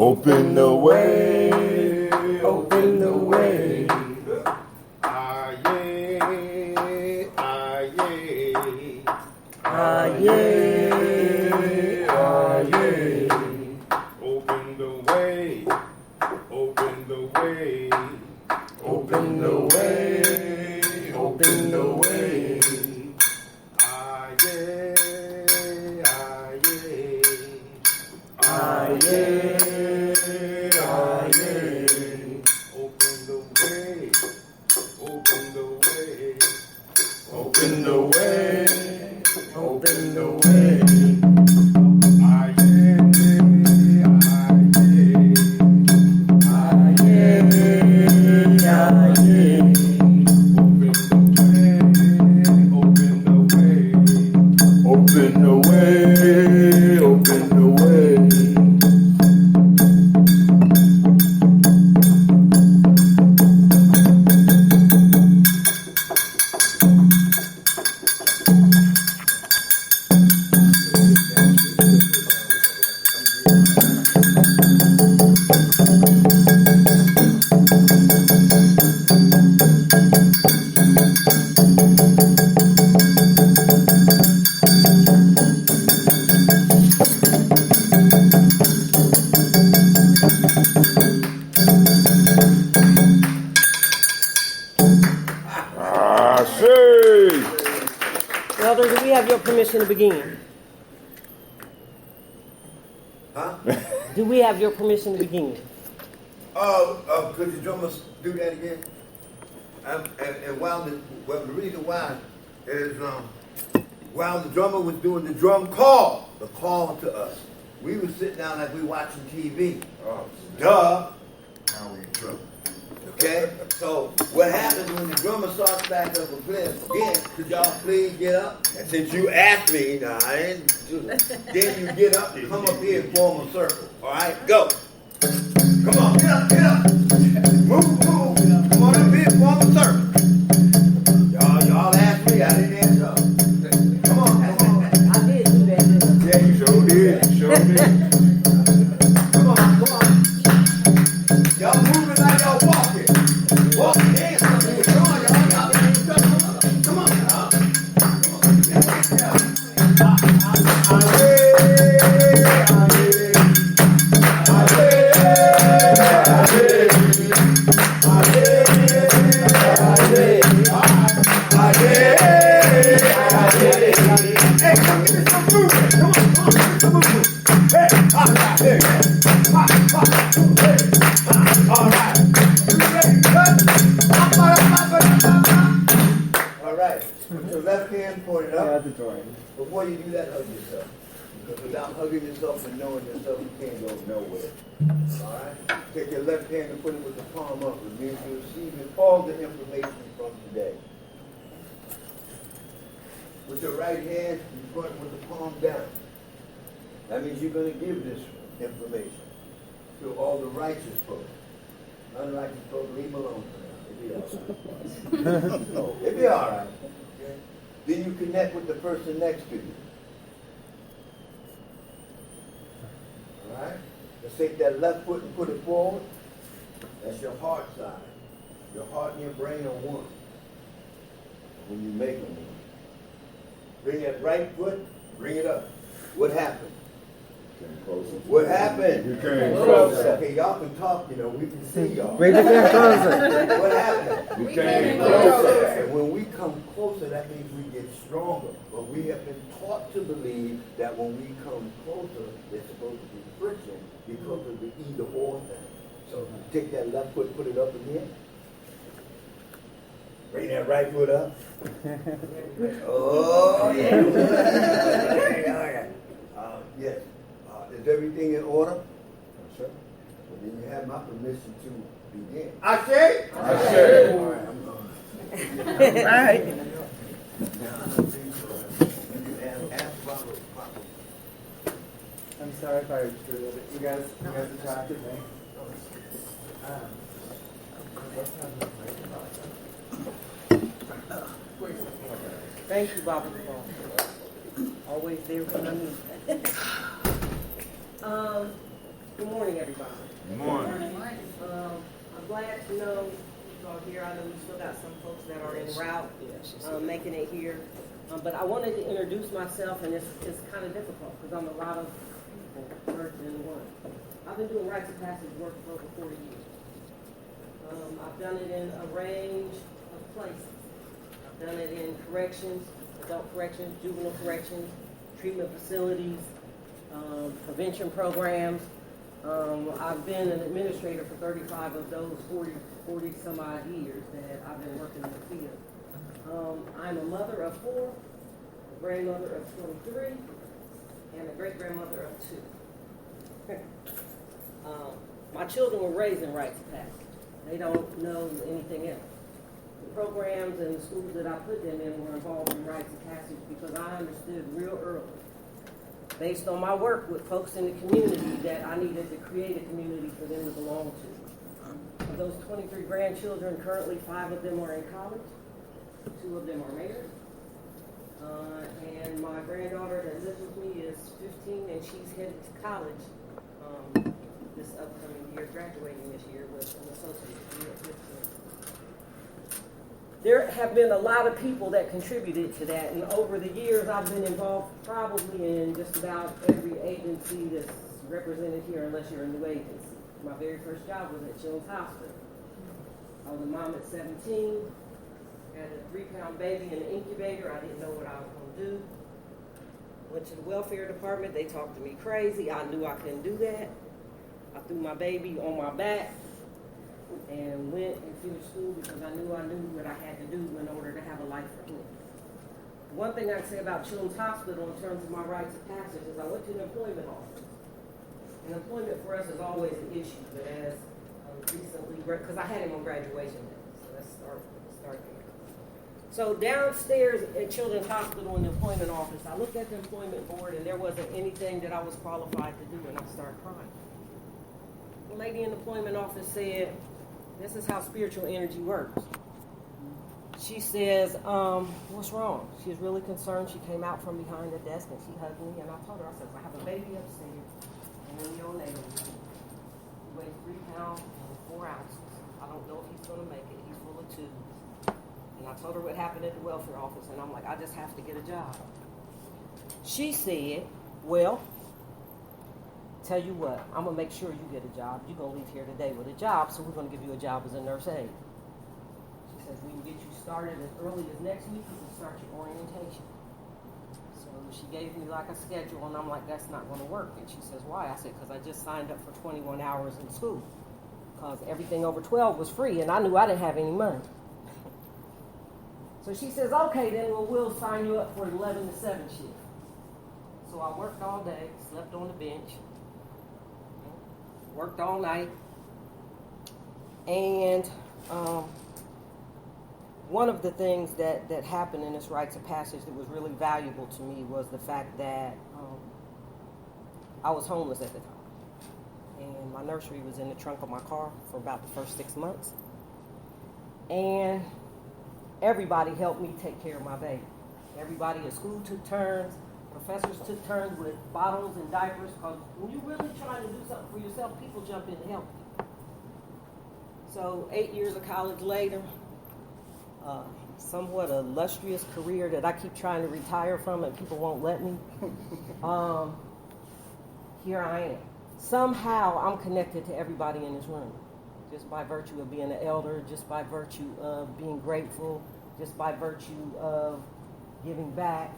Open the way, open the way. Ah, yeah, ah, yeah. Ah, yeah, ah, yeah. Open the way, open the way. Open the way, open the way. Ah, yeah, ah, yeah. Ah, yeah, ah, yeah. Open the way, open the way. Open the way, open the way. Ah, yeah, ah, yeah. Ah, yeah, ah, yeah. Open the way, open the way. Open the way, open the way. Ah, see. Elder, do we have your permission to begin? Huh? Do we have your permission to begin? Could the drummers do that again? And while the reason why is while the drummer was doing the drum call, the call to us, we were sitting down like we watching TV. Duh. Now we in trouble. Okay? So what happens when the drummer starts back up again, could y'all please get up? And since you asked me, now I ain't then you get up and come up here and form a circle. Alright, go. Come on, get up, get up. Move. Come on up here, form a circle. Y'all asked me, I didn't answer. Come on. I did do that. Yeah, you sure did. Come on. Y'all moving like y'all walking. Walking, dance, something. Come on, y'all. Come on, y'all. All right. Put your left hand pointed up. Before you do that, hug yourself. Because without hugging yourself and knowing yourself, you can't go nowhere. All right? Take your left hand and put it with the palm up. It means you're receiving all the information from today. With your right hand, you point with the palm down. That means you're going to give this information to all the righteous folks. Unrighteous folks, leave them alone for now. It'll be all right. Okay? Then you connect with the person next to you. All right? Let's take that left foot and put it forward. That's your heart side. Your heart and your brain are one. When you make them one. Bring that right foot, bring it up. What happened? What happened? You came closer. Okay, y'all can talk, we can see y'all. Bring it down closer. What happened? You came closer. And when we come closer, that means we get stronger. But we have been taught to believe that when we come closer, there's supposed to be friction because of the either or thing. So take that left foot, put it up again. Bring that right foot up. Oh, yeah. Yes. Is everything in order? Sure. Well, then you have my permission to begin. I say? I say. All right, I'm going. Right. I'm sorry if I screwed it. You guys attracted me. Thank you, Baba. Always there for me. Good morning, everybody. Good morning. I'm glad to know you all here. I know we still got some folks that are en route, making it here. But I wanted to introduce myself, and it's kind of difficult because I'm a lot of people merged in one. I've been doing rites of passage work for over 40 years. I've done it in a range of places. I've done it in corrections, adult corrections, juvenile corrections, treatment facilities, prevention programs. I've been an administrator for 35 of those 40 some odd years that I've been working in the field. I'm a mother of 4, a grandmother of 23, and a great-grandmother of 2. My children were raised in rites of passage. They don't know anything else. The programs and the schools that I put them in were involved in rites of passage because I understood real early, based on my work with folks in the community, that I needed to create a community for them to belong to. Of those 23 grandchildren, currently 5 of them are in college, 2 of them are married. And my granddaughter that lives with me is 15 and she's headed to college this upcoming year, graduating this year with an associate's degree at 15. There have been a lot of people that contributed to that, and over the years I've been involved probably in just about every agency that's represented here, unless you're a new agency. My very first job was at Children's Hospital. I was a mom at 17, had a 3-pound baby in an incubator. I didn't know what I was going to do. Went to the welfare department. They talked to me crazy. I knew I couldn't do that. I threw my baby on my back and went and finished school because I knew what I had to do in order to have a life for him. One thing I can say about Children's Hospital in terms of my rites of passage is I went to an employment office. And employment for us is always an issue, but as recently, because I had him on graduation day, so let's start there. So downstairs at Children's Hospital in the employment office, I looked at the employment board and there wasn't anything that I was qualified to do, and I started crying. The lady in the employment office said, "This is how spiritual energy works." She says, "What's wrong?" She was really concerned. She came out from behind the desk and she hugged me, and I told her, I said, "I have a baby upstairs and then your neighbor. He weighs 3 pounds and 4 ounces. I don't know if he's going to make it. He's full of tubes." And I told her what happened at the welfare office, and I'm like, "I just have to get a job." She said, "Well, tell you what, I'm going to make sure you get a job. You're going to leave here today with a job, so we're going to give you a job as a nurse aide." She says, "We can get you started as early as next week. You can start your orientation." So she gave me like a schedule, and I'm like, "That's not going to work." And she says, "Why?" I said, "Because I just signed up for 21 hours in school, because everything over 12 was free, and I knew I didn't have any money." So she says, "Okay, then we'll sign you up for 11 to 7 shift." So I worked all day, slept on the bench, worked all night, and one of the things that happened in this rites of passage that was really valuable to me was the fact that I was homeless at the time, and my nursery was in the trunk of my car for about the first 6 months, and everybody helped me take care of my baby. Everybody at school took turns. Professors took turns with bottles and diapers, because when you're really trying to do something for yourself, people jump in to help you. So 8 years of college later, somewhat a illustrious career that I keep trying to retire from and people won't let me, here I am. Somehow I'm connected to everybody in this room, just by virtue of being an elder, just by virtue of being grateful, just by virtue of giving back.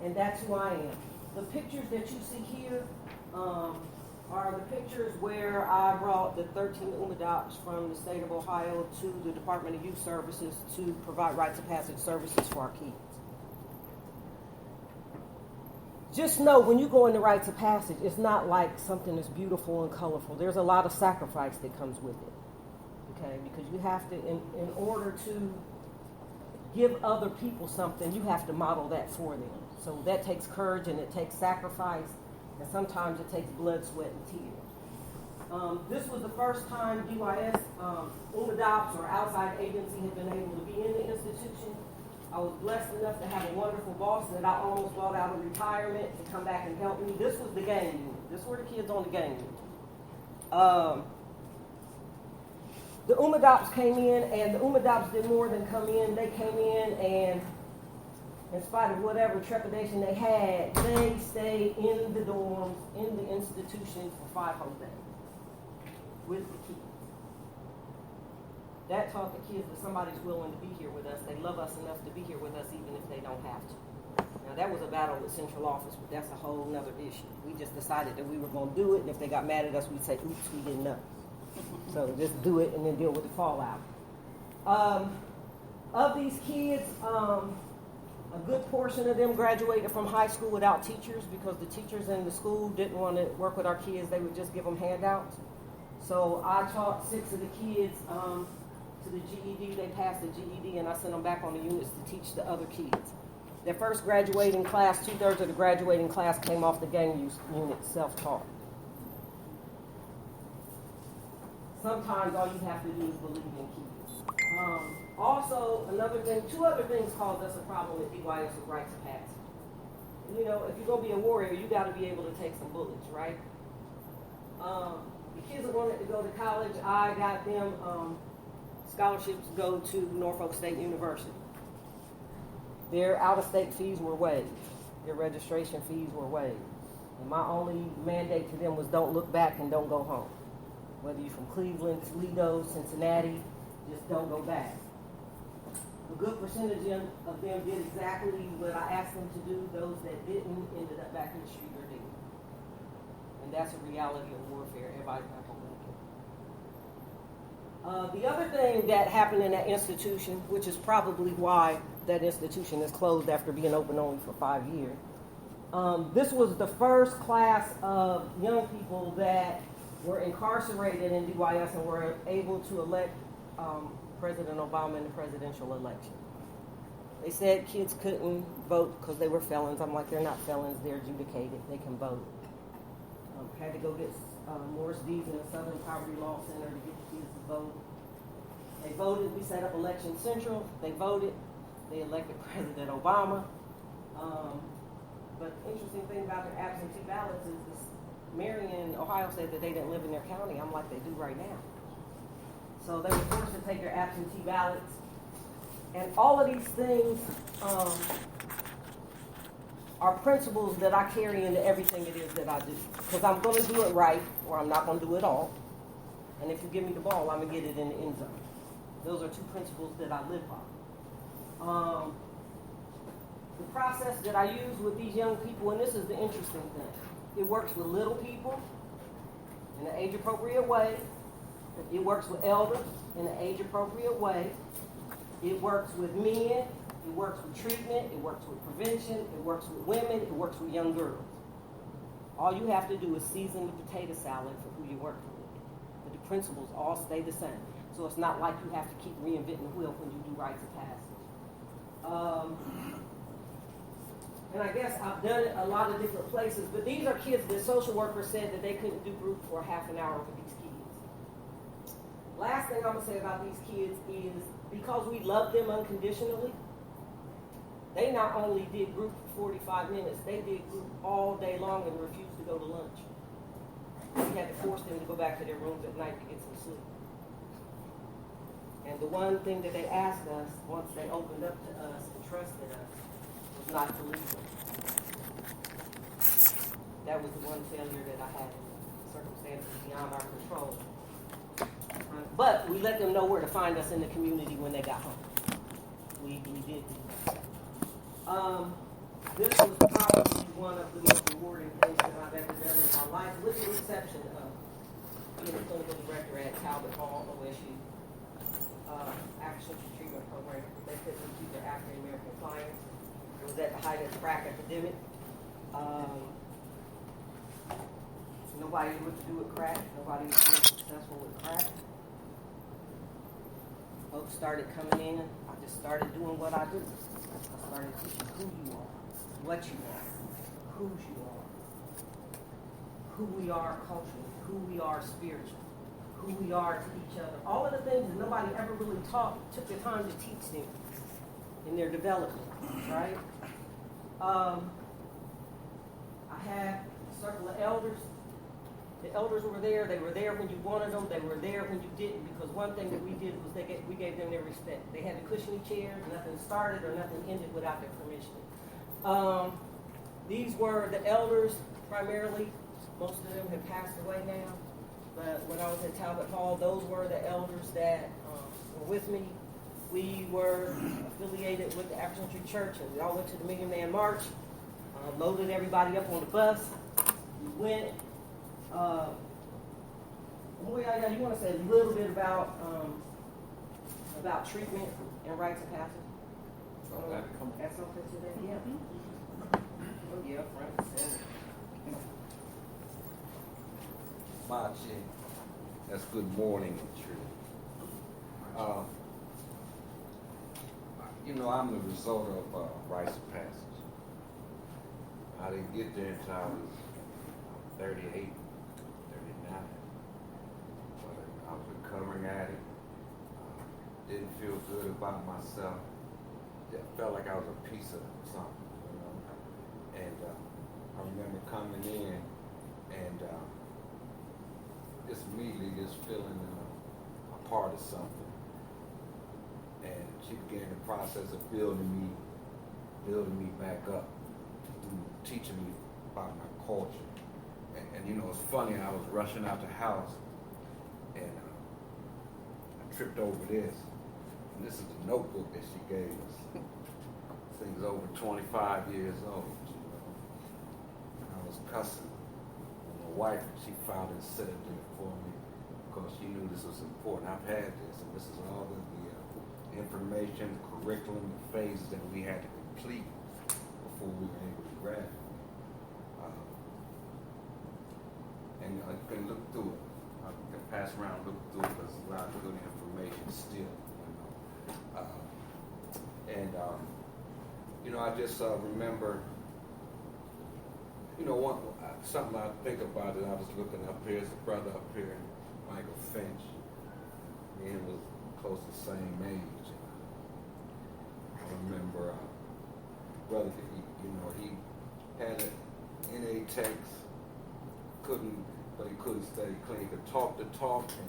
And that's who I am. The pictures that you see here are the pictures where I brought the 13 Umadopts from the state of Ohio to the Department of Youth Services to provide rites of passage services for our kids. Just know when you go into rites of passage, it's not like something that's beautiful and colorful. There's a lot of sacrifice that comes with it, okay? Because you have to, in order to give other people something, you have to model that for them. So that takes courage and it takes sacrifice, and sometimes it takes blood, sweat, and tears. This was the first time UIS, Umadopts or outside agency had been able to be in the institution. I was blessed enough to have a wonderful boss that I almost bought out of retirement to come back and help me. This was the gang unit. This were the kids on the gang unit. The Umadops came in, and the Umadops did more than come in. They came in, and in spite of whatever trepidation they had, they stayed in the dorms, in the institution for 5 whole days with the kids. That taught the kids that somebody's willing to be here with us. They love us enough to be here with us even if they don't have to. Now that was a battle with central office, but that's a whole nother issue. We just decided that we were going to do it, and if they got mad at us, we'd say, oops, we didn't know. So just do it and then deal with the fallout. Of these kids, a good portion of them graduated from high school without teachers because the teachers in the school didn't want to work with our kids. They would just give them handouts. So I taught 6 of the kids to the GED. They passed the GED, and I sent them back on the units to teach the other kids. Their first graduating class, 2/3 of the graduating class came off the gang unit, self-taught. Sometimes all you have to do is believe in kids. Also, another thing, 2 other things caused us a problem with DYS with rites of passage. You know, if you're going to be a warrior, you got to be able to take some bullets, right? The kids that wanted to go to college, I got them scholarships to go to Norfolk State University. Their out-of-state fees were waived. Their registration fees were waived. And my only mandate to them was don't look back and don't go home. Whether you're from Cleveland, Toledo, Cincinnati, just don't go back. A good percentage of them did exactly what I asked them to do. Those that didn't ended up back in the street or didn't. And that's a reality of warfare. Everybody's not going to make it. The other thing that happened in that institution, which is probably why that institution is closed after being open only for 5 years, this was the first class of young people that were incarcerated in DYS and were able to elect President Obama in the presidential election. They said kids couldn't vote because they were felons. I'm like, they're not felons, they're adjudicated, they can vote. Had to go get Morris Dees in the Southern Poverty Law Center to get the kids to vote. They voted, we set up Election Central, they voted, they elected President Obama. But the interesting thing about their absentee ballots is this Marion, Ohio said that they didn't live in their county. I'm like, they do right now. So they were forced to take their absentee ballots. And all of these things are principles that I carry into everything it is that I do. Because I'm going to do it right, or I'm not going to do it all. And if you give me the ball, I'm going to get it in the end zone. Those are 2 principles that I live by. The process that I use with these young people, and this is the interesting thing, it works with little people in an age-appropriate way. It works with elders in an age-appropriate way. It works with men. It works with treatment. It works with prevention. It works with women. It works with young girls. All you have to do is season the potato salad for who you're working with. But the principles all stay the same. So it's not like you have to keep reinventing the wheel when you do rites of passage. And I guess I've done it a lot of different places, but these are kids that social workers said that they couldn't do group for half an hour with these kids. Last thing I'm going to say about these kids is because we love them unconditionally, they not only did group for 45 minutes, they did group all day long and refused to go to lunch. We had to force them to go back to their rooms at night to get some sleep. And the one thing that they asked us, once they opened up to us and trusted us, was not to leave them. That was the one failure that I had in circumstances beyond our control. But we let them know where to find us in the community when they got home. We did do that. This was probably one of the most rewarding things that I've ever done in my life, with the exception of being a clinical director at Talbot Hall, OSU. After-social treatment program. They couldn't keep their African-American clients. It was at the height of the crack epidemic. Nobody knew what to do with crack. Nobody was being successful with crack. Folks started coming in. I just started doing what I do. I started teaching who you are, what you are, whose you are, who we are culturally, who we are spiritually, who we are to each other. All of the things that nobody ever really took the time to teach them. in their development, right? I had a circle of elders. The elders were there. They were there when you wanted them. They were there when you didn't, because one thing that we did was we gave them their respect. They had the cushiony chairs. Nothing started or nothing ended without their permission. These were the elders primarily. Most of them have passed away now. But when I was at Talbot Hall, those were the elders that were with me. We were affiliated with the African Tree Church, and we all went to the Million Man March, loaded everybody up on the bus. We went. Moya, you want to say a little bit about treatment and rites of passage? Add something to that? Yeah. Oh yeah, front and center. Machi, that's good morning, true. I'm the result of rites of passage. I didn't get there until I was 38, 39. But I was a recovering addict. Didn't feel good about myself. Felt like I was a piece of something, And I remember coming in and just immediately just feeling a part of something. And she began the process of building me back up, teaching me about my culture. And it's funny, I was rushing out the house and I tripped over this. And this is the notebook that she gave us. This thing's over 25 years old. I was cussing. And my wife, she found it and set it there for me because she knew this was important. I've had this, and this is all the information, curriculum, the phases that we had to complete before we were able to graduate. And you can look through it. I can pass around and look through it because there's a lot of good information still. I just remember, something I think about it. I was looking up here, there's a brother up here, Michael Finch. Me and him was close to the same age. I remember, brother, he had an NA text, but he couldn't stay clean. He could talk the talk and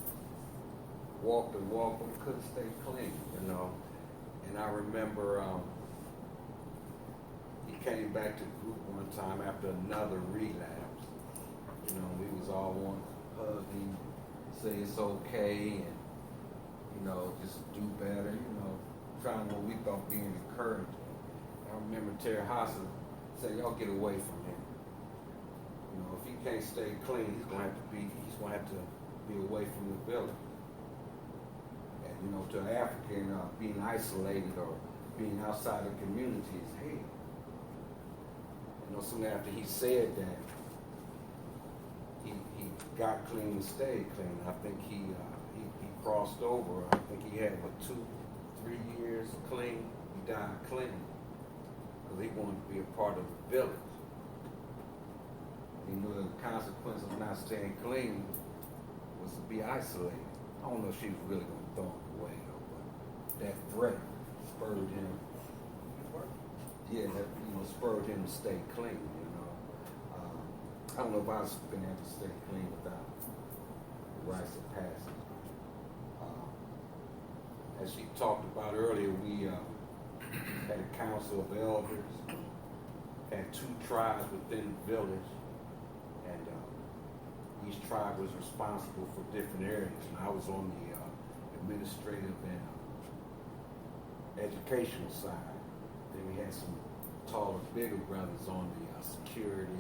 walk the walk, but he couldn't stay clean, And I remember he came back to the group one time after another relapse. We was all one hugging, say it's okay, and just do better. Trying what we thought being encouraging. I remember Terry Hassel said, "Y'all get away from him. If he can't stay clean, he's gonna have to be away from the village." And to an African, being isolated or being outside the community is hate. Soon after he said that, he got clean and stayed clean. I think he crossed over. I think he had 2-3 years clean. He died clean because he wanted to be a part of the village. He knew the consequence of not staying clean was to be isolated. I don't know if she was really going to throw him away though, but that threat spurred him. Yeah, that spurred him to stay clean. I don't know if I was been able to stay clean without the rites of passage. As she talked about earlier, we had a council of elders, had 2 tribes within the village, and each tribe was responsible for different areas. And I was on the administrative and educational side. Then we had some taller, bigger brothers on the security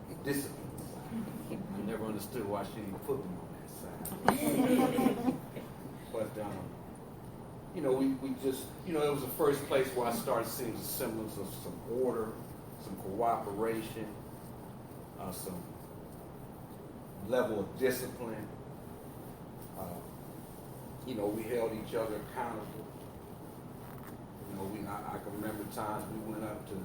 and discipline side. I never understood why she didn't put them on that side. But we just, it was the first place where I started seeing the semblance of some order, some cooperation, some level of discipline. We held each other accountable. I can remember times we went up to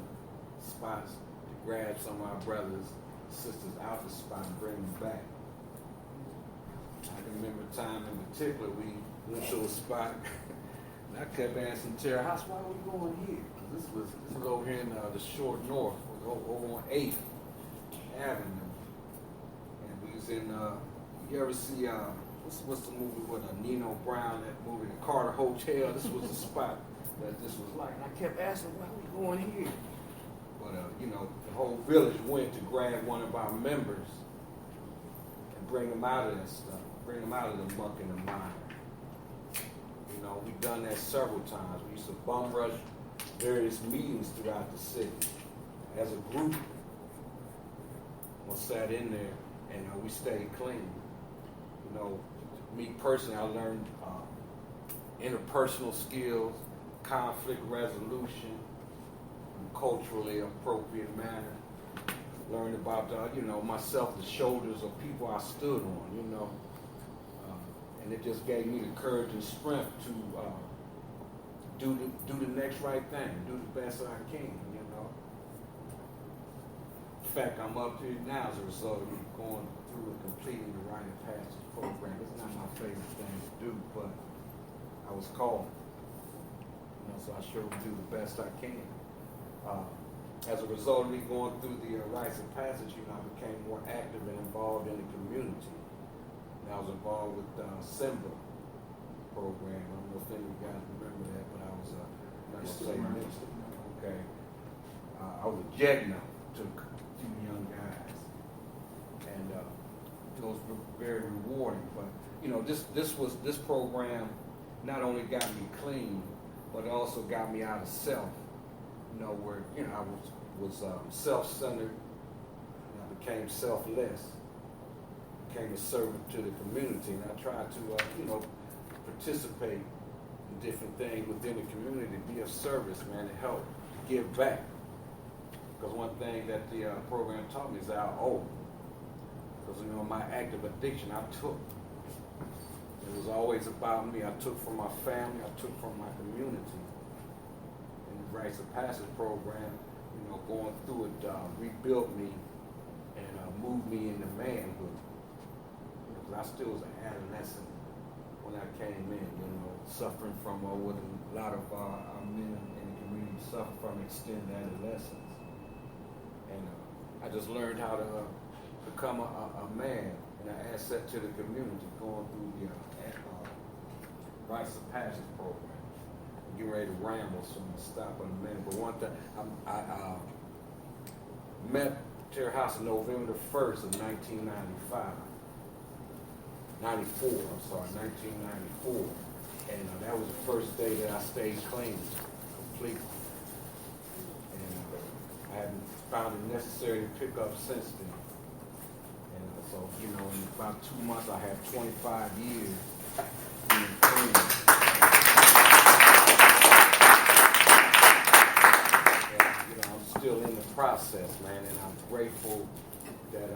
spots to grab some of our brothers, sisters out the spot and bring them back. I can remember a time in particular we went to a spot. I kept asking Terry House, why are we going here? 'Cause this was over here in the short north, over on 8th Avenue. And we was in, you ever see, what's the movie with Nino Brown, that movie, The Carter Hotel? This was the spot that this was like. And I kept asking, why are we going here? But, you know, the whole village went to grab one of our members and bring him out of that stuff, bring him out of the muck and the mire. You know, we've done that several times. We used to bum rush various meetings throughout the city. As a group, we sat in there and we stayed clean. You know, me personally, I learned interpersonal skills, conflict resolution, in a culturally appropriate manner. Learned about, you know, myself, the shoulders of people I stood on, you know. And it just gave me the courage and strength to do the next right thing, do the best I can, you know. In fact, I'm up here now as a result of me going through and completing the Rite of Passage program. It's not my favorite thing to do, but I was called, you know, so I sure will do the best I can. As a result of me going through the rites of passage, you know, I became more active and involved in the community. And I was involved with the Simba program. I don't know if any of you guys remember that, but I was okay. I was a Gye-Nyame to a few young guys, and it was very rewarding. But you know, this program not only got me clean, but it also got me out of self. You know, where you know I was self-centered, and I became selfless. Became a servant to the community, and I tried to, you know, participate in different things within the community, be of service, man, to help, give back. Because one thing that the program taught me is I owe. Because, you know, my active addiction, I took. It was always about me. I took from my family, I took from my community. And the Rites of Passage program, you know, going through it, rebuilt me and moved me into manhood. I still was an adolescent when I came in, you know, suffering from what a lot of our men in the community suffer from extended adolescence. And I just learned how to become a man and an asset to the community going through the Rites of Passage program. I'm getting ready to ramble, so I'm going to stop in a minute. But one thing, I met Terry House on November the 1st of 1994, 1994. And that was the first day that I stayed clean, completely. And I haven't found it necessary to pick up since then. And so, you know, in about 2 months, I have 25 years being clean. And, you know, I'm still in the process, man, and I'm grateful that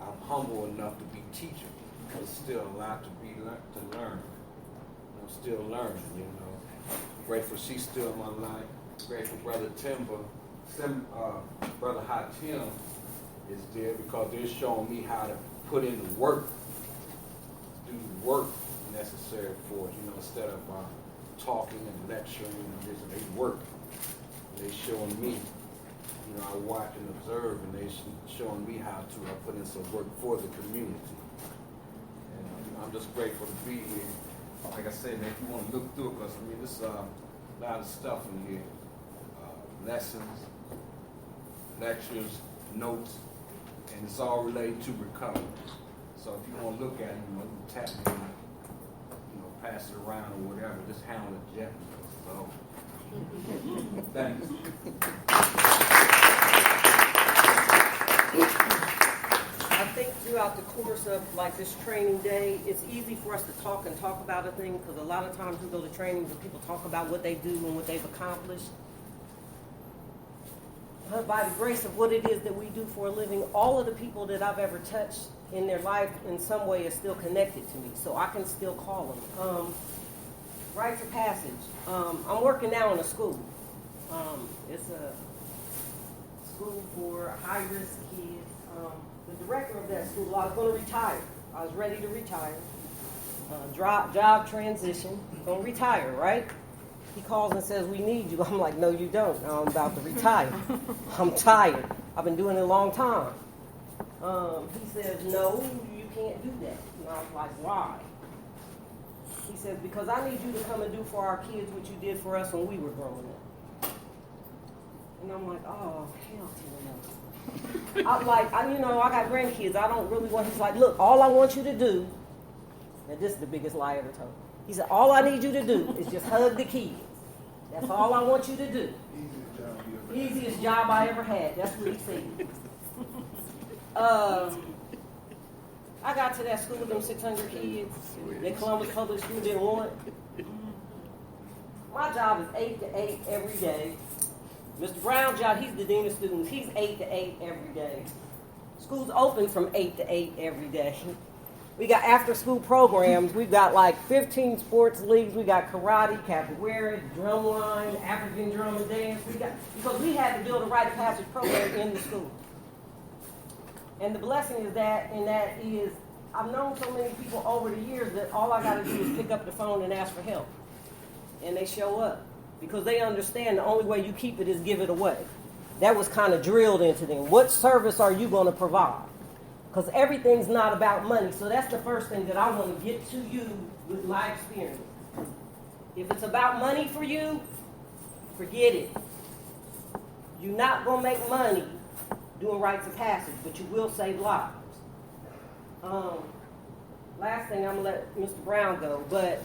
I'm humble enough to be teachable. There's still a lot to learn. I'm still learning, you know. Grateful she's still in my life. Grateful Brother Brother Hatim is there because they're showing me how to put in the work, do the work necessary for it, you know, instead of talking and lecturing, they work. They're showing me, you know, I watch and observe, and they're showing me how to put in some work for the community. I'm just grateful to be here. Like I said, man, if you want to look through it, because I mean, there's a lot of stuff in here. Lessons, lectures, notes, and it's all related to recovery. So if you want to look at it, you know, you can tap it, you know, pass it around or whatever. Just handle it gently. So, thanks. I think throughout the course of like this training day, it's easy for us to talk and talk about a thing because a lot of times we go to trainings and people talk about what they do and what they've accomplished. But by the grace of what it is that we do for a living, all of the people that I've ever touched in their life in some way is still connected to me, so I can still call them. Rites of Passage. I'm working now in a school. It's a school for high-risk kids. The director of that school, I was going to retire. I was ready to retire. job transition, gonna retire, right? He calls and says, we need you. I'm like, no, you don't. I'm about to retire. I'm tired. I've been doing it a long time. He says, no, you can't do that. And I was like, why? He says, because I need you to come and do for our kids what you did for us when we were growing up. And I'm like, oh, hell to no. I'm like, I got grandkids. I don't really want. He's like, look, all I want you to do, and this is the biggest lie I ever told. He said, all I need you to do is just hug the kids. That's all I want you to do. Easiest job I ever had. That's what he said. I got to that school with them 600 kids. That Columbus Public School didn't want. My job is 8 to 8 every day. Mr. Brown's job, he's the dean of students. He's 8 to 8 every day. School's open from 8 to 8 every day. We got after-school programs. We've got like 15 sports leagues. We got karate, capoeira, drumline, African drum and dance. Because we had to build a rite of passage program in the school. And the blessing is that I've known so many people over the years that all I got to do is pick up the phone and ask for help. And they show up. Because they understand the only way you keep it is give it away. That was kind of drilled into them. What service are you going to provide? Because everything's not about money. So that's the first thing that I want to get to you with my experience. If it's about money for you, forget it. You're not going to make money doing rites of passage, but you will save lives. Last thing, I'm going to let Mr. Brown go, but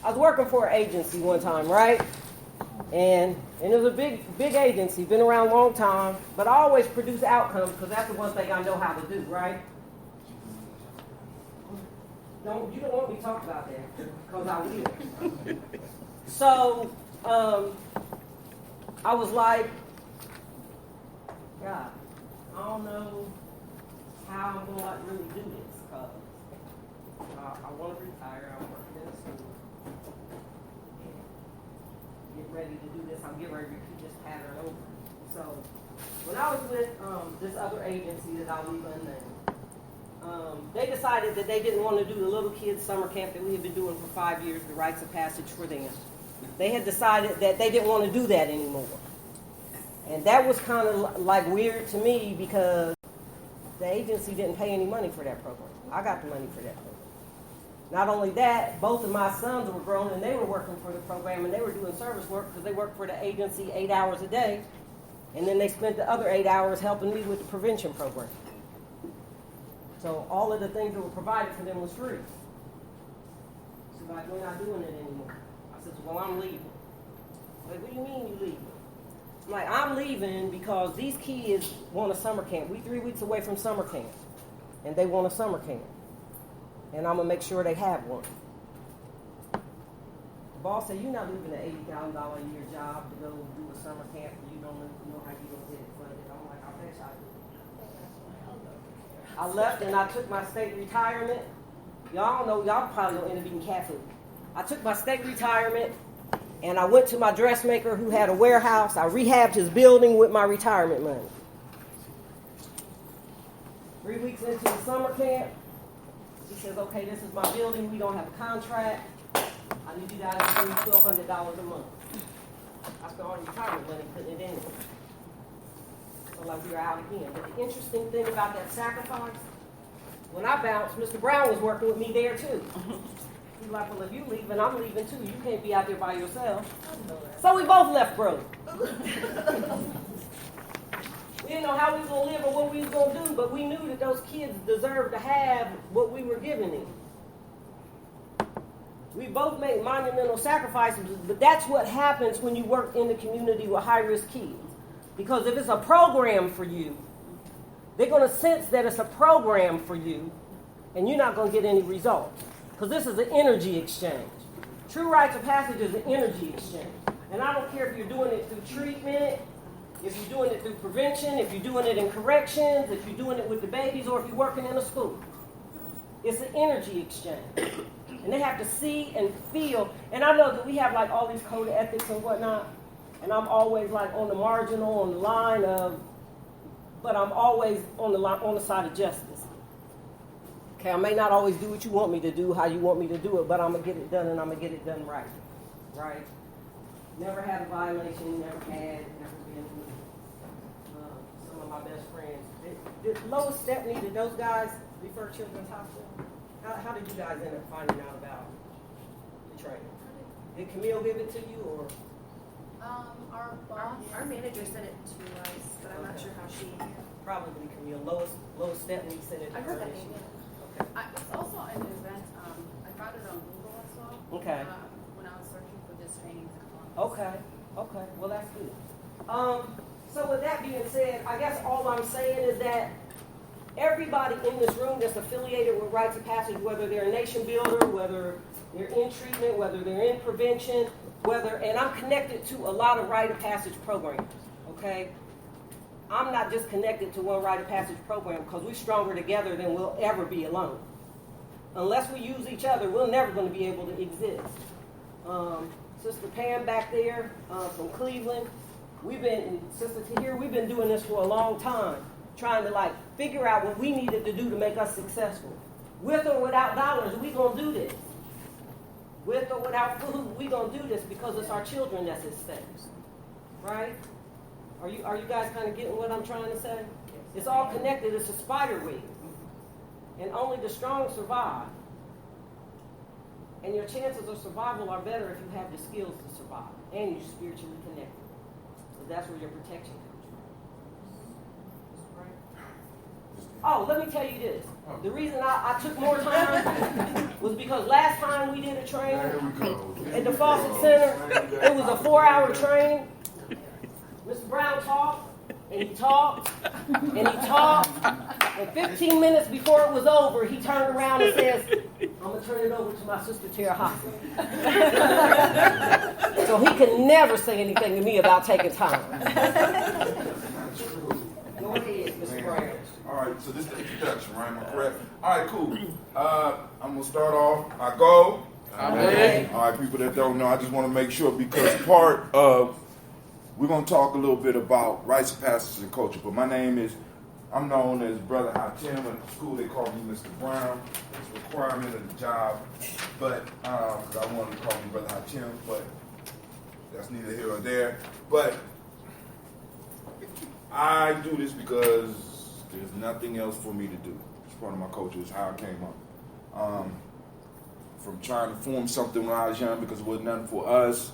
I was working for an agency one time, right? And it was a big agency, been around a long time, but I always produce outcomes because that's the one thing I know how to do, right? You don't want me to talk about that because I will. So I was like, God, I don't know how I'm going to really do this because I want to retire. I'm working in a school. Get ready to do this. I'm getting ready to repeat this pattern over. So when I was with this other agency that I'll leave unnamed, they decided that they didn't want to do the little kids summer camp that we had been doing for 5 years, the rites of passage for them. They had decided that they didn't want to do that anymore. And that was kind of like weird to me because the agency didn't pay any money for that program. I got the money for that program. Not only that, both of my sons were grown and they were working for the program and they were doing service work because they worked for the agency 8 hours a day. And then they spent the other 8 hours helping me with the prevention program. So all of the things that were provided for them was free. So like, we're not doing it anymore. I said, well, I'm leaving. Like, what do you mean you leaving? I'm like, I'm leaving because these kids want a summer camp. We 3 weeks away from summer camp. And they want a summer camp. And I'm going to make sure they have one. The boss said, you're not leaving an $80,000 a year job to go do a summer camp. You don't know how you're going to get it funded. I'm like, I bet I do. I left and I took my state retirement. Y'all know, y'all probably don't end up eating cat food. I took my state retirement and I went to my dressmaker who had a warehouse. I rehabbed his building with my retirement money. 3 weeks into the summer camp, he says, okay, this is my building. We don't have a contract. I need you guys to bring $1,200 a month. I spent all the retirement money putting it in there. So like we were out again. But the interesting thing about that sacrifice, when I bounced, Mr. Brown was working with me there too. He's like, well, if you leaving, I'm leaving too. You can't be out there by yourself. So we both left broke. We didn't know how we was going to live or what we was going to do, but we knew that those kids deserved to have what we were giving them. We both made monumental sacrifices, but that's what happens when you work in the community with high-risk kids. Because if it's a program for you, they're going to sense that it's a program for you, and you're not going to get any results. Because this is an energy exchange. True rites of passage is an energy exchange. And I don't care if you're doing it through treatment, if you're doing it through prevention, if you're doing it in corrections, if you're doing it with the babies, or if you're working in a school. It's an energy exchange. And they have to see and feel. And I know that we have like all these code of ethics and whatnot. And I'm always like on the marginal, on the line of, but I'm always on the side of justice. Okay, I may not always do what you want me to do, how you want me to do it, but I'm going to get it done, and I'm going to get it done right. Right? Never had a violation, never been some of my best friends. Did Lois Stepney, did those guys refer Children's Hospital? How did you guys end up finding out about the training? Did Camille give it to you, or? Our boss, our manager sent it to us, but I'm not sure how she. Probably Camille. Lois Stepney sent it to I her. heard that didn't name. she? Yeah. It's also an event. I found it on Google as well. Okay. When I was searching for this training. Okay. Well, that's good. So with that being said, I guess all I'm saying is that everybody in this room that's affiliated with Rites of Passage, whether they're a nation builder, whether they're in treatment, whether they're in prevention, and I'm connected to a lot of Rite of Passage programs, okay? I'm not just connected to one Rite of Passage program because we're stronger together than we'll ever be alone. Unless we use each other, we're never going to be able to exist. Sister Pam back there from Cleveland, Sister Tahir, we've been doing this for a long time, trying to figure out what we needed to do to make us successful. With or without dollars, we're going to do this. With or without food, we're going to do this because it's our children that's at stake. Right? Are you guys kind of getting what I'm trying to say? It's all connected. It's a spider web. And only the strong survive. And your chances of survival are better if you have the skills to survive and you're spiritually connected. So that's where your protection comes from. Right? Oh, let me tell you this. The reason I took more time was because last time we did a training at the Fawcett Center, it was a 4-hour training. Mr. Brown talked, and he talked, and he talked, and 15 minutes before it was over, he turned around and says, I'm going to turn it over to my sister, Tara Hoffman. So he could never say anything to me about taking time. Go ahead, Mr. Brown. All right, so this is the introduction, right? Am I correct? All right, cool. I'm going to start off. I go. Amen. All right, people that don't know, I just want to make sure because part of, we're going to talk a little bit about rites of passage and culture. But I'm known as Brother Hatim. In school, they call me Mr. Brown. It's a requirement of the job. But, because I wanted to call me Brother Hatim, but that's neither here or there. But I do this because there's nothing else for me to do. It's part of my culture. It's how I came up. From trying to form something when I was young because it wasn't nothing for us,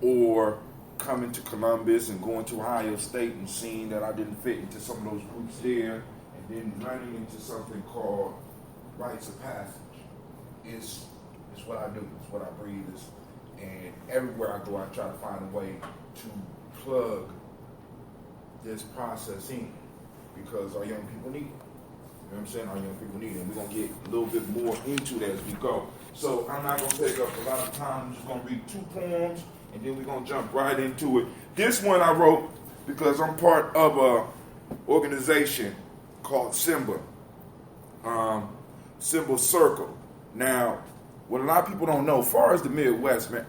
or coming to Columbus and going to Ohio State and seeing that I didn't fit into some of those groups there, and then running into something called rites of passage. It's what I do. It's what I breathe. And everywhere I go, I try to find a way to plug this process in because our young people need it. You know what I'm saying? Our young people need it. And we're going to get a little bit more into that as we go. So I'm not going to take up a lot of time. I'm just going to read 2 poems, and then we're going to jump right into it. This one I wrote because I'm part of an organization called Simba, Simba Circle. Now, what a lot of people don't know, as far as the Midwest, man,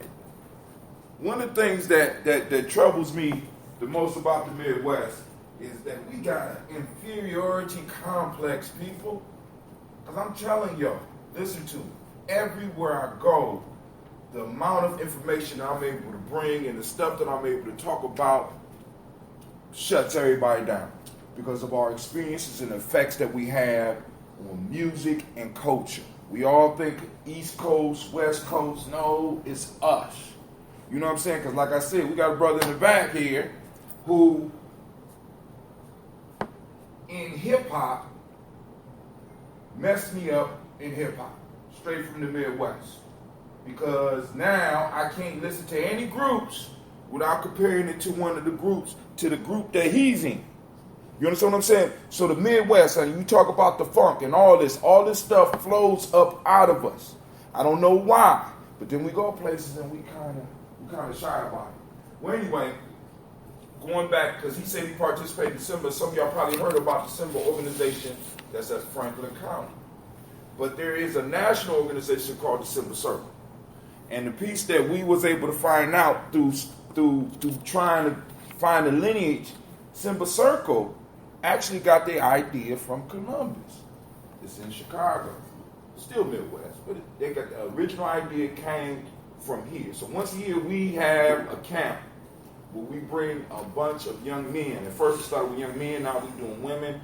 one of the things that troubles me the most about the Midwest is that we got an inferiority complex, people. Because I'm telling y'all, listen to me, everywhere I go, the amount of information I'm able to bring and the stuff that I'm able to talk about shuts everybody down because of our experiences and effects that we have on music and culture. We all think East Coast, West Coast. No, it's us. You know what I'm saying? Because like I said, we got a brother in the back here who in hip-hop messed me up in hip-hop, straight from the Midwest. Because now I can't listen to any groups without comparing it to one of the groups, to the group that he's in. You understand what I'm saying? So the Midwest, and you talk about the funk and all this stuff flows up out of us. I don't know why, but then we go places and we kind of shy about it. Well, anyway, going back, because he said he participated in Simba. Some of y'all probably heard about the Simba organization that's at Franklin County. But there is a national organization called the Simba Circle. And the piece that we was able to find out through trying to find the lineage, Simba Circle actually got their idea from Columbus. It's in Chicago, still Midwest, but they got the original idea came from here. So once a year we have a camp where we bring a bunch of young men. At first it started with young men, now we're doing women.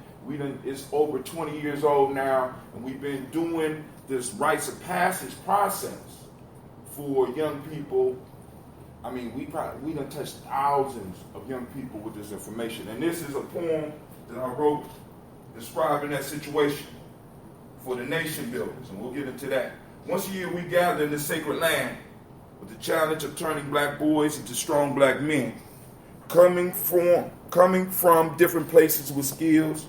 It's over 20 years old now, and we've been doing this rites of passage process for young people. I mean, we done touched thousands of young people with this information. And this is a poem that I wrote describing that situation for the nation builders, and we'll get into that. Once a year we gather in this sacred land with the challenge of turning black boys into strong black men, coming from different places with skills,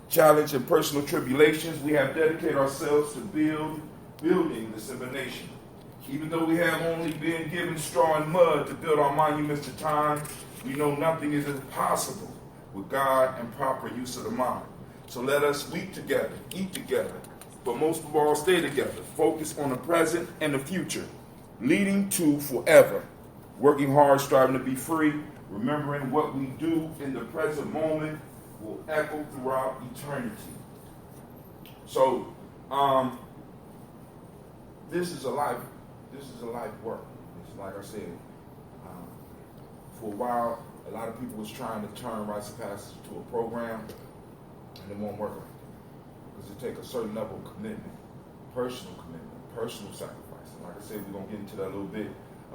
challenge, and personal tribulations. We have dedicated ourselves to building this nation. Even though we have only been given straw and mud to build our monuments to time, we know nothing is impossible with God and proper use of the mind. So let us weep together, eat together, but most of all stay together, focus on the present and the future, leading to forever, working hard, striving to be free, remembering what we do in the present moment will echo throughout eternity. So, this is a life work. It's like I said, for a while, a lot of people was trying to turn rites of passage to a program, and it won't work like that. Because it takes a certain level of commitment, personal sacrifice. And like I said, we're gonna get into that a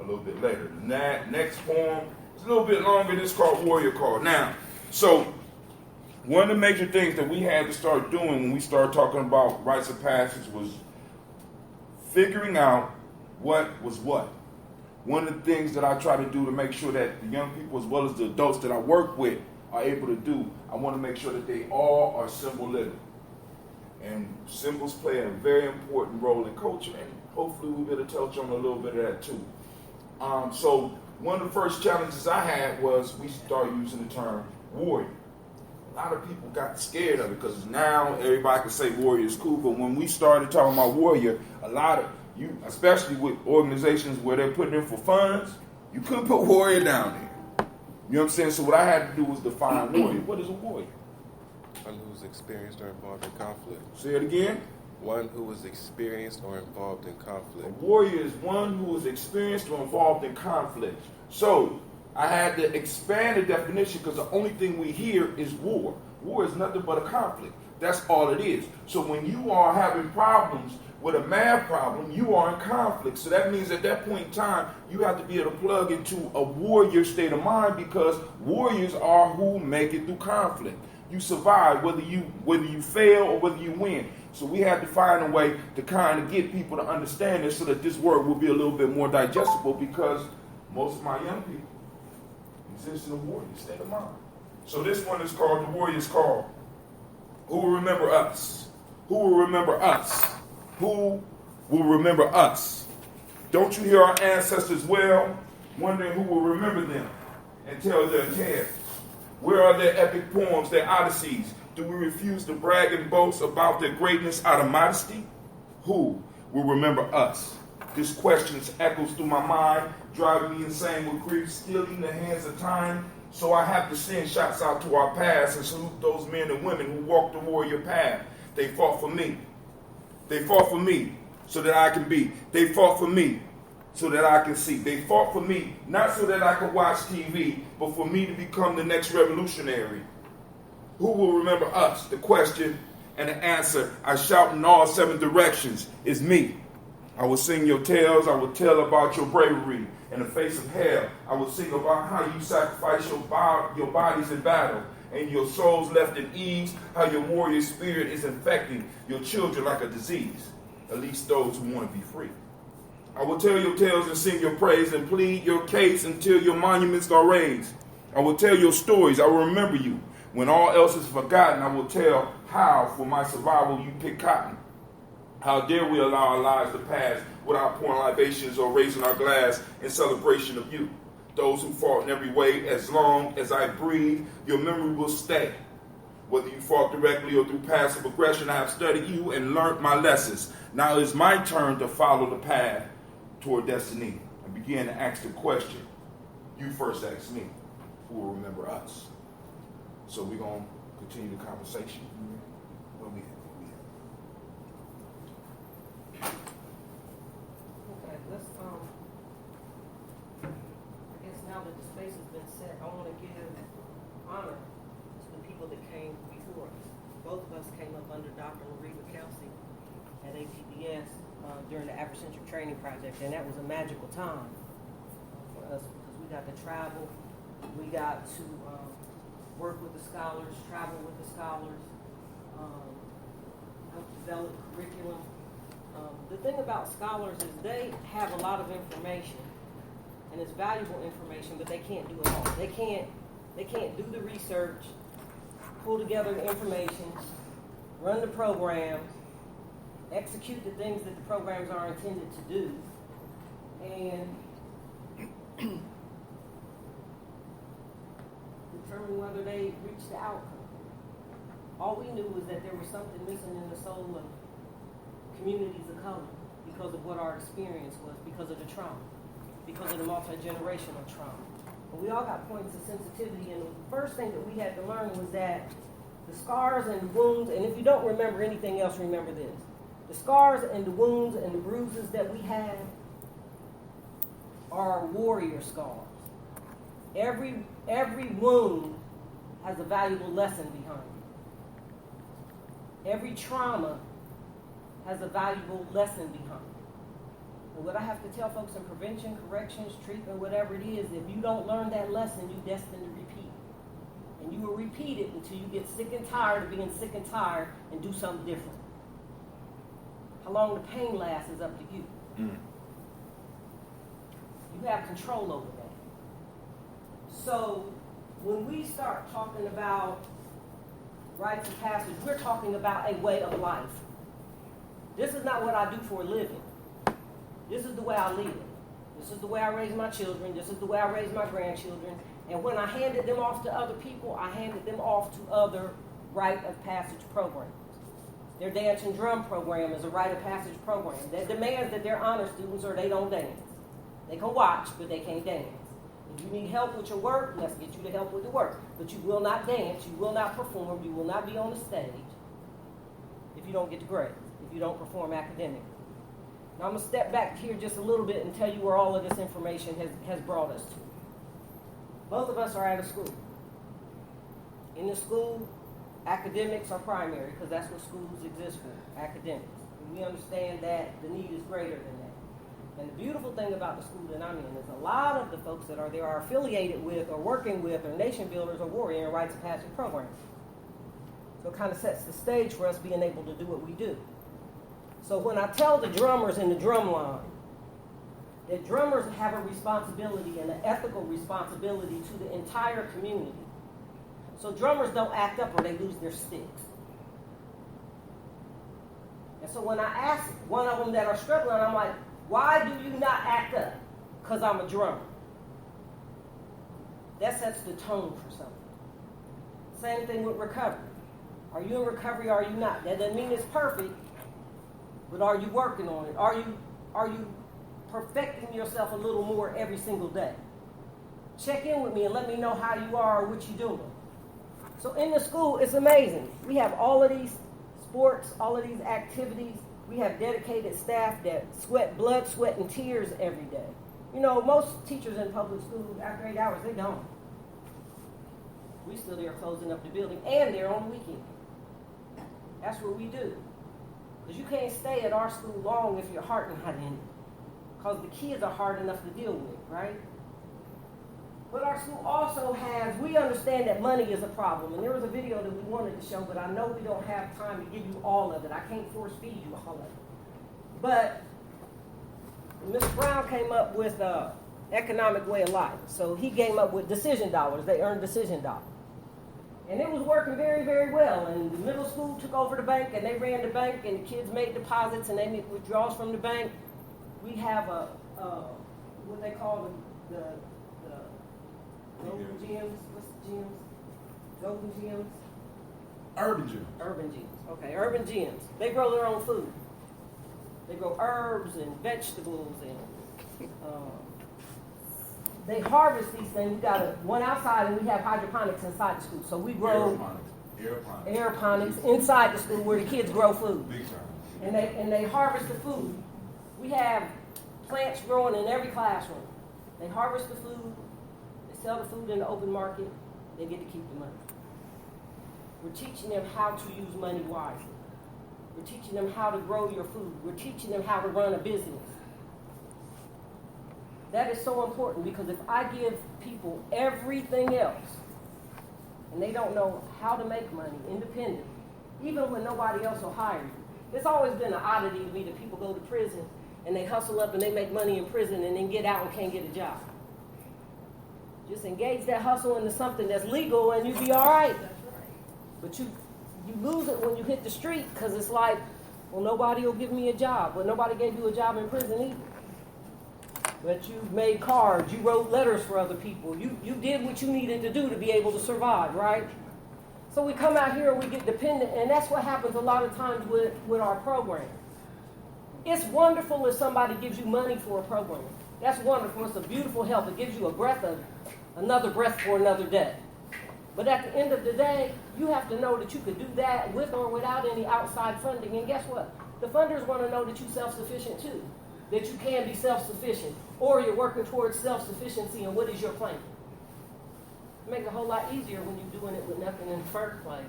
little bit later. The next poem is a little bit longer. This is called Warrior Call. Now, so one of the major things that we had to start doing when we started talking about rites of passage was figuring out what was what. One of the things that I try to do to make sure that the young people as well as the adults that I work with are able to do, I want to make sure that they all are symbol living. And symbols play a very important role in culture, and hopefully we'll be able to touch on a little bit of that too. So one of the first challenges I had was we started using the term warrior. A lot of people got scared of it because now everybody can say warrior is cool, but when we started talking about warrior, a lot of you, especially with organizations where they're putting in for funds, you couldn't put warrior down there. You know what I'm saying? So what I had to do was define warrior. What is a warrior? One who's experienced or involved in conflict. Say it again. One who is experienced or involved in A conflict. warrior is one who is experienced or involved in conflict. So I had to expand the definition because the only thing we hear is war. War is nothing but a conflict. That's all it is. So when you are having problems with a math problem, you are in conflict. So that means at that point in time, you have to be able to plug into a warrior state of mind because warriors are who make it through conflict. You survive whether you fail or whether you win. So we had to find a way to kind of get people to understand this so that this word will be a little bit more digestible because most of my young people exist in a warrior state of mind. So this one is called The Warrior's Call. Who will remember us? Who will remember us? Who will remember us? Don't you hear our ancestors well, wondering who will remember them and tell their tales? Where are their epic poems, their odysseys? Do we refuse to brag and boast about their greatness out of modesty? Who will remember us? This question echoes through my mind, driving me insane with grief, stealing the hands of time. So I have to send shots out to our past and salute those men and women who walked the warrior path. They fought for me. They fought for me so that I can be. They fought for me so that I can see. They fought for me not so that I could watch TV, but for me to become the next revolutionary. Who will remember us? The question and the answer I shout in all 7 directions is me. I will sing your tales. I will tell about your bravery in the face of hell. I will sing about how you sacrifice your bodies in battle and your souls left at ease, how your warrior spirit is infecting your children like a disease, at least those who want to be free. I will tell your tales and sing your praise and plead your case until your monuments are raised. I will tell your stories. I will remember you. When all else is forgotten, I will tell how, for my survival, you pick cotton. How dare we allow our lives to pass without pouring libations or raising our glass in celebration of you? Those who fought in every way, as long as I breathe, your memory will stay. Whether you fought directly or through passive aggression, I have studied you and learned my lessons. Now it's my turn to follow the path toward destiny and begin to ask the question. You first asked me, who will remember us? So we're going to continue the conversation. Where we at? both of us came up under Dr. Lariva Kelsey at APBS during the Afrocentric Training Project, and that was a magical time for us because we got to travel, we got to work with the scholars, travel with the scholars, help develop curriculum. The thing about scholars is they have a lot of information, and it's valuable information, but they can't do it all. They can't do the research, pull together the information, run the programs, execute the things that the programs are intended to do, and determine whether they reach the outcome. All we knew was that there was something missing in the soul of communities of color because of what our experience was, because of the trauma, because of the multi-generational trauma. And we all got points of sensitivity, and the first thing that we had to learn was that the scars and the wounds, and if you don't remember anything else, remember this. The scars and the wounds and the bruises that we have are warrior scars. Every wound has a valuable lesson behind it. Every trauma has a valuable lesson behind it. And what I have to tell folks in prevention, corrections, treatment, whatever it is, if you don't learn that lesson, you're destined to repeat. And you will repeat it until you get sick and tired of being sick and tired and do something different. How long the pain lasts is up to you. You have control over that. So when we start talking about rites of passage, we're talking about a way of life. This is not what I do for a living. This is the way I live. This is the way I raise my children. This is the way I raise my grandchildren. And when I handed them off to other people, I handed them off to other rite of passage programs. Their dance and drum program is a rite of passage program that demands that they're honor students or they don't dance. They can watch, but they can't dance. If you need help with your work, let's get you to help with the work. But you will not dance, you will not perform, you will not be on the stage if you don't get the grades, if you don't perform academically. Now I'm going to step back here just a little bit and tell you where all of this information has brought us to. Both of us are out of school. In the school, academics are primary because that's what schools exist for, academics. And we understand that the need is greater than that. And the beautiful thing about the school that I'm in is a lot of the folks that are there are affiliated with or working with or nation builders or warrior and rites of passage programs. So it kind of sets the stage for us being able to do what we do. So when I tell the drummers in the drum line that drummers have a responsibility and an ethical responsibility to the entire community, so drummers don't act up or they lose their sticks. And so when I ask one of them that are struggling, I'm like, why do you not act up? Because I'm a drummer. That sets the tone for something. Same thing with recovery. Are you in recovery or are you not? That doesn't mean it's perfect, but are you working on it? Are you perfecting yourself a little more every single day? Check in with me and let me know how you are or what you're doing. So in the school, it's amazing. We have all of these sports, all of these activities. We have dedicated staff that sweat blood, sweat, and tears every day. You know, most teachers in public schools, after 8 hours, they don't. We still there closing up the building, and they're on the weekend. That's what we do. Because you can't stay at our school long if your heart not in it. Because the kids are hard enough to deal with, right? But our school also has, we understand that money is a problem. And there was a video that we wanted to show, but I know we don't have time to give you all of it. I can't force feed you all of it. But Mr. Brown came up with an economic way of life. So he came up with decision dollars. They earned decision dollars. And it was working very, very well. And the middle school took over the bank, and they ran the bank, and the kids made deposits, and they made withdrawals from the bank. We have what they call the golden gyms. What's the gyms? Golden gyms? Urban gym. Urban gyms. Okay, urban gyms. They grow their own food. They grow herbs and vegetables, and they harvest these things. We got one outside, and we have hydroponics inside the school. So we grow aeroponics inside the school where the kids grow food. Big time. And they harvest the food. We have plants growing in every classroom. They harvest the food. They sell the food in the open market. They get to keep the money. We're teaching them how to use money wisely. We're teaching them how to grow your food. We're teaching them how to run a business. That is so important, because if I give people everything else and they don't know how to make money independent, even when nobody else will hire you. It's always been an oddity to me that people go to prison and they hustle up and they make money in prison and then get out and can't get a job. Just engage that hustle into something that's legal and you'll be all right. But you lose it when you hit the street, because it's like, well, nobody will give me a job. Well, nobody gave you a job in prison either. But you made cards, you wrote letters for other people. You did what you needed to do to be able to survive, right? So we come out here and we get dependent, and that's what happens a lot of times with our program. It's wonderful if somebody gives you money for a program. That's wonderful. It's a beautiful help. It gives you another breath for another day. But at the end of the day, you have to know that you could do that with or without any outside funding. And guess what? The funders want to know that you're self-sufficient too, that you can be self-sufficient, or you're working towards self-sufficiency, and what is your plan? It makes it a whole lot easier when you're doing it with nothing in the first place.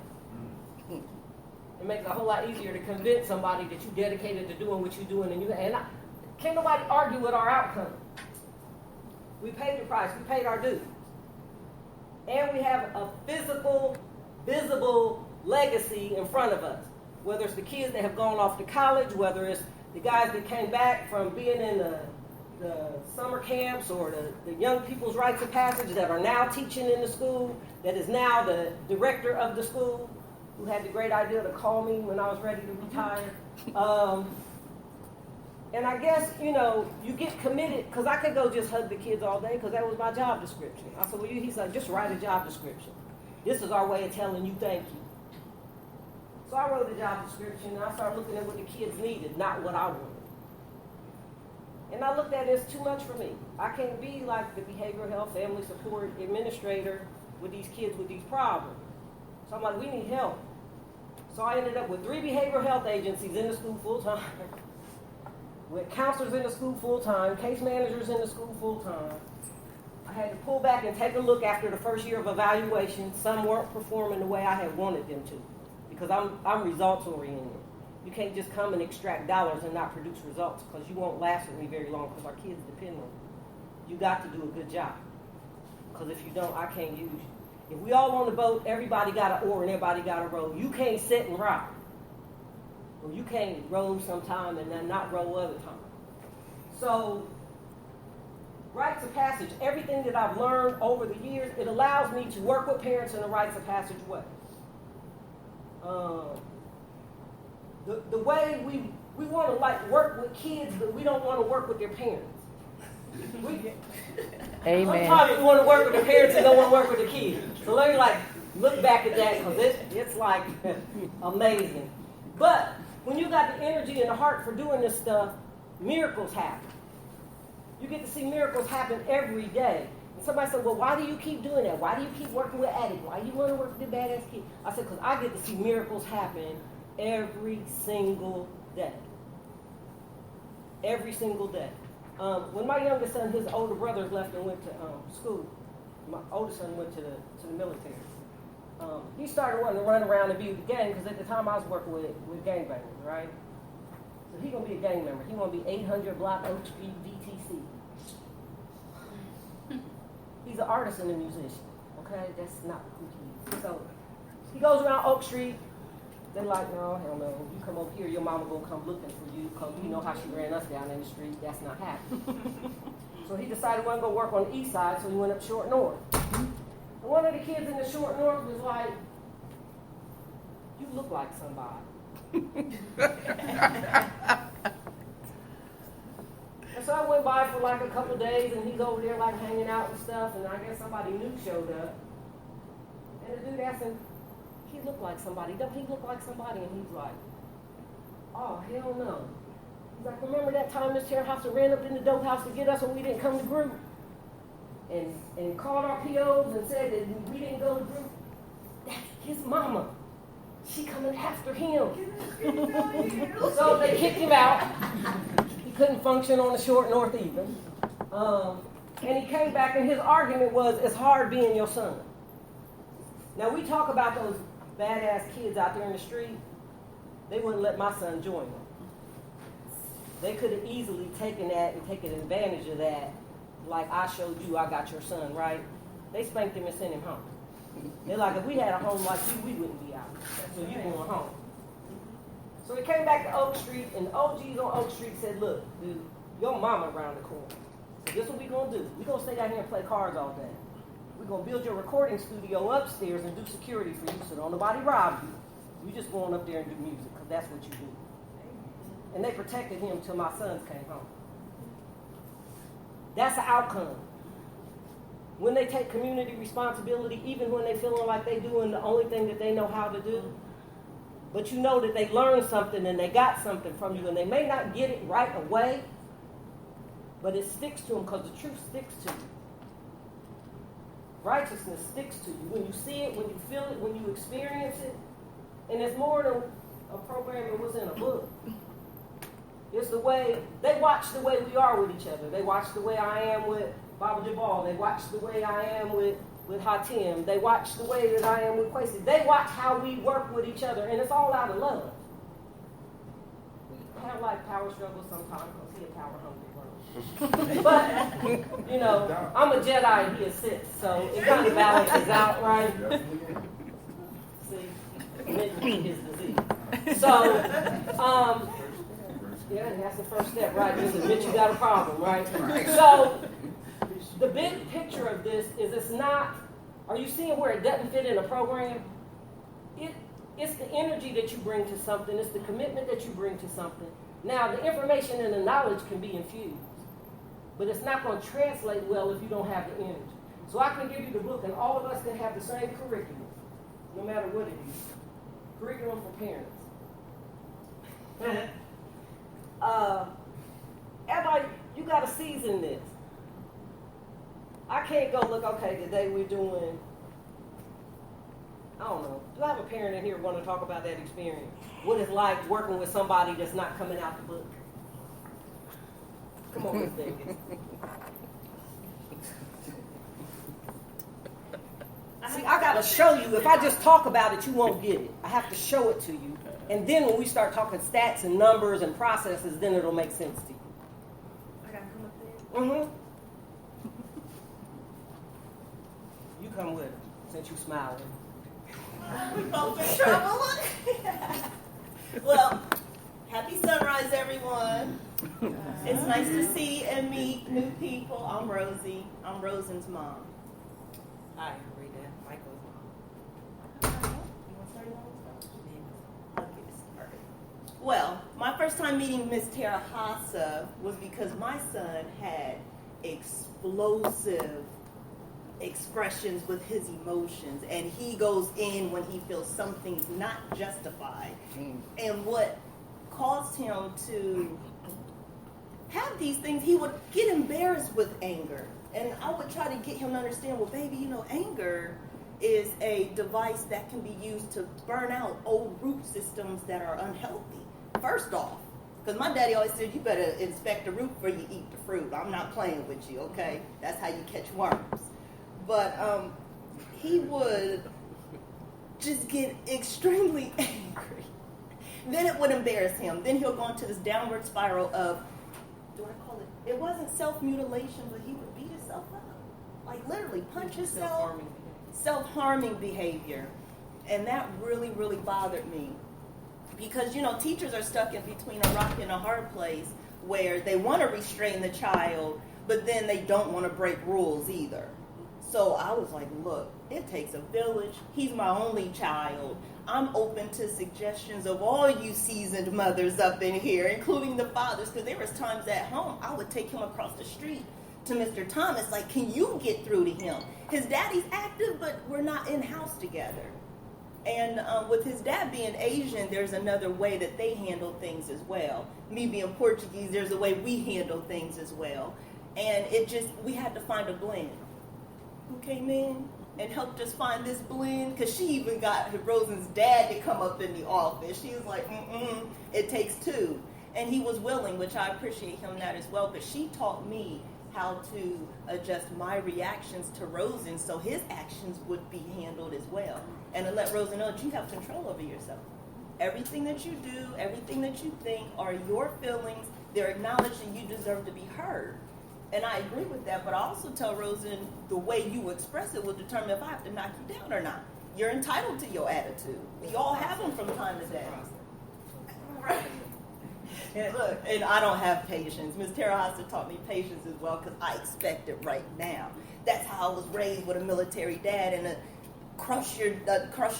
It makes it a whole lot easier to convince somebody that you're dedicated to doing what you're doing, can't nobody argue with our outcome. We paid the price, we paid our due. And we have a physical, visible legacy in front of us. Whether it's the kids that have gone off to college, whether it's the guys that came back from being in the summer camps, or the young people's rites of passage that are now teaching in the school, that is now the director of the school, who had the great idea to call me when I was ready to retire. And I guess, you get committed, because I could go just hug the kids all day, because that was my job description. I said, he's like, just write a job description. This is our way of telling you thank you. So I wrote a job description, and I started looking at what the kids needed, not what I wanted. And I looked at it as too much for me. I can't be like the behavioral health family support administrator with these kids with these problems. So I'm like, we need help. So I ended up with 3 behavioral health agencies in the school full-time, with counselors in the school full-time, case managers in the school full-time. I had to pull back and take a look after the first year of evaluation. Some weren't performing the way I had wanted them to, because I'm results-oriented. You can't just come and extract dollars and not produce results, because you won't last with me very long, because our kids depend on you. You got to do a good job, because if you don't, I can't use you. If we all on the boat, everybody got an oar and everybody got a row. You can't sit and rock. Or you can't row sometime and then not row other time. So, rites of passage, everything that I've learned over the years, it allows me to work with parents in a rites of passage way. The way we want to work with kids, but we don't want to work with their parents. Amen. Sometimes we want to work with the parents and don't want to work with the kids. So let me look back at that, because it's amazing. But when you got the energy and the heart for doing this stuff, miracles happen. You get to see miracles happen every day. And somebody said, well, why do you keep doing that? Why do you keep working with addicts? Why do you want to work with the badass kids? I said, because I get to see miracles happen every single day. Every single day. When my youngest son, his older brothers left and went to school, my oldest son went to the military. He started wanting to run around and be with the gang, because at the time I was working with gangbangers, right? So he's going to be a gang member. He's going to be 800 Block Oak Street VTC. He's an artist and a musician, okay? That's not who he is. So he goes around Oak Street. They're like, no, hell no. You come over here, your mama gonna come looking for you, because you know how she ran us down in the street. That's not happening. So he decided he wasn't gonna work on the east side, so he went up Short North. And one of the kids in the Short North was like, you look like somebody. And so I went by for a couple days, and he's over there hanging out and stuff, and I guess somebody new showed up. And the dude asked him, he looked like somebody. Don't he look like somebody? And he's like, oh, hell no. He's like, remember that time Miss Terrahouser ran up in the dope house to get us when we didn't come to group? And called our POs and said that we didn't go to group? That's his mama. She coming after him. So they kicked him out. He couldn't function on the Short North even. And he came back, and his argument was, it's hard being your son. Now we talk about those badass kids out there in the street, they wouldn't let my son join them. They could have easily taken that and taken advantage of that, like I showed you I got your son, right? They spanked him and sent him home. They're like, if we had a home like you, we wouldn't be out. So you going home. So we came back to Oak Street, and the OGs on Oak Street said, look, dude, your mama around the corner. So this is what we going to do. We're going to stay down here and play cards all day. We're going to build your recording studio upstairs and do security for you so don't nobody rob you. You just going up there and do music because that's what you do. And they protected him till my sons came home. That's the outcome. When they take community responsibility, even when they feeling like they doing the only thing that they know how to do, but you know that they learned something and they got something from you, and they may not get it right away, but it sticks to them because the truth sticks to you. Righteousness sticks to you. When you see it, when you feel it, when you experience it, and it's more than a program that was in a book. It's the way, they watch the way we are with each other. They watch the way I am with Baba Jabal. They watch the way I am with Hatim. They watch the way that I am with Kwesi. They watch how we work with each other, and it's all out of love. We have like power struggles sometimes because he's a power hungry world. But, you know, I'm a Jedi and he a Sith, so it kind of balances out, right? See, his disease. So, yeah, that's the first step, right? Just admit you got a problem, right? So, the big picture of this is it's not, are you seeing where it doesn't fit in a program? It's the energy that you bring to something. It's the commitment that you bring to something. Now, the information and the knowledge can be infused, but it's not going to translate well if you don't have the energy. So I can give you the book, and all of us can have the same curriculum, no matter what it is. Curriculum for parents. You got to season this. I can't go look, okay, today we're doing, I don't know. Do I have a parent in here who want to talk about that experience? What it's like working with somebody that's not coming out the book? Come on, Miss Vegas. See, I got to show you. If I just talk about it, you won't get it. I have to show it to you. And then when we start talking stats and numbers and processes, then it'll make sense to you. I gotta come up there. Mm-hmm. You come with it, since you smiling. We both in trouble. Well, happy sunrise, everyone. It's nice to see and meet new people. I'm Rosie. I'm Rosen's mom. Hi, Rita. Michael's mom. You want to start? Okay, sorry. Well, my first time meeting Miss Terahasa was because my son had explosive expressions with his emotions, and he goes in when he feels something's not justified. And what caused him to have these things, he would get embarrassed with anger. And I would try to get him to understand, well, baby, you know, anger is a device that can be used to burn out old root systems that are unhealthy. First off, because my daddy always said, you better inspect the root before you eat the fruit. I'm not playing with you, okay? That's how you catch worms. But he would just get extremely angry. Then it would embarrass him. Then he'll go into this downward spiral of, do I call it? It wasn't self-mutilation, but he would beat himself up. Like literally punch himself. Self-harming behavior. And that really, really bothered me. Because, you know, teachers are stuck in between a rock and a hard place where they want to restrain the child, but then they don't want to break rules either. So I was like, look, it takes a village. He's my only child. I'm open to suggestions of all you seasoned mothers up in here, including the fathers, because there was times at home I would take him across the street to Mr. Thomas, like, can you get through to him? His daddy's active, but we're not in house together. And with his dad being Asian, there's another way that they handle things as well. Me being Portuguese, there's a way we handle things as well. And we had to find a blend. Who came in and helped us find this blend? Because she even got Rosen's dad to come up in the office. She was like, it takes two. And he was willing, which I appreciate him that as well. But she taught me how to adjust my reactions to Rosen so his actions would be handled as well. And to let Rosen know that you have control over yourself. Everything that you do, everything that you think are your feelings. They're acknowledged and you deserve to be heard. And I agree with that, but I also tell Rosen the way you express it will determine if I have to knock you down or not. You're entitled to your attitude. We all have them from time to day. Right. And look, and I don't have patience. Ms. Terahasa taught me patience as well because I expect it right now. That's how I was raised with a military dad and a crush your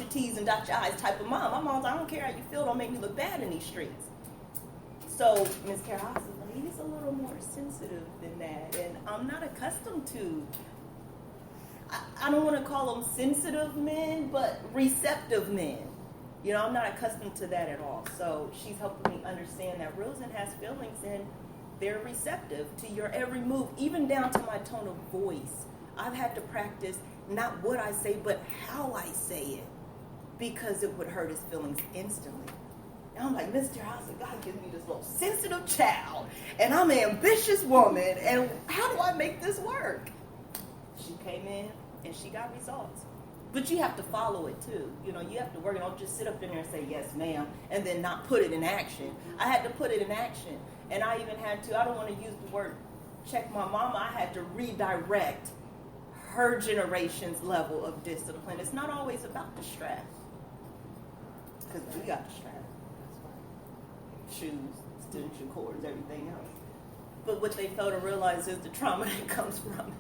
T's and dot your I's type of mom. My mom's, I don't care how you feel, don't make me look bad in these streets. So Ms. Terahasa, he's a little more sensitive than that, and I'm not accustomed to. I don't want to call them sensitive men, but receptive men. You know, I'm not accustomed to that at all. So she's helping me understand that Rosen has feelings and they're receptive to your every move, even down to my tone of voice. I've had to practice not what I say, but how I say it, because it would hurt his feelings instantly. And I'm like, Mr. House, God gives me this little sensitive child, and I'm an ambitious woman, and how do I make this work? She came in, and she got results. But you have to follow it, too. You know, you have to work. You don't just sit up in there and say, yes, ma'am, and then not put it in action. I had to put it in action. And I even had to, I don't want to use the word check my mama. I had to redirect her generation's level of discipline. It's not always about the strap. Because we got the strap. Shoes, extension cords, everything else. But what they fail to realize is the trauma that comes from it.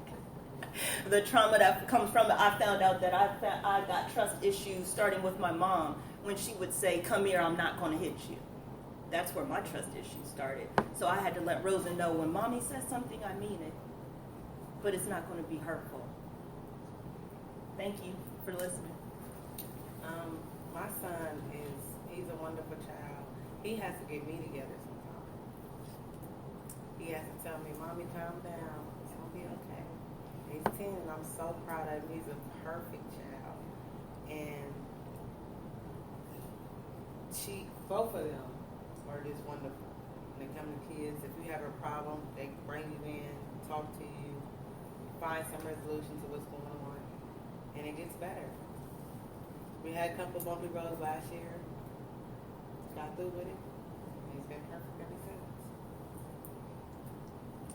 The trauma that comes from it. I found out that I got trust issues starting with my mom when she would say, come here, I'm not going to hit you. That's where my trust issues started. So I had to let Rosen know when mommy says something, I mean it. But it's not going to be hurtful. Thank you for listening. My son he's a wonderful child. He has to get me together sometimes. He has to tell me, Mommy, calm down. It's going to be okay. He's 10 and I'm so proud of him. He's a perfect child. And both of them are just wonderful. When it comes to kids, if you have a problem, they bring you in, talk to you, find some resolution to what's going on, and it gets better. We had a couple of bumpy roads last year. Got through with it. And he's been perfect ever since.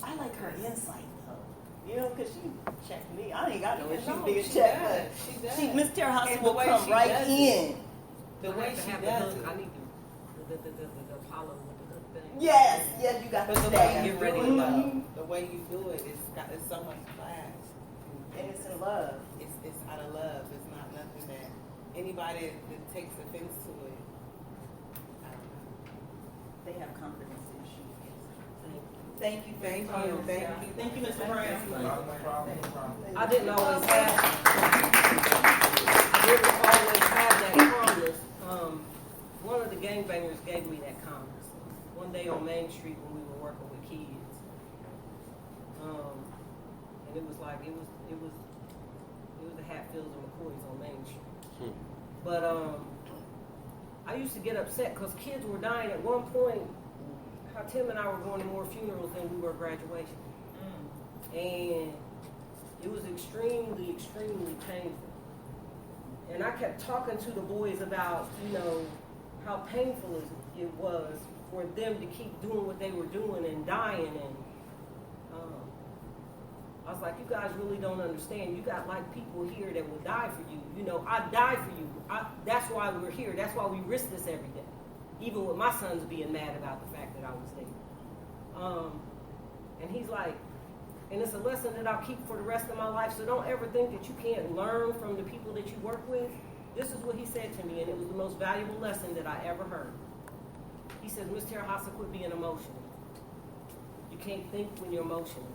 I like her insight, though. You know, because she checked me. I ain't got no issue No, being she checked. does. She does. Miss Terahasa And will the way come she right does in. The way she does it. I need the Apollo with the hook thing. Yes, you got But the the way staff. you do ready it, to though, the way you do it, it's so much class. And it's in love. It's out of love. It's not nothing that anybody that takes offense to it. I don't know. They have confidence issues. Thank you. Thank you. Thank you, Mr. Brown. No problem. I didn't always have that calmness. One of the gangbangers gave me that calmness. One day on Main Street when we were working with kids, and it was like it was the Hatfields and McCoys on Main Street. But I used to get upset because kids were dying. At one point, Tim and I were going to more funerals than we were graduation. And it was extremely, extremely painful. And I kept talking to the boys about, how painful it was for them to keep doing what they were doing and dying. And I was like, you guys really don't understand. You got like people here that will die for you. I die for you. That's why we're here. That's why we risk this every day. Even with my sons being mad about the fact that I was there. And he's like, and it's a lesson that I'll keep for the rest of my life, so don't ever think that you can't learn from the people that you work with. This is what he said to me, and it was the most valuable lesson that I ever heard. He says, Ms. Terahasa, quit being emotional. You can't think when you're emotional.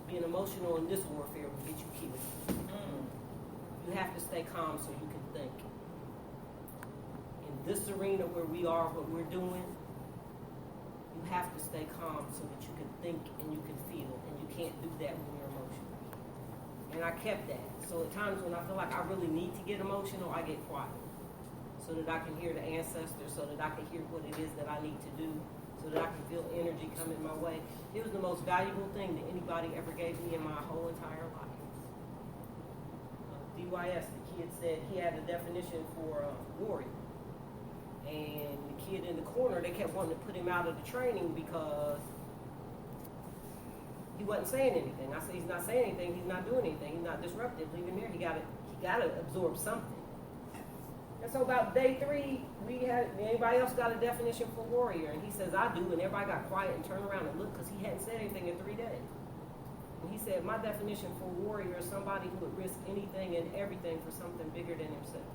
Being emotional in this warfare will get you killed. You have to stay calm so you can think. In this arena where we are, what we're doing, you have to stay calm so that you can think and you can feel, and you can't do that when you're emotional. And I kept that. So at times when I feel like I really need to get emotional, I get quiet so that I can hear the ancestors, so that I can hear what it is that I need to do so that I can feel energy coming my way. It was the most valuable thing that anybody ever gave me in my whole entire life. DYS, the kid said he had a definition for warrior. And the kid in the corner, they kept wanting to put him out of the training because he wasn't saying anything. I said, he's not saying anything, he's not doing anything, he's not disruptive. Leave him there, he gotta absorb something. And so about day 3, anybody else got a definition for warrior? And he says, I do, and everybody got quiet and turned around and looked because he hadn't said anything in 3 days. And he said, my definition for warrior is somebody who would risk anything and everything for something bigger than himself.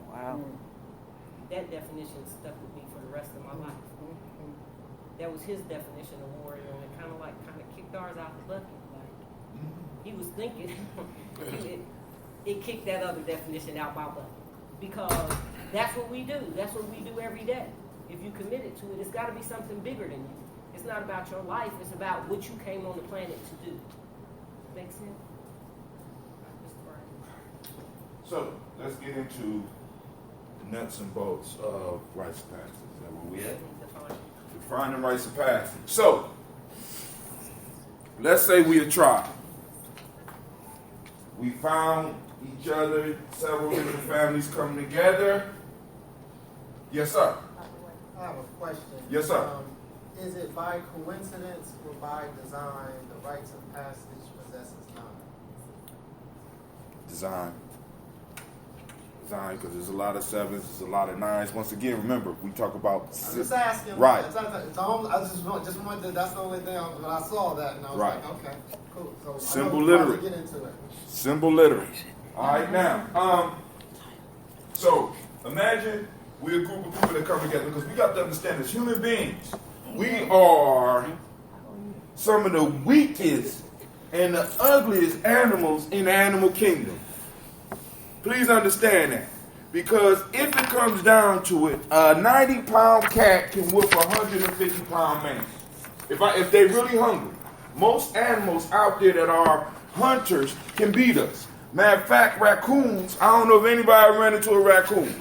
Wow. That definition stuck with me for the rest of my life. That was his definition of warrior, and it kind of kicked ours out the bucket. Like, he was thinking, it kicked that other definition out my bucket. Because that's what we do. That's what we do every day. If you committed to it, it's got to be something bigger than you. It's not about your life. It's about what you came on the planet to do. Make sense? So let's get into the nuts and bolts of rites of passage. Is that where we at? Defining rites of passage. So let's say we a tribe. We found each other, several different families coming together. Yes, sir. I have a question. Yes, sir. Is it by coincidence or by design the rites of passage possesses none? Design, because there's a lot of 7s, there's a lot of 9s. Once again, remember, we talk about... I'm just asking. Right. I just wanted that's the only thing, when I saw that, and I was right. like, okay, cool. So Symbol literate. Get into it. Symbol literate. All right, now, so imagine we're a group of people that come together, because we got to understand, as human beings, we are some of the weakest and the ugliest animals in the animal kingdom. Please understand that. Because if it comes down to it, a 90-pound cat can whoop a 150-pound man. If they're really hungry. Most animals out there that are hunters can beat us. Matter of fact, raccoons, I don't know if anybody ran into a raccoon.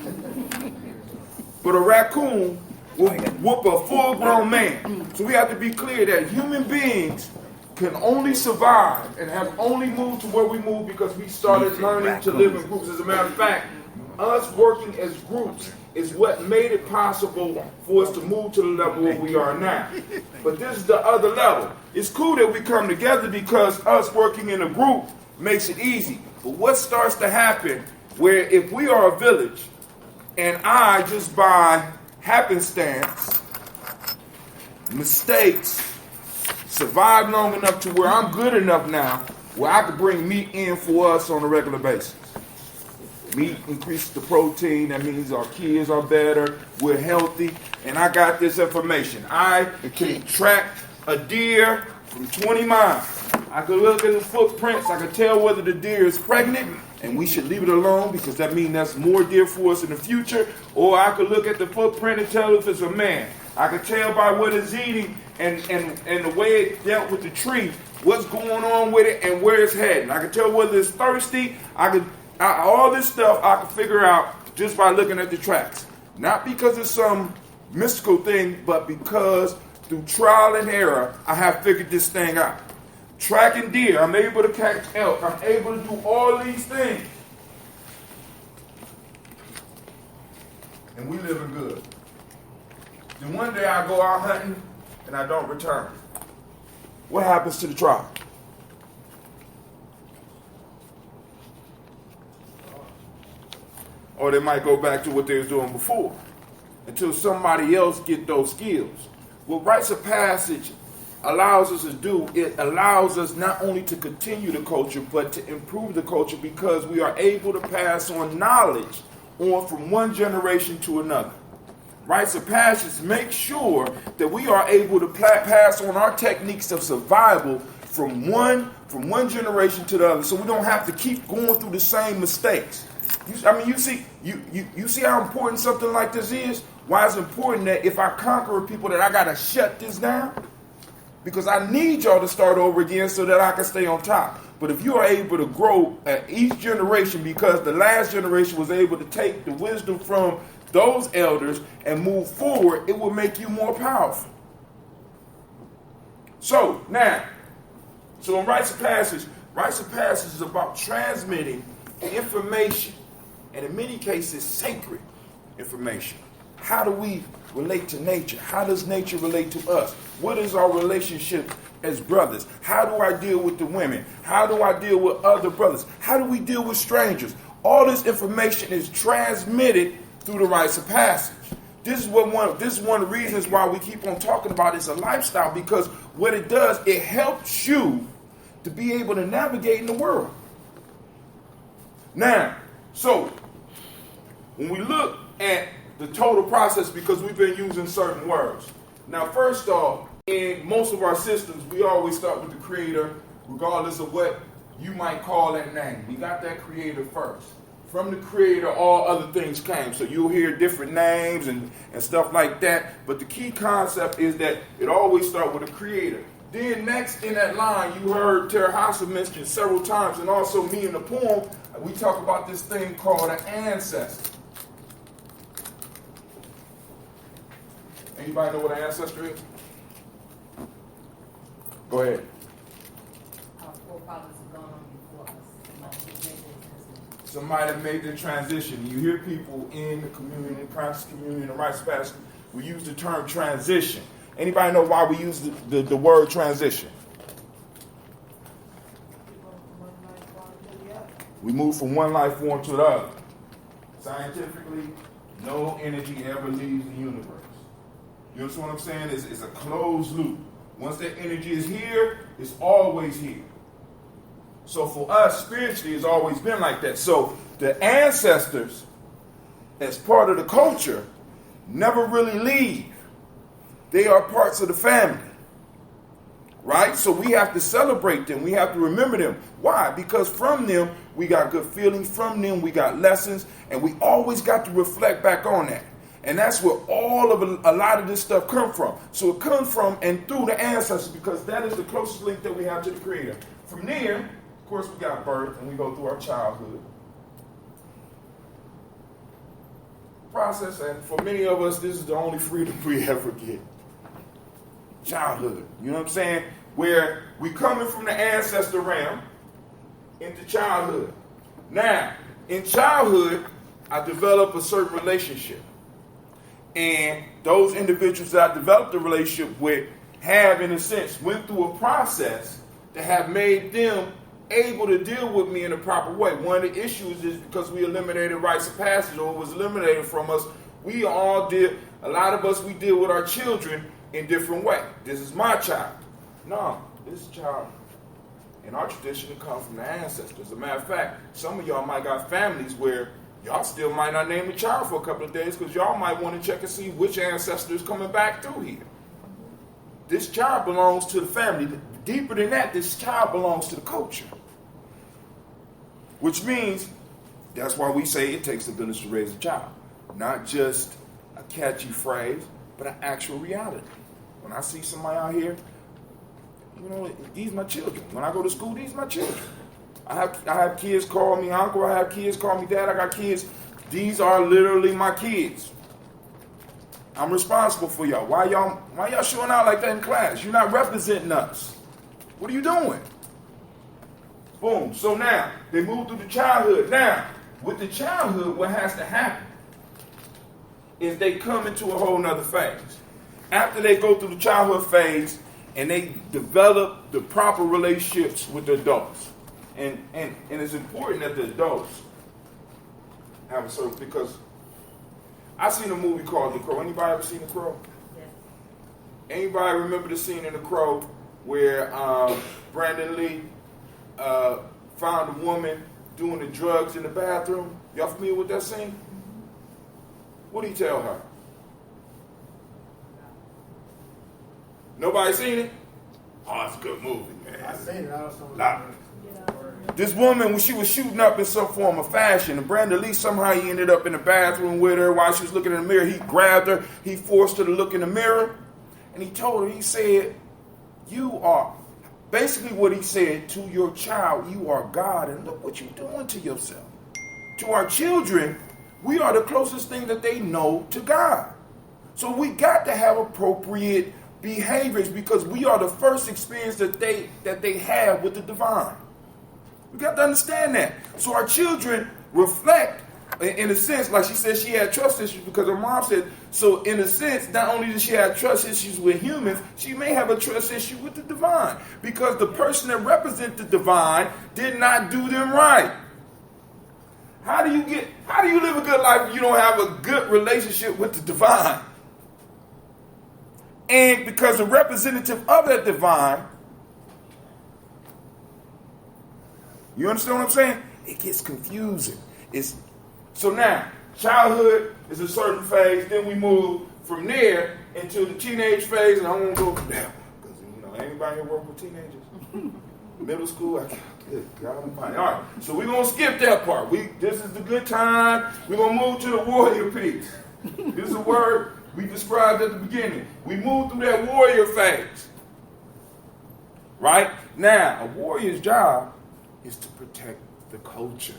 But a raccoon will whoop a full-grown man. So we have to be clear that human beings can only survive and have only moved to where we move because we started learning to live in groups. As a matter of fact, us working as groups is what made it possible for us to move to the level where we are now. But this is the other level. It's cool that we come together because us working in a group makes it easy. But what starts to happen where if we are a village and I just by happenstance, mistakes, survive long enough to where I'm good enough now where I could bring meat in for us on a regular basis. Meat increases the protein. That means our kids are better. We're healthy. And I got this information. I can track a deer from 20 miles. I could look at the footprints. I could tell whether the deer is pregnant, and we should leave it alone because that means that's more deer for us in the future. Or I could look at the footprint and tell if it's a man. I could tell by what it's eating and the way it dealt with the tree, what's going on with it and where it's heading. I could tell whether it's thirsty. All this stuff I can figure out just by looking at the tracks. Not because it's some mystical thing, but because through trial and error, I have figured this thing out. Tracking deer, I'm able to catch elk. I'm able to do all these things. And we living good. Then one day I go out hunting and I don't return. What happens to the tribe? Or they might go back to what they was doing before until somebody else get those skills. What rites of passage allows us to do, it allows us not only to continue the culture, but to improve the culture because we are able to pass on knowledge on from one generation to another. Rites of passage make sure that we are able to pass on our techniques of survival from one generation to the other, so we don't have to keep going through the same mistakes. You see how important something like this is? Why it's important that if I conquer people that I gotta shut this down? Because I need y'all to start over again so that I can stay on top. But if you are able to grow at each generation, because the last generation was able to take the wisdom from those elders and move forward, it will make you more powerful. So now, in rites of passage is about transmitting information, and in many cases, sacred information. How do we relate to nature? How does nature relate to us? What is our relationship as brothers? How do I deal with the women? How do I deal with other brothers? How do we deal with strangers? All this information is transmitted through the rites of passage. This is one of the reasons why we keep on talking about it's a lifestyle, because what it does, it helps you to be able to navigate in the world. Now, so when we look at the total process, because we've been using certain words. Now, first off, in most of our systems, we always start with the creator, regardless of what you might call that name. We got that creator first. From the creator, all other things came. So you'll hear different names and stuff like that. But the key concept is that it always starts with a creator. Then next in that line, you heard Terahasa mentioned several times, and also me in the poem, we talk about this thing called an ancestor. Anybody know what an ancestor is? Go ahead. Our forefathers have gone on before us. Somebody that made the transition. You hear people in the community, practice community, the rites of passage, we use the term transition. Anybody know why we use the word transition? We move from one life form to the other. Scientifically, no energy ever leaves the universe. You understand what I'm saying? It's a closed loop. Once that energy is here, it's always here. So for us, spiritually, it's always been like that. So the ancestors, as part of the culture, never really leave. They are parts of the family. Right? So we have to celebrate them. We have to remember them. Why? Because from them, we got good feelings. From them, we got lessons. And we always got to reflect back on that. And that's where a lot of this stuff comes from. So it comes from and through the ancestors, because that is the closest link that we have to the Creator. From there, of course, we got birth and we go through our childhood process. And for many of us, this is the only freedom we ever get. Childhood. You know what I'm saying? Where we coming from the ancestor realm into childhood. Now, in childhood, I develop a certain relationship. And those individuals that I developed a relationship with have, in a sense, went through a process that have made them able to deal with me in a proper way. One of the issues is because we eliminated rites of passage, or it was eliminated from us, we all did, a lot of us, we deal with our children in different ways. This is my child. No, this child, in our tradition, it comes from the ancestors. As a matter of fact, some of y'all might got families where y'all still might not name the child for a couple of days because y'all might want to check and see which ancestor is coming back through here. This child belongs to the family. Deeper than that, this child belongs to the culture. Which means, that's why we say it takes a village to raise a child. Not just a catchy phrase, but an actual reality. When I see somebody out here, you know, these are my children. When I go to school, these are my children. I have kids call me uncle. I have kids call me dad. I got kids. These are literally my kids. I'm responsible for y'all. Why y'all showing out like that in class? You're not representing us. What are you doing? Boom. So now they move through the childhood. Now, with the childhood, what has to happen is they come into a whole nother phase. After they go through the childhood phase and they develop the proper relationships with the adults. And it's important that the adults have a certain, because I seen a movie called The Crow. Anybody ever seen The Crow? Yes. Anybody remember the scene in The Crow where Brandon Lee found a woman doing the drugs in the bathroom? Y'all familiar with that scene? What did he tell her? Nobody seen it? Oh, it's a good movie, man. I seen it. I was This woman, when she was shooting up in some form of fashion, and Brandon Lee, somehow he ended up in the bathroom with her while she was looking in the mirror. He grabbed her, he forced her to look in the mirror, and he told her, he said, you are basically what he said, to your child, you are God, and look what you're doing to yourself. To our children, we are the closest thing that they know to God. So we got to have appropriate behaviors because we are the first experience that they have with the divine. We got to understand that. So our children reflect, in a sense, like she said, she had trust issues because her mom said, so in a sense, not only does she have trust issues with humans, she may have a trust issue with the divine because the person that represents the divine did not do them right. How do you live a good life if you don't have a good relationship with the divine? And because the representative of that divine, you understand what I'm saying? It gets confusing. So now, childhood is a certain phase, then we move from there into the teenage phase, and I won't go from there. Because, anybody here work with teenagers? Middle school, I can't. Good God Almighty. All right, so we're going to skip that part. This is the good time. We're going to move to the warrior piece. This is a word we described at the beginning. We move through that warrior phase. Right? Now, a warrior's job is to protect the culture.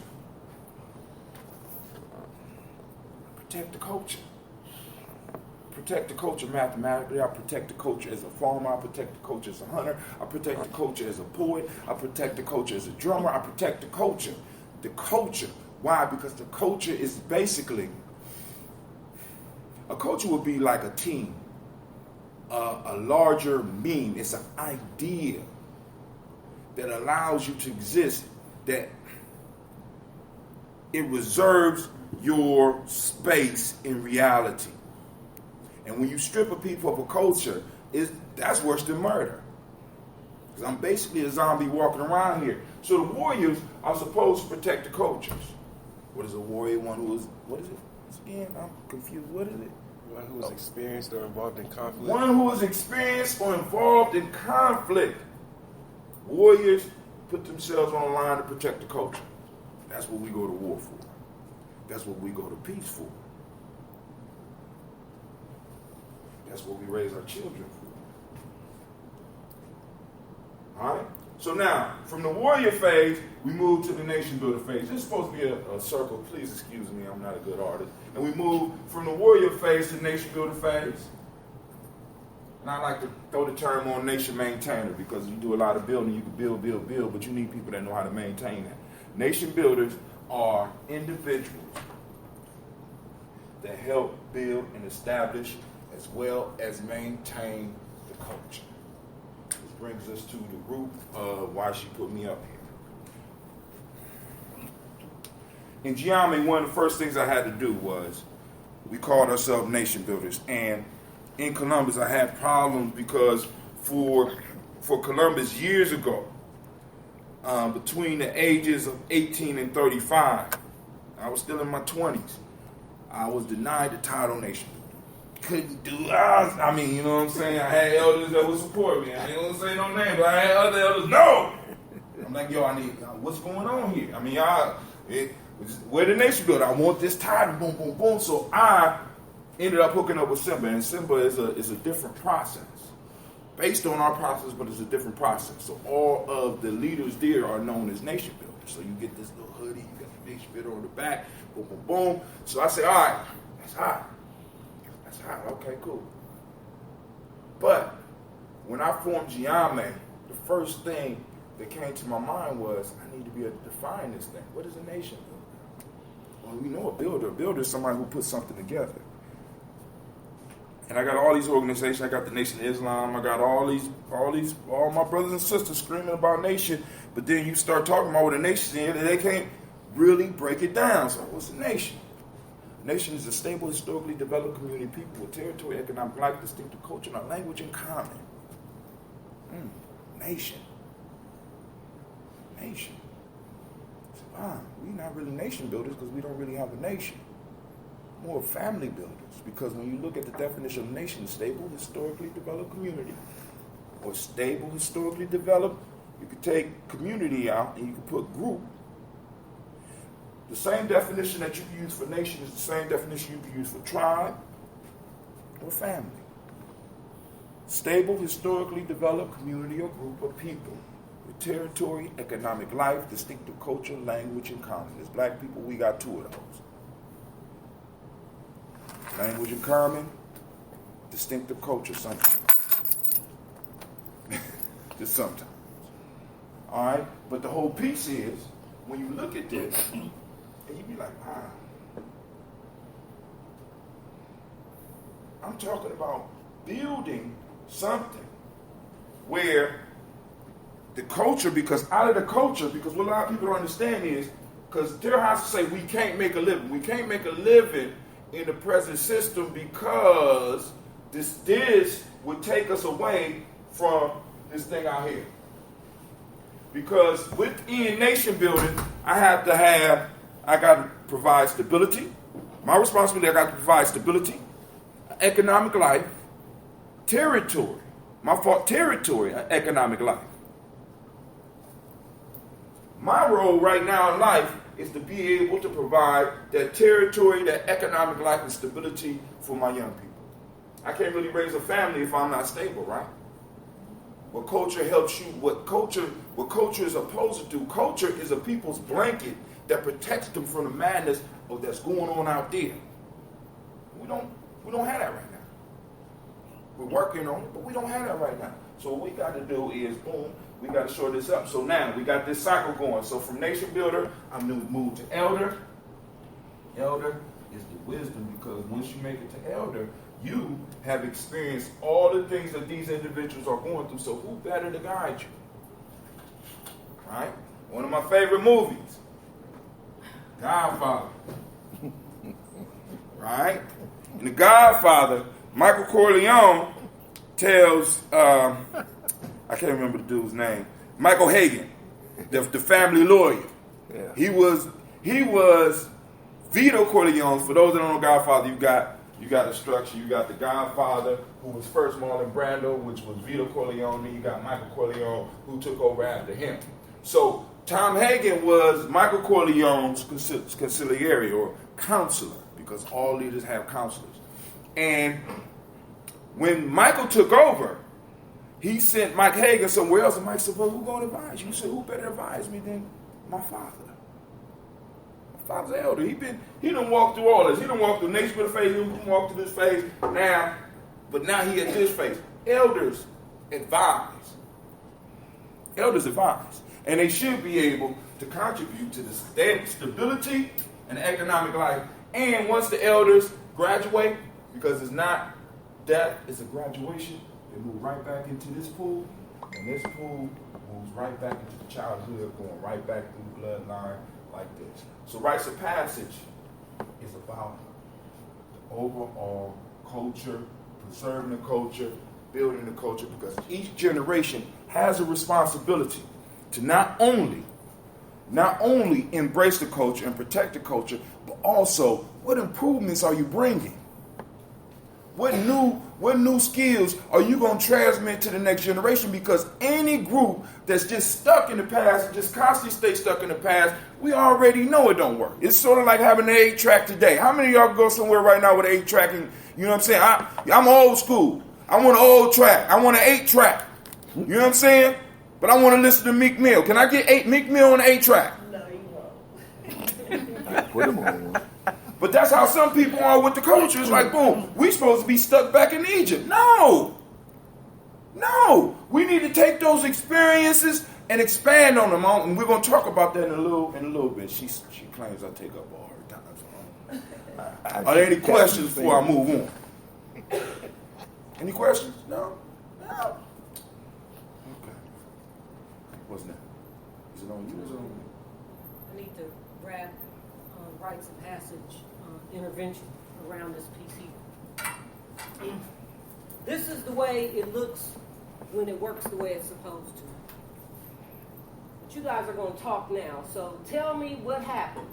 Protect the culture. Protect the culture mathematically. I protect the culture as a farmer. I protect the culture as a hunter. I protect the culture as a poet. I protect the culture as a drummer. I protect the culture. The culture. Why? Because the culture is basically, a culture would be like a team, a larger mean. It's an idea that allows you to exist, that it reserves your space in reality. And when you strip a people of a culture, that's worse than murder. Because I'm basically a zombie walking around here. So the warriors are supposed to protect the cultures. What is a warrior? One who is, what is it? Again, I'm confused. What is it? One who is experienced or involved in conflict. One who is experienced or involved in conflict. Warriors put themselves on the line to protect the culture. That's what we go to war for. That's what we go to peace for. That's what we raise our children for. All right? So now, from the warrior phase, we move to the nation builder phase. This is supposed to be a circle. Please excuse me, I'm not a good artist. And we move from the warrior phase to the nation builder phase. And I like to throw the term on nation maintainer because you do a lot of building. You can build, but you need people that know how to maintain that. Nation builders are individuals that help build and establish as well as maintain the culture. Which brings us to the root of why she put me up here. In Gye-Nyame, one of the first things I had to do was, we called ourselves nation builders. And in Columbus, I had problems because for Columbus years ago, between the ages of 18 and 35, I was still in my 20s, I was denied the title nation. Couldn't do it. I mean, you know what I'm saying? I had elders that would support me. I ain't gonna say no name, but I had other elders, no! I'm like, yo, I need, what's going on here? I mean, we're the nation builder. I want this title, boom, boom, boom. So I ended up hooking up with Simba, and Simba is a different process. Based on our process, but it's a different process. So all of the leaders there are known as nation builders. So you get this little hoodie, you got the nation builder on the back, boom, boom, boom. So I say, all right, that's hot. That's hot, okay, cool. But when I formed Gye-Nyame, the first thing that came to my mind was, I need to be able to define this thing. What is a nation builder? Well, we know a builder. A builder is somebody who puts something together. And I got all these organizations. I got the Nation of Islam. I got all my brothers and sisters screaming about nation. But then you start talking about what a nation is, and they can't really break it down. So what's a nation? A nation is a stable, historically developed community of people with territory, economic life, distinctive culture, and a language in common. Nation. Nation. So, we're not really nation builders because we don't really have a nation. More family builders, because when you look at the definition of nation, stable, historically developed community, or stable, historically developed, you could take community out and you could put group. The same definition that you can use for nation is the same definition you can use for tribe or family. Stable, historically developed community or group of people with territory, economic life, distinctive culture, language, and common. As black people, we got two of those. Language in common, distinctive culture sometimes. Just sometimes. All right? But the whole piece is, when you look at this, and you be like, I'm talking about building something where the culture, because out of the culture, because what a lot of people don't understand is, because their house say we can't make a living. We can't make a living in the present system because this would take us away from this thing out here. Because within nation building, I got to provide stability. My responsibility, I got to provide stability, economic life, territory. Territory, economic life. My role right now in life is to be able to provide that territory, that economic life and stability for my young people. I can't really raise a family if I'm not stable, right? What culture helps you, what culture is opposed to do. Culture is a people's blanket that protects them from the madness that's going on out there. We don't have that right now. We're working on it, but we don't have that right now. So what we got to do is, boom, we got to shore this up. So now we got this cycle going. So from nation builder, I'm going to move to elder. Elder is the wisdom, because once you make it to elder, you have experienced all the things that these individuals are going through. So who better to guide you? Right? One of my favorite movies, Godfather. Right? In The Godfather, Michael Corleone tells, I can't remember the dude's name, Michael Hagan, the family lawyer. Yeah. He was Vito Corleone. For those that don't know Godfather, you got the structure. You got the Godfather, who was first Marlon Brando, which was Vito Corleone. Then you got Michael Corleone, who took over after him. So Tom Hagen was Michael Corleone's consigliere, or counselor, because all leaders have counselors. And when Michael took over, he sent Mike Hagan somewhere else, and Mike said, well, who's going to advise you? He said, who better advise me than my father? My father's an elder. He done walked through all this. He done walked through nation building phase, he done walked through this phase. Now he at this phase. Elders advise. Elders advise. And they should be able to contribute to the stability and economic life. And once the elders graduate, because it's not death, it's a graduation, they move right back into this pool, and this pool moves right back into the childhood, going right back through the bloodline like this. So rites of passage is about the overall culture, preserving the culture, building the culture, because each generation has a responsibility to not only embrace the culture and protect the culture, but also what improvements are you bringing? What new skills are you going to transmit to the next generation? Because any group that's just stuck in the past, just constantly stay stuck in the past, we already know it don't work. It's sort of like having an 8-track today. How many of y'all go somewhere right now with an 8-track? And you know what I'm saying? I'm old school. I want an old track. I want an 8-track. You know what I'm saying? But I want to listen to Meek Mill. Can I get Meek Mill on an 8-track? No, you won't. Put him on one. But that's how some people are with the culture. It's like, boom, we supposed to be stuck back in Egypt. No. We need to take those experiences and expand on them. And we're going to talk about that in a little bit. She claims I take up all her time. Are there any questions before I move on? Any questions? No. Okay. What's that? Is it on you or is it on me? I need to wrap rites of passage intervention around this piece here. This is the way it looks when it works the way it's supposed to. But you guys are going to talk now, so tell me what happened.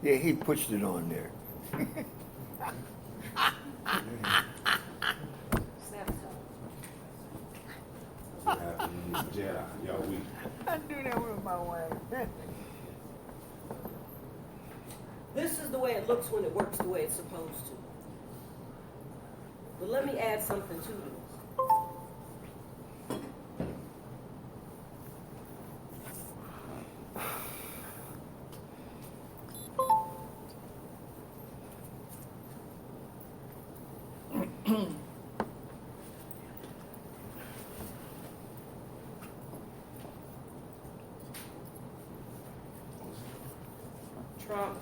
Yeah, he pushed it on there. I do that with my wife. This is the way it looks when it works the way it's supposed to. But let me add something to this. Trauma.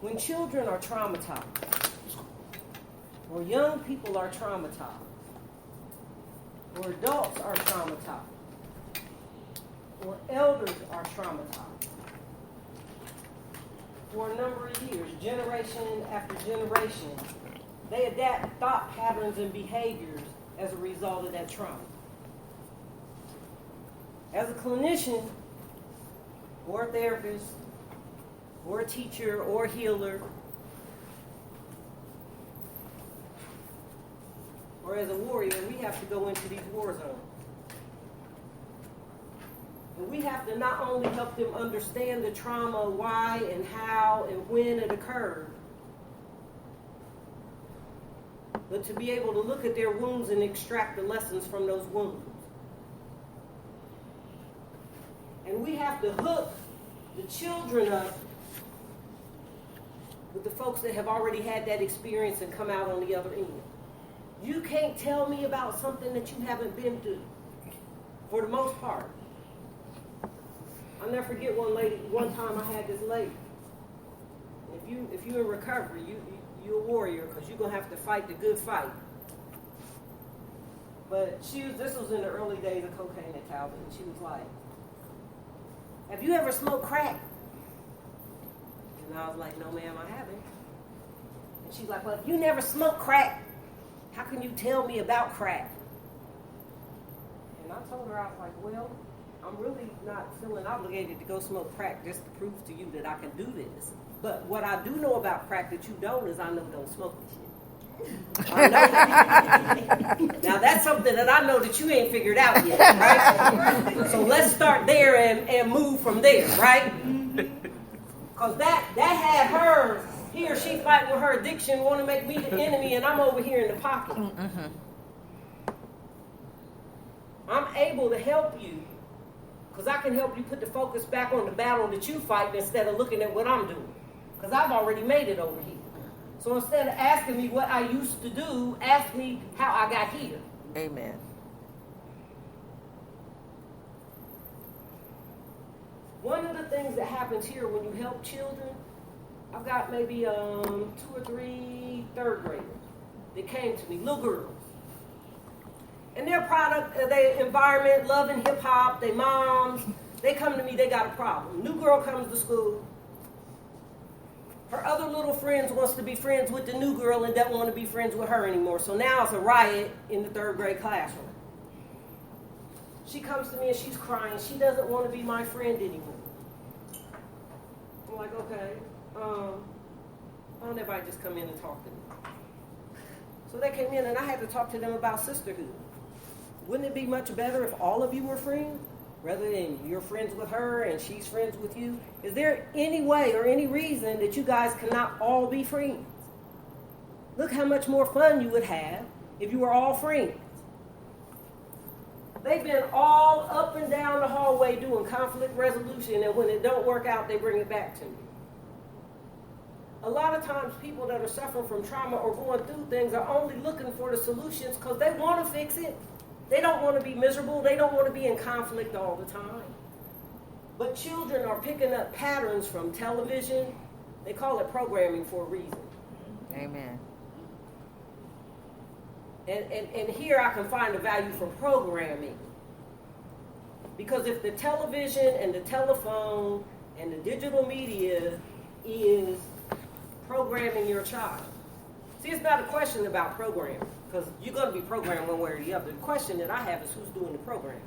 When children are traumatized, or young people are traumatized, or adults are traumatized, or elders are traumatized, for a number of years, generation after generation, they adapt thought patterns and behaviors as a result of that trauma. As a clinician, or a therapist, or a teacher, or a healer, or as a warrior, we have to go into these war zones. And we have to not only help them understand the trauma, why and how and when it occurred, but to be able to look at their wounds and extract the lessons from those wounds. And we have to hook the children up with the folks that have already had that experience and come out on the other end. You can't tell me about something that you haven't been through, for the most part. I'll never forget one time I had this lady. If you're in recovery, you're a warrior, because you're going to have to fight the good fight. But this was in the early days of cocaine at Talbot, and she was like, "Have you ever smoked crack?" And I was like, "No, ma'am, I haven't." And she's like, "Well, if you never smoked crack, how can you tell me about crack?" And I told her, I was like, "Well, I'm really not feeling obligated to go smoke crack just to prove to you that I can do this. But what I do know about crack that you don't is I know don't smoke this shit." I know that. Now that's something that I know that you ain't figured out yet, right? So let's start there and move from there, right? Because that had her, he or she fighting with her addiction, want to make me the enemy, and I'm over here in the pocket. I'm able to help you, because I can help you put the focus back on the battle that you fight instead of looking at what I'm doing. Because I've already made it over here. So instead of asking me what I used to do, ask me how I got here. Amen. One of the things that happens here when you help children, I've got maybe 2 or 3 third graders that came to me, little girls. And their product, their environment, loving hip hop, their moms, they come to me, they got a problem. New girl comes to school. Her other little friends wants to be friends with the new girl and doesn't want to be friends with her anymore. So now it's a riot in the 3rd grade classroom. She comes to me and she's crying. She doesn't want to be my friend anymore. I'm like, okay, why don't everybody just come in and talk to me? So they came in and I had to talk to them about sisterhood. Wouldn't it be much better if all of you were friends, rather than you're friends with her and she's friends with you? Is there any way or any reason that you guys cannot all be friends? Look how much more fun you would have if you were all friends. They've been all up and down the hallway doing conflict resolution, and when it don't work out, they bring it back to me. A lot of times people that are suffering from trauma or going through things are only looking for the solutions because they want to fix it. They don't want to be miserable. They don't want to be in conflict all the time. But children are picking up patterns from television. They call it programming for a reason. Amen. And here I can find the value for programming. Because if the television and the telephone and the digital media is programming your child. See, it's not a question about programming, because you're going to be programmed one way or the other. The question that I have is who's doing the programming.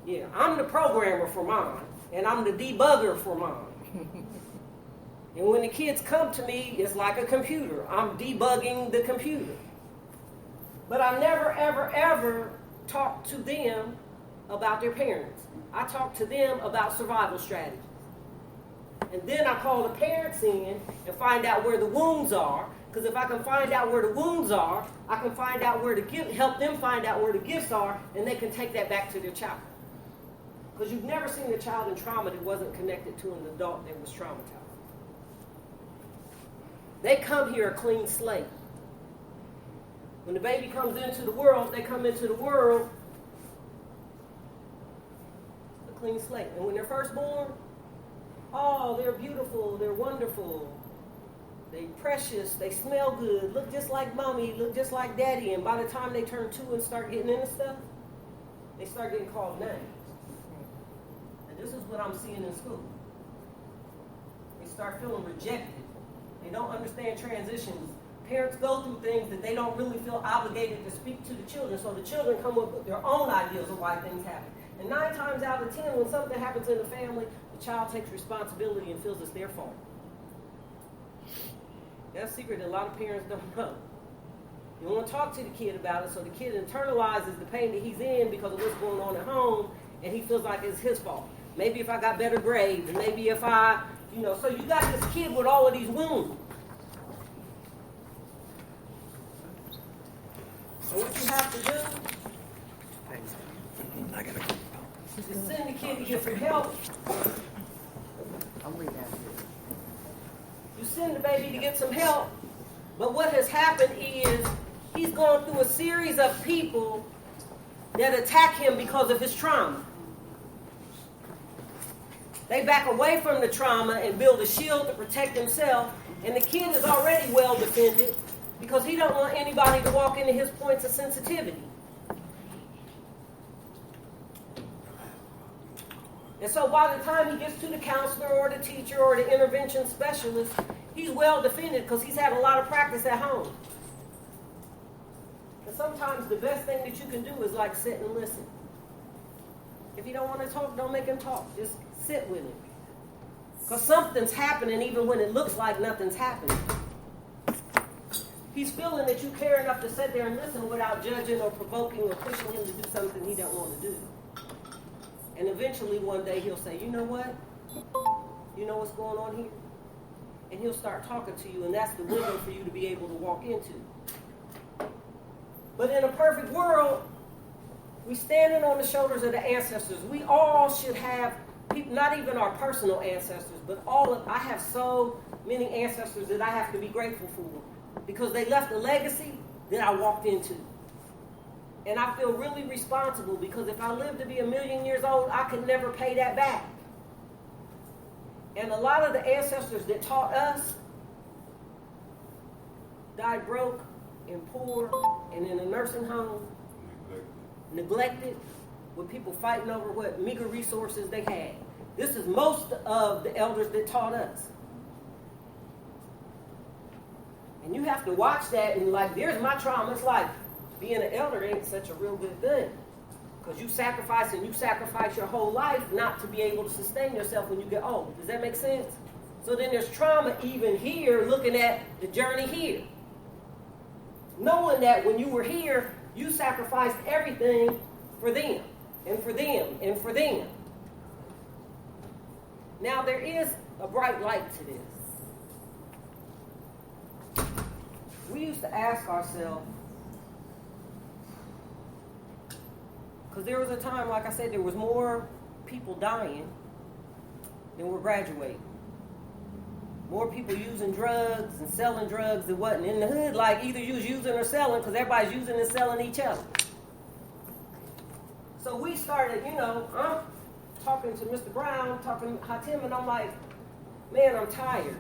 Yeah, I'm the programmer for mine, and I'm the debugger for mine. And when the kids come to me, it's like a computer. I'm debugging the computer. But I never, ever, ever talk to them about their parents. I talk to them about survival strategies. And then I call the parents in and find out where the wounds are. Because if I can find out where the wounds are, I can find out where to help them find out where the gifts are, and they can take that back to their child. Because you've never seen a child in trauma that wasn't connected to an adult that was traumatized. They come here a clean slate. When the baby comes into the world, they come into the world a clean slate. And when they're first born, oh, they're beautiful, they're wonderful, they're precious, they smell good, look just like mommy, look just like daddy. And by the time they turn 2 and start getting into stuff, they start getting called names. And this is what I'm seeing in school. They start feeling rejected. They don't understand transitions. Parents go through things that they don't really feel obligated to speak to the children. So the children come up with their own ideas of why things happen. And 9 times out of 10, when something happens in the family, the child takes responsibility and feels it's their fault. That's a secret that a lot of parents don't know. You want to talk to the kid about it so the kid internalizes the pain that he's in because of what's going on at home, and he feels like it's his fault. Maybe if I got better grades, and maybe if I, so you got this kid with all of these wounds. So what you have to do is send the kid to get some help. You send the baby to get some help, but what has happened is he's gone through a series of people that attack him because of his trauma. They back away from the trauma and build a shield to protect himself, and the kid is already well defended because he don't want anybody to walk into his points of sensitivity. And so by the time he gets to the counselor or the teacher or the intervention specialist, he's well defended because he's had a lot of practice at home. And sometimes the best thing that you can do is like sit and listen. If you don't want to talk, don't make him talk. Just sit with him. Because something's happening even when it looks like nothing's happening. He's feeling that you care enough to sit there and listen without judging or provoking or pushing him to do something he don't want to do. And eventually one day he'll say, you know what? You know what's going on here? And he'll start talking to you, and that's the window for you to be able to walk into. But in a perfect world, we're standing on the shoulders of the ancestors. We all should have, not even our personal ancestors, but I have so many ancestors that I have to be grateful for because they left a legacy that I walked into. And I feel really responsible because if I live to be 1,000,000 years old, I could never pay that back. And a lot of the ancestors that taught us died broke and poor and in a nursing home, neglected, with people fighting over what meager resources they had. This is most of the elders that taught us. And you have to watch that and there's my trauma. It's like being an elder ain't such a real good thing. Because you sacrifice your whole life not to be able to sustain yourself when you get old. Does that make sense? So then there's trauma even here looking at the journey here. Knowing that when you were here, you sacrificed everything for them, and for them, and for them. Now there is a bright light to this. We used to ask ourselves, because there was a time, like I said, there was more people dying than were graduating. More people using drugs and selling drugs than wasn't. In the hood, either you was using or selling because everybody's using and selling each other. So we started, I'm talking to Mr. Brown, talking to Hatim, and I'm like, man, I'm tired.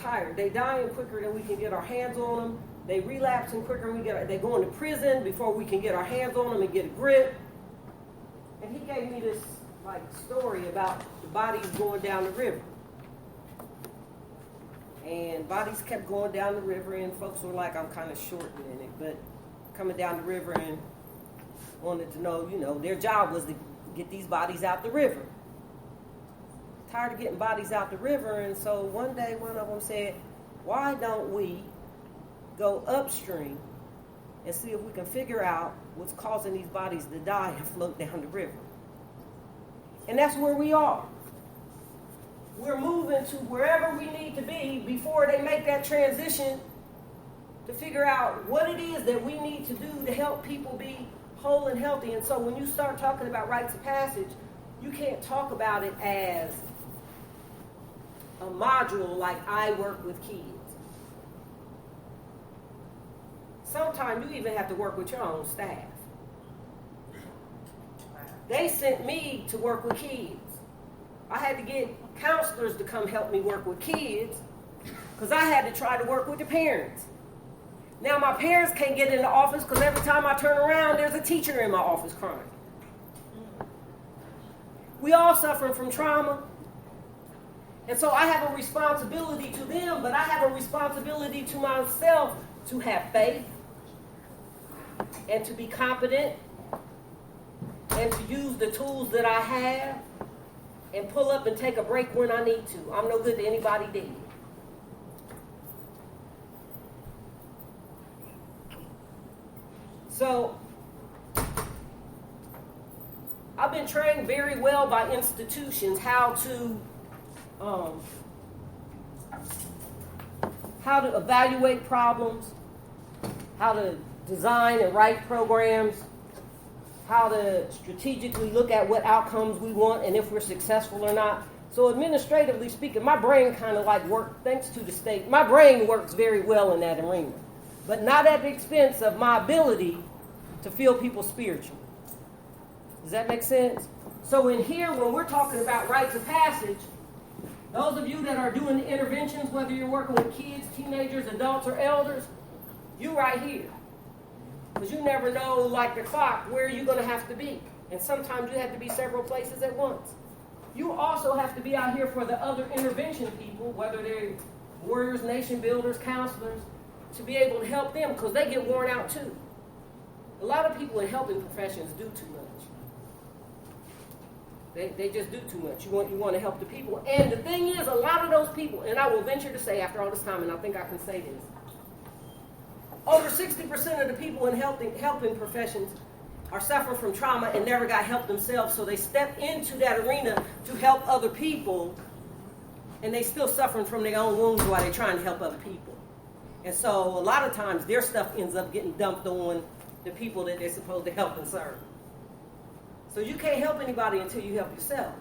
Tired. They dying quicker than we can get our hands on them. They relapsing quicker than they go into prison before we can get our hands on them and get a grip. And he gave me this story about the bodies going down the river. And bodies kept going down the river, and folks were like, I'm kind of shortening it, but coming down the river and wanted to know, their job was to get these bodies out the river. Tired of getting bodies out the river, and so one day one of them said, why don't we go upstream and see if we can figure out what's causing these bodies to die and float down the river? And that's where we are. we're moving to wherever we need to be before they make that transition to figure out what it is that we need to do to help people be whole and healthy. And so when you start talking about rites of passage, you can't talk about it as a module like I work with kids. Sometimes you even have to work with your own staff. They sent me to work with kids. I had to get counselors to come help me work with kids because I had to try to work with the parents. Now my parents can't get in the office because every time I turn around, there's a teacher in my office crying. We all suffer from trauma. And so I have a responsibility to them, but I have a responsibility to myself to have faith and to be competent and to use the tools that I have and pull up and take a break when I need to. I'm no good to anybody dead. So, I've been trained very well by institutions how to evaluate problems, how to design and write programs, how to strategically look at what outcomes we want and if we're successful or not. So administratively speaking, my brain kind of like works, thanks to the state, my brain works very well in that arena, but not at the expense of my ability to feel people spiritually. Does that make sense? So in here, when we're talking about rites of passage, those of you that are doing the interventions, whether you're working with kids, teenagers, adults, or elders, you right here. Because you never know, like the clock, where you're going to have to be. And sometimes you have to be several places at once. You also have to be out here for the other intervention people, whether they're warriors, nation builders, counselors, to be able to help them because they get worn out too. A lot of people in helping professions do too much. They just do too much. You want to help the people. And the thing is, a lot of those people, and I will venture to say after all this time, and I think I can say this, over 60% of the people in helping professions are suffering from trauma and never got help themselves, so they step into that arena to help other people, and they still suffering from their own wounds while they're trying to help other people. And so a lot of times their stuff ends up getting dumped on the people that they're supposed to help and serve. So you can't help anybody until you help yourself.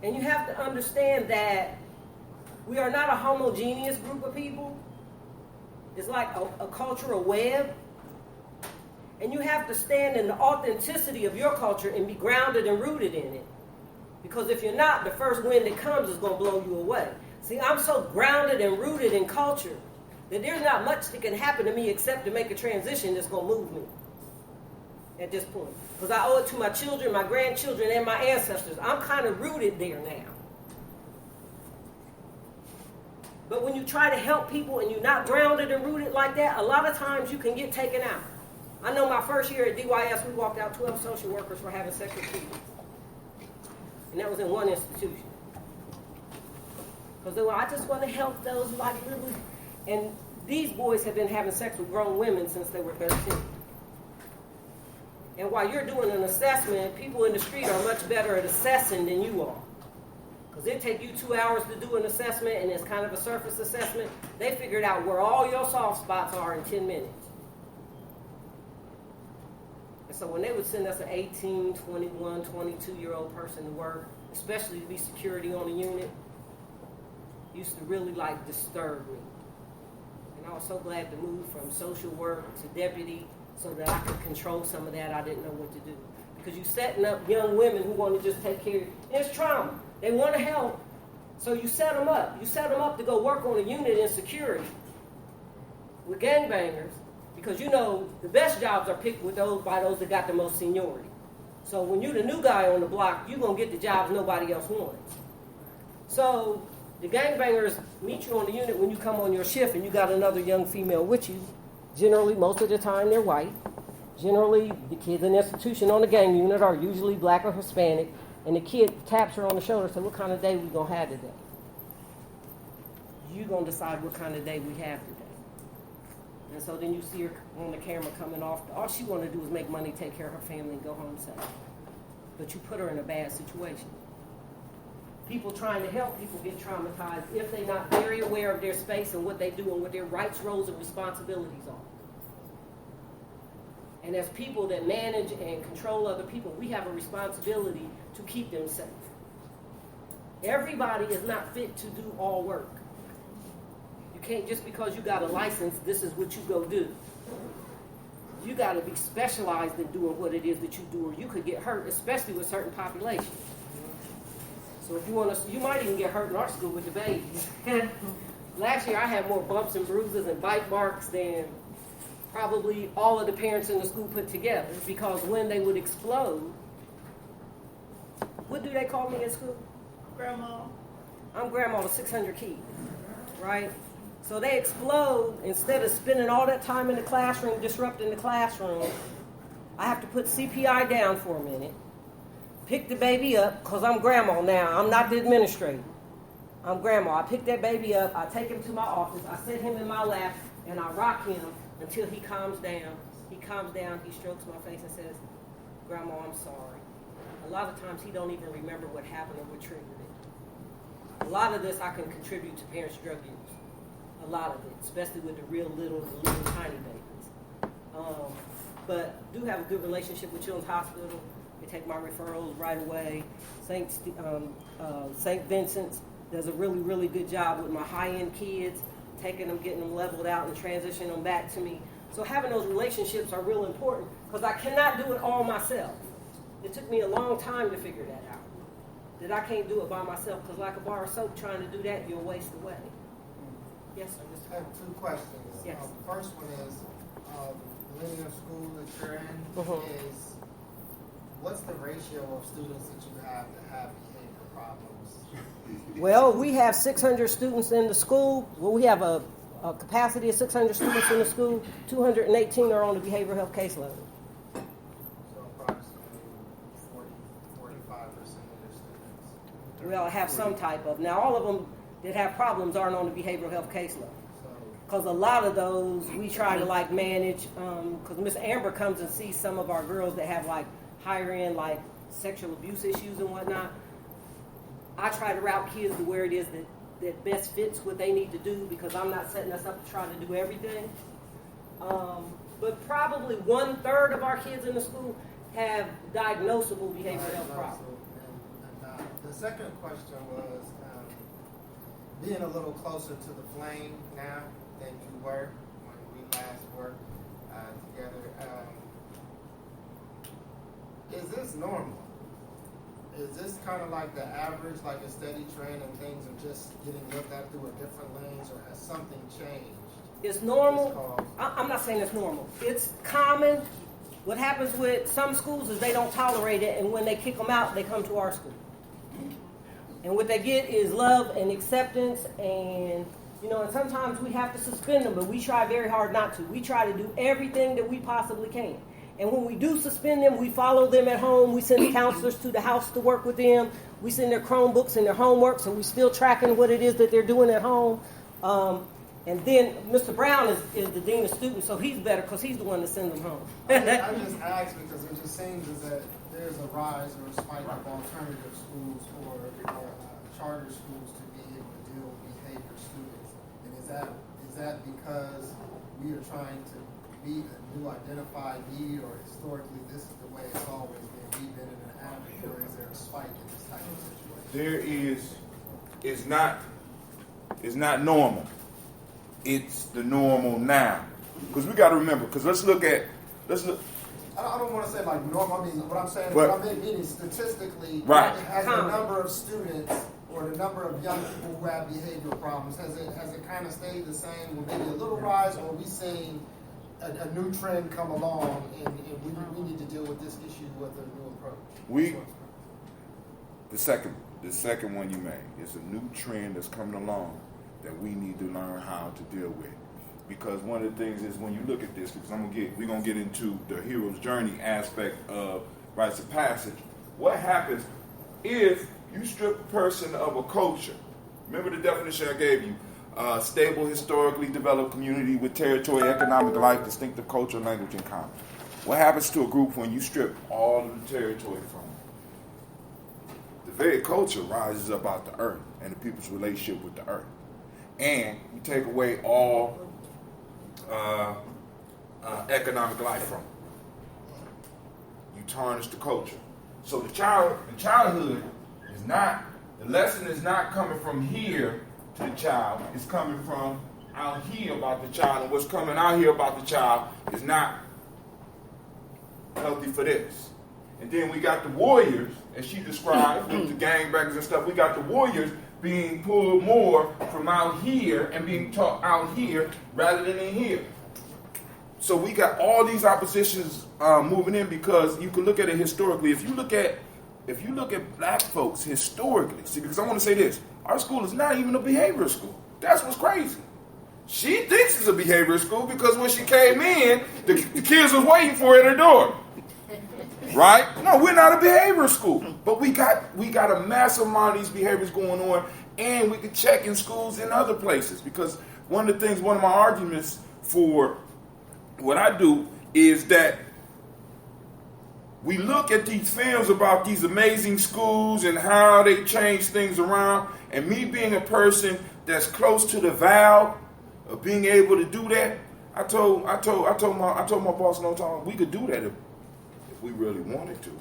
And you have to understand that we are not a homogeneous group of people. It's like a cultural web. And you have to stand in the authenticity of your culture and be grounded and rooted in it. Because if you're not, the first wind that comes is going to blow you away. See, I'm so grounded and rooted in culture that there's not much that can happen to me except to make a transition that's going to move me at this point. Because I owe it to my children, my grandchildren, and my ancestors. I'm kind of rooted there now. But when you try to help people and you're not grounded and rooted like that, a lot of times you can get taken out. I know my first year at DYS, we walked out 12 social workers for having sex with kids. And that was in one institution. Because they were, I just want to help those like little. And these boys have been having sex with grown women since they were 13. And while you're doing an assessment, people in the street are much better at assessing than you are. Because it takes you 2 hours to do an assessment, and it's kind of a surface assessment. They figured out where all your soft spots are in 10 minutes. And so when they would send us an 18, 21, 22-year-old person to work, especially to be security on a unit, it used to really like disturb me. And I was so glad to move from social work to deputy so that I could control some of that. I didn't know what to do. Because you're setting up young women who want to just take care of you. It's trauma. They want to help. So you set them up. You set them up to go work on a unit in security with gangbangers because you know the best jobs are picked with by those that got the most seniority. So when you're the new guy on the block, you're going to get the jobs nobody else wants. So the gangbangers meet you on the unit when you come on your shift and you got another young female with you. Generally, most of the time, they're white. Generally, the kids in the institution on the gang unit are usually black or Hispanic, and the kid taps her on the shoulder and says, what kind of day we going to have today? You're going to decide what kind of day we have today. And so then you see her on the camera coming off. All she want to do is make money, take care of her family, and go home safe. But you put her in a bad situation. people trying to help people get traumatized if they're not very aware of their space and what they do and what their rights, roles, and responsibilities are. And as people that manage and control other people, we have a responsibility to keep them safe. Everybody is not fit to do all work. You can't just because you got a license, this is what you go do. You got to be specialized in doing what it is that you do, or you could get hurt, especially with certain populations. So if you want to, you might even get hurt in our school with the babies. Last year I had more bumps and bruises and bite marks than probably all of the parents in the school put together, because when they would explode, what do they call me in school? Grandma. I'm grandma to 600 kids, right? So they explode. Instead of spending all that time in the classroom, disrupting the classroom, I have to put CPI down for a minute, pick the baby up, because I'm grandma now. I'm not the administrator. I'm grandma. I pick that baby up, I take him to my office, I sit him in my lap, and I rock him until he calms down. He calms down, he strokes my face and says, Grandma, I'm sorry. A lot of times he don't even remember what happened or what triggered it. A lot of this I can contribute to parents' drug use. A lot of it, especially with the real little tiny babies. But do have a good relationship with Children's Hospital. They take my referrals right away. St. Vincent's does a really, really good job with my high-end kids, taking them, getting them leveled out and transitioning them back to me. So having those relationships are real important, because I cannot do it all myself. It took me a long time to figure that out, that I can't do it by myself, because like a bar of soap, trying to do that, you'll waste away. Yes, sir. I have two questions. Yes. The first one is, the linear school that you're in is, what's the ratio of students that you have that have behavior problems? Well, we have 600 students in the school. Well, we have a capacity of 600 students in the school. 218 are on the behavioral health caseload. So approximately 45% of your students. Well, have some type of. Now, all of them that have problems aren't on the behavioral health caseload. Because a lot of those we try to like manage. Because Miss Amber comes and sees some of our girls that have like higher end like sexual abuse issues and whatnot. I try to route kids to where it is that best fits what they need to do, because I'm not setting us up to try to do everything. But probably 1/3 of our kids in the school have diagnosable behavioral health problems. The second question was, being a little closer to the flame now than you were when we last worked together, is this normal? Is this kind of like the average, like a steady trend, and things are just getting looked at through a different lens, or has something changed? It's normal. I'm not saying it's normal. It's common. What happens with some schools is they don't tolerate it, and when they kick them out, they come to our school. And what they get is love and acceptance, and and sometimes we have to suspend them, but we try very hard not to. We try to do everything that we possibly can. And when we do suspend them, we follow them at home. We send counselors to the house to work with them. We send their Chromebooks and their homework, so we're still tracking what it is that they're doing at home. And then Mr. Brown is the dean of students, so he's better because he's the one that sends them home. I just asked because it just seems as that there's a rise or a spike of alternative schools or charter schools to be able to deal with behavior students. And is that because we are trying to meet a new identified need, or historically this is the way it's always been? We've been in an average, or is there a spike in this type of situation? There is. It's not normal. It's the normal now. Because we got to remember. Because let's look. I don't want to say like normal. I mean, what I'm saying, meaning statistically, right. Has the number of students or the number of young people who have behavioral problems, has it kind of stayed the same, or maybe a little rise, or are we seeing a new trend come along, and we need to deal with this issue with a new approach? The second one you made is a new trend that's coming along that we need to learn how to deal with. Because one of the things is when you look at this, because we're gonna get into the hero's journey aspect of rites of passage. What happens if you strip a person of a culture? Remember the definition I gave you. Stable, historically developed community with territory, economic life, distinctive culture, language, and common. What happens to a group when you strip all of the territory from them? The very culture rises up out the earth and the people's relationship with the earth. And you take away all economic life from it. You tarnish the culture. So the childhood is not, the lesson is not coming from here to the child. It's coming from out here about the child. And what's coming out here about the child is not healthy for this. And then we got the warriors, as she described, with the gangbangers and stuff. We got the warriors being pulled more from out here and being taught out here rather than in here. So we got all these oppositions moving in, because you can look at it historically. If you look at black folks historically, see, because I want to say this, our school is not even a behavioral school. That's what's crazy. She thinks it's a behavioral school because when she came in, the kids was waiting for her at her door. Right? No, we're not a behavioral school. But we got a massive amount of these behaviors going on, and we can check in schools and other places. Because one of my arguments for what I do is that we look at these films about these amazing schools and how they change things around, and me being a person that's close to the vow of being able to do that, I told my boss no time we could do that if we really wanted to. It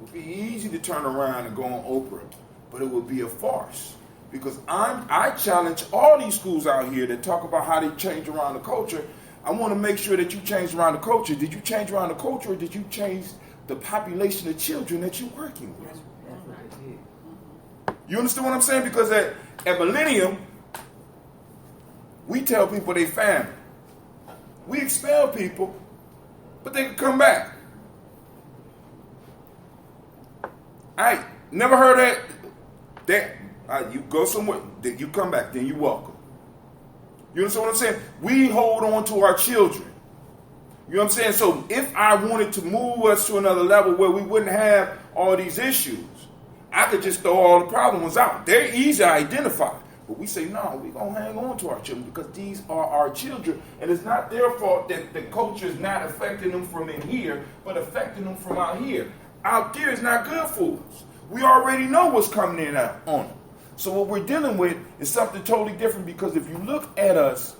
would be easy to turn around and go on Oprah, but it would be a farce. Because I challenge all these schools out here that talk about how they change around the culture. I want to make sure that you change around the culture. Did you change around the culture, or did you change the population of children that you're working with? You understand what I'm saying? Because at Millennium, we tell people they family. We expel people, but they can come back. I never heard that you go somewhere, then you come back, then you welcome. You understand what I'm saying? We hold on to our children. You know what I'm saying? So if I wanted to move us to another level where we wouldn't have all these issues, I could just throw all the problems out. They're easy to identify. But we say, no, we're going to hang on to our children because these are our children. And it's not their fault that the culture is not affecting them from in here, but affecting them from out here. Out there is not good for us. We already know what's coming in on them. So what we're dealing with is something totally different, because if you look at us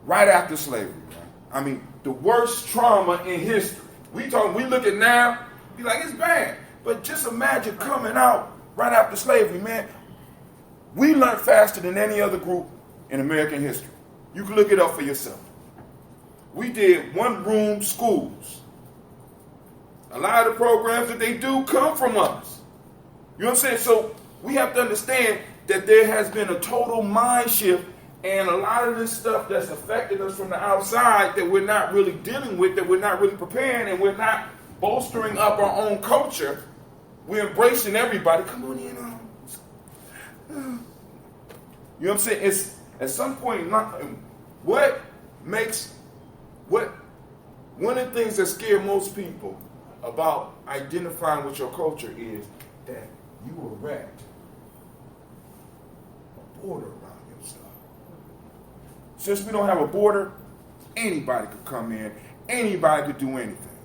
right after slavery, right? I mean, the worst trauma in history. We look at now, be like, it's bad. But just imagine coming out right after slavery, man. We learned faster than any other group in American history. You can look it up for yourself. We did one-room schools. A lot of the programs that they do come from us. You know what I'm saying? So we have to understand that there has been a total mind shift, and a lot of this stuff that's affecting us from the outside that we're not really dealing with, that we're not really preparing, and we're not bolstering up our own culture. We're embracing everybody. Come on in. You know what I'm saying? It's at some point, one of the things that scare most people about identifying with your culture is that you erect a border around yourself. Since we don't have a border, anybody could come in, anybody could do anything.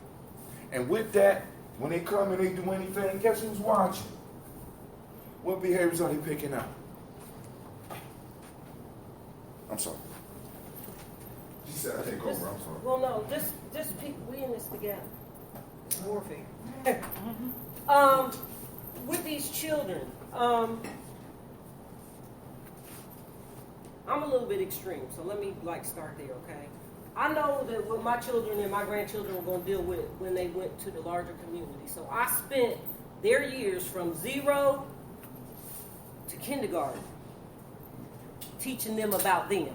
And with that, when they come and they do anything, guess who's watching? What behaviors are they picking up? I'm sorry. She said I take over. I'm sorry. Well, no, just we in this together. Warfare. With these children, I'm a little bit extreme, so let me start there, okay? I know that what my children and my grandchildren were going to deal with when they went to the larger community. So I spent their years from 0 to kindergarten teaching them about them.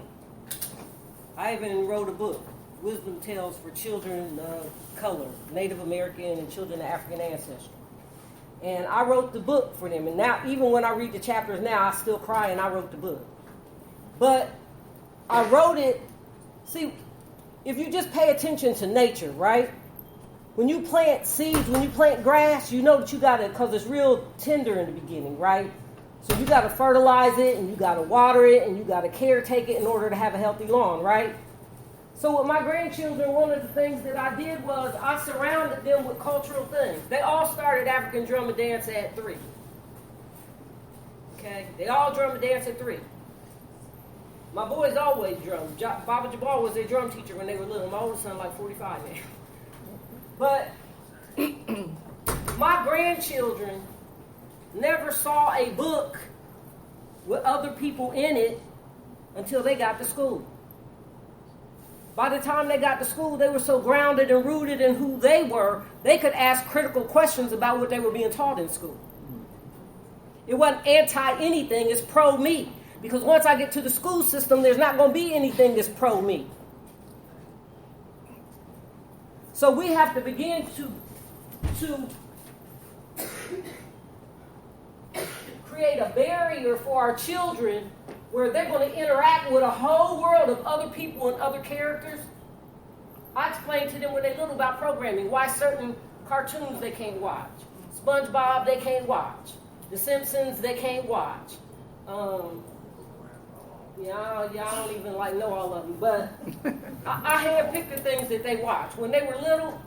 I even wrote a book, Wisdom Tales for Children of Color, Native American and Children of African Ancestry. And I wrote the book for them. And now, even when I read the chapters now, I still cry, and I wrote the book. But I wrote it, see, if you just pay attention to nature, right? When you plant seeds, when you plant grass, you know that you got to, because it's real tender in the beginning, right? So you got to fertilize it, and you got to water it, and you got to caretake it in order to have a healthy lawn, right? So with my grandchildren, one of the things that I did was I surrounded them with cultural things. They all started African drum and dance at 3. Okay? They all drum and dance at 3. My boys always drummed. Baba Jabbar was their drum teacher when they were little. My oldest son like 45 now. But my grandchildren never saw a book with other people in it until they got to school. By the time they got to school, they were so grounded and rooted in who they were, they could ask critical questions about what they were being taught in school. It wasn't anti-anything, it's pro-me. Because once I get to the school system, there's not going to be anything that's pro-me. So we have to begin to create a barrier for our children where they're going to interact with a whole world of other people and other characters. I explained to them when they little about programming, why certain cartoons they can't watch. SpongeBob they can't watch. The Simpsons they can't watch. Y'all don't even know all of them, but I handpicked the things that they watch. When they were little,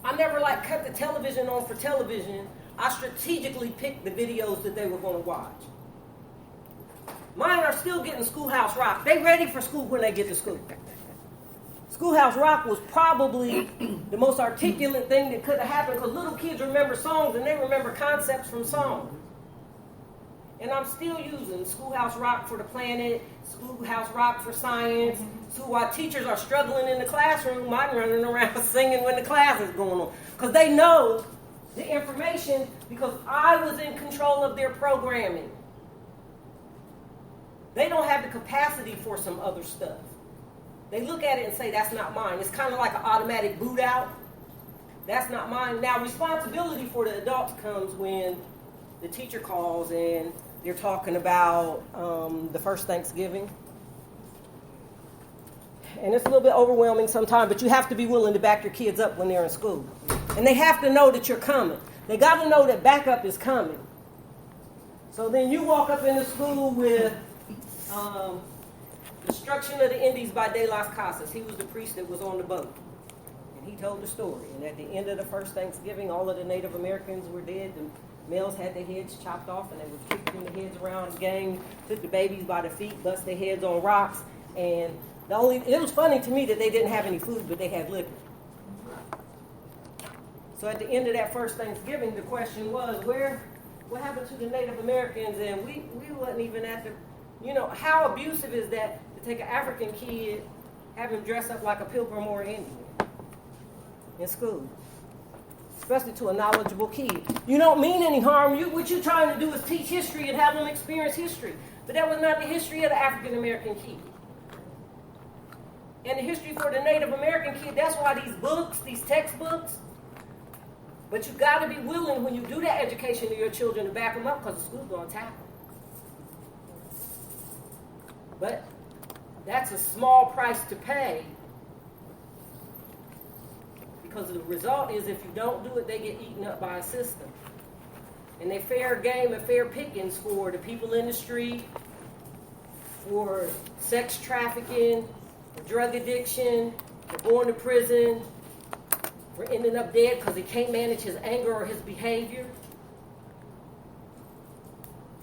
I never cut the television on for television. I strategically picked the videos that they were going to watch. Mine are still getting Schoolhouse Rock. They ready for school when they get to school. Schoolhouse Rock was probably the most articulate thing that could have happened because little kids remember songs and they remember concepts from songs. And I'm still using Schoolhouse Rock for the planet, Schoolhouse Rock for science. So while teachers are struggling in the classroom, I'm running around singing when the class is going on. Because they know the information because I was in control of their programming. They don't have the capacity for some other stuff. They look at it and say, that's not mine. It's kind of like an automatic boot out. That's not mine. Now, responsibility for the adults comes when the teacher calls and they're talking about the first Thanksgiving. And it's a little bit overwhelming sometimes, but you have to be willing to back your kids up when they're in school. And they have to know that you're coming. They got to know that backup is coming. So then you walk up into school with Destruction of the Indies by De Las Casas. He was the priest that was on the boat. And he told the story. And at the end of the first Thanksgiving, all of the Native Americans were dead. The males had their heads chopped off and they were kicking the heads around the gang, took the babies by the feet, bust their heads on rocks. And it was funny to me that they didn't have any food, but they had liquor. So at the end of that first Thanksgiving, the question was, what happened to the Native Americans? And we wasn't even at the, how abusive is that to take an African kid, have him dress up like a pilgrim or an Indian in school? Especially to a knowledgeable kid. You don't mean any harm. What you're trying to do is teach history and have them experience history. But that was not the history of the African American kid. And the history for the Native American kid, that's why these textbooks, but you got to be willing when you do that education to your children to back them up because the school's going to tackle them. But that's a small price to pay because the result is if you don't do it, they get eaten up by a system. And they're fair game and fair pickings for the people in the street, for sex trafficking, for drug addiction, for going to prison, for ending up dead because he can't manage his anger or his behavior.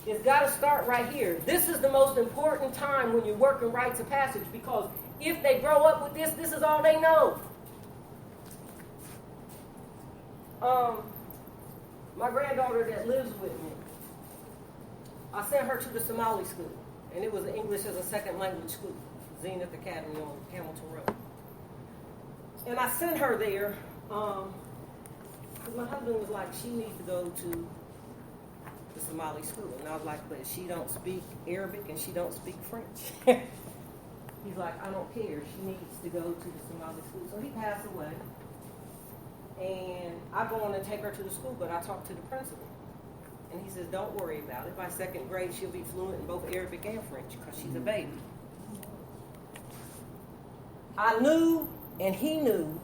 It's got to start right here. This is the most important time when you're working rites of passage because if they grow up with this, this is all they know. My granddaughter that lives with me, I sent her to the Somali school, and it was an English as a second language school, Zenith Academy on Hamilton Road. And I sent her there because my husband was like, she needs to go to the Somali school. And I was like, but she don't speak Arabic and she don't speak French. He's like, I don't care. She needs to go to the Somali school. So he passed away. And I go on and take her to the school, but I talked to the principal. And he says, don't worry about it. By second grade, she'll be fluent in both Arabic and French because she's a baby. I knew, and he knew,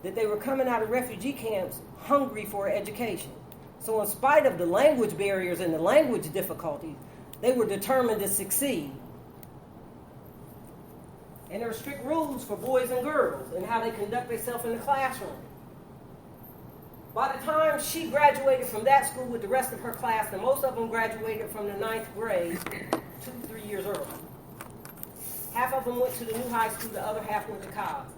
that they were coming out of refugee camps hungry for education. So in spite of the language barriers and the language difficulties, they were determined to succeed. And there are strict rules for boys and girls and how they conduct themselves in the classroom. By the time she graduated from that school with the rest of her class, and most of them graduated from the 9th grade 2-3 years early. Half of them went to the new high school, the other half went to college.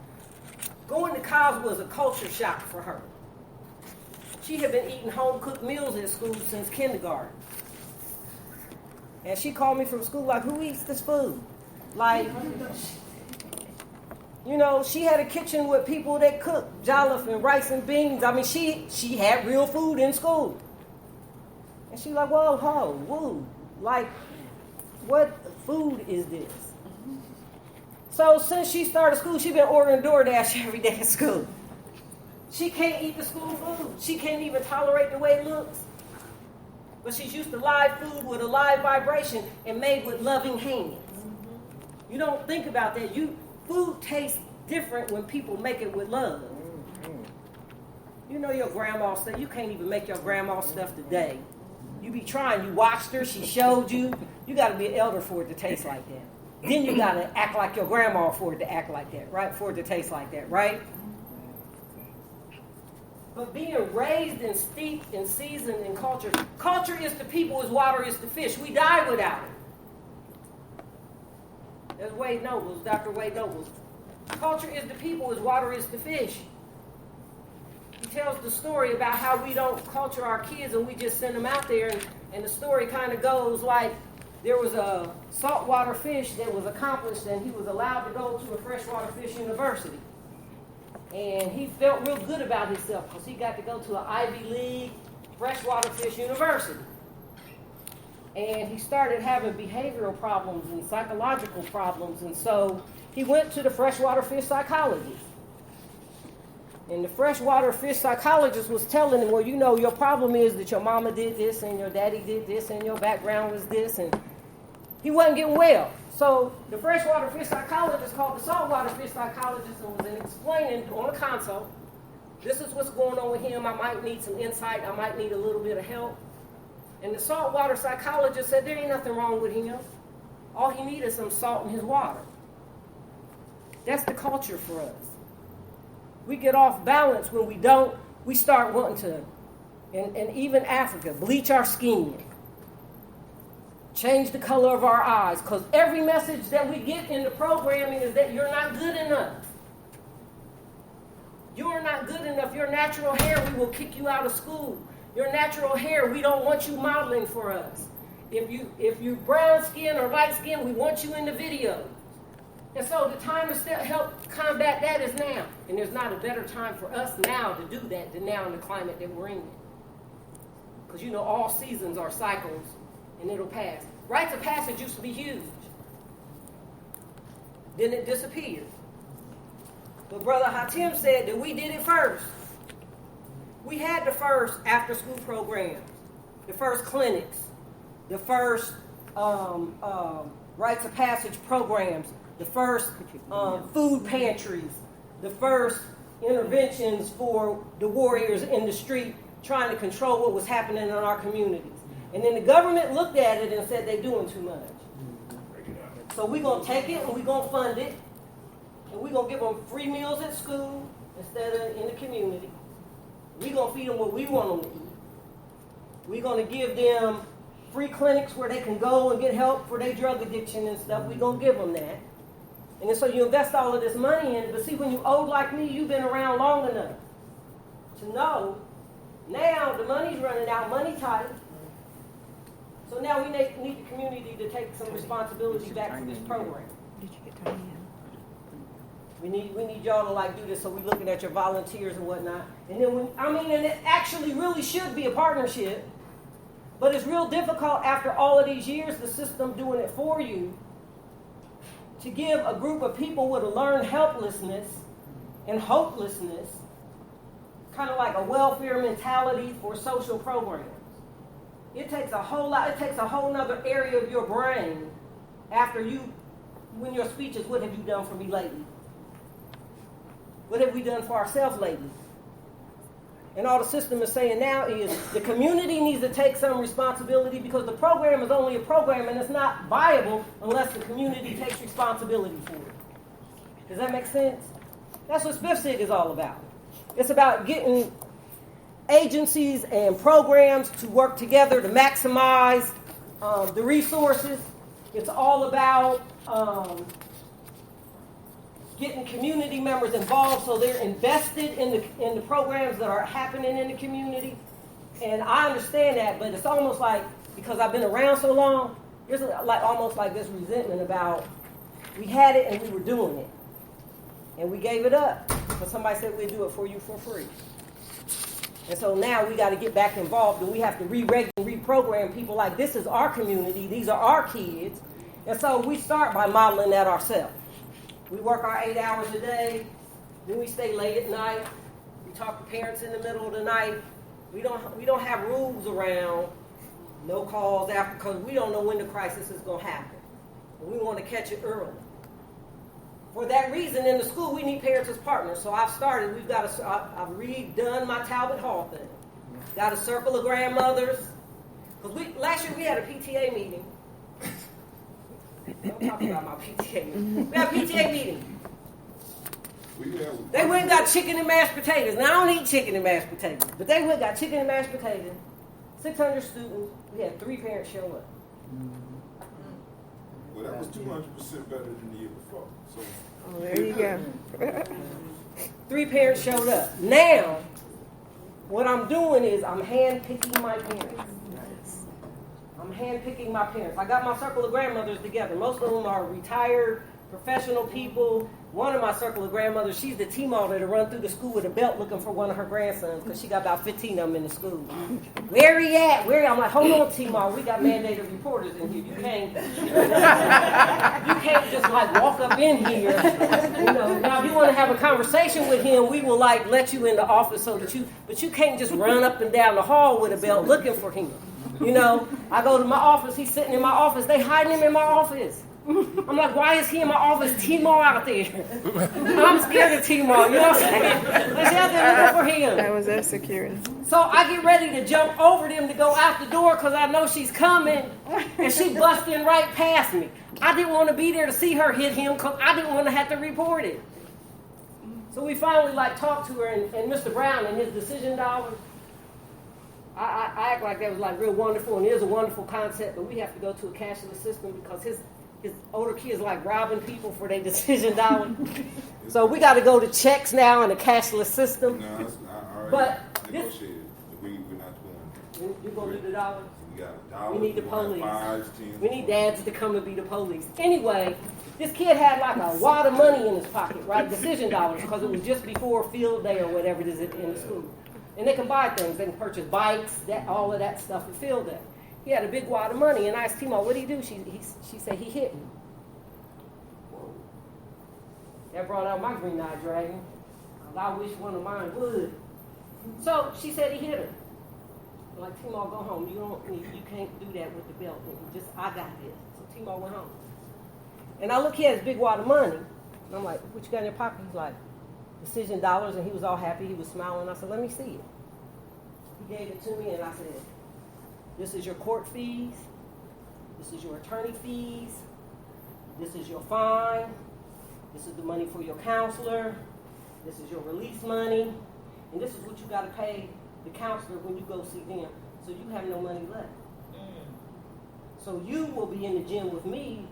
Going to college was a culture shock for her. She had been eating home-cooked meals at school since kindergarten. And she called me from school like, who eats this food? Like, you know, she had a kitchen with people that cooked jollof and rice and beans. I mean, she had real food in school. And she's like, whoa, like, what food is this? So since she started school, she's been ordering DoorDash every day at school. She can't eat the school food. She can't even tolerate the way it looks. But she's used to live food with a live vibration and made with loving hands. You don't think about that. Food tastes different when people make it with love. You know your grandma stuff. You can't even make your grandma stuff today. You be trying. You watched her. She showed you. You got to be an elder for it to taste like that. Then you got to act like your grandma for it to act like that, right? For it to taste like that, right? But being raised and steeped and seasoned in culture, culture is the people as water is the fish. We die without it. That's Wade Nobles, Dr. Wade Nobles. Culture is the people as water is the fish. He tells the story about how we don't culture our kids and we just send them out there. And the story kind of goes like there was a saltwater fish that was accomplished and he was allowed to go to a freshwater fish university. And he felt real good about himself because he got to go to an Ivy League freshwater fish university. And he started having behavioral problems and psychological problems. And so he went to the freshwater fish psychologist. And the freshwater fish psychologist was telling him, well, you know, your problem is that your mama did this and your daddy did this and your background was this. And he wasn't getting well. So the freshwater fish psychologist called the saltwater fish psychologist and was explaining on a consult, this is what's going on with him. I might need some insight. I might need a little bit of help. And the saltwater psychologist said there ain't nothing wrong with him. All he needs is some salt in his water. That's the culture for us. We get off balance when we start wanting to, and even Africa, bleach our skin. Change the color of our eyes, because every message that we get in the programming is that you're not good enough. You are not good enough. Your natural hair, we will kick you out of school. Your natural hair, we don't want you modeling for us. If you brown skin or light skin, we want you in the video. And so the time to help combat that is now. And there's not a better time for us now to do that than now in the climate that we're in. Because you know all seasons are cycles. And it'll pass. Rites of passage used to be huge. Then it disappeared. But Brother Hatim said that we did it first. We had the first after-school programs, the first clinics, the first rites of passage programs, the first food pantries, the first interventions for the warriors in the street trying to control what was happening in our communities. And then the government looked at it and said they're doing too much. So we're going to take it and we're going to fund it. And we're going to give them free meals at school instead of in the community. We're going to feed them what we want them to eat. We're going to give them free clinics where they can go and get help for their drug addiction and stuff. We're going to give them that. And then so you invest all of this money in it. But see, when you're old like me, you've been around long enough to know now the money's running out, money tight. So now we need the community to take some responsibility back for this program. Did you get Tony in? We need y'all to like do this. So we're looking at your volunteers and whatnot. And then and it actually really should be a partnership, but it's real difficult after all of these years, the system doing it for you, to give a group of people with a learned helplessness and hopelessness, kind of like a welfare mentality for social programs. It takes a whole lot. It takes a whole other area of your brain when your speech is, what have you done for me lately? What have we done for ourselves lately? And all the system is saying now is the community needs to take some responsibility because the program is only a program and it's not viable unless the community takes responsibility for it. Does that make sense? That's what SPIFSIG is all about. It's about getting agencies and programs to work together to maximize the resources. It's all about getting community members involved so they're invested in the programs that are happening in the community. And I understand that, but it's almost like, because I've been around so long, there's almost like this resentment about, we had it and we were doing it. And we gave it up. But somebody said we'd do it for you for free. And so now we got to get back involved, and we have to re-regulate and reprogram people like, this is our community, these are our kids. And so we start by modeling that ourselves. We work our 8 hours a day, then we stay late at night. We talk to parents in the middle of the night. We don't have rules around no calls after, because we don't know when the crisis is going to happen. And we want to catch it early. For that reason, in the school, we need parents as partners. So I've redone my Talbot Hall thing. Got a circle of grandmothers. Because last year we had a PTA meeting. Don't talk about my PTA meeting. We had a PTA meeting. They went and got chicken and mashed potatoes. Now, I don't eat chicken and mashed potatoes. But they went and got chicken and mashed potatoes. 600 students. We had 3 parents show up. Well, that was 200% better than the year before. So. Oh, there you go. 3 parents showed up. Now, what I'm doing is I'm hand-picking my parents. I'm hand-picking my parents. I got my circle of grandmothers together. Most of them are retired professional people. One of my circle of grandmothers, she's the T-Mall that run through the school with a belt looking for one of her grandsons because she got about 15 of them in the school. Where he at? Where? I'm like, hold on, T-Mall. We got mandated reporters in here. You can't just like walk up in here. You know, now if you want to have a conversation with him, we will like let you in the office but you can't just run up and down the hall with a belt looking for him. You know, I go to my office. He's sitting in my office. They hiding him in my office. I'm like, why is he in my office? T-Mall out there. I'm scared of T-Mall. You know what I'm saying? Let's out there looking for him. That was their security. So I get ready to jump over them to go out the door because I know she's coming, and she busted in right past me. I didn't want to be there to see her hit him because I didn't want to have to report it. So we finally talked to her, and Mr. Brown and his decision dollars. I act like that was real wonderful, and it is a wonderful concept, but we have to go to a cashless system because his older kids like robbing people for their decision dollars. So we got to go to checks now in a cashless system. No, I already But negotiated. We're not doing it. You're going to do the dollars? We got dollars. We need the police. 5s, 10s. We need dads to come and be the police. Anyway, this kid had a wad of money in his pocket, right? Decision dollars, because it was just before field day or whatever it is in the school. And they can buy things. They can purchase bikes, all of that stuff at field day. He had a big wad of money, and I asked Timo, what did he do? She said, he hit me. Whoa. That brought out my green-eyed dragon. I wish one of mine would. So she said he hit her. I'm like, Timo, go home. You can't do that with the belt. I got this. So Timo went home. And I look, he has a big wad of money. And I'm like, what you got in your pocket? He's like, decision dollars, and he was all happy. He was smiling. I said, let me see it. He gave it to me, and I said, this is your court fees. This is your attorney fees. This is your fine. This is the money for your counselor. This is your release money. And this is what you got to pay the counselor when you go see them. So you have no money left. So you will be in the gym with me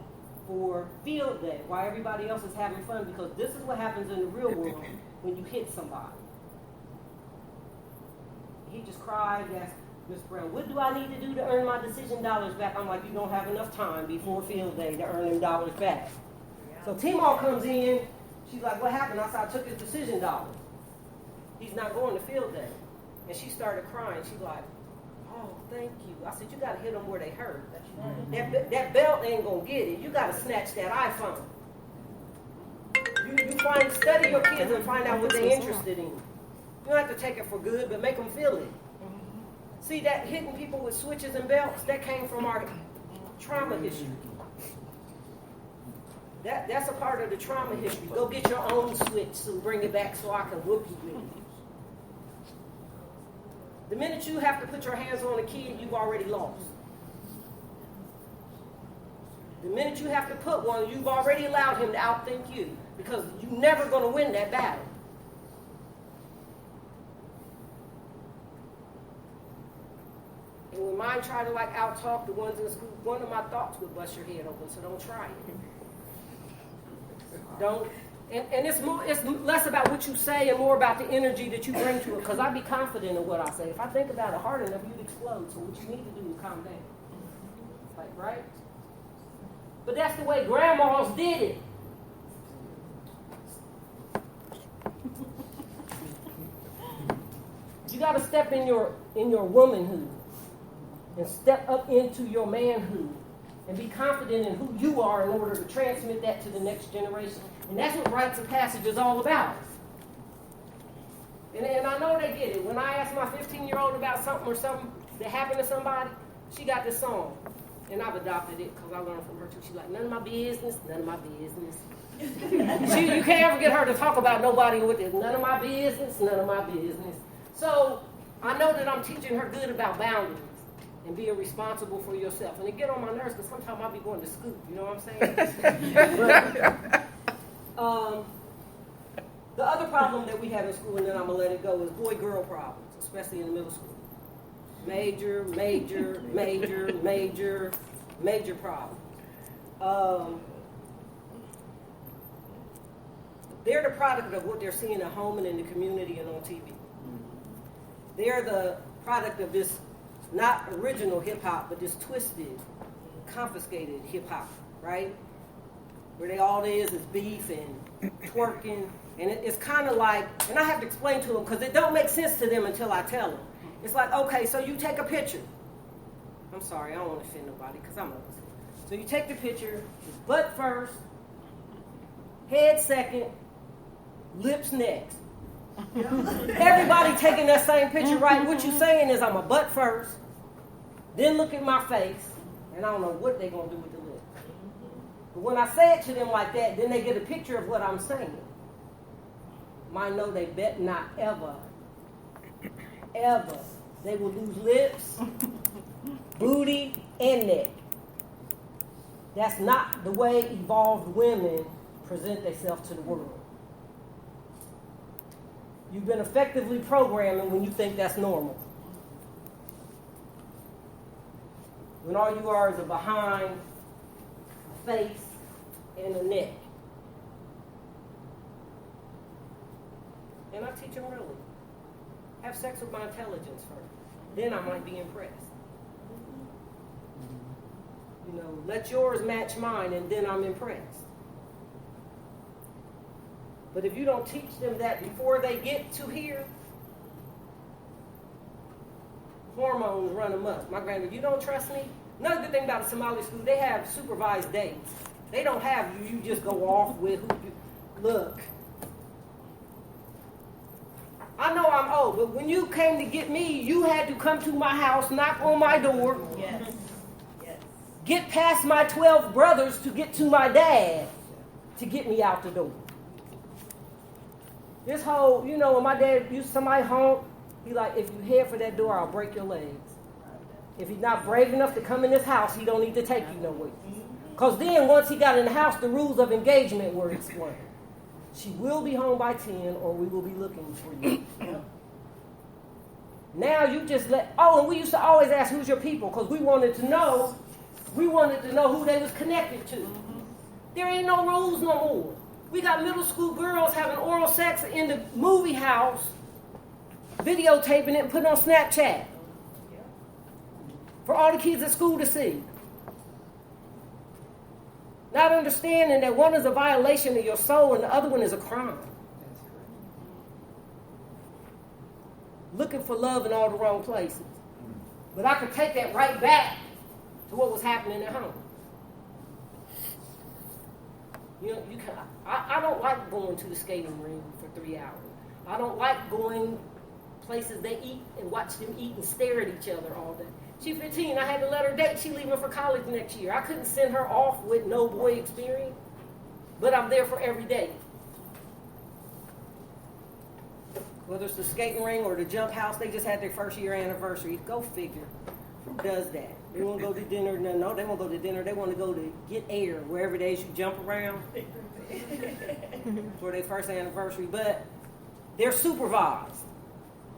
for field day while everybody else is having fun, because this is what happens in the real world when you hit somebody. He just cried, asked Ms. Brown, what do I need to do to earn my decision dollars back? I'm like, you don't have enough time before field day to earn them dollars back. So T-Mall comes in, she's like, what happened? I said, I took his decision dollars. He's not going to field day. And she started crying. She's like, oh, thank you. I said, you got to hit them where they hurt. That belt ain't going to get it. You got to snatch that iPhone. You study your kids and find out what they're interested in. You don't have to take it for good, but make them feel it. See, that hitting people with switches and belts, that came from our trauma history. That's a part of the trauma history. Go get your own switch and bring it back so I can whoop you with it. The minute you have to put your hands on a kid, you've already lost. The minute you have to put one, you've already allowed him to outthink you because you're never going to win that battle. And when mine try to like out-talk the ones in the school, one of my thoughts would bust your head open, so don't try it. Don't. And it's less about what you say and more about the energy that you bring to it, because I be confident in what I say. If I think about it hard enough, you'd explode. So what you need to do is calm down. Like, right? But that's the way grandmas did it. You got to step in your womanhood and step up into your manhood and be confident in who you are in order to transmit that to the next generation. And that's what rites of passage is all about. And I know they get it. When I asked my 15-year-old about something or something that happened to somebody, she got this song. And I've adopted it because I learned from her too. She's like, none of my business, none of my business. You can't ever get her to talk about nobody with it. None of my business, none of my business. So I know that I'm teaching her good about boundaries and being responsible for yourself. And it get on my nerves because sometimes I'll be going to scoop. You know what I'm saying? But, the other problem that we have in school, and then I'm going to let it go, is boy-girl problems, especially in the middle school. Major, major, major, major, major problem. They're the product of what they're seeing at home and in the community and on TV. They're the product of this not original hip-hop, but this twisted, confiscated hip-hop, right? Where they all is beef and twerking. And it's kind of like, and I have to explain to them because it don't make sense to them until I tell them. It's like, okay, so you take a picture. I'm sorry, I don't want to offend nobody because I'm upset. So you take the picture, butt first, head second, lips next. Everybody taking that same picture, right? What you saying is I'm a butt first, then look at my face, and I don't know what they're going to do with the lips. But when I say it to them like that, then they get a picture of what I'm saying. Might know they bet not ever, they will lose lips, booty, and neck. That's not the way evolved women present themselves to the world. You've been effectively programming when you think that's normal. When all you are is a behind, a face, and a neck. And I teach them early. Have sex with my intelligence first. Then I might be impressed. You know, let yours match mine and then I'm impressed. But if you don't teach them that before they get to here, hormones run amok. My granddad, you don't trust me? Another good thing about a Somali school, they have supervised dates. They don't have you just go off with who you look. I know I'm old, but when you came to get me, you had to come to my house, knock on my door. Yes. Yes. Get past my 12 brothers to get to my dad to get me out the door. This whole, you know, when my dad used somebody home, he like, if you head for that door, I'll break your legs. If he's not brave enough to come in this house, he don't need to take you nowhere. Because then once he got in the house, the rules of engagement were explained. She will be home by 10 or we will be looking for you. Now you just and we used to always ask who's your people because we wanted to know who they was connected to. There ain't no rules no more. We got middle school girls having oral sex in the movie house, videotaping it and putting it on Snapchat for all the kids at school to see. Not understanding that one is a violation of your soul and the other one is a crime. Looking for love in all the wrong places. But I could take that right back to what was happening at home. You know, I don't like going to the skating ring for 3 hours. I don't like going places they eat and watch them eat and stare at each other all day. She's 15. I had to let her date. She's leaving for college next year. I couldn't send her off with no boy experience, but I'm there for every day. Whether it's the skating ring or the jump house, they just had their first year anniversary. Go figure. does that. They want to go to dinner. No, they won't go to dinner. They want to go to get air wherever they should jump around for their first anniversary. But they're supervised.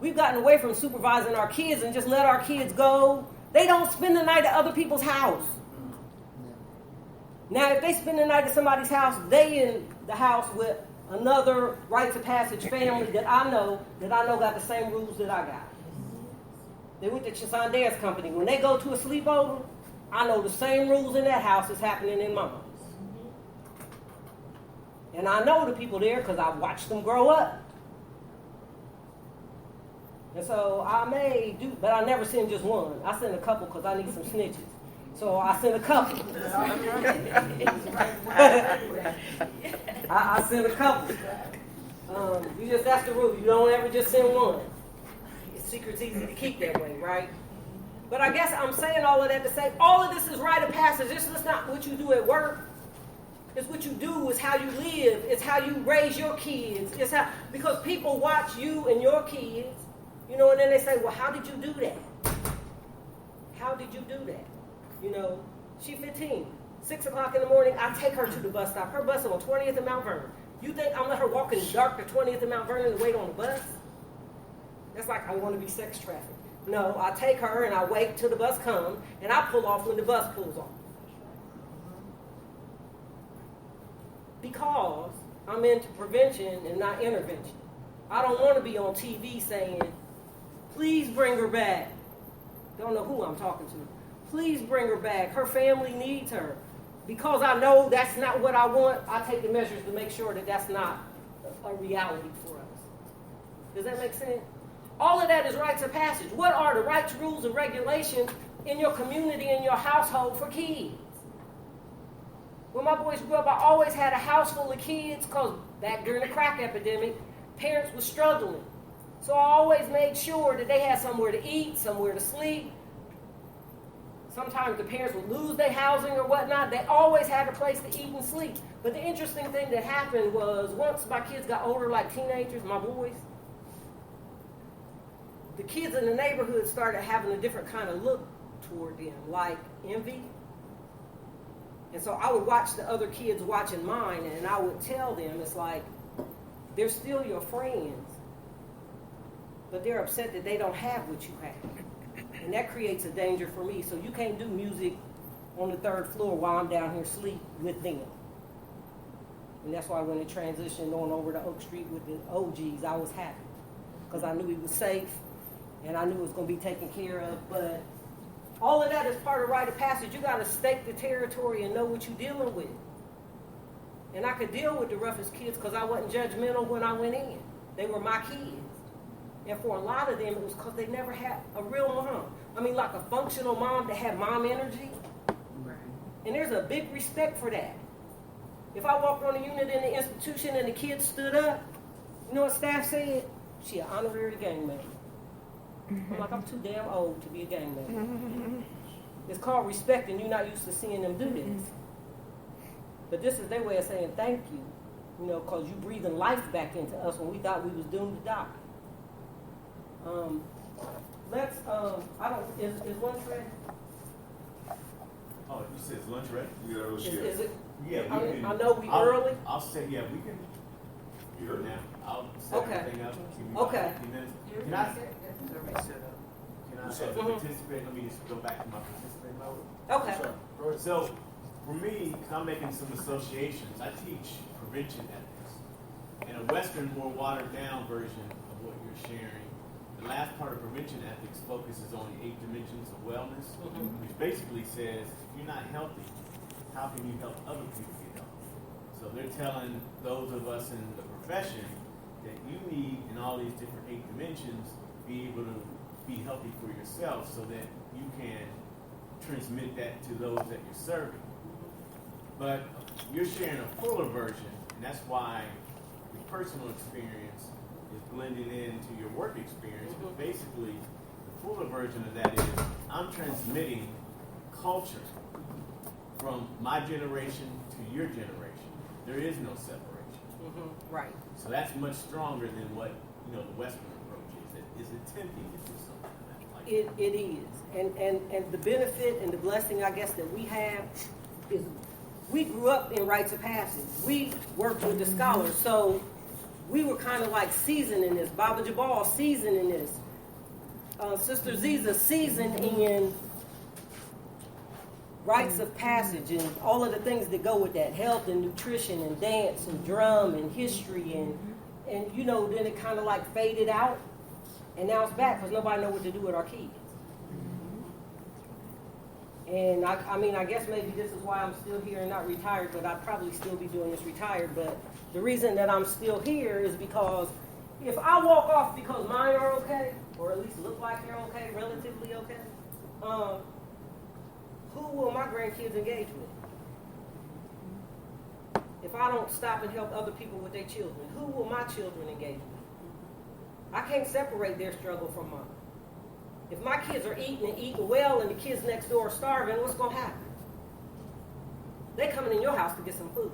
We've gotten away from supervising our kids and just let our kids go. They don't spend the night at other people's house. Now, if they spend the night at somebody's house, they in the house with another rites of passage family that I know got the same rules that I got. They went to Chisan Dance Company. When they go to a sleepover, I know the same rules in that house is happening in mine. And I know the people there because I watched them grow up. And so I may do, but I never send just one. I send a couple because I need some snitches. So I send a couple. I send a couple. That's the rule. You don't ever just send one. Secret's easy to keep that way, right? But I guess I'm saying all of that to say all of this is rite of passage. This is not what you do at work. It's what you do. It's how you live. It's how you raise your kids. It's how, because people watch you and your kids, and then they say, well, how did you do that? How did you do that? She's 15. 6 o'clock in the morning, I take her to the bus stop. Her bus is on 20th and Mount Vernon. You think I'm let her walk in the dark to 20th and Mount Vernon and wait on the bus? That's like I want to be sex trafficked. No, I take her and I wait till the bus comes, and I pull off when the bus pulls off. Because I'm into prevention and not intervention. I don't want to be on TV saying, please bring her back. Don't know who I'm talking to. Please bring her back. Her family needs her. Because I know that's not what I want, I take the measures to make sure that that's not a reality for us. Does that make sense? All of that is rites of passage. What are the rights, rules, and regulations in your community, in your household for kids? When my boys grew up, I always had a house full of kids because back during the crack epidemic, parents were struggling. So I always made sure that they had somewhere to eat, somewhere to sleep. Sometimes the parents would lose their housing or whatnot. They always had a place to eat and sleep. But the interesting thing that happened was once my kids got older, like teenagers, my boys, the kids in the neighborhood started having a different kind of look toward them, like envy. And so I would watch the other kids watching mine, and I would tell them, it's like, they're still your friends, but they're upset that they don't have what you have. And that creates a danger for me. So you can't do music on the 3rd floor while I'm down here asleep with them. And that's why when it transitioned on over to Oak Street with the OGs, I was happy. Because I knew he was safe, and I knew it was going to be taken care of. But all of that is part of rite of passage. You got to stake the territory and know what you're dealing with. And I could deal with the roughest kids because I wasn't judgmental when I went in. They were my kids. And for a lot of them, it was because they never had a real mom. I mean, like a functional mom that had mom energy. And there's a big respect for that. If I walked on a unit in the institution and the kids stood up, you know what staff said? She an honorary gang member. I'm like, I'm too damn old to be a gang member. It's called respect, and you're not used to seeing them do this. But this is their way of saying thank you, because you breathing life back into us when we thought we was doomed to die. Is lunch ready? Oh, you said it's lunch ready? Yeah, it was Is it? Yeah, we can. I know we early. I'll say, yeah, we can. Here now. I'll set Okay. everything up. Give me Okay. about 15 minutes. Can I participate? Let me just go back to my participate mode. Okay. Sure. So, for me, 'cause I'm making some associations, I teach prevention ethics. In a Western, more watered down version of what you're sharing, the last part of prevention ethics focuses on the 8 dimensions of wellness, which basically says, if you're not healthy, how can you help other people get healthy? So they're telling those of us in the profession that you need, in all these different 8 dimensions, be able to be healthy for yourself so that you can transmit that to those that you're serving. But you're sharing a fuller version, and that's why your personal experience is blending into your work experience. But basically, the fuller version of that is I'm transmitting culture from my generation to your generation. There is no separation. Right. So that's much stronger than what the Western approach is. It is attempting to do something like It is. And the benefit and the blessing, I guess, that we have is we grew up in rites of passage. We worked with the scholars. So we were kind of like seasoned in this. Baba Jabal seasoned in this. Sister Ziza seasoned in rites of passage and all of the things that go with that. Health and nutrition and dance and drum and history and you know, then it kind of like faded out. And now it's back because nobody knows what to do with our kids. And I guess maybe this is why I'm still here and not retired, but I'd probably still be doing this retired. But the reason that I'm still here is because if I walk off because mine are okay, or at least look like they're okay, relatively okay, who will my grandkids engage with? If I don't stop and help other people with their children, who will my children engage with? I can't separate their struggle from mine. If my kids are eating well and the kids next door are starving, what's going to happen? They coming in your house to get some food.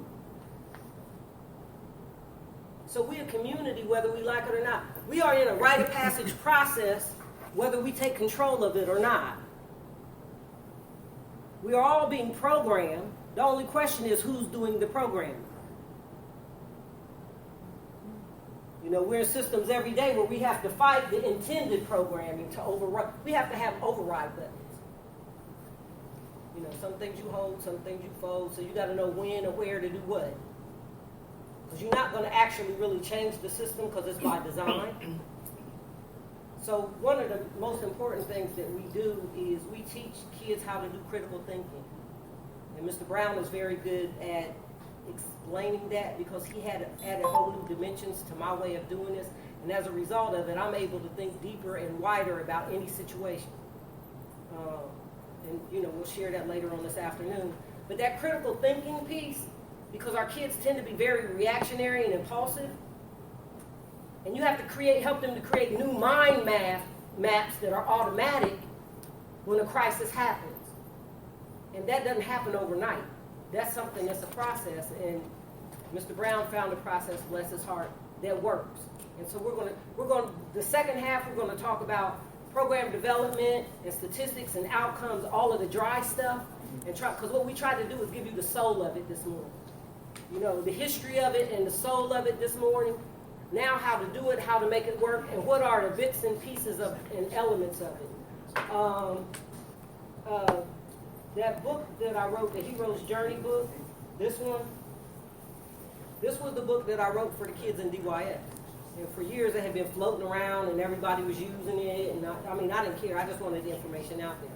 So we're a community whether we like it or not. We are in a rite of passage process whether we take control of it or not. We are all being programmed. The only question is who's doing the programming. You know, we're in systems every day where we have to fight the intended programming to override. We have to have override buttons. You know, some things you hold, some things you fold, so you got to know when or where to do what. Because you're not going to actually really change the system because it's by design. So one of the most important things that we do is we teach kids how to do critical thinking. And Mr. Brown is very good at explaining that because he had added whole new dimensions to my way of doing this. And as a result of it, I'm able to think deeper and wider about any situation. And, you know, we'll share that later on this afternoon. But that critical thinking piece, because our kids tend to be very reactionary and impulsive, and you have to help them to create new mind maps that are automatic when a crisis happens. And that doesn't happen overnight. That's something that's a process, and Mr. Brown found a process, bless his heart, that works. And so we're going the second half we're going to talk about program development and statistics and outcomes, all of the dry stuff, and because what we try to do is give you the soul of it this morning. You know, the history of it and the soul of it this morning. Now how to do it, how to make it work, and what are the bits and pieces of and elements of it. That book that I wrote, the Hero's Journey book, this one, this was the book that I wrote for the kids in DYS. And for years it had been floating around and everybody was using it. And I didn't care. I just wanted the information out there.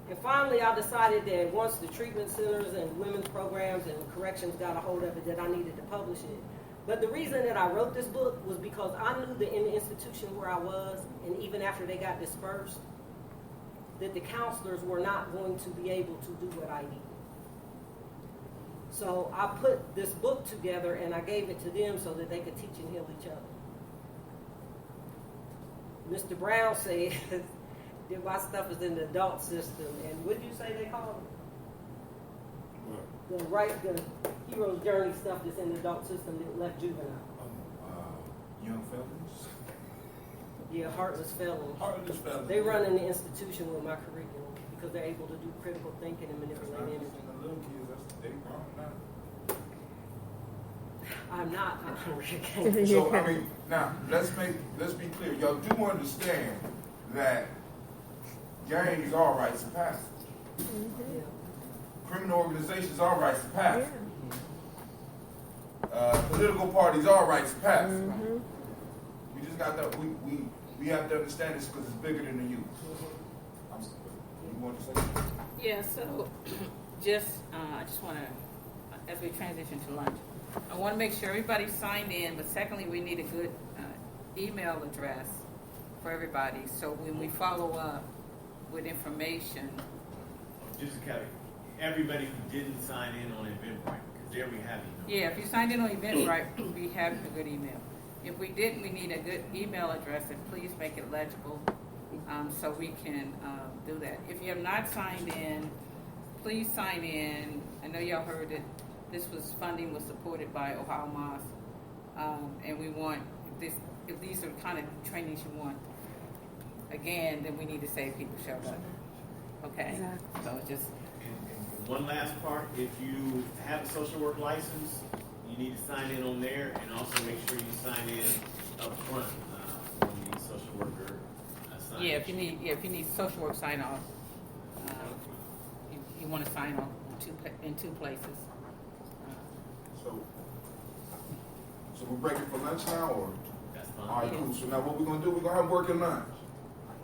And finally I decided that once the treatment centers and women's programs and corrections got a hold of it, that I needed to publish it. But the reason that I wrote this book was because I knew that in the institution where I was, and even after they got dispersed, that the counselors were not going to be able to do what I needed. So I put this book together and I gave it to them so that they could teach and heal each other. Mr. Brown said that my stuff is in the adult system, and what did you say they call it? The Hero's Journey stuff that's in the adult system that left juvenile. Young felons? Yeah, heartless felons. Heartless felons. They run in the institution with my curriculum because they're able to do critical thinking and manipulate energy. The little kids, they grown now. I'm not. So I mean, now let's be clear. Y'all do understand that gangs are rites of passage. Yeah. Criminal organizations are rites of passage. Political parties are rites of passage. We just got that. We have to understand this because it's bigger than the youth. You want to say something? Yeah. So I just want to, as we transition to lunch, I want to make sure everybody's signed in. But secondly, we need a good email address for everybody. So when we follow up with information, Just a caveat. Everybody who didn't sign in on Eventbrite, because there we have you. yeah, if you signed in on Eventbrite, we have a good email. If we didn't, we need a good email address, and please make it legible so we can do that. If you have not signed in, please sign in. I know y'all heard that funding was supported by Ohio Mosque, and we want if these are the kind of trainings you want. again, then we need to say people showed up. Okay? Exactly. So it's just, And one last part, if you have a social work license, you need to sign in on there, and also make sure you sign in up front on the social worker sign. yeah, if you need social work sign off, you want to sign off in two places. So we're breaking for lunch now, or? That's fine. All right, cool. So now what we're gonna do? We're gonna have working lunch.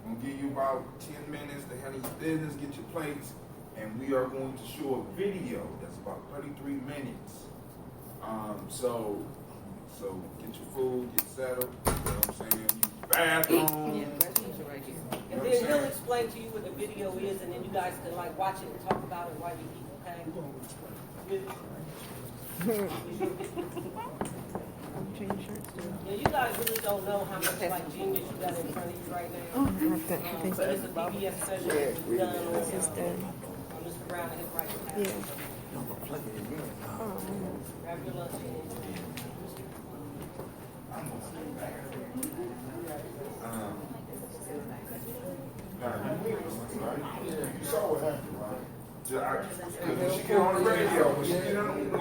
I'm gonna give you about 10 minutes to handle your business, get your plates, and we are going to show a video that's about 33 minutes. So get your food, get settled. You know what I'm saying? Use the bathroom. Yeah, the restrooms are right here. And then he'll explain to you what the video is, and then you guys can like watch it and talk about it while you eat, okay? Yeah, you guys really don't know how much like genius you got in front of you right now. But it's a PBS special that we've done on Mr. Brown and his right hand. Yeah. I'm gonna plug it in there. Grab your lunch and enjoy. You saw what happened, right? When she get on the radio, when she get on the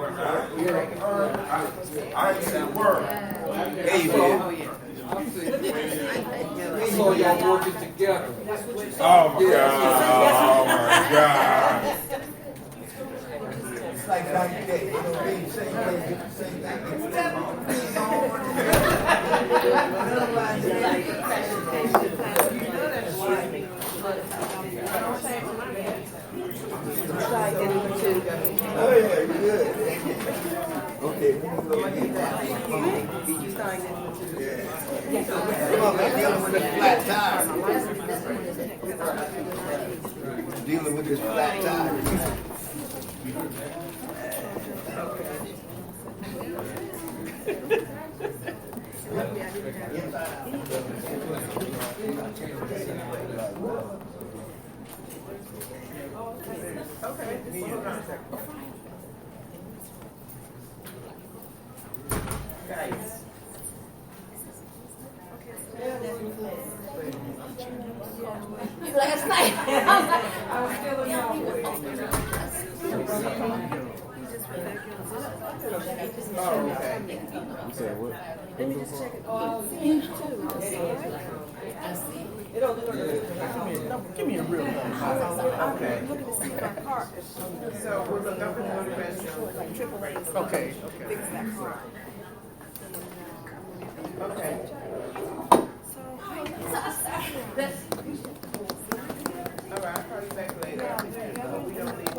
I ain't said a word. Hey, man. So y'all working together. Oh my God. Oh my God. It's like back in the day, you know, being the same place, get the same Oh yeah, you good. Okay, You signed in. yeah. Come on, man, dealing with this flat tire. Dealing with this flat tire. Last night, I was still in Let me just check it. Give me a real I'm looking to see if our car is. So we're looking up and the rest. Like AAA. Okay. Fix that car. Okay. All right, I'll call you back later. We don't need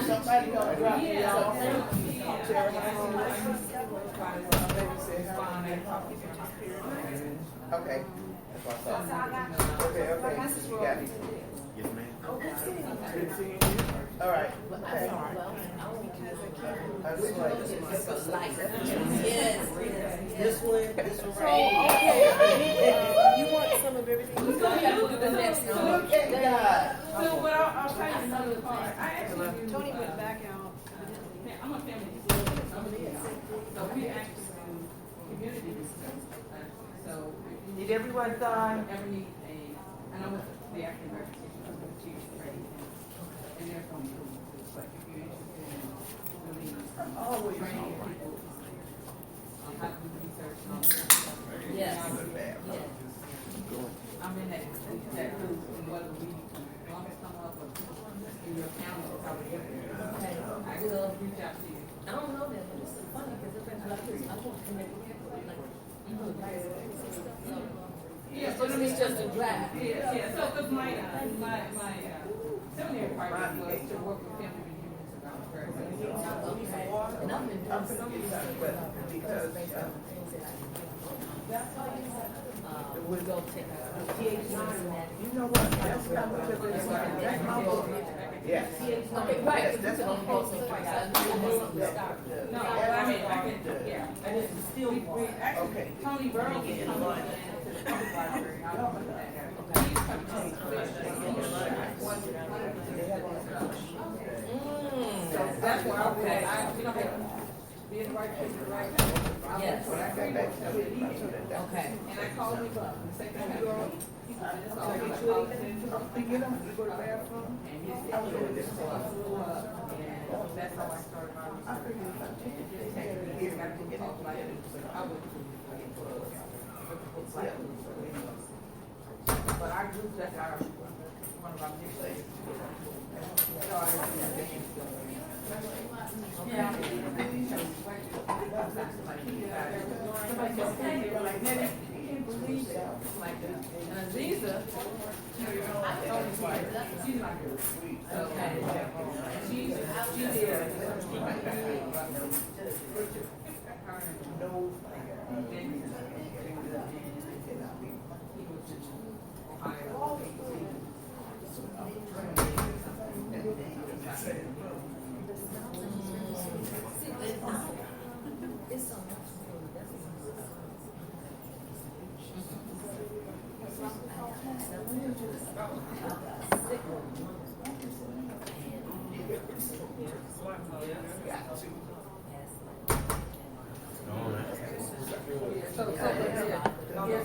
somebody gonna drop me off. Okay. That's what I thought. Okay. You got it. Yes, ma'am. Good seeing you. All right. Okay. This one So, right okay, you want some of everything? we're gonna have to do the next one. Look at God. So what I'll tell you another part. I actually do. Tony went back out. I'm a family disability. So we actually do community disability. So Did everyone sign? ever need I know what the African American Teachers are going to teach already, and they're going to do this. Like if you're interested in really training people on how to do research and all that. Yes. I'm in that group, and whether we want to come up or in your county or however. I will reach out to you. I don't know that, but it's so funny because I want to connect with people like, Yeah, so it's just a draft. Yeah. So because my seminary partner was to work with family reunions about birth. And I've been doing some Because we'll go take you know what? That's not what that's my book. Yes. okay, right. That's No, I mean, I can, yeah. And it's still, we actually, Okay. Tony Burrow is coming to the public library. I'll put that there. He's coming to Mm. So that's where we don't have, Be in the right place at the right time. Yes. When I got back to the Okay. and I called him up and said, "Can you go?" He said, "Just I'll get you anything." You know, you go to the bathroom. And his this blew up. And that's how I started my research. And his technique, he's got to talk like this. So I would do like books like this. So anyways. But our group, that's our one of our missions. And Aziza, she's my girl. Okay. She's there.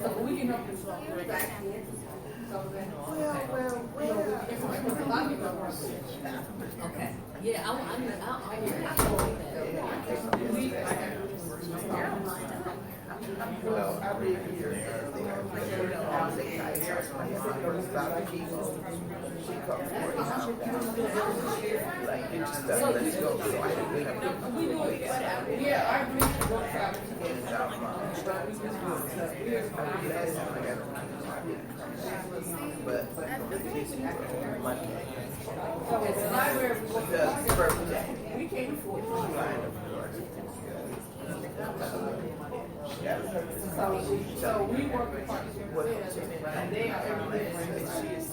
So we can help this back here. Okay. Yeah, I'll Well, I read here. I was excited about the people. She come for it. Like, get your stuff, let's go. So I didn't have Yeah, I agree. But Monday. So the library Because birthday. we came before. So we work in partnership with them, and they are every day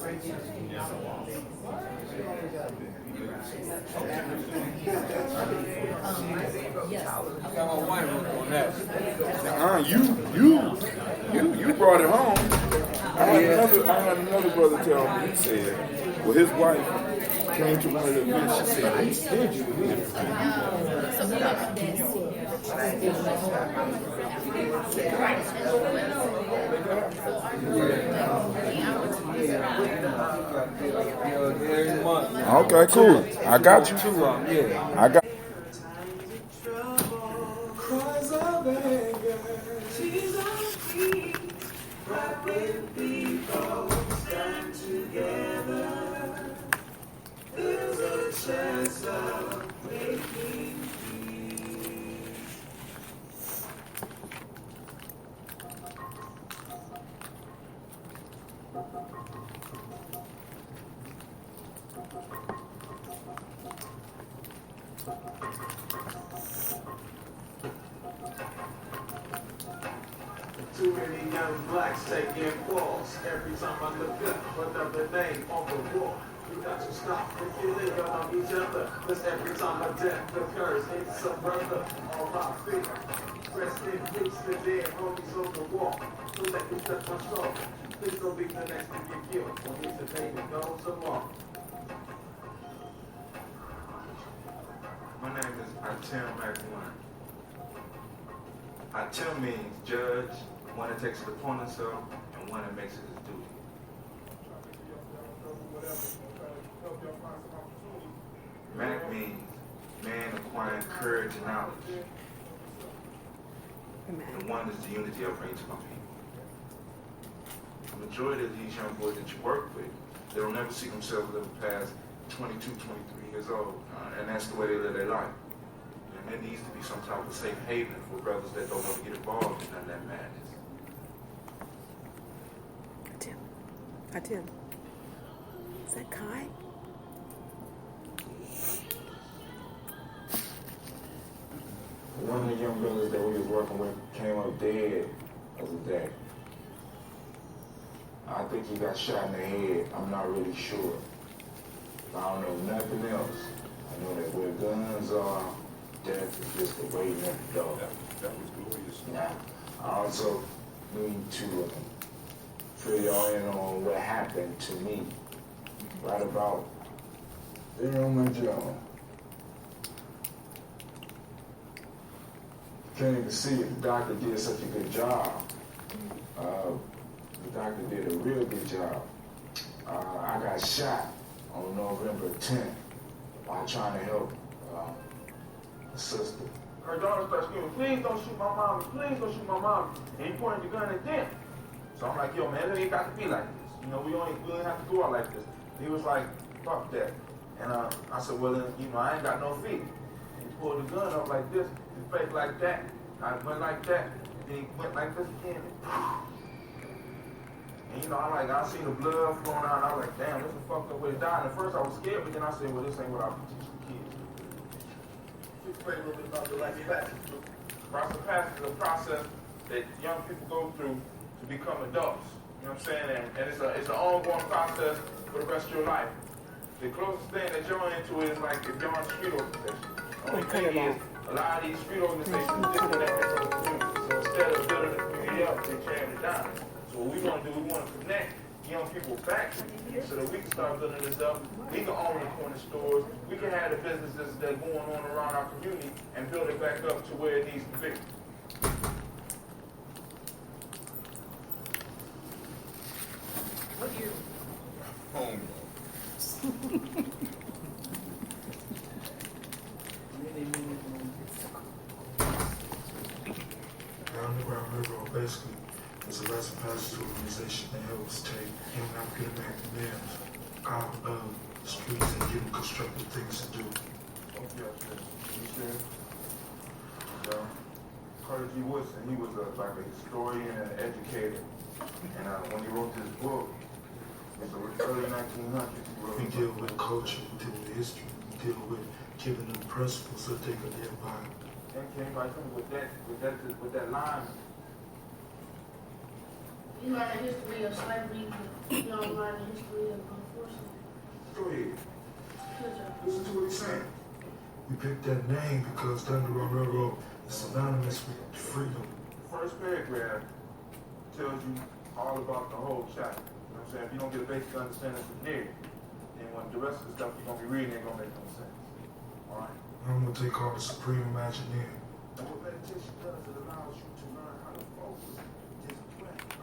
bringing You brought it home. I had another brother tell me, he said, well, his wife came to one of the events, she said, he scared you with him. Okay, cool. I got you. I got Cries of anger, she's on feet. But when people stand together, there's a chance of making peace. Too many young blacks taking falls. Every time I look up, another name on the wall. You got to stop if you live on each other. Cause every time a death occurs, it's a brother on my feet. Rest in peace, the dead homies on the wall. Don't let me touch my soul. Please don't be the next to get killed. Don't be the day that goes tomorrow. My name is Atem McWine. Atem means judge, one that takes it upon himself, and one that makes it his duty. Mac means man acquiring courage and knowledge. And one is the unity I bring to my people. The majority of these young boys that you work with, they don't ever see themselves living past 22, 23 years old, and that's the way they live their life. And there needs to be some type of safe haven for brothers that don't want to get involved in none of that madness. Atem. Is that Kai? One of the young brothers that we was working with came up dead the other day. I think he got shot in the head. I'm not really sure. I don't know nothing else. I know that where guns are, death is just the waiting at the door. That was glorious. Now, I also need to fill y'all in on what happened to me right about 3 months ago. can't even see it. The doctor did such a good job. The doctor did a real good job. I got shot on November 10th while trying to help a sister. Her daughter starts screaming, please don't shoot my mom, please don't shoot my mom. And he pointed the gun at them. So I'm like, yo, man, it ain't got to be like this. You know, we don't have to go out like this. He was like, fuck that. And I said, well, then, you know, I ain't got no feet. And he pulled the gun up like this, his face like that. I went like that, and then he went like this again. And you know, I seen the blood flowing out, and I was like, damn, this is a fucked up way to die. And at first I was scared, but then I said, well, this ain't what I teach the kids. Explain a little bit about the rites of passage. Rites of passage is a process that young people go through to become adults. You know what I'm saying? And it's an ongoing process for the rest of your life. The closest thing that you're into is like the John Street organization. The only thing is, a lot of these street organizations disconnect from the community. So instead of building the community up, they're tearing it down. So what we want to do, we want to connect young people back so that we can start building this up. We can own the corner stores. We can have the businesses that are going on around our community and build it back up to where it needs to be. What year? Home. The Underground Railroad basically is a rites of passage organization that helps take young African American males out of the streets and give them constructive things to do. Carter G. Woodson, he was like a historian and an educator. And when he wrote this book, it was the early 1900s. We deal with culture, we deal with history, we deal with giving them principles so that they can live by. Can anybody tell me with that line? You learn the history of slavery, you don't learn the history of unfortunate. Go ahead. Listen to what he's saying. We picked that name because the Underground Railroad is synonymous with freedom. The first paragraph tells you all about the whole chapter. You know what I'm saying? If you don't get a basic understanding from there, then when the rest of the stuff you're going to be reading ain't going to make no sense. All right? I'm going to take all the Supreme Imagineer. And what meditation does, it allows you to learn how to focus.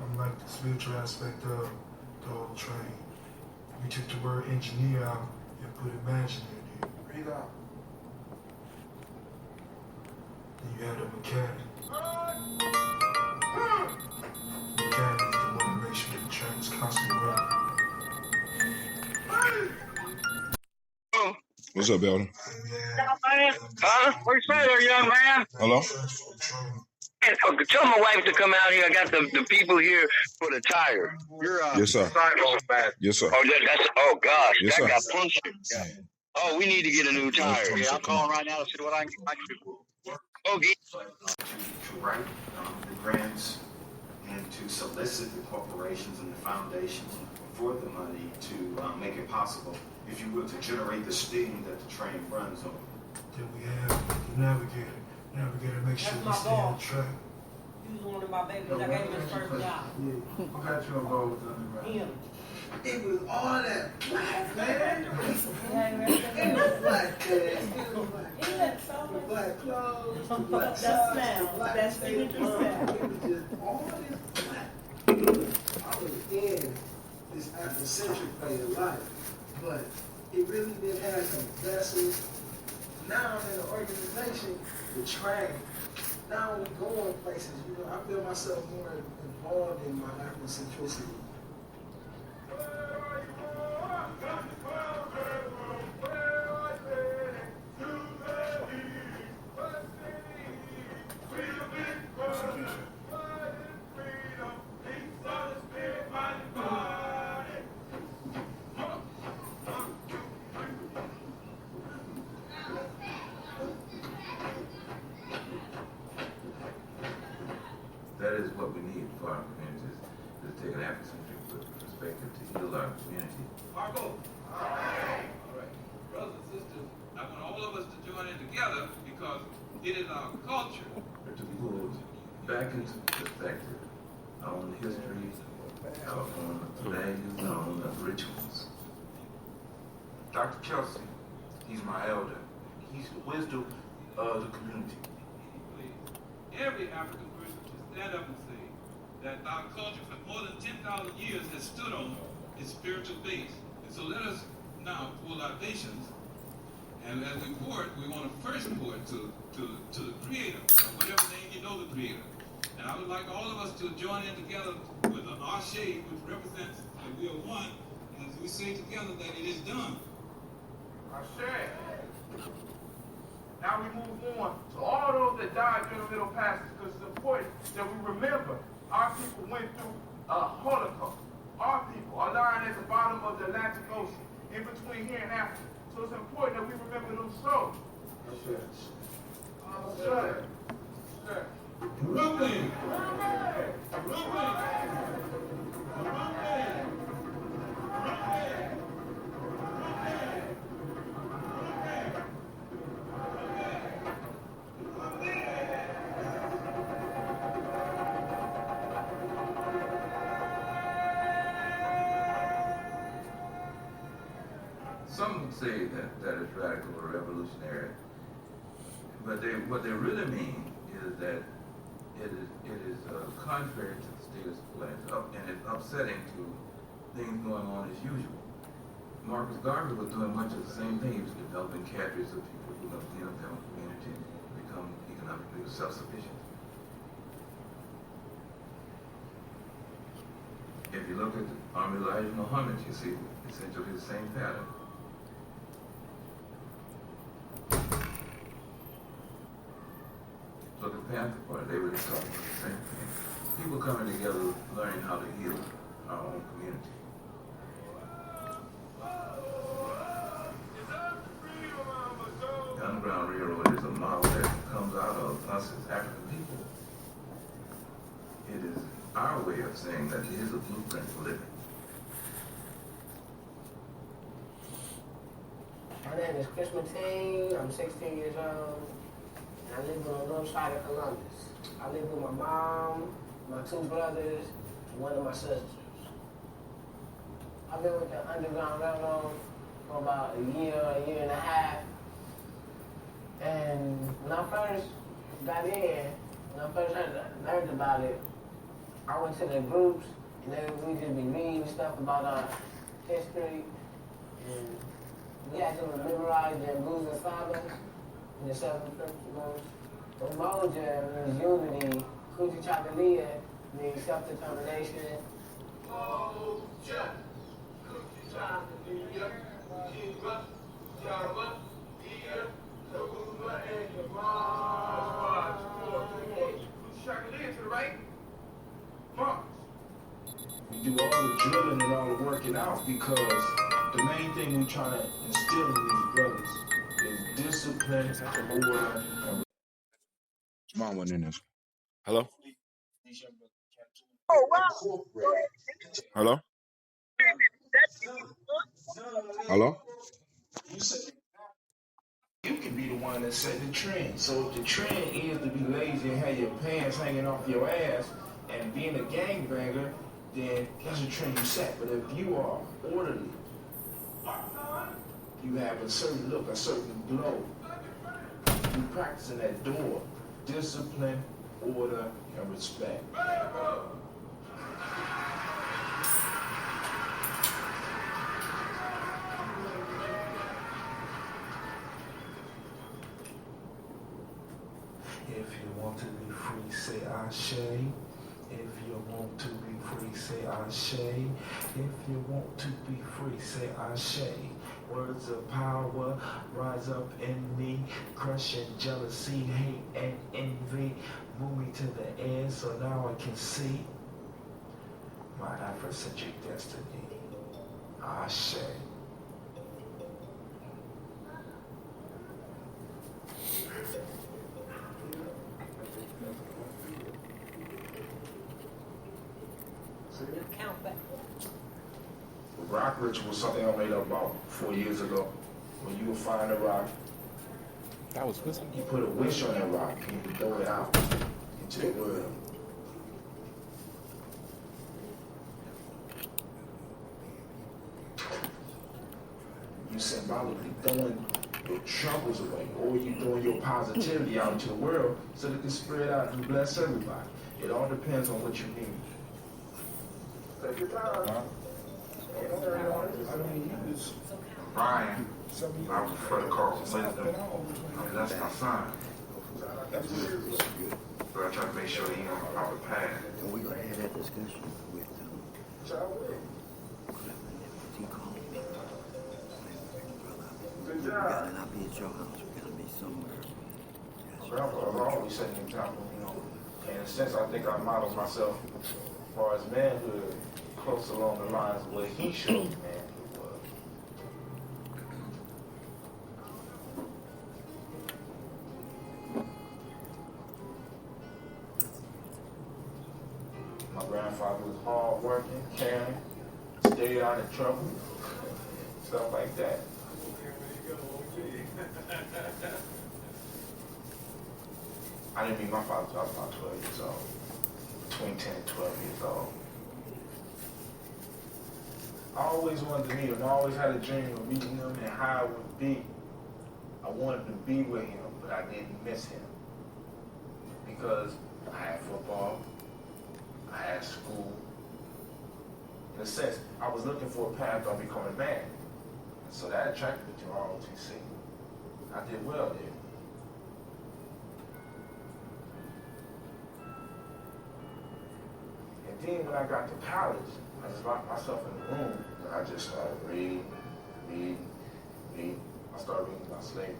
I'm like the spiritual aspect of the whole train. We took the word engineer out and put imaginary there. Breathe out. Then you had a mechanic. Mechanic is the one to make sure the train is constantly running. What's up, Elder? Huh? What you say there, young man? Hello? Tell my wife to come out here. I got the people here for the tire. You're Yes, sir. Yes, sir. Oh gosh, Yes, that sir. got punctured. Oh, we need to get a new tire. Yeah, I'm calling right now to see what I can do. Okay. To write the grants and to solicit the corporations and the foundations for the money to make it possible, if you will, to generate the steam that the train runs on. Then we have the navigator. Navigator makes sure we stay on track. He was one of my babies. I gave him his first job. Who got you involved with the Underground? Him. It was all that black, man. It was black, man. Black clothes, the black smell. That signature smell. It was just all this black. I was in this Afrocentric way of life, but it really did have some lessons. Now I'm in an organization with train. Now we going places, you know, I feel myself more involved in my Afrocentricity. That is what we need for our communities, is to take an Afrocentric perspective to heal our community. Marco. All right. Brothers and sisters, I want all of us to join in together because it is our culture. To put back into perspective our own history, our own values, our own rituals. Dr. Kelsey, he's my elder. He's the wisdom of the community. every African person to stand up and say that our culture for more than 10,000 years has stood on its spiritual base. And so let us now pour libations, and as we pour it, we want to first pour it to the Creator, or whatever name you know the Creator. And I would like all of us to join in together with an Ashe, which represents that we are one, as we say together that it is done. Ashe. Now we move on to all those that died during the Middle Passage, because it's important that we remember our people went through a Holocaust. Our people are lying at the bottom of the Atlantic Ocean, in between here and Africa. So it's important that we remember them souls. Ashe. Brooklyn! Some would say that is radical or revolutionary, but what they really mean is that it is contrary to the status quo, and it's upsetting to things going on as usual. Marcus Garvey was doing much of the same thing. He was developing cadres of people who loved them and community and become economically self-sufficient. If you look at the Army of Elijah Muhammad, you see essentially the same pattern. Look at Panther Party, they were just talking about the same thing. People coming together, learning how to heal our own community. The Underground Railroad is a model that comes out of us as African people. It is our way of saying that it is a blueprint for living. My name is Chris Mateen. I'm 16 years old. I live on the north side of Columbus. I live with my mom, my two brothers, and one of my sisters. I've been with the Underground Railroad for about a year and a half. And when I first got in, when I first learned about it, I went to the groups, and we just be reading stuff about our history. And we had to memorize the Blues and Sagas. And the seven principles. Umoja means unity. Kujichagulia means self-determination. Umoja, Kujichagulia, Kujiba, Java, Dia, Kabuba, and Yamar. Kujichagulia to the right. March. We do all the drilling and all the working out because the main thing we try to instill in these brothers is discipline, order, and Small one in this. Hello? Hello? Hello? you can be the one that set the trend. So if the trend is to be lazy and have your pants hanging off your ass and being a gangbanger, then that's a trend you set. But if you are orderly, you have a certain look, a certain glow, you practicing that door, discipline, order, and respect. If you want to be free, say Ashe. If you want to be free, say Ashe. If you want to be free, say Ashe. Words of power rise up in me, crushing jealousy, hate, and envy. Move me to the end so now I can see my Afrocentric destiny. Ashe. Count back. Rock ritual was something I made up about 4 years ago. When you would find a rock, that was good. You put a wish on that rock and you throw it out into the world. You symbolically throwing your troubles away, or you throwing your positivity out into the world so that it can spread out and bless everybody. It all depends on what you need. Take your time. Brian, I prefer to call wisdom. That's my son. But I try to make sure he's on the proper path. And we're going to have that discussion with brother. I'll be at your house. We're going to be somewhere. I've always set an example, in a sense, I think I modeled myself as far as manhood close along the lines of what he showed me manhood was. My grandfather was hard working, caring, stayed out of trouble, stuff like that. I didn't meet my father until I was about 12 years old, between 10 and 12 years old. I always wanted to meet him. I always had a dream of meeting him and how it would be. I wanted to be with him, but I didn't miss him. Because I had football, I had school. In a sense, I was looking for a path on becoming a man. And so that attracted me to ROTC. I did well there. And then when I got to college, I just locked myself in the room and I just started reading. I started reading about slavery.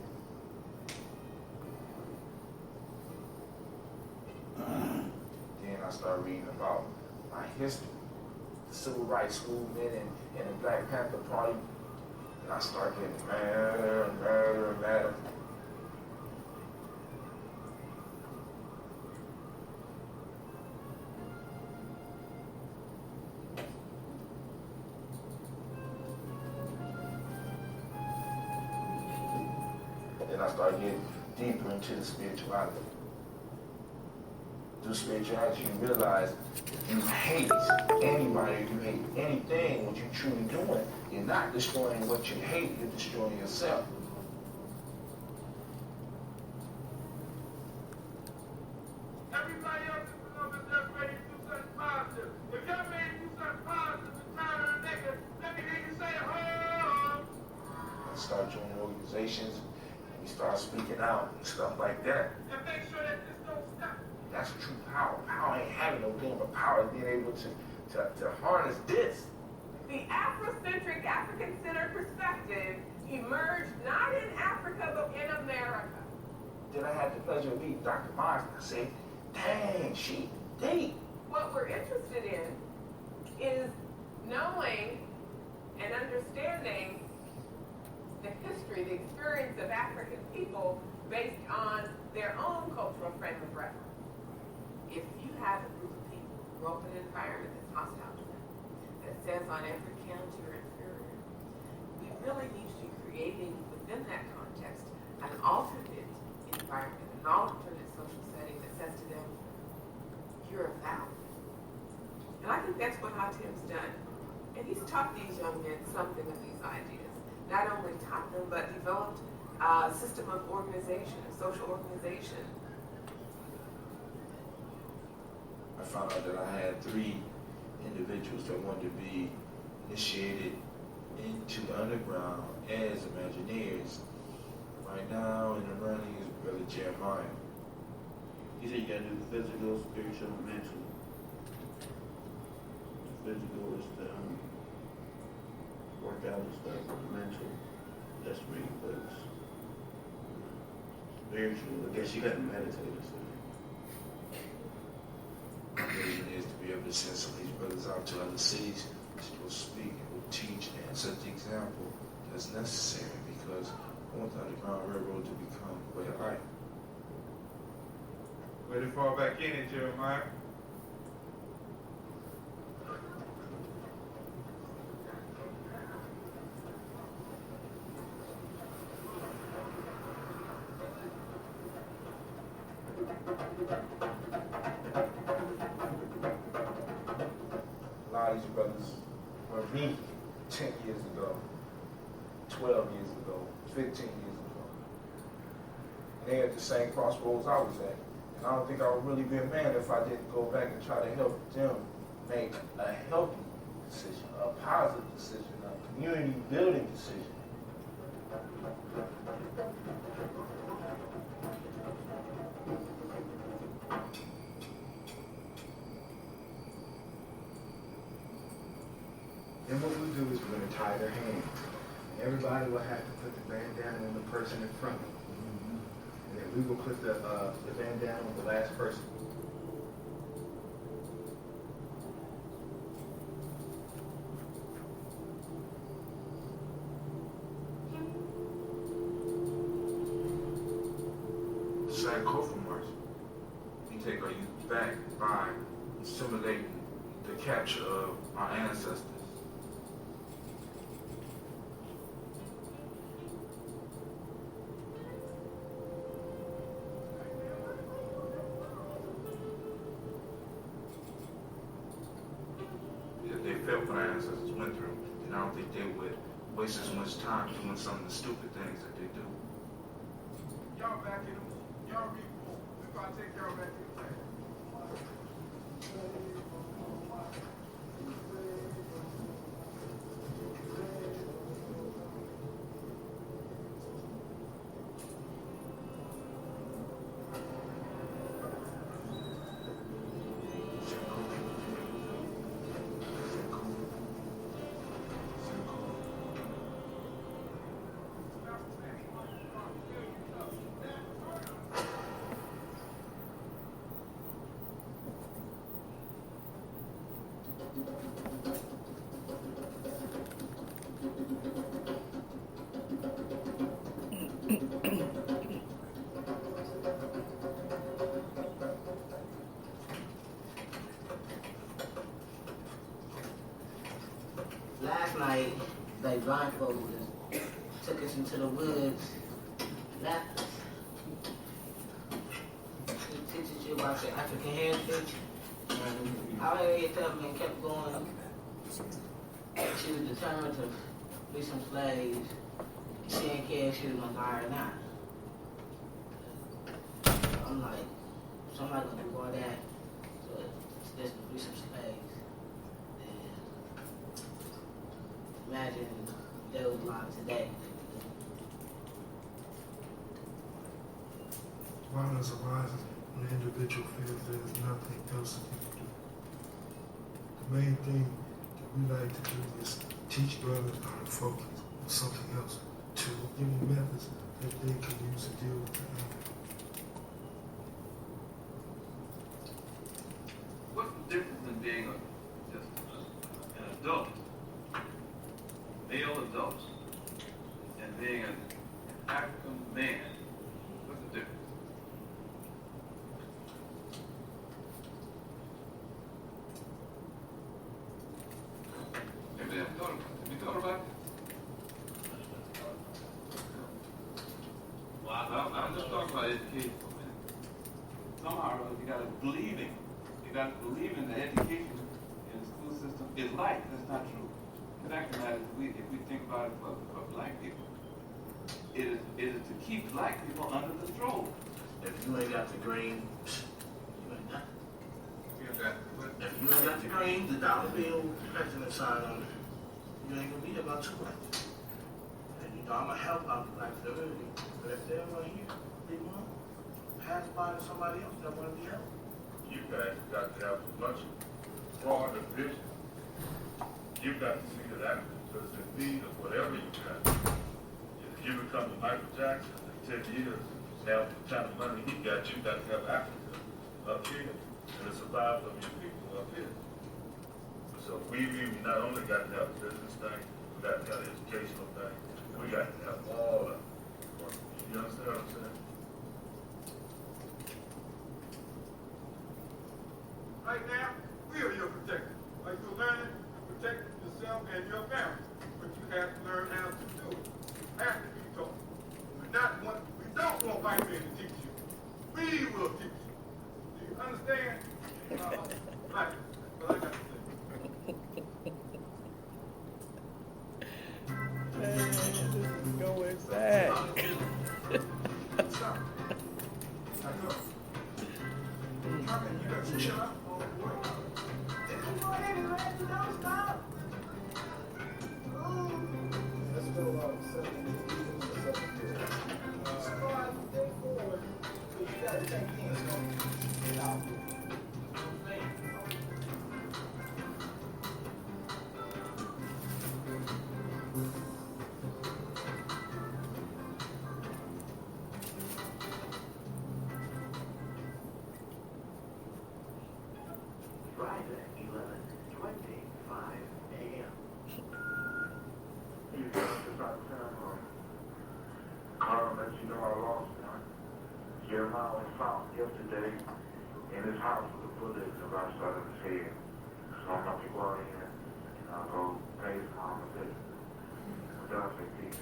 Then I started reading about my history, the civil rights movement and the Black Panther Party. And I started getting madder and madder and madder. Then I started getting deeper into the spirituality. Through spirituality, you realize if you hate anybody, if you hate anything, what you're truly doing, you're not destroying what you hate, you're destroying yourself. Everybody else in the number that's ready to do something positive. If y'all ready to do something positive and tired of the nigga, let me hear you say, oh. And start joining organizations, and we start speaking out and stuff like that. And make sure that this don't stop. That's true power. Power ain't having no thing, but power is being able to harness this. The Afrocentric, African-centered perspective emerged not in Africa, but in America. Then I had the pleasure of meeting Dr. Myers, and I said, dang, she deep. What we're interested in is knowing and understanding the history, the experience of African people based on their own cultural frame of reference. If you have a group of people who grow up in an environment that's hostile to them, that says on every count you're inferior, we really need to be creating within that context an alternate environment, an alternate social setting that says to them, you're a value. And I think that's what Hatim's done. And he's taught these young men something of these ideas. Not only taught them, but developed a system of organization, a social organization. I found out that I had 3 individuals that wanted to be initiated into the underground as Imagineers. Right now in the running is Brother Gye-Nyame. You said you gotta do the physical, spiritual, and mental. The physical is the workout and stuff, but the mental, that's reading books. Spiritual, I guess you gotta meditate or something. My vision is to be able to send some of these brothers out to other cities to go speak and teach and set the example that's necessary, because I want the Underground Railroad to become a way of life. Ready to fall back in it, Jeremiah? A lot of these brothers were me 10 years ago, 12 years ago, 15 years ago. and they're at the same crossroads I was at. And I don't think I would really be a man if I didn't go back and try to help them make a healthy decision, a positive decision, a community building decision. Then what we'll do is we're going to tie their hands. Everybody will have to put the bandana on the person in front of them. And then we will put the bandana on the last person. Sankofa March. We take our youth back by assimilating the capture of our ancestors. If they felt what our ancestors went through, then I don't think they would waste as much time doing some of the stupid things that they do. Y'all back in the y'all read more. We about to take y'all back in the class. Last night, they blindfolded us, took us into the woods, left us. He teaches you about your African heritage. And I already told me and kept going. She was determined to be some slaves. She didn't care if she was gonna die or not. I'm like, somebody gonna do all that, so just to be some slaves. Imagine those lives today. Violence arises when the individual feels there is nothing else that he can do. The main thing that we like to do is teach brothers how to focus on something else, to give them methods that they can use to deal with the anger. What's the difference in being just an adult, male adult, and being an African man? What's the difference? Maybe have you thought about it? Well, I'm just talking about education for a minute. Somehow or other, you got to believe in it. You got to believe in the education in the school system is life. That's not true. The fact of the matter is, if we think about it for black people, it is to keep black people under control. If you ain't got the green, you ain't got it. If you ain't got the green, the dollar bill, president sign on it, you ain't gonna be about too much. And you know, I'm gonna help out the black community. But if they're right here, they won't pass by to somebody else that wanna be helped. You guys got to have as much broader vision. You've got to see that Africa is in need of whatever you got. If you become a Michael Jackson in 10 years, have the kind of money he got, you got to have Africa up here and the survival of your people up here. So we not only got to have a business thing, we got to have an educational thing, we got to have all of it. You understand what I'm saying? Right now, we are your protectors. Like you're learning to protect yourself and your family. But you have to learn how to do it. You have to be taught. We don't want white men to teach you. We will teach you. Do you understand? Right. But I got to say. Going back. this house with a bullet in the right side of his head. So I'm about to go out here and I'll go pay for my visit. God say peace.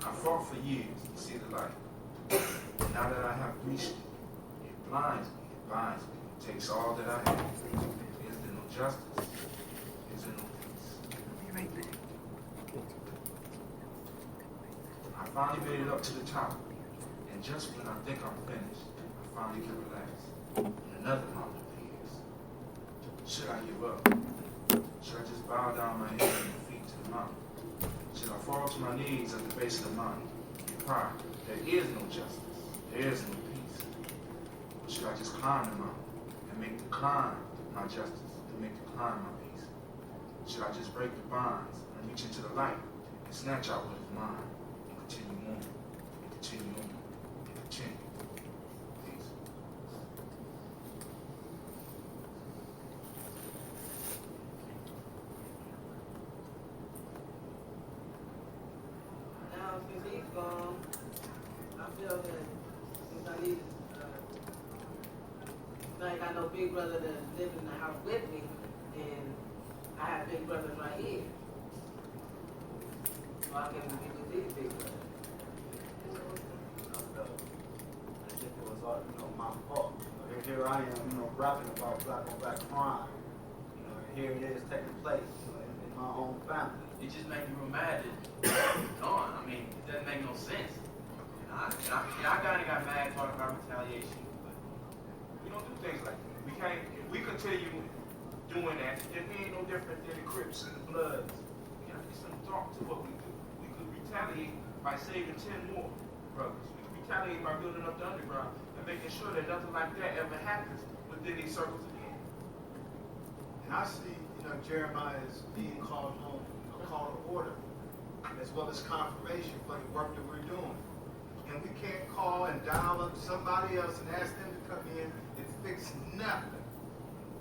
I fought for years to see the light. Now that I have reached it, it blinds me, it takes all that I have. Is there no justice? Is there no peace? Be right back. I finally made it up to the top, and just when I think I'm finished, I finally can relax. And another mountain appears. Should I give up? Should I just bow down my head and feet to the mountain? Should I fall to my knees at the base of the mountain and cry, there is no justice, there is no peace? Or should I just climb the mountain and make the climb my justice, and make the climb my peace? Should I just break the bonds and reach into the light and snatch out what is mine and continue on, and continue on, and continue? Peace. Now, since he's gone, I feel that since I need, I ain't got no big brother that live in the house with me, and I have big brothers right here. So I can be with these big brothers. As if it was all, my fault. Here I am, rapping about black on black crime. And here it is taking place, in my own family. It just makes me mad that he's gone. I mean, it doesn't make no sense. I got mad talking about retaliation, but We don't do things like that. We can't, if we continue doing that, then we ain't no different than the Crips and the Bloods. We gotta get some thought to what we do. We could retaliate by saving 10 more brothers. We could retaliate by building up the underground and making sure that nothing like that ever happens within these circles again. And I see, Jeremiah is being called home, a call to order, as well as confirmation for the work that we're doing. And we can't call and dial up somebody else and ask them to come in and fix nothing.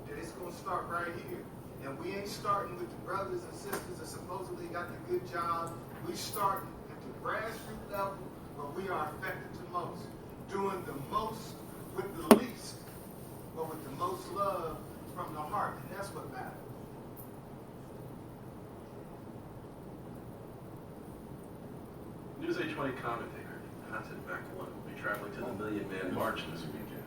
That it's going to start right here. And we ain't starting with the brothers and sisters that supposedly got the good job. We starting at the grassroots level where we are affected the most. Doing the most with the least, but with the most love from the heart. And that's what matters. News 820 commentator, Hudson McElwain will be traveling to the Million Man March this weekend.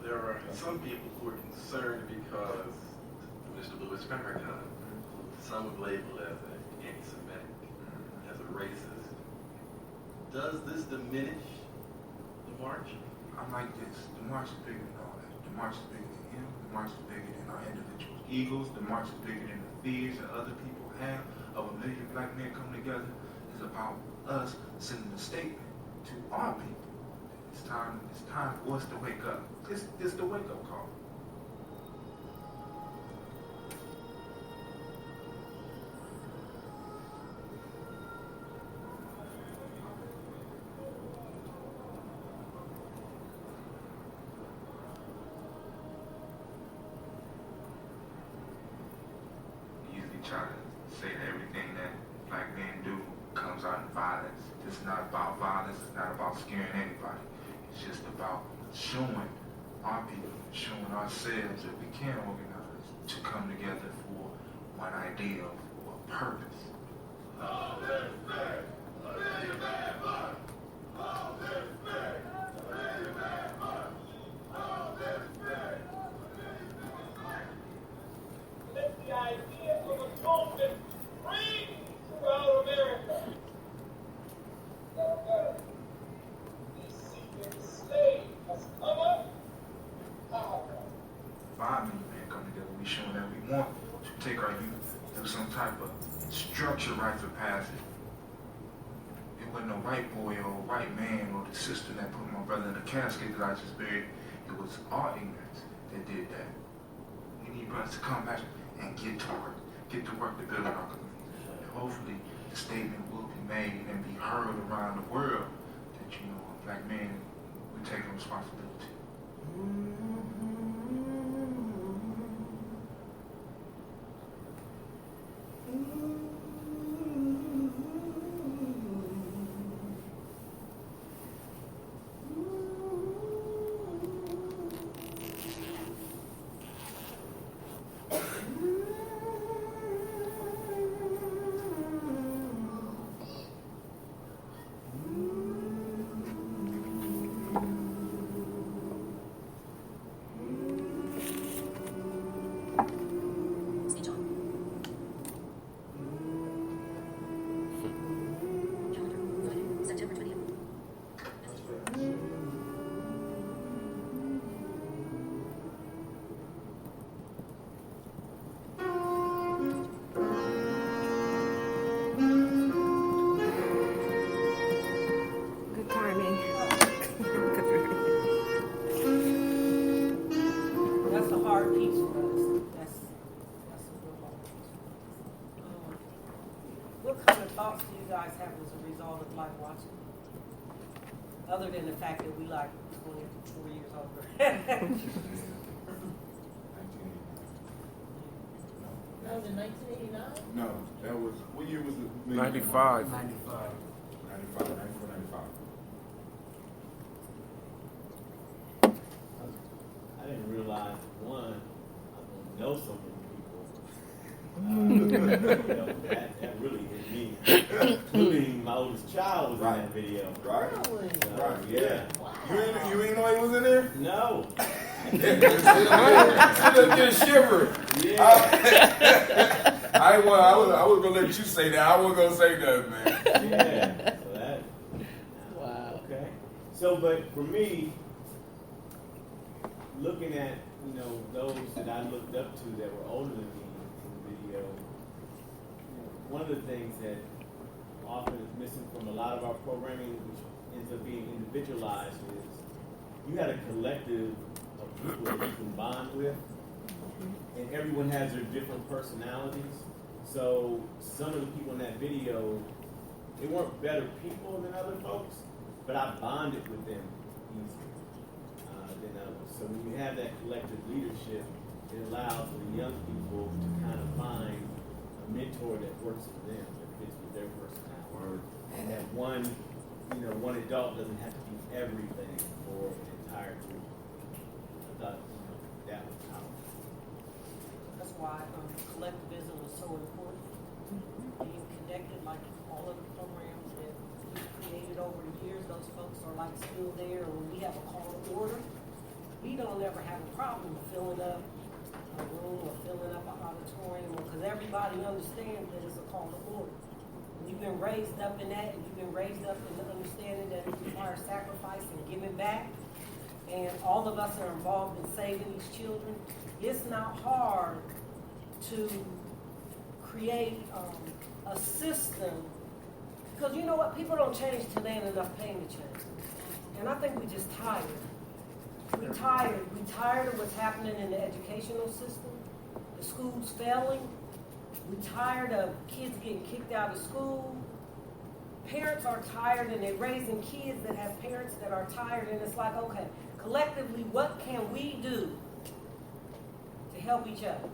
There are some people who are concerned because Mr. Louis Farrakhan, who some have labeled as an anti-Semitic, as a racist. Does this diminish the march? I'm like this. The march is bigger than all that. The march is bigger than him. The march is bigger than our individual egos. The march is bigger than the fears that other people have of a million black men coming together. It's about us sending a statement to our people. It's time for us to wake up. It's the wake-up call. Try to say that everything that black men do comes out in violence. This is not about violence. It's not about scaring anybody. It's just about showing our people, showing ourselves that we can organize to come together for one idea, for a purpose. The idea of atonement ring throughout America. The secret slave has come up. Five million men come together. We showing that we want to take our youth through some type of structured rites of passage. It wasn't no white boy or white man or the sister that put my brother in the casket that I just buried. It was our ignorance that did that. We need brothers to come back and get to work to build our community. And hopefully the statement will be made and be heard around the world that, you know, black men, we take a responsibility. Other than the fact that we like 24 years older. That was in 1989? No, that was, what year was it? 95. 95. 94, 95. I didn't realize, one, I know so many people. That really hit me. Including my oldest child was in that video. Right. Really? Right, yeah. Wow. You ain't know he was in there? No. Sit up there shivering. Yeah. I was gonna let you say that. I wasn't gonna say nothing, man. Yeah. So that. Wow. Okay. So, but for me, looking at, you know, those that I looked up to that were older than me in the video, one of the things that often is missing from a lot of our programming, which ends up being individualized, is you had a collective of people that you can bond with, and everyone has their different personalities. So some of the people in that video, they weren't better people than other folks, but I bonded with them easier than others. So when you have that collective leadership, it allows for the young people to kind of find a mentor that works for them, that fits with their personality. And that one adult doesn't have to be everything for an entire group. I thought, that was powerful. That's why collectivism is so important. Being connected, like all of the programs that we've created over the years, those folks are like still there. When we have a call to order, we don't ever have a problem with filling up a room or filling up an auditorium, because everybody understands that it's a call to order. You've been raised up in that, and you've been raised up in the understanding that it requires sacrifice and giving back. And all of us are involved in saving these children. It's not hard to create a system, because you know what? People don't change till they ain't enough pain to change. And I think we're just tired. We're tired. We're tired of what's happening in the educational system, the schools failing. We're tired of kids getting kicked out of school. Parents are tired, and they're raising kids that have parents that are tired. And it's like, okay, collectively, what can we do to help each other?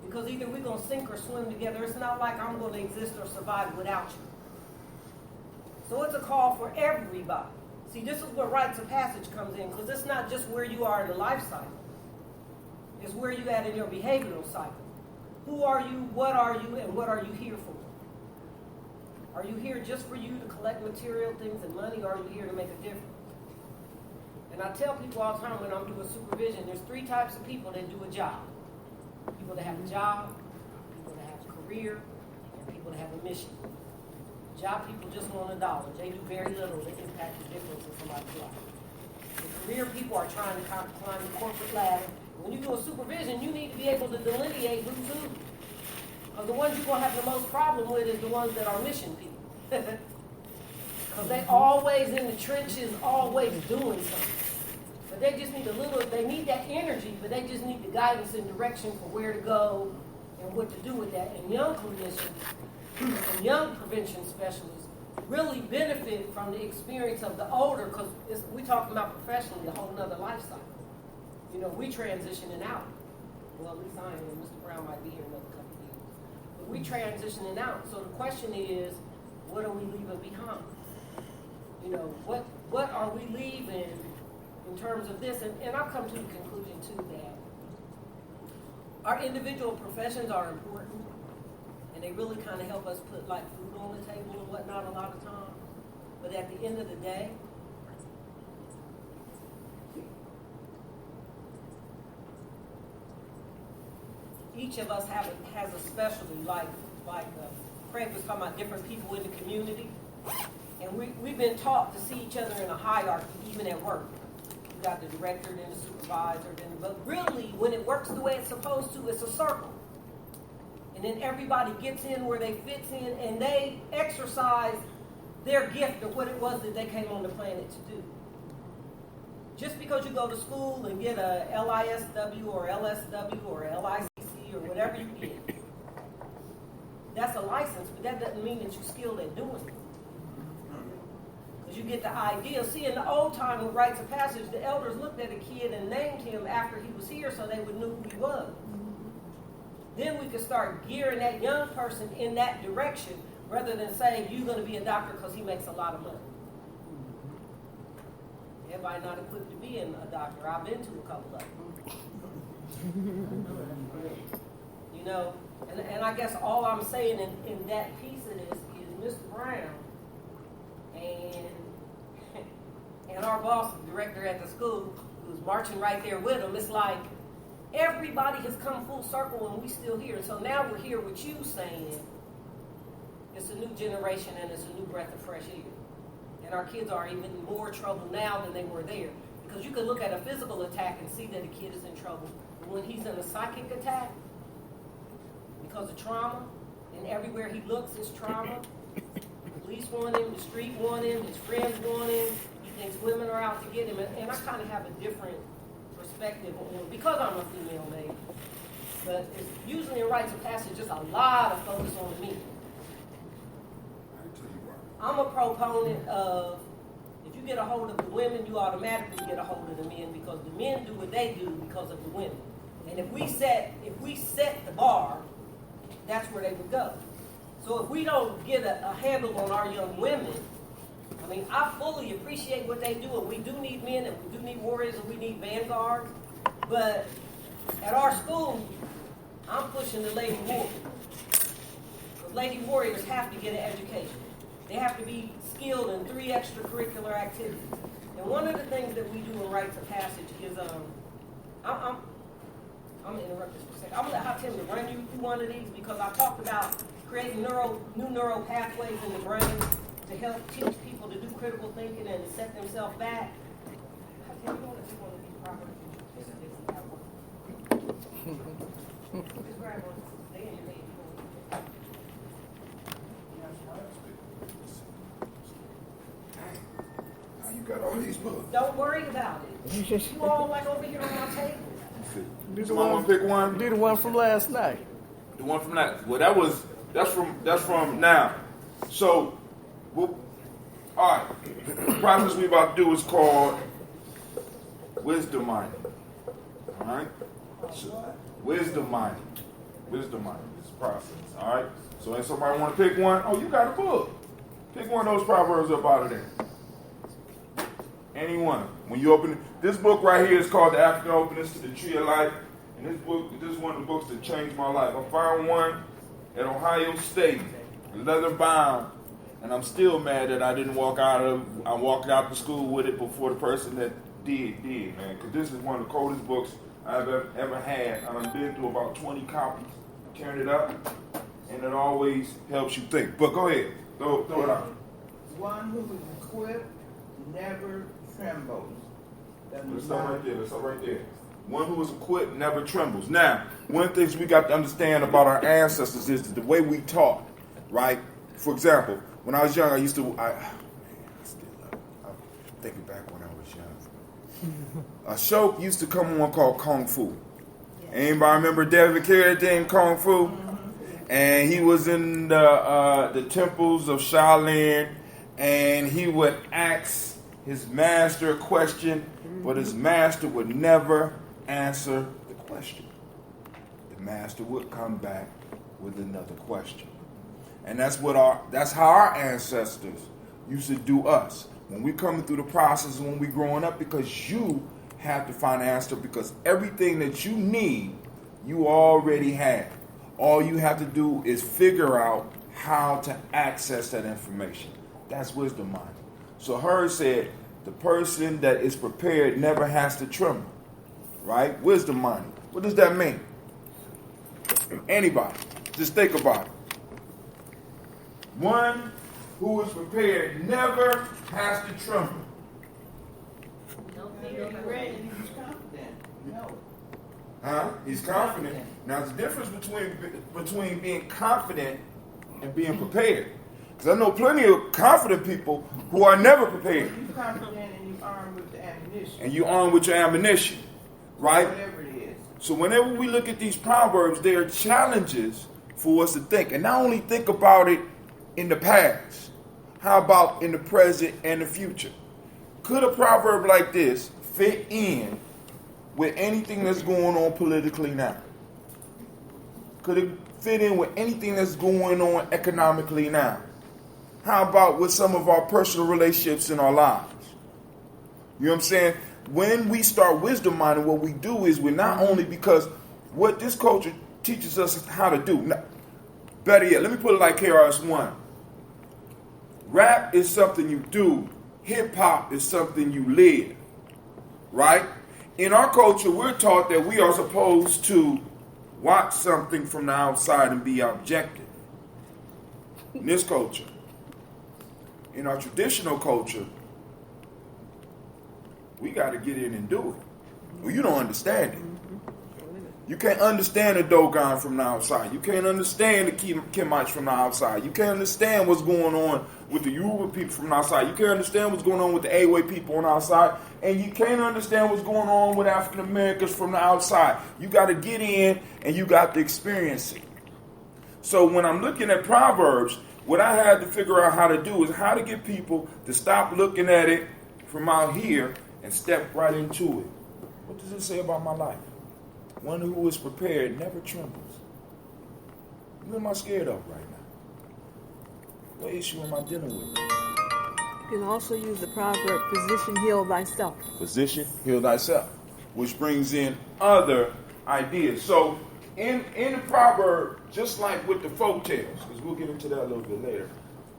Because either we're going to sink or swim together. It's not like I'm going to exist or survive without you. So it's a call for everybody. See, this is where rites of passage comes in, because it's not just where you are in the life cycle. It's where you at in your behavioral cycle. Who are you, what are you, and what are you here for? Are you here just for you to collect material things and money, or are you here to make a difference? And I tell people all the time when I'm doing supervision, there's 3 types of people that do a job. People that have a job, people that have a career, and people that have a mission. Job people just want $1. They do very little to impact the difference in somebody's life. The career people are trying to climb the corporate ladder. When you do a supervision, you need to be able to delineate who's who. Because the ones you're going to have the most problem with is the ones that are mission people. Because they always in the trenches, always doing something. But they just need they need that energy, but they just need the guidance and direction for where to go and what to do with that. And young clinicians and young prevention specialists really benefit from the experience of the older, because we're talking about professionally a whole nother life cycle. You know, we transitioning out. Well, at least I am. Mr. Brown might be here another couple of years. But we transitioning out. So the question is, what are we leaving behind? You know, what are we leaving in terms of this? And I've come to the conclusion, too, that our individual professions are important, and they really kind of help us put, like, food on the table and whatnot a lot of times. But at the end of the day, each of us has a specialty, like Craig was talking about different people in the community. And we've been taught to see each other in a hierarchy, even at work. You got the director, then the supervisor, but really, when it works the way it's supposed to, it's a circle. And then everybody gets in where they fit in, and they exercise their gift of what it was that they came on the planet to do. Just because you go to school and get a LISW or LSW or LICC or whatever you get, that's a license, but that doesn't mean that you're skilled at doing it. Because you get the idea. See, in the old time with rites of passage, the elders looked at a kid and named him after he was here so they would know who he was. Then we could start gearing that young person in that direction rather than saying, you're going to be a doctor because he makes a lot of money. Everybody not equipped to be a doctor. I've been to a couple of them. You know, and I guess all I'm saying in that piece of this is Mr. Brown and our boss, the director at the school, who's marching right there with him. It's like everybody has come full circle and we still here. So now we're here with you saying it's a new generation and it's a new breath of fresh air. And our kids are even more trouble now than they were there. Because you can look at a physical attack and see that a kid is in trouble. But when he's in a psychic attack, because of trauma, and everywhere he looks is trauma, the police want him, the street want him, his friends want him, he thinks women are out to get him. And I kind of have a different perspective on, because I'm a female maybe. But it's usually in rites of passage, just a lot of focus on the men. I'm a proponent of, if you get a hold of the women, you automatically get a hold of the men, because the men do what they do because of the women. And if we set the bar, that's where they would go. So if we don't get a handle on our young women, I mean, I fully appreciate what they do, and we do need men, and we do need warriors, and we need vanguards. But at our school, I'm pushing the lady warriors. Because lady warriors have to get an education. They have to be skilled in 3 extracurricular activities. And one of the things that we do in rites of passage is, I'm going to interrupt this for a second. I'm going to let Hatim run you through one of these, because I talked about creating new neural pathways in the brain to help teach people to do critical thinking and set themselves back. Hatim, you want to do one of these proper? Just grab one. Stay in your head. You got all these books. Don't worry about it. You all like over here on my table. Somebody want to pick one? Do the one from last night. The one from last. Well, that's from now. So, all right. The process we about to do is called wisdom mining. All right. So, wisdom mining. Wisdom mining. This process. All right. So, if somebody want to pick one, oh, you got a book. Pick one of those proverbs up out of there. Anyone. When you open it, this book right here is called The African Openness to the Tree of Life. And this is one of the books that changed my life. I found one at Ohio State, leather bound, And I'm still mad that I walked out the school with it before the person that did, man. Because this is one of the coldest books I've ever had. I've been through about 20 copies, tearing it up, and it always helps you think. But go ahead, throw it out. One who is equipped never trembles. Let's stop right there. One who is equipped never trembles. Now, one of the things we got to understand about our ancestors is the way we taught, right? For example, when I was young, I thinking back when I was young. A show used to come on called Kung Fu. Anybody remember David Carradine Kung Fu? And he was in the temples of Shaolin, and he would ask his master a question, but his master would never answer the question. The master would come back with another question. And that's how our ancestors used to do us. When we coming through the process, when we growing up, because you have to find an answer, because everything that you need, you already have. All you have to do is figure out how to access that information. That's wisdom mind. So Hurd said, the person that is prepared never has to tremble. Right? Wisdom mind. What does that mean? Anybody. Just think about it. One who is prepared never has to tremble. He's confident. No. Huh? He's confident. Now, there's a difference between being confident and being prepared. Because I know plenty of confident people who are never prepared. You're confident and you're armed with the ammunition. And you're armed with your ammunition. Right? Whatever it is. So whenever we look at these proverbs, they are challenges for us to think. And not only think about it in the past. How about in the present and the future? Could a proverb like this fit in with anything that's going on politically now? Could it fit in with anything that's going on economically now? How about with some of our personal relationships in our lives? You know what I'm saying? When we start wisdom minding, what we do is we're not only, because what this culture teaches us how to do. Now, better yet, let me put it like KRS-One. Rap is something you do. Hip-hop is something you live. Right? In our culture, we're taught that we are supposed to watch something from the outside and be objective. In this culture. In our traditional culture, we got to get in and do it. Well, you don't understand it. You can't understand the Dogon from the outside. You can't understand the Kemites from the outside. You can't understand what's going on with the Yoruba people from the outside. You can't understand what's going on with the Awe people on the outside. And you can't understand what's going on with African Americans from the outside. You got to get in and you got to experience it. So when I'm looking at Proverbs, what I had to figure out how to do is how to get people to stop looking at it from out here and step right into it. What does it say about my life? One who is prepared never trembles. What am I scared of right now? What issue am I dealing with? You can also use the proverb, physician, heal thyself. Physician, heal thyself. Which brings in other ideas. So in the proverb, just like with the folk tales, because we'll get into that a little bit later,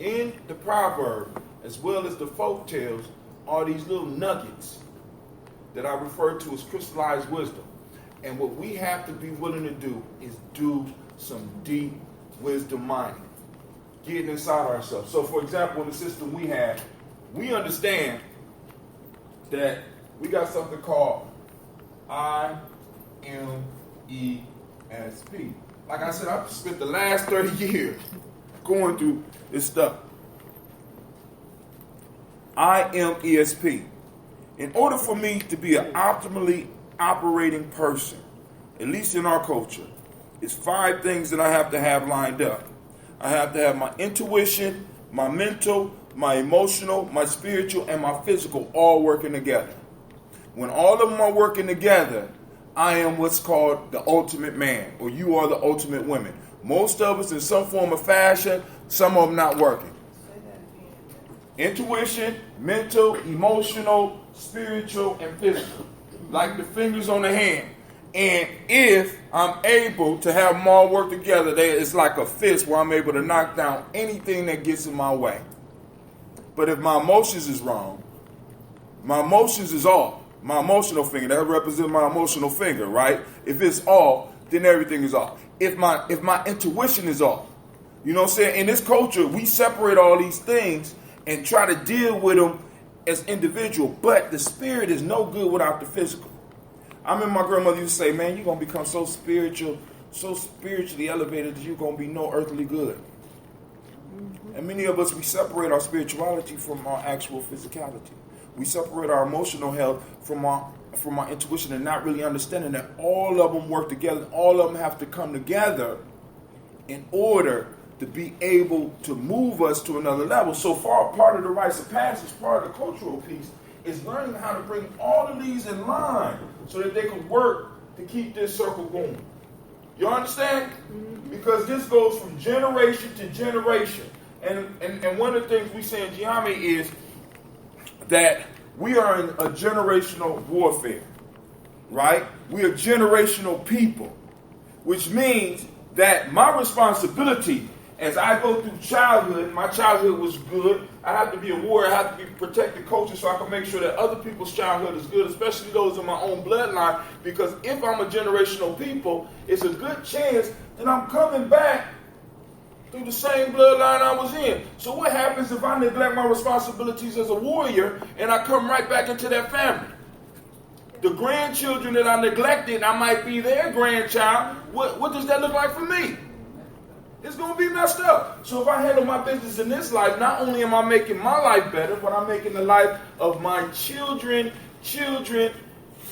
in the proverb, as well as the folk tales, are these little nuggets that I refer to as crystallized wisdom. And what we have to be willing to do is do some deep wisdom mining. Getting inside ourselves. So, for example, in the system we have, we understand that we got something called IMESP. Like I said, I've spent the last 30 years going through this stuff. IMESP. In order for me to be an optimally operating person, at least in our culture, it's 5 things that I have to have lined up. I have to have my intuition, my mental, my emotional, my spiritual, and my physical all working together. When all of them are working together, I am what's called the ultimate man, or you are the ultimate woman. Most of us in some form of fashion, some of them not working. Intuition, mental, emotional, spiritual, and physical. Like the fingers on the hand. And if I'm able to have them all work together, it's like a fist where I'm able to knock down anything that gets in my way. But if my emotions is wrong, my emotions is off. My emotional finger, that represents my emotional finger, right? If it's off, then everything is off. If my intuition is off, you know what I'm saying? In this culture, we separate all these things and try to deal with them as individual. But the spirit is no good without the physical. I remember my grandmother used to say, man, you're going to become so spiritual, so spiritually elevated that you're going to be no earthly good. And many of us, we separate our spirituality from our actual physicality. We separate our emotional health from our intuition and not really understanding that all of them work together. All of them have to come together in order to be able to move us to another level. So far, part of the rites of passage, part of the cultural piece, is learning how to bring all of these in line so that they can work to keep this circle going. You understand? Because this goes from generation to generation. And one of the things we say in Gye-Nyame is that we are in a generational warfare, right? We are generational people, which means that my responsibility as I go through childhood, my childhood was good. I have to be a warrior. I have to be protected culture so I can make sure that other people's childhood is good, especially those in my own bloodline. Because if I'm a generational people, it's a good chance that I'm coming back through the same bloodline I was in. So what happens if I neglect my responsibilities as a warrior and I come right back into that family? The grandchildren that I neglected, I might be their grandchild. What does that look like for me? It's going to be messed up. So if I handle my business in this life, not only am I making my life better, but I'm making the life of my children,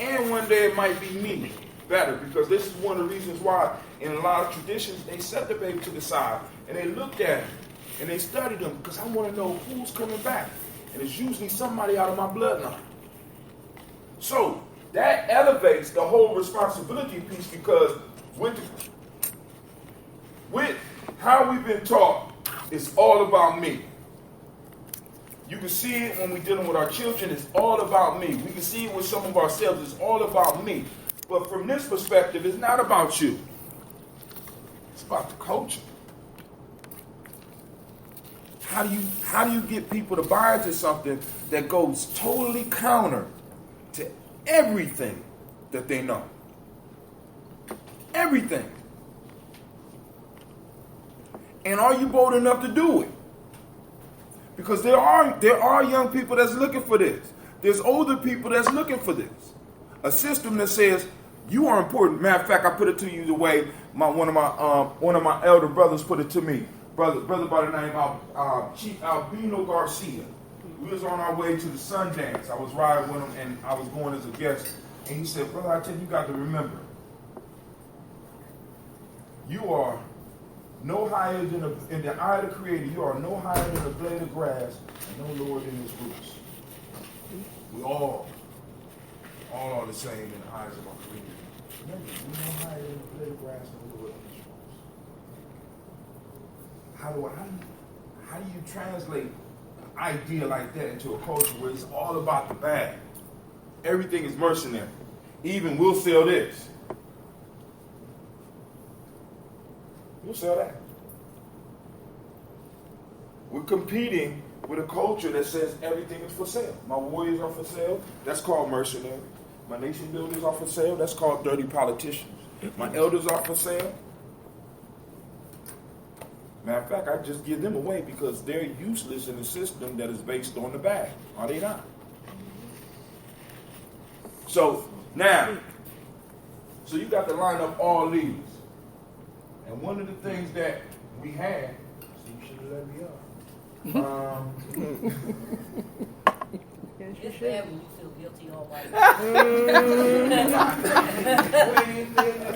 and one day it might be me better. Because this is one of the reasons why in a lot of traditions, they set the baby to the side and they looked at him and they studied him because I want to know who's coming back. And it's usually somebody out of my bloodline. So that elevates the whole responsibility piece because with how we've been taught, it's all about me. You can see it when we're dealing with our children, it's all about me. We can see it with some of ourselves, it's all about me. But from this perspective, it's not about you. It's about the culture. How do you get people to buy into something that goes totally counter to everything that they know? Everything. And are you bold enough to do it? Because there are young people that's looking for this. There's older people that's looking for this. A system that says you are important. Matter of fact, I put it to you the way one of my elder brothers put it to me. Brother by the name of Chief Albino Garcia. We was on our way to the Sundance. I was riding with him and I was going as a guest. And he said, brother, I tell you, you got to remember, you are no higher than in the eye of the Creator, you are no higher than a blade of grass and no lower than His roots. We all are the same in the eyes of our Creator. Remember, we're no higher than a blade of grass and no lower than His roots. How do you translate an idea like that into a culture where it's all about the bag? Everything is mercenary. Even we'll sell this. We'll sell that. We're competing with a culture that says everything is for sale. My warriors are for sale. That's called mercenary. My nation builders are for sale. That's called dirty politicians. My elders are for sale. Matter of fact, I just give them away because they're useless in a system that is based on the bag. Are they not? So now, you got to line up all these. And one of the things that we had, so you should have let me up. It's bad when you feel guilty all white.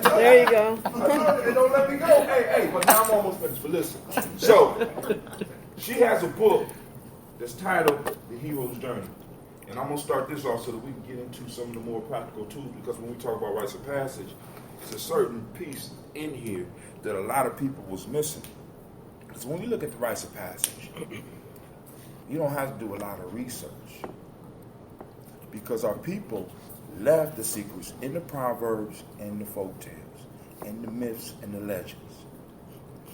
There you go. They don't let me go. Hey, but now I'm almost finished. But listen. So, she has a book that's titled The Hero's Journey. And I'm going to start this off so that we can get into some of the more practical tools because when we talk about rites of passage, there's a certain piece in here that a lot of people was missing. Because when we look at the rites of passage, you don't have to do a lot of research. Because our people left the secrets in the proverbs and the folktales and the myths and the legends.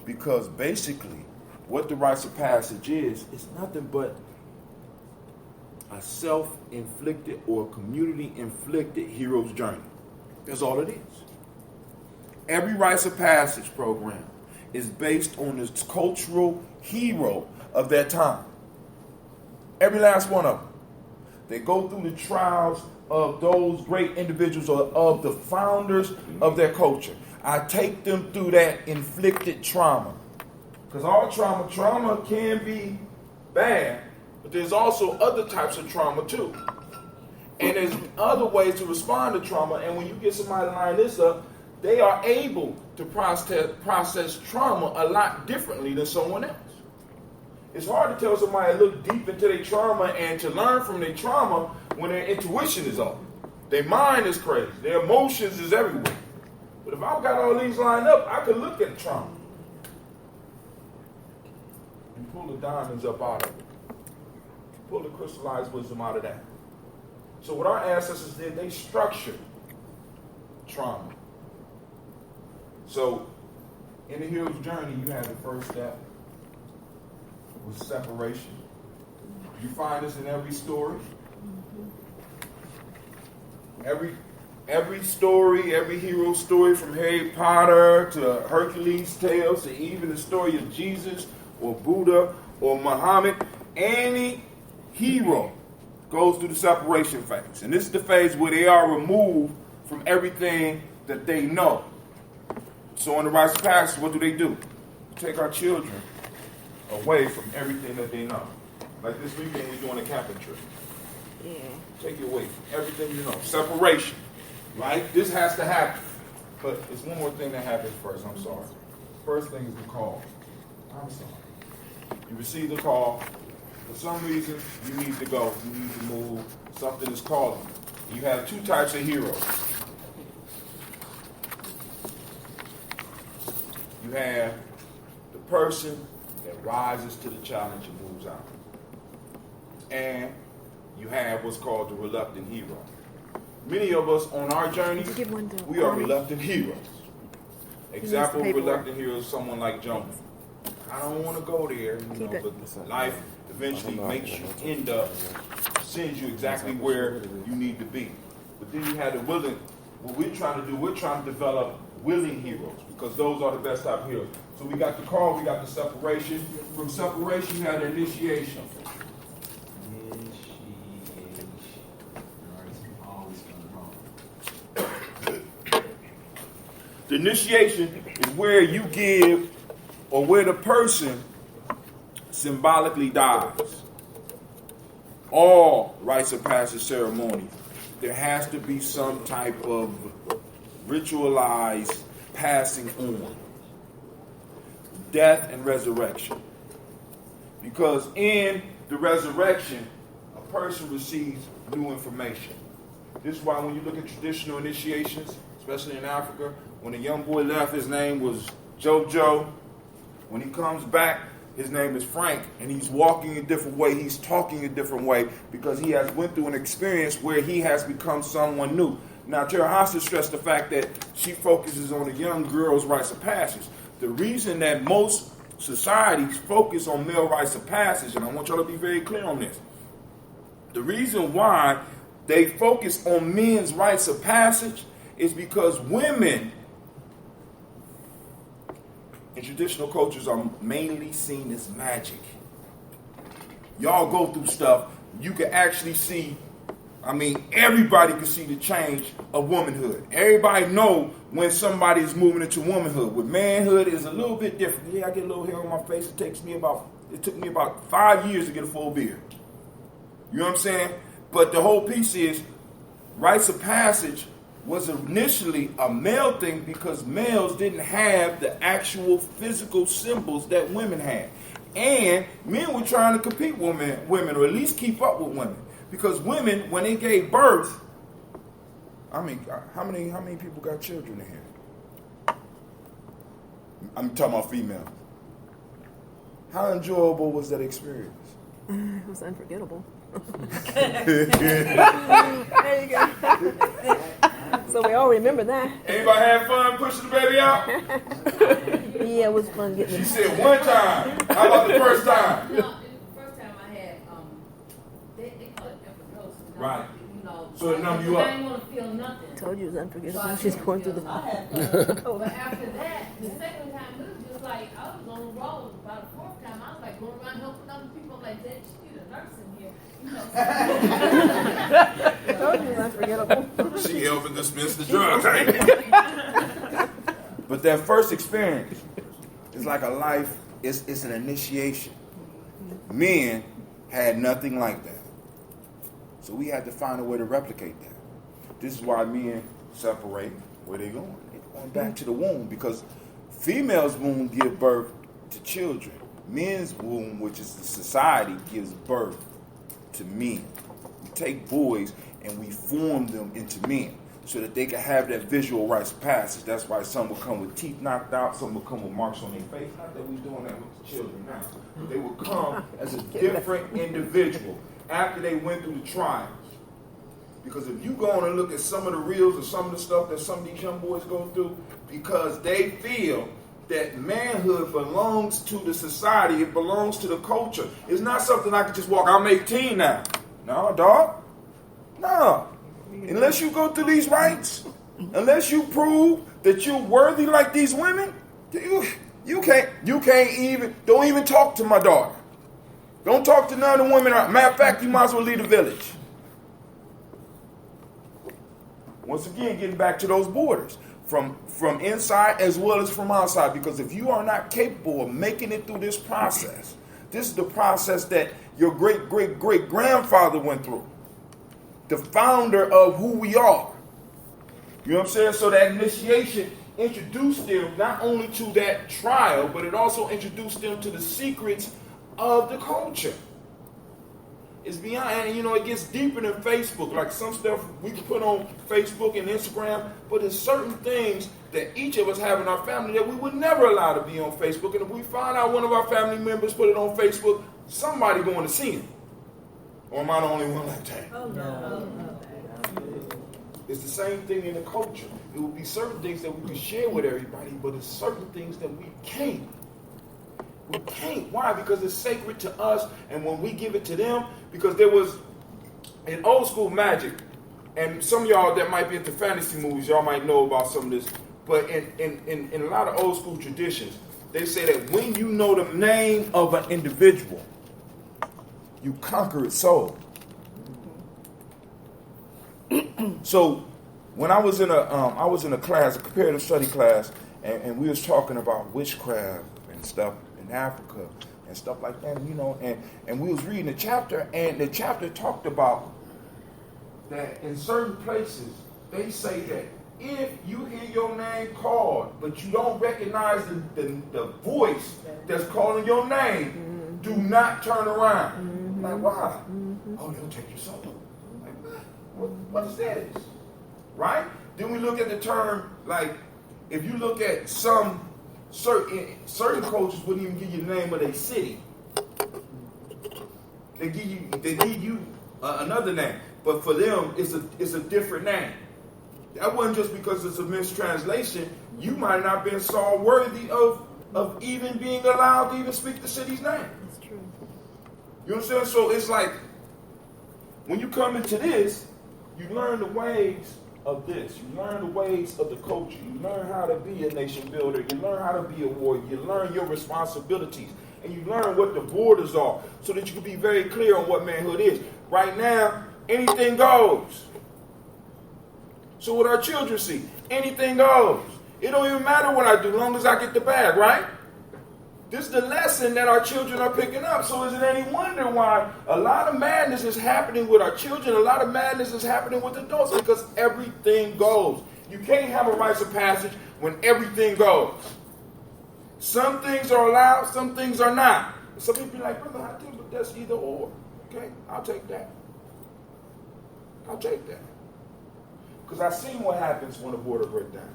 Because basically, what the rites of passage is nothing but a self-inflicted or community-inflicted hero's journey. That's all it is. Every rites of passage program is based on this cultural hero of that time. Every last one of them. They go through the trials of those great individuals or of the founders of their culture. I take them through that inflicted trauma. Because all trauma can be bad, but there's also other types of trauma too. And there's other ways to respond to trauma, and when you get somebody to line this up, they are able to process trauma a lot differently than someone else. It's hard to tell somebody to look deep into their trauma and to learn from their trauma when their intuition is off. Their mind is crazy. Their emotions is everywhere. But if I've got all these lined up, I could look at the trauma and pull the diamonds up out of it. Pull the crystallized wisdom out of that. So what our ancestors did, they structured trauma. So in the hero's journey, you have the first step with separation. You find this in every story. Every story, every hero story, from Harry Potter to Hercules' tales to even the story of Jesus or Buddha or Muhammad, any hero goes through the separation phase. And this is the phase where they are removed from everything that they know. So in the rites of passage, what do? Take our children away from everything that they know. Like this weekend, we're doing a camping trip. Yeah. Take it away from everything you know. Separation. Right? This has to happen. But it's one more thing that happens first. I'm sorry. First thing is the call. I'm sorry. You receive the call. For some reason, you need to go. You need to move. Something is calling you. You have two types of heroes. You have the person that rises to the challenge and moves out. And you have what's called the reluctant hero. Many of us on our journey, we are reluctant heroes. Example of reluctant hero is someone like Jonah. I don't want to go there, but life eventually makes you end up, sends you exactly where you need to be. But then you have the willing. What we're trying to do, we're trying to develop willing heroes, because those are the best type of heroes. So we got the call, we got the separation. From separation, you have the initiation. The initiation is where you give, or where the person symbolically dies. All rites of passage ceremonies, there has to be some type of ritualized passing on. Death and resurrection. Because in the resurrection, a person receives new information. This is why when you look at traditional initiations, especially in Africa, when a young boy left, his name was JoJo. When he comes back, his name is Frank, and he's walking a different way, he's talking a different way, because he has went through an experience where he has become someone new. Now, Tara Hostin stressed the fact that she focuses on the young girl's rites of passage. The reason that most societies focus on male rites of passage, and I want y'all to be very clear on this, the reason why they focus on men's rites of passage is because women in traditional cultures are mainly seen as magic. Y'all go through stuff, you can actually see, everybody can see the change of womanhood. Everybody know when somebody is moving into womanhood. With manhood is a little bit different. Yeah, I get a little hair on my face. It took me about 5 years to get a full beard. You know what I'm saying? But the whole piece is, rites of passage was initially a male thing because males didn't have the actual physical symbols that women had. And men were trying to compete with women, or at least keep up with women. Because women, when they gave birth, how many people got children in here? I'm talking about female. How enjoyable was that experience? It was unforgettable. There you go. So we all remember that. Anybody have fun pushing the baby out? Yeah, it was fun getting it. She said one time. How about the first time? No, the first time I had, they call it Right. You know, So it numb you up. I didn't want to feel nothing. Told you it was unforgettable. So I She's didn't going through feel the. nothing. But after that, the second time, it was just like, I was on the road. By the fourth time, I was like going around helping other people. Like, that she need a nurse in here. You know. Told you it was unforgettable. She helping dismiss the drug. But that first experience is like a life. It's an initiation. Men had nothing like that. So we had to find a way to replicate that. This is why men separate where they're going. They're going back to the womb because females' womb give birth to children. Men's womb, which is the society, gives birth to men. We take boys and we form them into men so that they can have that visual rites of passage. That's why some will come with teeth knocked out, some will come with marks on their face. Not that we're doing that with the children now. But they will come as a different individual after they went through the trials. Because if you go on and look at some of the reels or some of the stuff that some of these young boys go through, because they feel that manhood belongs to the society, it belongs to the culture. It's not something I can just walk, I'm 18 now. No, dog. No. Unless you go through these rites, unless you prove that you're worthy like these women, you can't even, don't even talk to my daughter. Don't talk to none of the women. Matter of fact, you might as well leave the village. Once again, getting back to those borders, from inside as well as from outside, because if you are not capable of making it through this process, this is the process that your great-great-great-grandfather went through. The founder of who we are. You know what I'm saying? So that initiation introduced them not only to that trial, but it also introduced them to the secrets of the culture. It's beyond, and it gets deeper than Facebook. Like some stuff we can put on Facebook and Instagram, but there's certain things that each of us have in our family that we would never allow to be on Facebook. And if we find out one of our family members put it on Facebook, somebody going to see him. Or am I the only one like that? Oh, no. It's the same thing in the culture. It will be certain things that we can share with everybody, but it's certain things that we can't. We can't. Why? Because it's sacred to us, and when we give it to them, because there was in old school magic, and some of y'all that might be into fantasy movies, y'all might know about some of this, but in a lot of old school traditions, they say that when you know the name of an individual, you conquer its soul. So when I was in a class, a comparative study class, and we was talking about witchcraft and stuff in Africa and stuff like that, and we was reading a chapter, and the chapter talked about that in certain places they say that if you hear your name called, but you don't recognize the voice that's calling your name, do not turn around. Like, why? Oh, they'll take your soul. Like, what is this? Right? Then we look at the term, like, if you look at certain cultures wouldn't even give you the name of their city. They give you another name, but for them it's a different name. That wasn't just because it's a mistranslation. You might not have been saw worthy of even being allowed to even speak the city's name. That's true. You understand? So it's like when you come into this, you learn the ways of this. You learn the ways of the culture. You learn how to be a nation builder. You learn how to be a warrior. You learn your responsibilities. And you learn what the borders are so that you can be very clear on what manhood is. Right now, anything goes. So what our children see, anything goes. It don't even matter what I do, as long as I get the bag, right? This is the lesson that our children are picking up. So is it any wonder why a lot of madness is happening with our children, a lot of madness is happening with adults? Because everything goes. You can't have a rites of passage when everything goes. Some things are allowed, some things are not. Some people be like, brother, I think but that's either or. Okay, I'll take that. I'll take that. Because I've seen what happens when the border breaks down.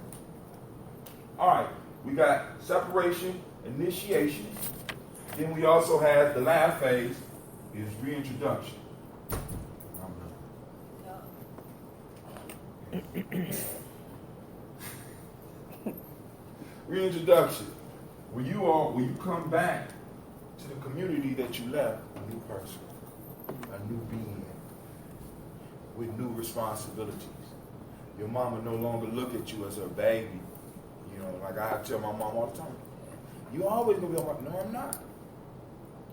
All right, we got separation, initiation. Then we also have the last phase is reintroduction. Reintroduction. When you come back to the community that you left, a new person, a new being. with new responsibilities. Your mama no longer look at you as her baby. You know, like I tell my mom all the time, you always gonna be on my, no, I'm not.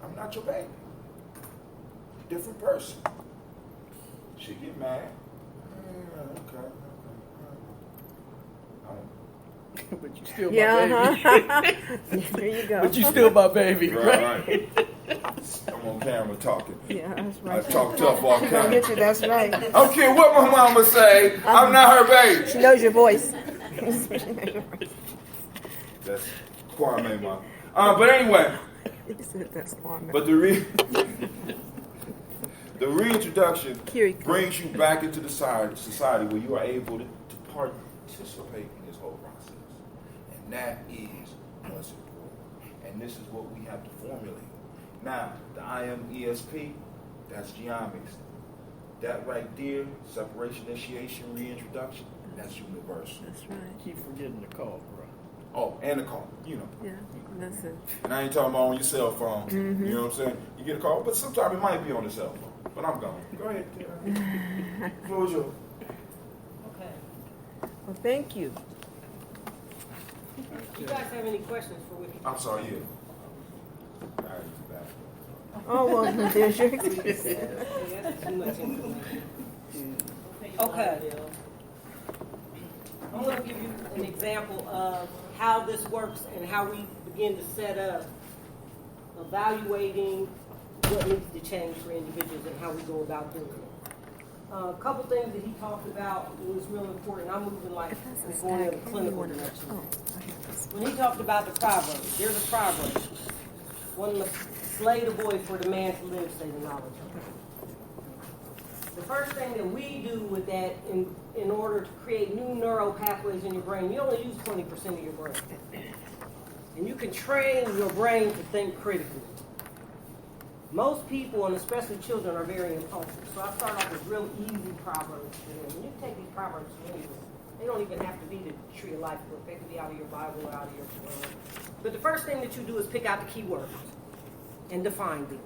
I'm not your baby. Different person. She get mad. Okay. But you still my baby. There you go. But you still my baby, right? I'm on camera talking. Yeah, that's right. I talk tough off She's camera. gonna get you, that's right. I don't care what my mama say. I'm not her baby. She knows your voice. That's Kwame, mom. But anyway. He said that's Kwame. But the reintroduction brings you back into the society where you are able to participate in this whole process. And that is what's important. And this is what we have to formulate. Now, the IMESP, that's Gye-Nyame's. That right there, separation, initiation, reintroduction, that's universal. That's right. Keep forgetting the call, bro. Oh, and the call, you know. Yeah, that's it. And I ain't talking about on your cell phone. Mm-hmm. You know what I'm saying? You get a call, but sometimes it might be on the cell phone. But I'm gone. Go ahead. Floor is yours. Okay. Well, thank you. You guys have any questions for Wiki? I'm sorry, yeah. Oh, well, there's your That's too much information. Okay. I'm going to give you an example of how this works and how we begin to set up evaluating what needs to change for individuals and how we go about doing it. A couple things that he talked about was real important. I'm moving like we're going in a clinical direction. When he talked about the proverbs, there's a proverb. One must slay the boy for the man to live, say the knowledge of it. The first thing that we do with that in order to create new neural pathways in your brain, you only use 20% of your brain. And you can train your brain to think critically. Most people, and especially children, are very impulsive. So I start off with real easy proverbs for them. And you can take these proverbs anywhere. They don't even have to be the Tree of Life book. They can be out of your Bible or out of your Quran. But the first thing that you do is pick out the key words and define them.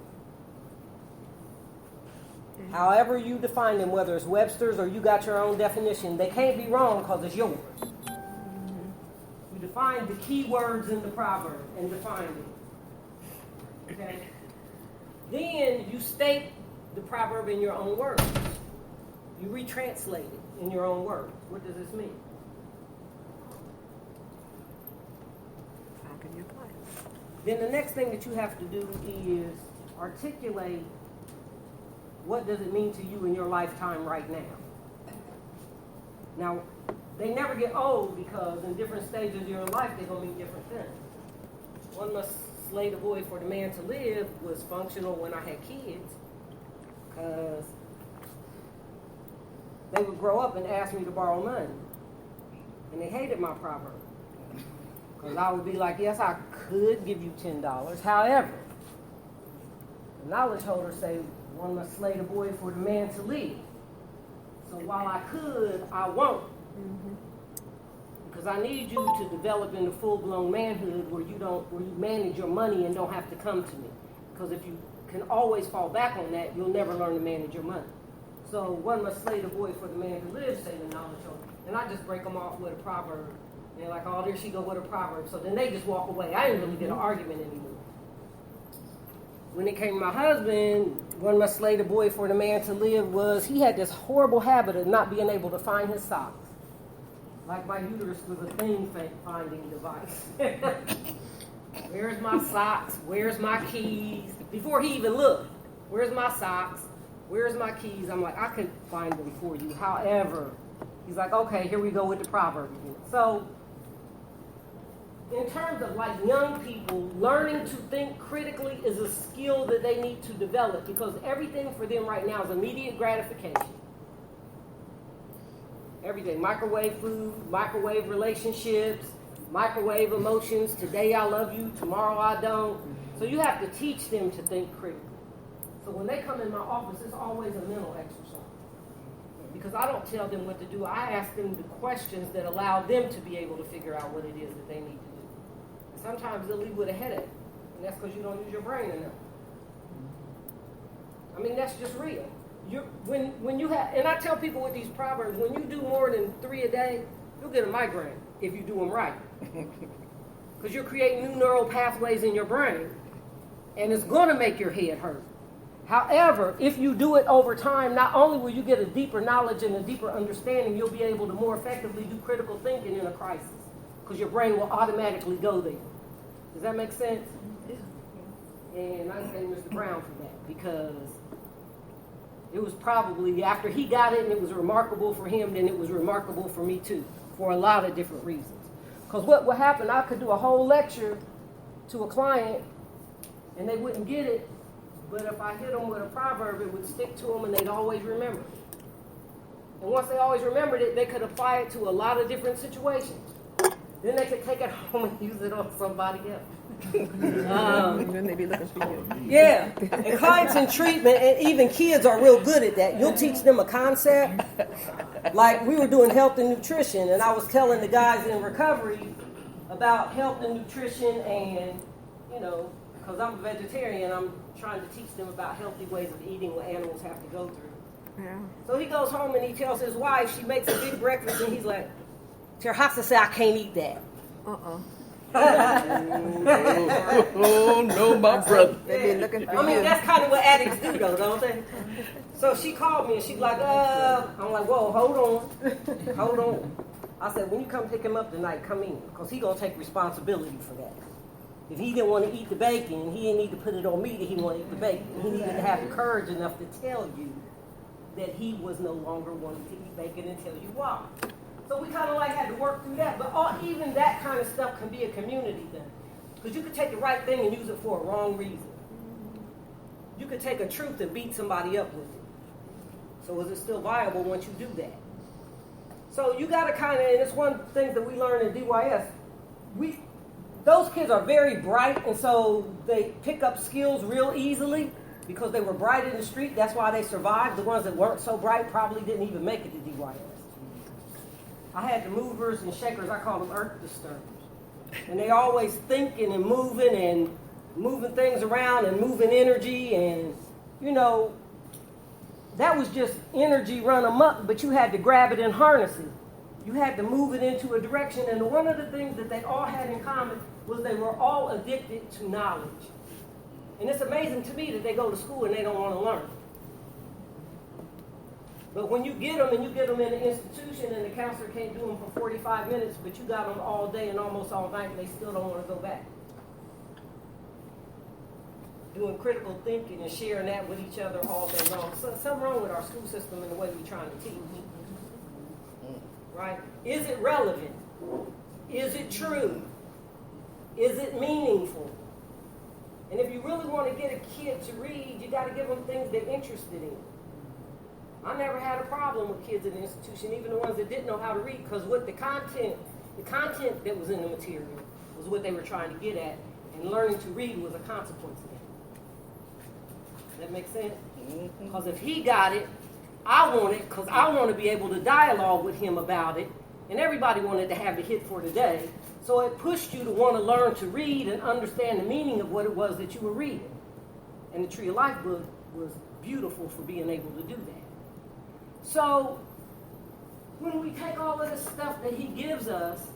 However you define them, whether it's Webster's or you got your own definition, they can't be wrong because it's yours. You define the key words in the proverb and define them. Okay? Then you state the proverb in your own words. You retranslate it in your own words. What does this mean? How can you apply it? Then the next thing that you have to do is articulate what does it mean to you in your lifetime right now. Now, they never get old because in different stages of your life they're going to mean different things. One must slay the boy for the man to live was functional when I had kids because they would grow up and ask me to borrow money. And they hated my proverb. Because I would be like, yes, I could give you $10. However, the knowledge holders say one must slay the boy for the man to live. So while I could, I won't. Mm-hmm. Because I need you to develop into full-blown manhood where you manage your money and don't have to come to me. Because if you can always fall back on that, you'll never learn to manage your money. So one must slay the boy for the man who lives, say the knowledge holder. And I just break them off with a proverb. They're like, oh, there she go with a proverb. So then they just walk away. I didn't really get an argument anymore. When it came to my husband, one must slay the boy for the man to live was he had this horrible habit of not being able to find his socks. Like my uterus was a thing-finding device. Where's my socks? Where's my keys? Before he even looked, where's my socks? Where's my keys? I'm like, I could find them for you. However, he's like, okay, here we go with the proverb again. So, in terms of like young people, learning to think critically is a skill that they need to develop because everything for them right now is immediate gratification. Everything, microwave food, microwave relationships, microwave emotions. Today I love you, tomorrow I don't. So you have to teach them to think critically. So when they come in my office, it's always a mental exercise. Because I don't tell them what to do. I ask them the questions that allow them to be able to figure out what it is that they need to do. And sometimes they'll leave with a headache. And that's because you don't use your brain enough. I mean, that's just real. when you have, and I tell people with these proverbs, when you do more than 3 a day, you'll get a migraine if you do them right. Because you're creating new neural pathways in your brain, and it's going to make your head hurt. However, if you do it over time, not only will you get a deeper knowledge and a deeper understanding, you'll be able to more effectively do critical thinking in a crisis, because your brain will automatically go there. Does that make sense? And I thank Mr. Brown for that, because it was probably after he got it and it was remarkable for him, then it was remarkable for me too, for a lot of different reasons. Because what would happen, I could do a whole lecture to a client and they wouldn't get it, but if I hit them with a proverb, it would stick to them and they'd always remember it. And once they always remembered it, they could apply it to a lot of different situations. Then they could take it home and use it on somebody else. Then they be looking for you. Yeah, and clients in treatment, and even kids are real good at that. You'll teach them a concept. Like we were doing health and nutrition, and I was telling the guys in recovery about health and nutrition, and because I'm a vegetarian, I'm trying to teach them about healthy ways of eating what animals have to go through. Yeah. So he goes home and he tells his wife, she makes a big breakfast, and he's like, Terhasa said I can't eat that. Oh no, my brother. They be looking for I mean, you. that's kind of what addicts do, though, don't they? So she called me and she's like, I'm like, whoa, hold on. I said, when you come pick him up tonight, come in, because he's going to take responsibility for that. If he didn't want to eat the bacon, he didn't need to put it on me that he didn't want to eat the bacon. He needed to have the courage enough to tell you that he was no longer wanting to eat bacon and tell you why. So we kind of like had to work through that. But even that kind of stuff can be a community thing. Because you could take the right thing and use it for a wrong reason. You could take a truth and beat somebody up with it. So is it still viable once you do that? So you got to kind of, and it's one of the things that we learned in DYS, those kids are very bright, and so they pick up skills real easily because they were bright in the street. That's why they survived. The ones that weren't so bright probably didn't even make it to DYS. I had the movers and shakers, I call them earth disturbers. And they always thinking and moving things around and moving energy, and that was just energy run amok, but you had to grab it and harness it. You had to move it into a direction, and one of the things that they all had in common was they were all addicted to knowledge. And it's amazing to me that they go to school and they don't want to learn. But when you get them and you get them in an institution and the counselor can't do them for 45 minutes, but you got them all day and almost all night, they still don't want to go back. Doing critical thinking and sharing that with each other all day long. So something wrong with our school system and the way we're trying to teach. Right? Is it relevant? Is it true? Is it meaningful? And if you really want to get a kid to read, you got to give them things they're interested in. I never had a problem with kids in the institution, even the ones that didn't know how to read, because what the content that was in the material was what they were trying to get at, and learning to read was a consequence of that. Does that make sense? Because if he got it, I want it, because I want to be able to dialogue with him about it, and everybody wanted to have the hit for today, so it pushed you to want to learn to read and understand the meaning of what it was that you were reading. And the Tree of Life book was beautiful for being able to do that. So, when we take all of this stuff that he gives us,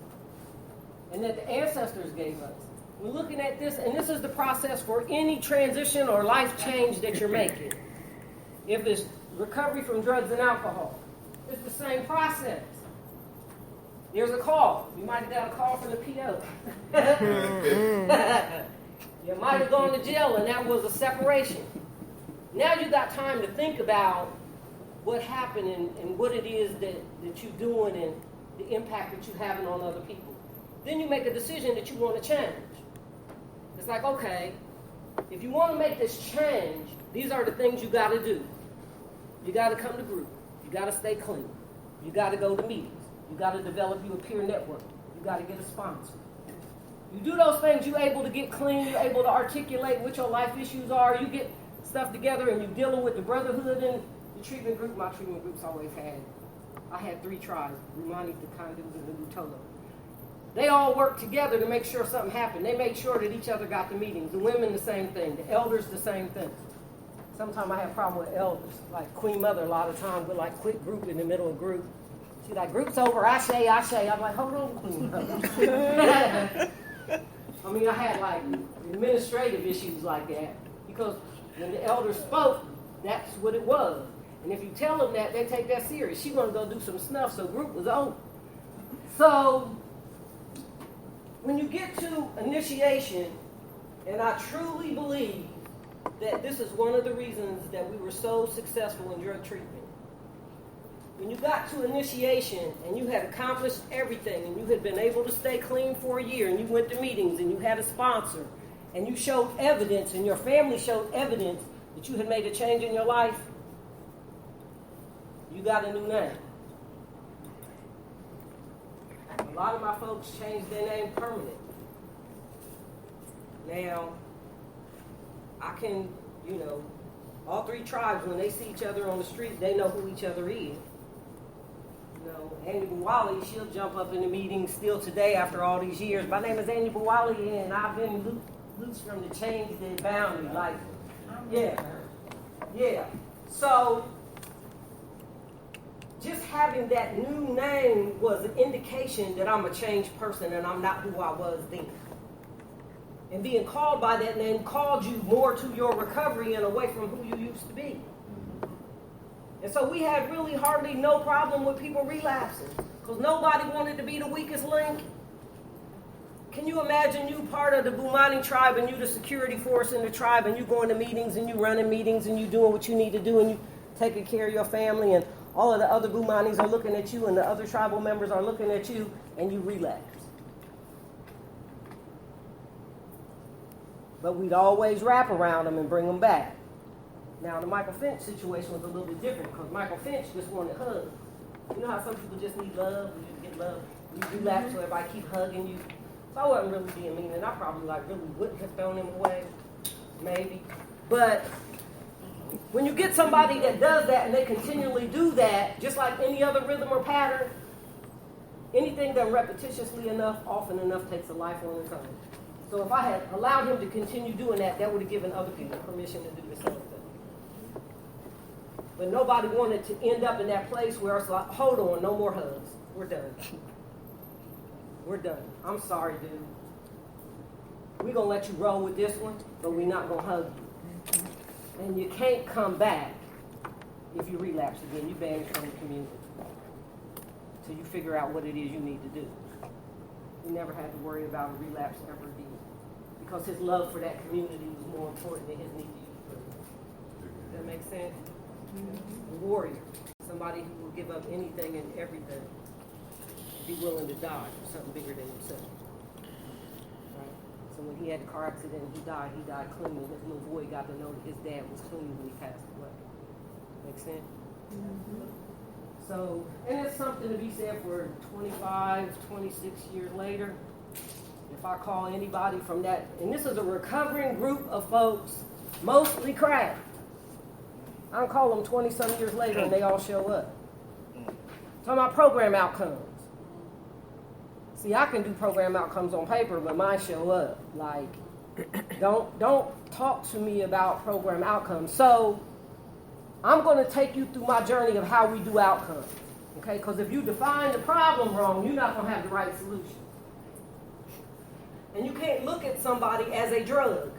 and that the ancestors gave us, we're looking at this, and this is the process for any transition or life change that you're making. If it's recovery from drugs and alcohol, it's the same process. There's a call. You might have got a call from the PO. You might have gone to jail, and that was a separation. Now you got time to think about what happened and what it is that you're doing and the impact that you're having on other people. Then you make a decision that you want to change. It's like, okay, if you want to make this change, these are the things you got to do. You got to come to group. You got to stay clean. You got to go to meetings. You got to develop you a peer network. You got to get a sponsor. You do those things, you're able to get clean. You're able to articulate what your life issues are. You get stuff together and you're dealing with the brotherhood and the treatment group. My treatment groups always I had 3 tribes, Rumani, the Kandus, and the Mutolo. They all worked together to make sure something happened. They made sure that each other got the meetings. The women, the same thing. The elders, the same thing. sometimes I have a problem with elders. Like Queen Mother, a lot of times we're like quit group in the middle of group. She's like, group's over, I say. I'm like, hold on, Queen Mother. I mean, I had like administrative issues like that because when the elders spoke, that's what it was. And if you tell them that, they take that serious. She want to go do some snuff, so group was over. So when you get to initiation, and I truly believe that this is one of the reasons that we were so successful in drug treatment. When you got to initiation and you had accomplished everything and you had been able to stay clean for a year and you went to meetings and you had a sponsor and you showed evidence and your family showed evidence that you had made a change in your life, you got a new name. A lot of my folks changed their name permanent. Now, I can, all three tribes, when they see each other on the street, they know who each other is. Annie Bawali, she'll jump up in the meeting still today after all these years. My name is Annie Bawali, and I've been loose from the change the boundary. Like, yeah. So, just having that new name was an indication that I'm a changed person and I'm not who I was then. And being called by that name called you more to your recovery and away from who you used to be. And so we had really hardly no problem with people relapsing because nobody wanted to be the weakest link. Can you imagine you part of the Bumani tribe and you the security force in the tribe and you going to meetings and you running meetings and you doing what you need to do and you taking care of your family and all of the other Bumanis are looking at you and the other tribal members are looking at you and you relapse. But we'd always wrap around them and bring them back. Now, the Michael Finch situation was a little bit different because Michael Finch just wanted hugs. You know how some people just need love? You just get love. You relapse so everybody keep hugging you. So I wasn't really being mean, and I probably really wouldn't have thrown him away. Maybe. But when you get somebody that does that and they continually do that, just like any other rhythm or pattern, anything done repetitiously enough, often enough, takes a life on its own. So if I had allowed him to continue doing that, that would have given other people permission to do the same thing. But nobody wanted to end up in that place where it's like, hold on, no more hugs. We're done. We're done. I'm sorry, dude. We're going to let you roll with this one, but we're not going to hug you. And you can't come back if you relapse again. You banished from the community until you figure out what it is you need to do. We never had to worry about a relapse ever again because his love for that community was more important than his need to use drugs. Does that make sense? A warrior, somebody who will give up anything and everything, be willing to die for something bigger than himself. Right? So when he had the car accident and he died clean, and his little boy got to know that his dad was clean when he passed away. Make sense? Mm-hmm. So, and it's something to be said for 25, 26 years later. If I call anybody from that, and this is a recovering group of folks, mostly crack. I don't call them 20-some years later and they all show up. Talking about program outcomes. See, I can do program outcomes on paper, but mine show up. Like, don't talk to me about program outcomes. So, I'm going to take you through my journey of how we do outcomes. Okay? Because if you define the problem wrong, you're not going to have the right solution. And you can't look at somebody as a drug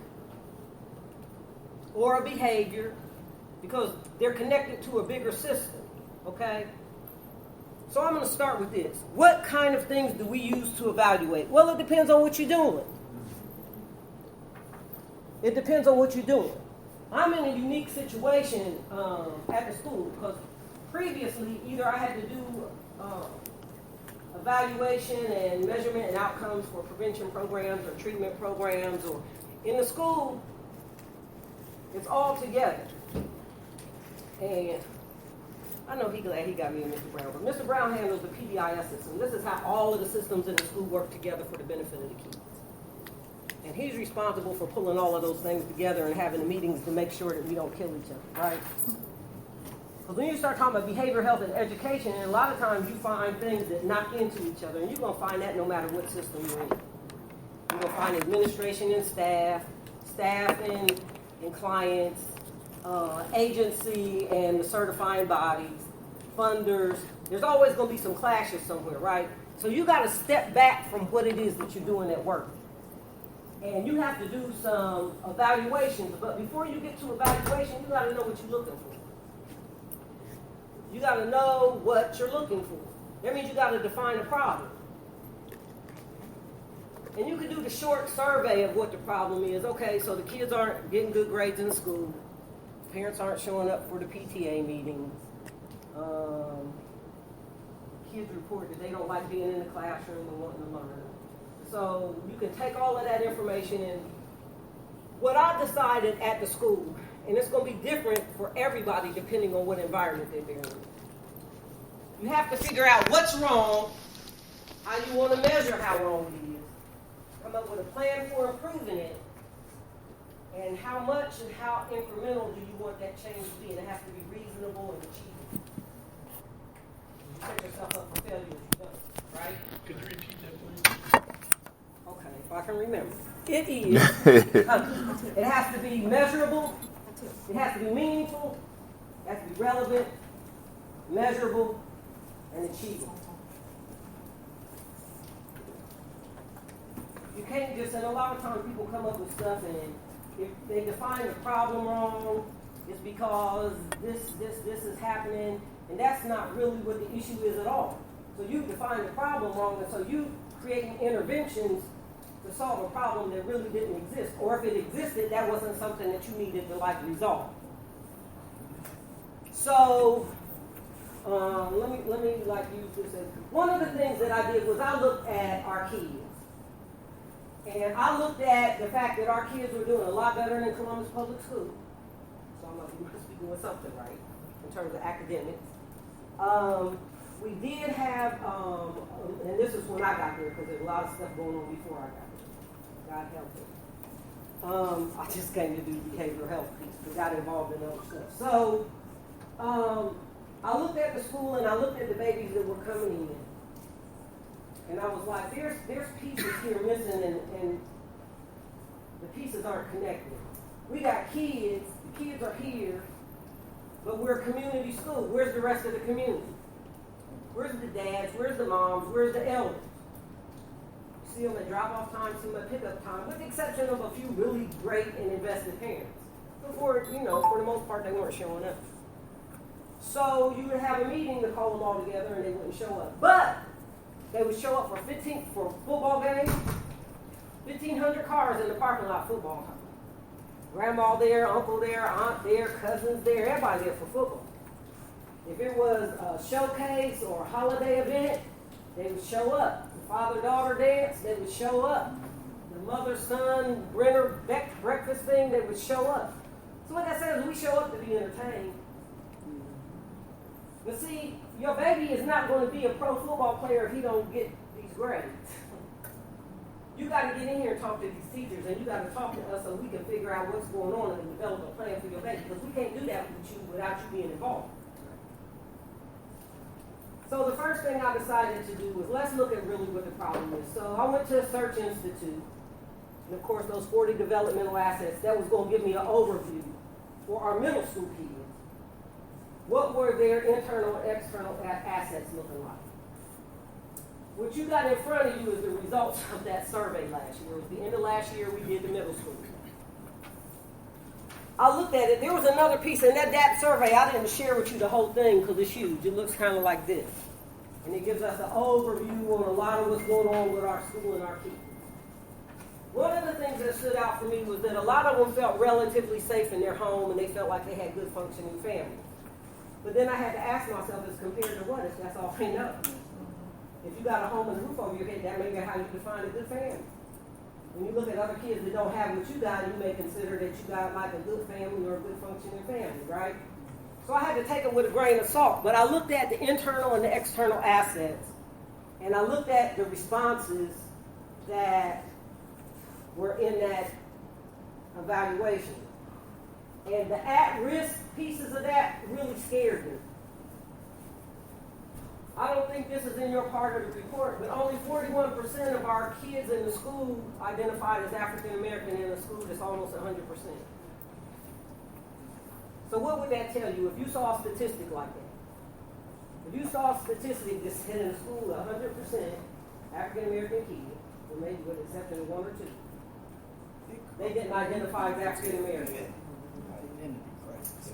or a behavior because they're connected to a bigger system, okay? So I'm going to start with this. What kind of things do we use to evaluate? Well, it depends on what you're doing. It depends on what you're doing. I'm in a unique situation at the school because previously either I had to do evaluation and measurement and outcomes for prevention programs or treatment programs, or in the school, it's all together. And I know he glad he got me and Mr. Brown, but Mr. Brown handles the PBIS system. This is how all of the systems in the school work together for the benefit of the kids. And he's responsible for pulling all of those things together and having the meetings to make sure that we don't kill each other, right? Because when you start talking about behavioral health and education, and a lot of times you find things that knock into each other, and you're going to find that no matter what system you're in. You're going to find administration and staff and clients, agency and the certifying bodies, funders, there's always going to be some clashes somewhere, right? So you got to step back from what it is that you're doing at work. And you have to do some evaluations, but before you get to evaluation, you got to know what you're looking for. You got to know what you're looking for. That means you got to define a problem. And you can do the short survey of what the problem is. Okay, so the kids aren't getting good grades in school. Parents aren't showing up for the PTA meetings. Kids report that they don't like being in the classroom and wanting to learn. So you can take all of that information and what I decided at the school, and it's going to be different for everybody depending on what environment they're in. You have to figure out what's wrong, how you want to measure how wrong it is, come up with a plan for improving it, and how much and how incremental do you want that change to be, and it has to be reasonable and achievable. You set yourself up for failure if you don't, right? Could you repeat that, please? Okay, if I can remember. It is. It has to be measurable. It has to be meaningful. It has to be relevant, measurable, and achievable. You can't just, and a lot of times people come up with stuff and if they define the problem wrong, it's because this is happening, and that's not really what the issue is at all. So you define the problem wrong, and so you creating interventions to solve a problem that really didn't exist. Or if it existed, that wasn't something that you needed to resolve. So let me use this as one of the things that I did was I looked at our kids. And I looked at the fact that our kids were doing a lot better than Columbus Public School. So I'm like, we must be doing something right in terms of academics. We did have, and this is when I got there because there's a lot of stuff going on before I got there. God help me. I just came to do behavioral health piece, but got involved in other stuff. So I looked at the school and I looked at the babies that were coming in. And I was like, there's pieces here missing and the pieces aren't connected. We got kids, the kids are here, but we're a community school. Where's the rest of the community? Where's the dads? Where's the moms? Where's the elders? You see them at drop-off time, see them at pickup time, with the exception of a few really great and invested parents. But for the most part, they weren't showing up. So you would have a meeting to call them all together and they wouldn't show up. But they would show up for football games, 1,500 cars in the parking lot football time. Grandma there, uncle there, aunt there, cousins there, everybody there for football. If it was a showcase or a holiday event, they would show up. The father-daughter dance, they would show up. The mother-son breakfast thing, they would show up. So what that says is we show up to be entertained. But see, your baby is not going to be a pro football player if he don't get these grades. You got to get in here and talk to these teachers, and you got to talk to us so we can figure out what's going on and develop a plan for your baby. Because we can't do that with you without you being involved. So the first thing I decided to do was let's look at really what the problem is. So I went to a search institute, and of course those 40 developmental assets, that was going to give me an overview for our middle school kids. What were their internal and external assets looking like? What you got in front of you is the results of that survey last year. It was the end of last year we did the middle school. I looked at it. There was another piece, and that survey, I didn't share with you the whole thing because it's huge. It looks kind of like this. And it gives us an overview on a lot of what's going on with our school and our kids. One of the things that stood out for me was that a lot of them felt relatively safe in their home and they felt like they had good functioning families. But then I had to ask myself, as compared to what? If that's all they know. If you got a home and a roof over your head, that may be how you define a good family. When you look at other kids that don't have what you got, you may consider that you got like a good family or a good functioning family, right? So I had to take it with a grain of salt. But I looked at the internal and the external assets, and I looked at the responses that were in that evaluation. And the at-risk pieces of that really scared me. I don't think this is in your part of the report, but only 41% of our kids in the school identified as African American in a school that's almost 100%. So what would that tell you if you saw a statistic like that? If you saw a statistic that said in a school 100% African American kids, or maybe with the exception of one or two, they didn't identify as African American.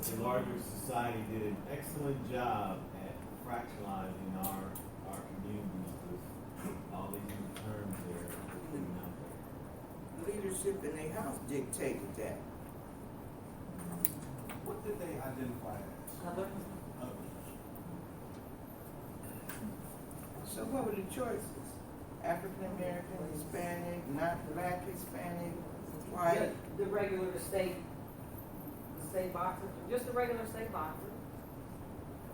The larger society did an excellent job at fractionalizing our communities with all these new terms there. Leadership in their house dictated that. What did they identify as? Other. So what were the choices? African American, Hispanic, not black Hispanic, white? The regular state boxer, just the regular state boxer.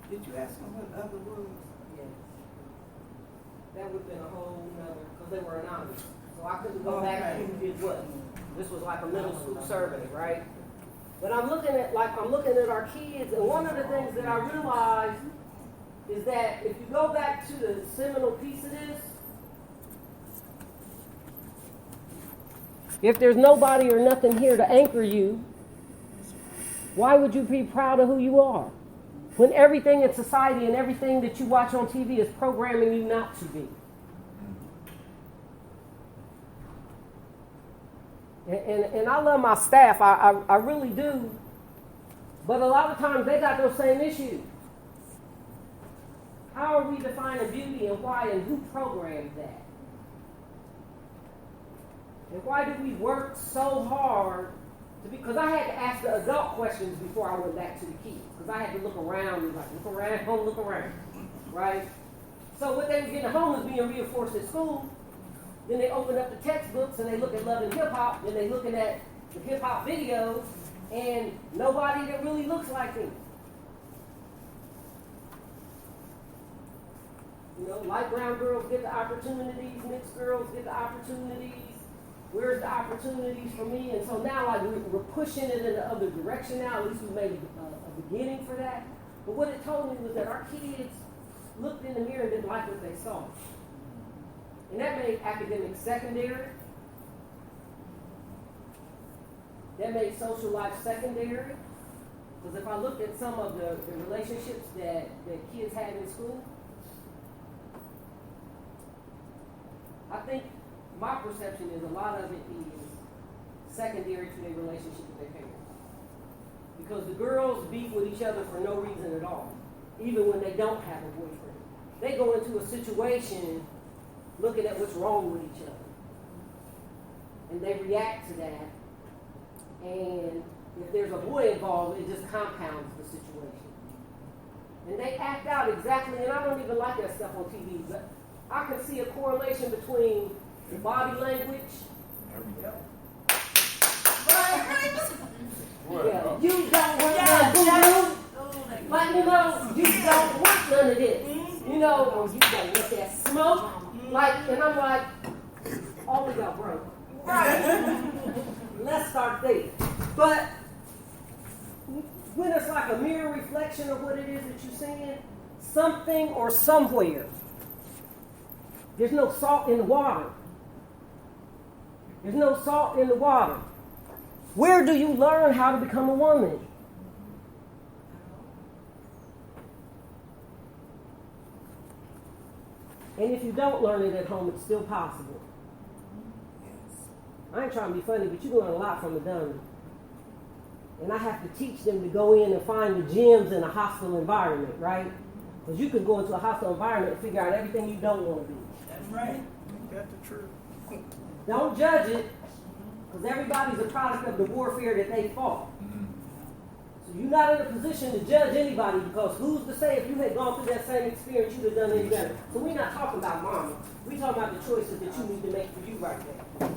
Did you ask them what other was? Yes. That would have been a whole nother, because they were anonymous. So I couldn't go back and who did what. This was like a middle school survey, right? But I'm looking at our kids, and one of the things that I realized is that if you go back to the seminal piece of this, if there's nobody or nothing here to anchor you, why would you be proud of who you are? When everything in society and everything that you watch on TV is programming you not to be. And I love my staff, I really do. But a lot of times they got those same issues. How are we defining beauty and why and who programmed that? And why do we work so hard to be, because I had to ask the adult questions before I went back to the kids. Because I had to look around and look around, right? So what they were getting at home is being reinforced at school. Then they open up the textbooks and they look at Love and Hip Hop, and they looking at the hip hop videos, and nobody that really looks like them. You know, light brown girls get the opportunities, mixed girls get the opportunities. Where's the opportunities for me? And so now like we're pushing it in the other direction now. At least we made a beginning for that. But what it told me was that our kids looked in the mirror and didn't like what they saw. And that made academics secondary. That made social life secondary. Because if I looked at some of the relationships that kids had in school, I think my perception is a lot of it is secondary to their relationship with their parents. Because the girls beef with each other for no reason at all, even when they don't have a boyfriend. They go into a situation looking at what's wrong with each other. And they react to that. And if there's a boy involved, it just compounds the situation. And they act out exactly, and I don't even like that stuff on TV, but I can see a correlation between the body language. Yeah, you don't want that boo-boo. But you know, you don't want none of this. You know, or you don't want that smoke. Like, and I'm like, all of y'all broke. Right. Let's start there. But when it's like a mirror reflection of what it is that you're seeing, something or somewhere, there's no salt in the water. There's no salt in the water. Where do you learn how to become a woman? And if you don't learn it at home, it's still possible. I ain't trying to be funny, but you learn a lot from the dummy. And I have to teach them to go in and find the gems in a hostile environment, right? Because you can go into a hostile environment and figure out everything you don't want to be. That's right. That's the truth. Don't judge it, because everybody's a product of the warfare that they fought. So you're not in a position to judge anybody, because who's to say if you had gone through that same experience, you'd have done any better. So we're not talking about mama. We're talking about the choices that you need to make for you right there.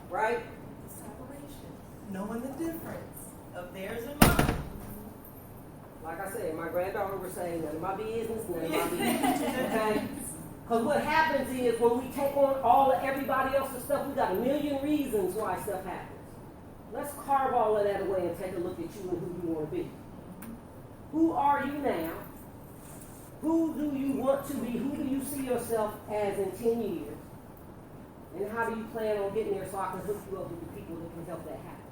Right? Separation. Knowing the difference of theirs and mine. Like I said, my granddaughter was saying, none of my business, none of my business. Okay? Because what happens is when we take on all of everybody else's stuff, we got a million reasons why stuff happens. Let's carve all of that away and take a look at you and who you want to be. Who are you now? Who do you want to be? Who do you see yourself as in 10 years? And how do you plan on getting there so I can hook you up with the people that can help that happen?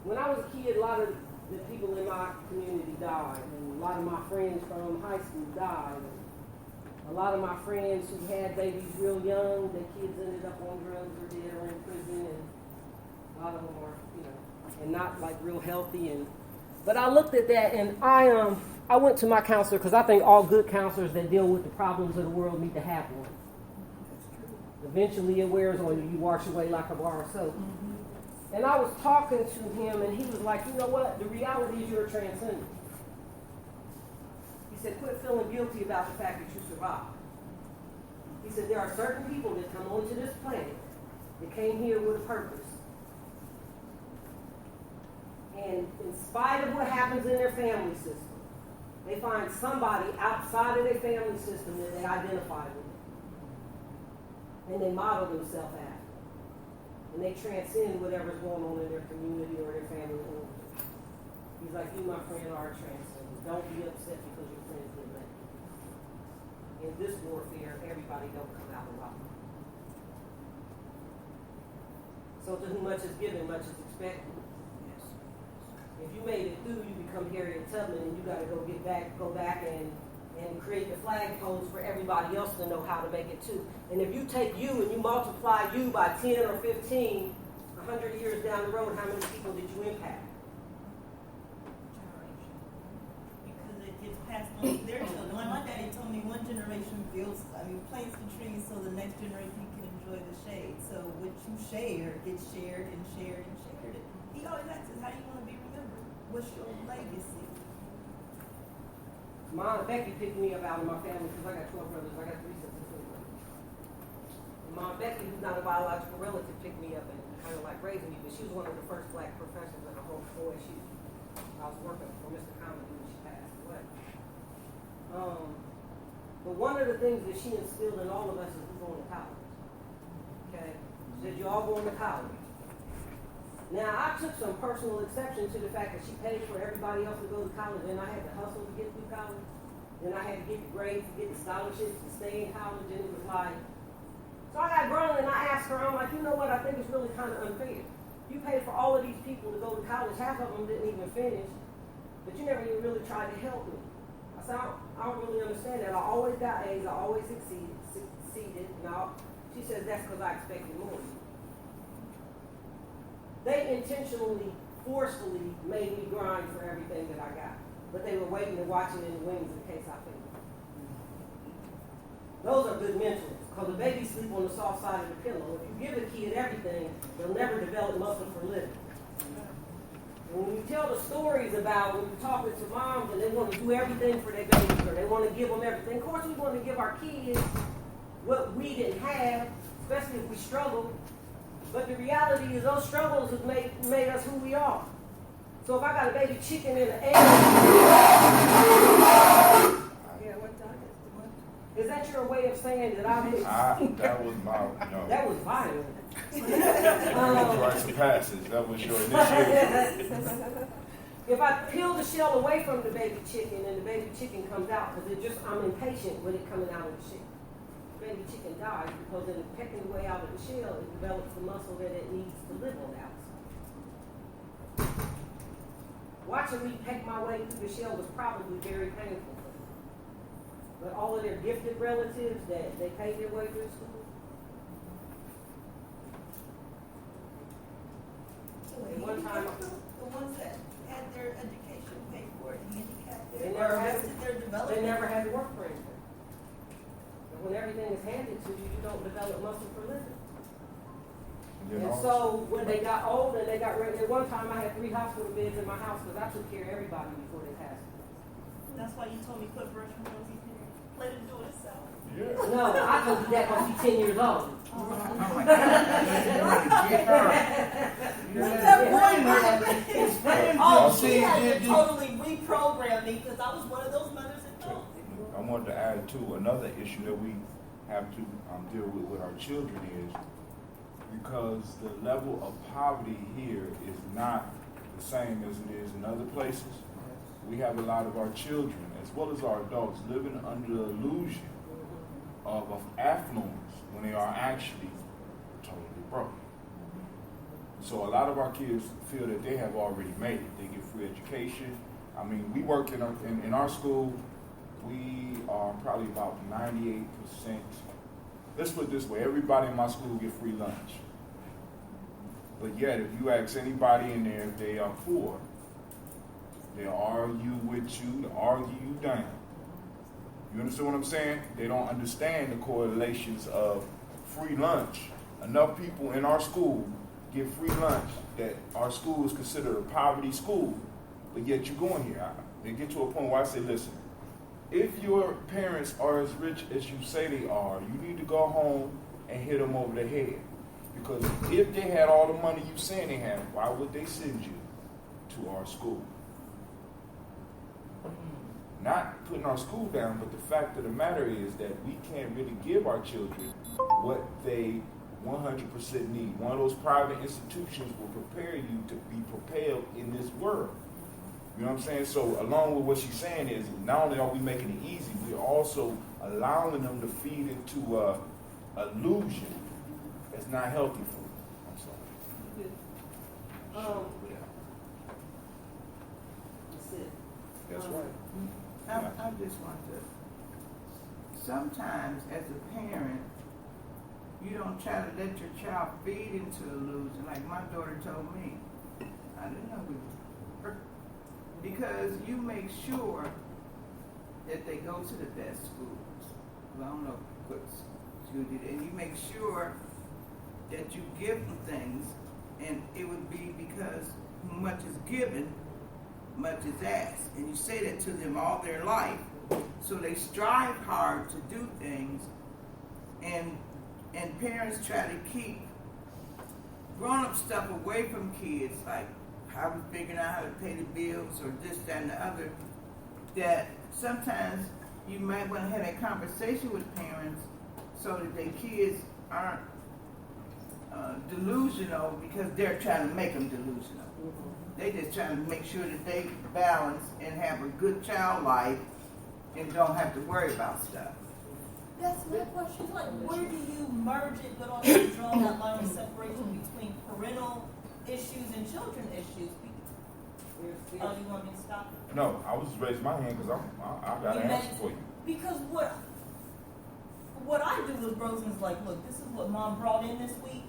when I was a kid, a lot of the people in my community died, and a lot of my friends from high school died. A lot of my friends who had babies real young, their kids ended up on drugs or dead or in prison, and a lot of them are, and not like real healthy. But I looked at that, and I went to my counselor because I think all good counselors that deal with the problems of the world need to have one. Eventually, it wears on you. You wash away like a bar of soap. And I was talking to him, and he was like, you know what? The reality is you're a transcendent. He said, quit feeling guilty about the fact that you survived. He said, there are certain people that come onto this planet that came here with a purpose. And in spite of what happens in their family system, they find somebody outside of their family system that they identify with. And they model themselves after. And they transcend whatever's going on in their community or their family. He's like, you, my friend, are a transcendent. Don't be upset because your friends get left. In this warfare, everybody don't come out alive. So to whom much is given, much is expected. If you made it through, you become Harriet Tubman, and you got to go back and create the flag post for everybody else to know how to make it too. And if you take you and you multiply you by 10 or 15, 100 years down the road, how many people did you impact? Because it gets passed on to their children. My daddy told me one generation plants the trees so the next generation can enjoy the shade. So what you share gets shared and shared and shared. He always asks us, how do you want to be remembered? What's your legacy? Mom, Becky picked me up out of my family because I got 12 brothers. I got 3 sisters. Mom, Becky, who's not a biological relative, picked me up and kind of like raised me, but she was one of the first black professors in the whole OSU. I was working for Mr. Comedy when she passed away. But one of the things that she instilled in all of us is we're going to college. Okay? She said, you're all going to college. Now, I took some personal exception to the fact that she paid for everybody else to go to college, and I had to hustle to get through college. Then I had to get the grades, to get the scholarships, to stay in college, and it was like... So I got grown, and I asked her, I'm like, you know what, I think it's really kind of unfair. You paid for all of these people to go to college, half of them didn't even finish, but you never even really tried to help me. I said, I don't really understand that. I always got A's, I always succeeded. She says, that's because I expected more. They intentionally, forcefully made me grind for everything that I got. But they were waiting and watching in the wings in case I failed. Those are good mentors. Because the babies sleep on the soft side of the pillow. If you give a kid everything, they'll never develop muscle for living. And when you tell the stories about when you're talking to moms and they want to do everything for their babies or they want to give them everything, of course we want to give our kids what we didn't have, especially if we struggle. But the reality is those struggles have made us who we are. So if I got a baby chicken in the egg, is that your way of saying that that was my, that was violent. Rites of passage. That was your initiation. If I peel the shell away from the baby chicken and the baby chicken comes out, because I'm impatient with it coming out of the shell. The baby chicken dies because in pecking the way out of the shell, it develops the muscle that it needs to live on the outside. Watching me peck my way through the shell was probably very painful. But all of their gifted relatives that they paid their way through school. So one time, the ones that had their education paid for it, handicapped, they never had to work for anything. But when everything is handed to you, you don't develop muscle for living. And so when they got old and they got ready, at one time I had 3 hospital beds in my house because I took care of everybody before they passed. That's why you told me quit brushing Rosie's hair. Let him do it himself. Yeah. No, I told you that when she's 10 years old. Oh, she had to totally reprogram me because I was one of those mothers that thought. I wanted to add to another issue that we have to deal with our children is because the level of poverty here is not the same as it is in other places. We have a lot of our children, as well as our adults, living under the illusion of affluence when they are actually totally broke. So a lot of our kids feel that they have already made it. They get free education. I mean, we work in our school, we are probably about 98%. Let's put it this way, everybody in my school get free lunch. But yet, if you ask anybody in there if they are poor, they'll argue with you, they'll argue you down. You understand what I'm saying? They don't understand the correlations of free lunch. Enough people in our school get free lunch that our school is considered a poverty school, but yet you're going here. They get to a point where I say, listen, if your parents are as rich as you say they are, you need to go home and hit them over the head. Because if they had all the money you saying they have, why would they send you to our school? Not putting our school down, but the fact of the matter is that we can't really give our children what they 100% need. One of those private institutions will prepare you to be propelled in this world. You know what I'm saying? So along with what she's saying is, not only are we making it easy, we're also allowing them to feed into a illusion that's not healthy for them. I'm sorry. That's it. That's right. I just want to, sometimes as a parent, you don't try to let your child feed into illusion. Like my daughter told me, I didn't know we were, because you make sure that they go to the best schools. Well, I don't know what school did, and you make sure that you give them things, and it would be because much is given, much is asked. And you say that to them all their life, so they strive hard to do things, and parents try to keep grown-up stuff away from kids, like how we figuring out how to pay the bills or this, that, and the other, that sometimes you might want to have a conversation with parents so that their kids aren't delusional because they're trying to make them delusional. They just trying to make sure that they balance and have a good child life and don't have to worry about stuff. That's my question. Like, where do you merge it, but also draw that line of separation between parental issues and children issues? Oh, you want me to stop? No, I was just raising my hand because I got an answer for you. Because what I do with Rosen's like, look, this is what mom brought in this week.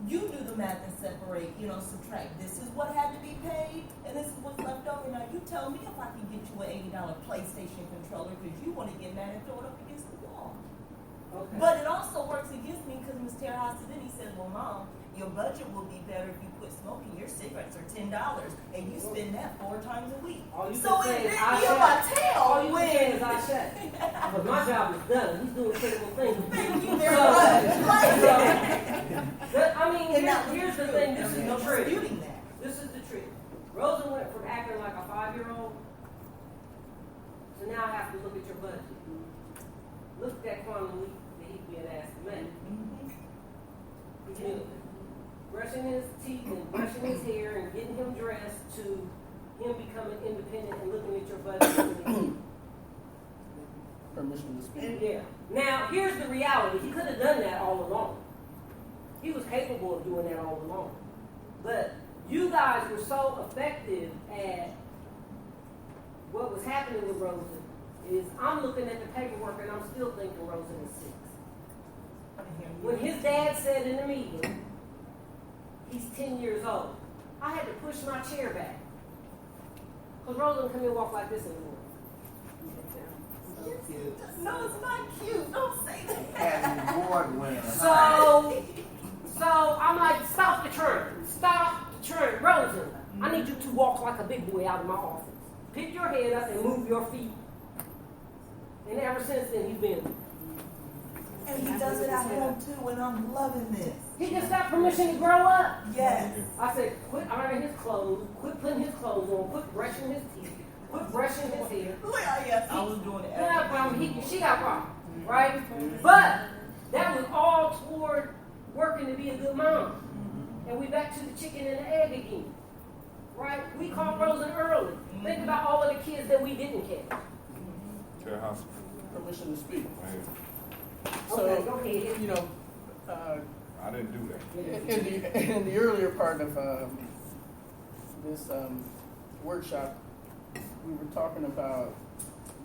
You do the math and separate, subtract. This is what had to be paid, and this is what's left over. Now, you tell me if I can get you an $80 PlayStation controller because you want to get mad and throw it up against the wall. Okay. But it also works against me because Ms. Terhasa then he said, well, Mom, your budget will be better if you quit smoking. Your cigarettes are $10, and you spend that 4 times a week. So it bit me on my tail. All you can say is I said. But my job is done. He's doing critical things. Thank you very much. I mean, here's the thing. This is the truth. This is the truth. Rosa went from acting like a 5-year-old to now I have to look at your budget. Look at that quantum leap that he's being asked to make. Brushing his teeth and brushing his hair and getting him dressed to him becoming independent and looking at your budget. Permission to speak. Yeah. Now, here's the reality. He could have done that all along. He was capable of doing that all along. But you guys were so effective at what was happening with Rosa is I'm looking at the paperwork and I'm still thinking Rosa is 6. When his dad said in the meeting, he's 10 years old, I had to push my chair back. Because Rosa would come here and walk like this anymore. No, it's not cute. Don't say that. As award winner. So I'm like, stop the train. Stop the train. Rosa, I need you to walk like a big boy out of my office. Pick your head up and move your feet. And ever since then, he's been. And he does it at home too, and I'm loving this. He just got permission to grow up. Yes. I said, quit ironing his clothes, quit putting his clothes on, quit brushing his teeth, quit brushing his hair. Well, yes, I was doing it. He got a problem. She got a problem, right? But that was all toward working to be a good mom. And we back to the chicken and the egg again, right? We caught Rosa early. Think about all of the kids that we didn't catch. Permission to speak. So, okay, go ahead. I didn't do that. In the earlier part of this workshop, we were talking about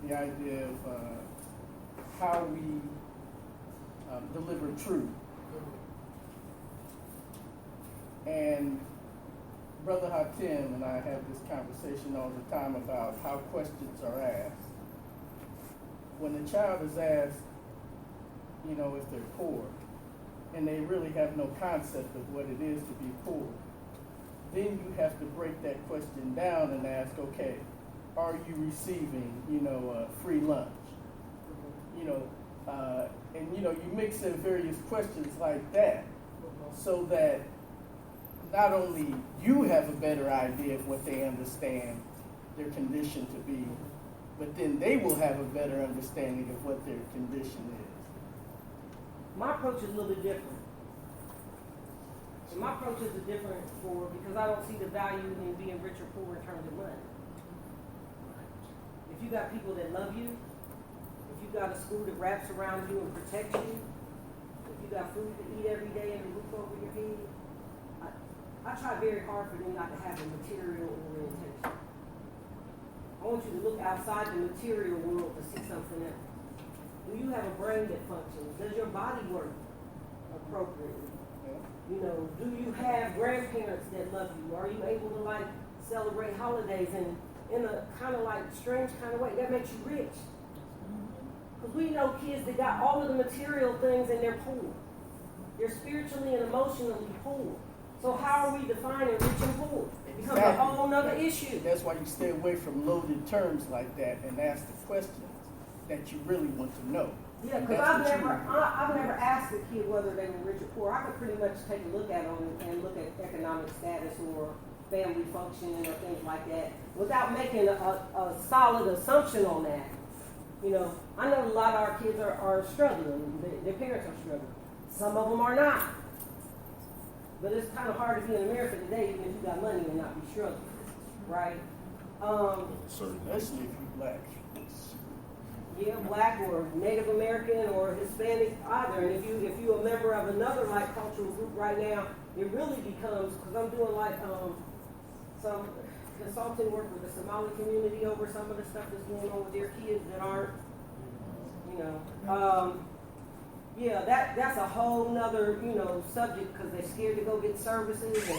the idea of how we deliver truth. And Brother Hatim and I have this conversation all the time about how questions are asked. When a child is asked, if they're poor, and they really have no concept of what it is to be poor, then you have to break that question down and ask, okay, are you receiving, free lunch? And you mix in various questions like that so that not only you have a better idea of what they understand their condition to be, but then they will have a better understanding of what their condition is. My approach is a little bit different. And my approach is different because I don't see the value in being rich or poor in terms of money. If you got people that love you, if you got a school that wraps around you and protects you, if you got food to eat every day and a roof over your head, I try very hard for them not to have a material orientation. I want you to look outside the material world to see something else. Do you have a brain that functions? Does your body work appropriately? Do you have grandparents that love you? Are you able to celebrate holidays in a kind of strange kind of way? That makes you rich. Because we know kids that got all of the material things and they're poor. They're spiritually and emotionally poor. So how are we defining rich and poor? It becomes a whole other issue. That's why you stay away from loaded terms like that and ask the questions that you really want to know. Yeah, because I've never asked a kid whether they were rich or poor. I could pretty much take a look at them and look at economic status or family functioning or things like that without making a solid assumption on that. I know a lot of our kids are struggling. Their parents are struggling. Some of them are not. But it's kind of hard to be in America today even if you got money and not be struggling, right? Especially if you're black. Yeah, black or Native American or Hispanic either. And if you're a member of another cultural group right now, it really becomes, because I'm doing some consulting work with the Somali community over some of the stuff that's going on with their kids that aren't, that's a whole nother, subject because they're scared to go get services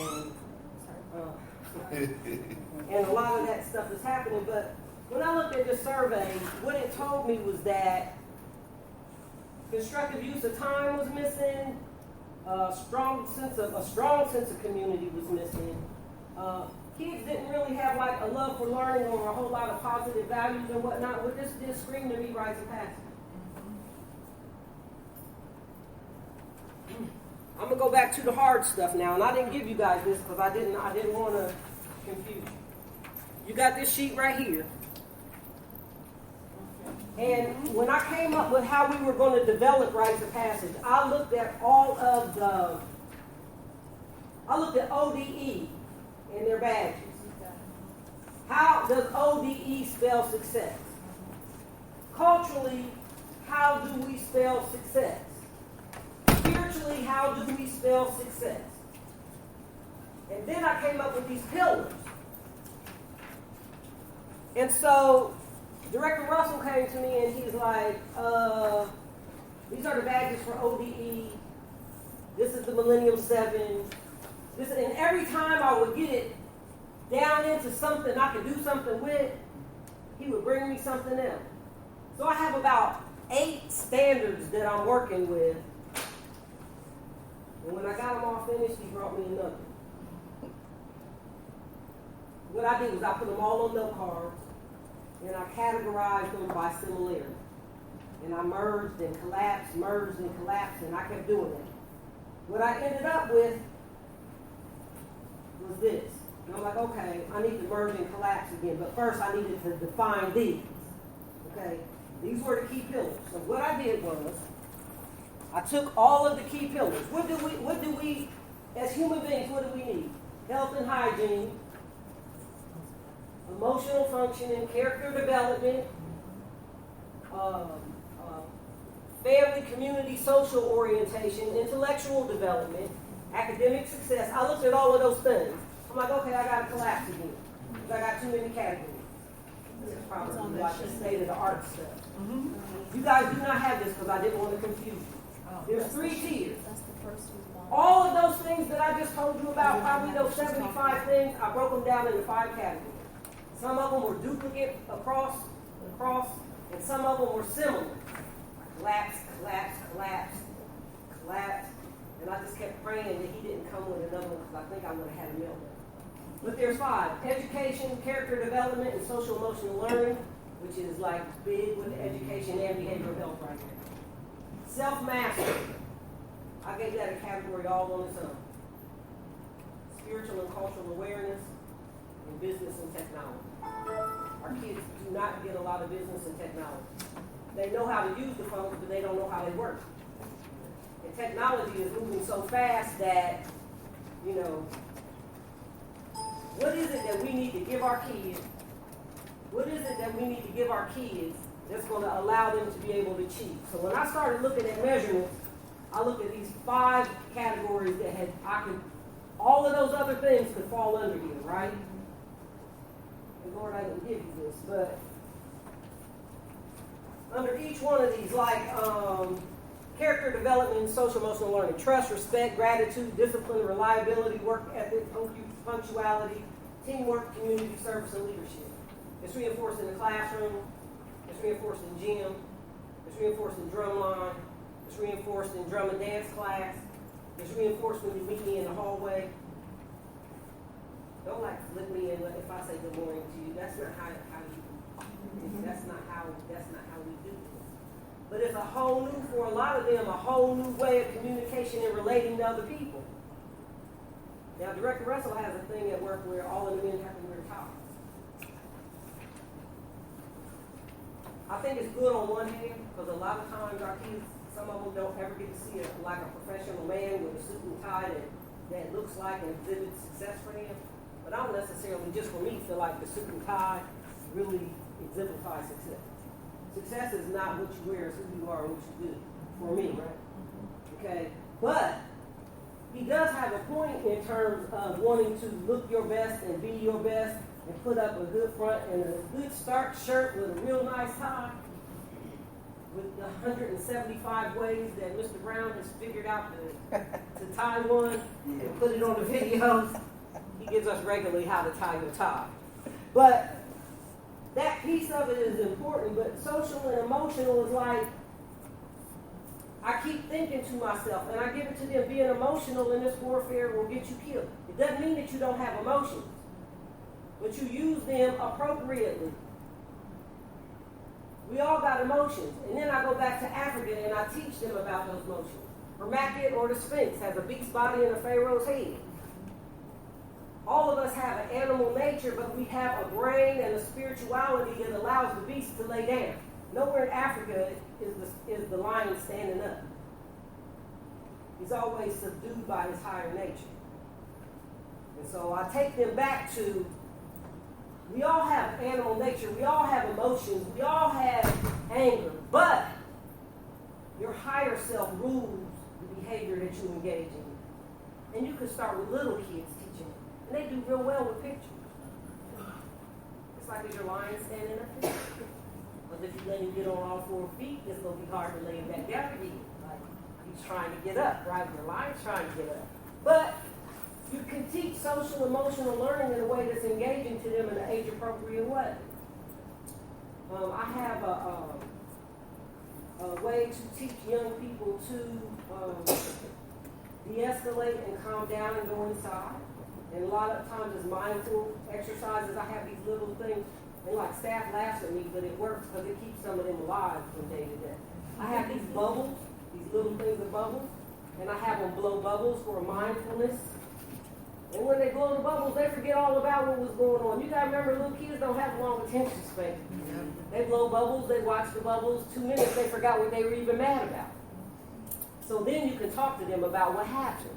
and a lot of that stuff is happening. But when I looked at this survey, what it told me was that constructive use of time was missing, a strong sense of community was missing. Kids didn't really have a love for learning or a whole lot of positive values and whatnot. What this did scream to me, rites of passage. I'm gonna go back to the hard stuff now, and I didn't give you guys this because I didn't want to confuse you. You got this sheet right here. And when I came up with how we were going to develop rites of passage, I looked at ODE and their badges. How does ODE spell success? Culturally, how do we spell success? Spiritually, how do we spell success? And then I came up with these pillars. And so Director Russell came to me and he's like, these are the badges for ODE. This is the Millennium 7. And every time I would get it down into something I could do something with, he would bring me something else. So I have about 8 standards that I'm working with. And when I got them all finished, he brought me another. What I did was I put them all on note cards, and I categorized them by similarity. And I merged and collapsed, and I kept doing that. What I ended up with was this. And I'm like, okay, I need to merge and collapse again, but first I needed to define these. Okay? These were the key pillars. So what I did was, I took all of the key pillars. What do we, as human beings, what do we need? Health and hygiene, emotional functioning, character development, family, community, social orientation, intellectual development, academic success. I looked at all of those things. I'm like, okay, I got to collapse again. Because I got too many categories. This is probably like the state of the art stuff. You guys do not have this because I didn't want to confuse you. There's 3 tiers. All of those things that I just told you about, probably those 75 things, I broke them down into 5 categories. Some of them were duplicate across, and some of them were similar. Collapse, collapse, collapse, collapse. And I just kept praying that he didn't come with another one because I think I would have had a meltdown. But there's 5. Education, character development, and social emotional learning, which is like big with education and behavioral health right there. Self-mastery. I gave that a category all on its own. Spiritual and cultural awareness, and business and technology. Our kids do not get a lot of business and technology. They know how to use the phones, but they don't know how they work. And technology is moving so fast that, you know, what is it that we need to give our kids? What is it that we need to give our kids that's going to allow them to be able to cheat? So when I started looking at measurements, I looked at these 5 categories that all of those other things could fall under here, right? And Lord, I didn't give you this, but under each one of these, like character development, social emotional learning, trust, respect, gratitude, discipline, reliability, work ethic, punctuality, teamwork, community service, and leadership. It's reinforced in the classroom. It's reinforced in gym. It's reinforced in drumline. It's reinforced in drum and dance class. It's reinforced when you meet me in the hallway. Don't like look me in if I say good morning to you. That's not how you. That's not how we do this. But it's a whole new, for a lot of them, a whole new way of communication and relating to other people. Now, Director Russell has a thing at work where all of the men have to wear ties. I think it's good on one hand because a lot of times our kids, some of them don't ever get to see like a professional man with a suit and tie that looks like and exhibits success for him. But I don't necessarily, just for me, feel like the suit and tie really exemplifies success. Success is not what you wear, it's who you are and what you do. For me, right? Okay? But he does have a point in terms of wanting to look your best and be your best and put up a good front and a good starch shirt with a real nice tie. With the 175 ways that Mr. Brown has figured out to tie one and put it on the videos. He gives us regularly how to tie your tie. But that piece of it is important, but social and emotional is like, I keep thinking to myself, and I give it to them, being emotional in this warfare will get you killed. It doesn't mean that you don't have emotions, but you use them appropriately. We all got emotions. And then I go back to Africa and I teach them about those emotions. Hermaphrodite or the Sphinx has a beast body and a pharaoh's head. All of us have an animal nature, but we have a brain and a spirituality that allows the beast to lay down. Nowhere in Africa is the lion standing up. He's always subdued by his higher nature. And so I take them back to, we all have animal nature, we all have emotions, we all have anger, but your higher self rules the behavior that you engage in. And you can start with little kids teaching them. And they do real well with pictures. It's like, is your lion standing up there? But if you let him get on all 4 feet, it's going to be hard to lay him back down again. Like, he's trying to get up, right? Your lion's trying to get up. But you can teach social emotional learning in a way that's engaging to them in an age-appropriate way. I have a way to teach young people to de-escalate and calm down and go inside. And a lot of times it's mindful exercises. I have these little things, and like staff laughs at me, but it works because it keeps some of them alive from day to day. I have these bubbles, these little things of bubbles, and I have them blow bubbles for mindfulness. And when they blow the bubbles, they forget all about what was going on. You gotta remember, little kids don't have long attention span. They blow bubbles, they watch the bubbles, 2 minutes, they forgot what they were even mad about. So then you can talk to them about what happened.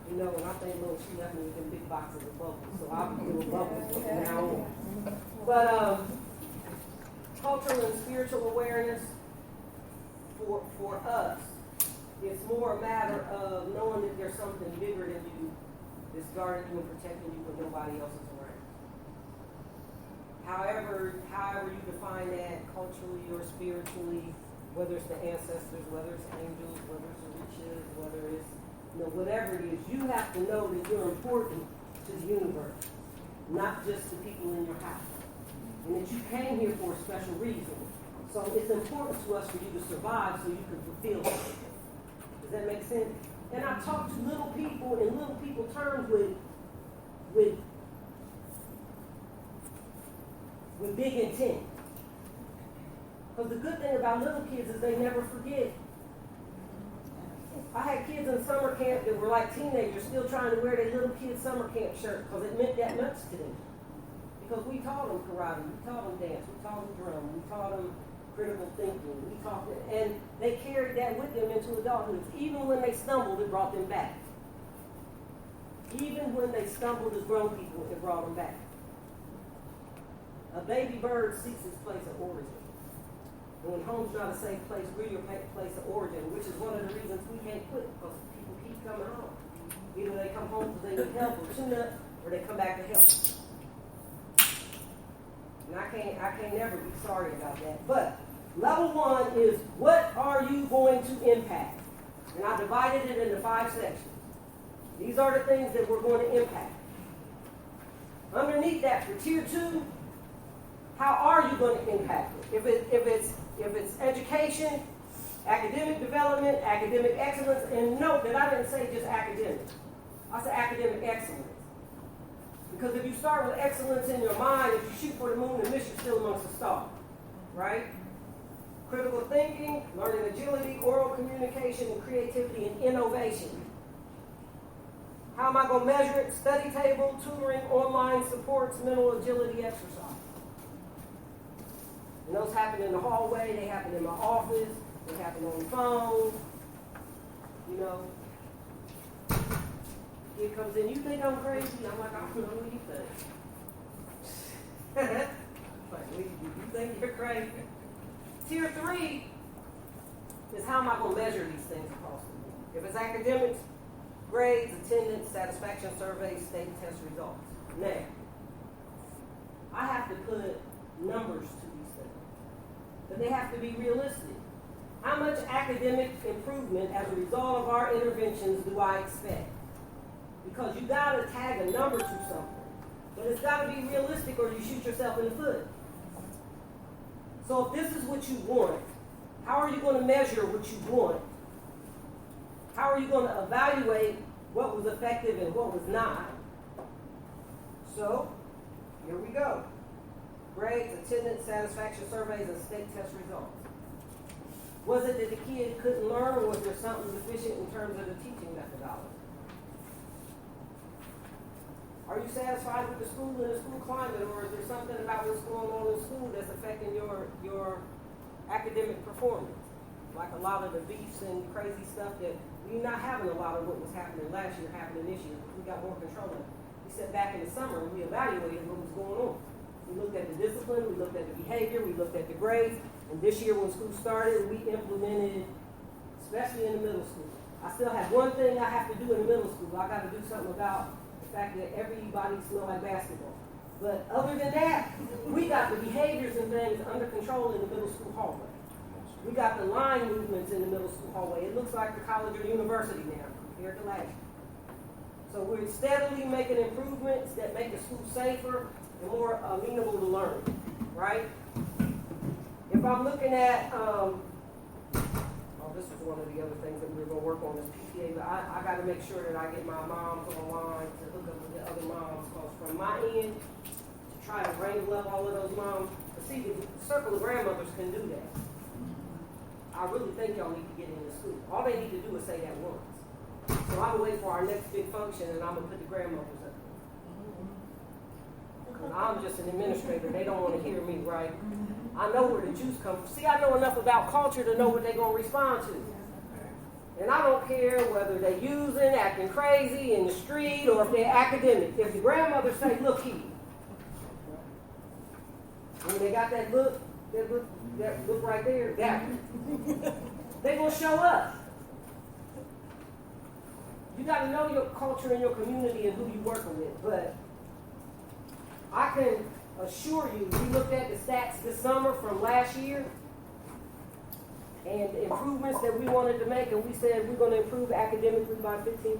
You know, and I think, Lord, she left me with them big boxes of bubbles, so I'll be doing bubbles from now on. But cultural and spiritual awareness, for us, it's more a matter of knowing that there's something bigger than you that's guarding you and protecting you when nobody else is around. However you define that culturally or spiritually, whether it's the ancestors, whether it's angels, whether it's the riches, whether it's, whatever it is, you have to know that you're important to the universe, not just the people in your house. And that you came here for a special reason. So it's important to us for you to survive so you can fulfill something. Does that make sense? And I talk to little people in little people terms with big intent. Because the good thing about little kids is they never forget. I had kids in summer camp that were like teenagers still trying to wear their little kid summer camp shirt because it meant that much to them. Because we taught them karate, we taught them dance, we taught them drum, we taught them critical thinking, we taught them, and they carried that with them into adulthood. Even when they stumbled, it brought them back. Even when they stumbled as grown people, it brought them back. A baby bird seeks its place of origin. And when home's not a safe place, we're your place of origin, which is one of the reasons we can't quit, because people keep coming home. Either they come home because they need help or tune up, or they come back to help. And I can't never be sorry about that. But level 1 is, what are you going to impact? And I divided it into 5 sections. These are the things that we're going to impact. Underneath that, for tier 2, how are you going to impact it? If it's education, academic development, academic excellence, and note that I didn't say just academic. I said academic excellence. Because if you start with excellence in your mind, if you shoot for the moon and miss, you're still amongst the stars. Right? Critical thinking, learning agility, oral communication, and creativity and innovation. How am I going to measure it? Study table, tutoring, online supports, mental agility exercise. And those happen in the hallway, they happen in my office, they happen on the phone. Kid comes in, you think I'm crazy? I'm like, I don't know what you think. Like, you think you're crazy? Tier 3 is, how am I going to measure these things across the board? If it's academics, grades, attendance, satisfaction surveys, state test results. Now, I have to put numbers to these things, but they have to be realistic. How much academic improvement as a result of our interventions do I expect? Because you got to tag a number to something, but it's got to be realistic or you shoot yourself in the foot. So if this is what you want, how are you going to measure what you want? How are you going to evaluate what was effective and what was not? So, here we go. Grades, attendance, satisfaction surveys, and state test results. Was it that the kid couldn't learn, or was there something deficient in terms of the teaching methodology? Are you satisfied with the school and the school climate, or is there something about what's going on in school that's affecting your academic performance? Like a lot of the beefs and crazy stuff that we're not having a lot of what was happening last year happening this year. We got more control of it. We sat back in the summer and we evaluated what was going on. We looked at the discipline, we looked at the behavior, we looked at the grades, and this year when school started, we implemented, especially in the middle school. I still have one thing I have to do in the middle school. I got to do something about the fact that everybody smells like basketball. But other than that, we got the behaviors and things under control in the middle school hallway. We got the line movements in the middle school hallway. It looks like the college or university now compared to last year. So we're steadily making improvements that make the school safer and more amenable to learning, right? If I'm looking at, this is one of the other things that we're going to work on is PTA, but I got to make sure that I get my moms online to hook up with the other moms, because from my end, to try to wrangle up all of those moms, but see, the circle of grandmothers can do that. I really think y'all need to get into school. All they need to do is say that once. So I'm going to wait for our next big function, and I'm going to put the grandmothers up there. And I'm just an administrator. They don't want to hear me, right? I know where the juice comes from. See, I know enough about culture to know what they're going to respond to. And I don't care whether they're using, acting crazy in the street, or if they're academic. If the grandmother say, look here. When they got that look right there, that one. they're going to show up. You got to know your culture and your community and who you're working with. But I can assure you, we looked at the stats this summer from last year and the improvements that we wanted to make, and we said we're going to improve academically by 15%.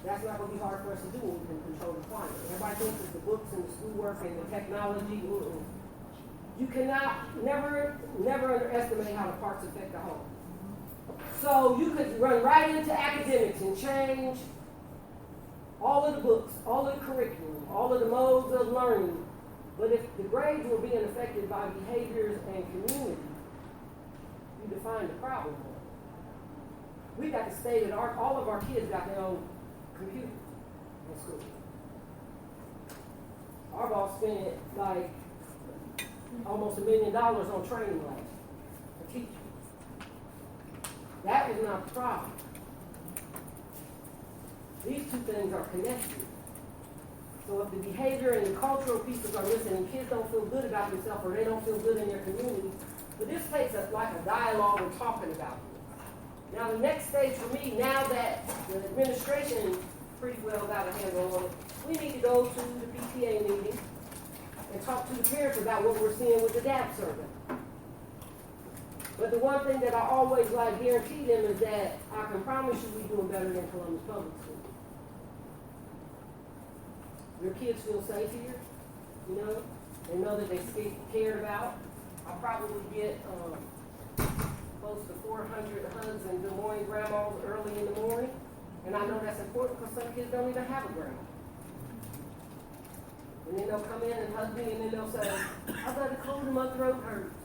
That's not going to be hard for us to do when we can control the climate. Everybody thinks it's the books and the schoolwork and the technology. You cannot, never underestimate how the parks affect the home. So you could run right into academics and change all of the books, all of the curriculum, all of the modes of learning. But if the grades were being affected by behaviors and community, you define the problem. We got to say that all of our kids got their own computer in school. Our boss spent like almost $1 million on training labs for teachers. That was not the problem. These two things are connected. So if the behavior and the cultural pieces are missing and kids don't feel good about themselves or they don't feel good in their community, but this takes like a dialogue and talking about it. Now the next stage for me, now that the administration pretty well got a handle on it, we need to go to the PTA meeting and talk to the parents about what we're seeing with the DAP survey. But the one thing that I always guarantee them is that I can promise you we're doing better than Columbus Public School. Your kids feel safe here, you know. They know that they're cared about. I probably get close to 400 hugs and good morning grandmas early in the morning. And I know that's important because some kids don't even have a grandma. And then they'll come in and hug me and then they'll say, I got a cold and my throat hurts.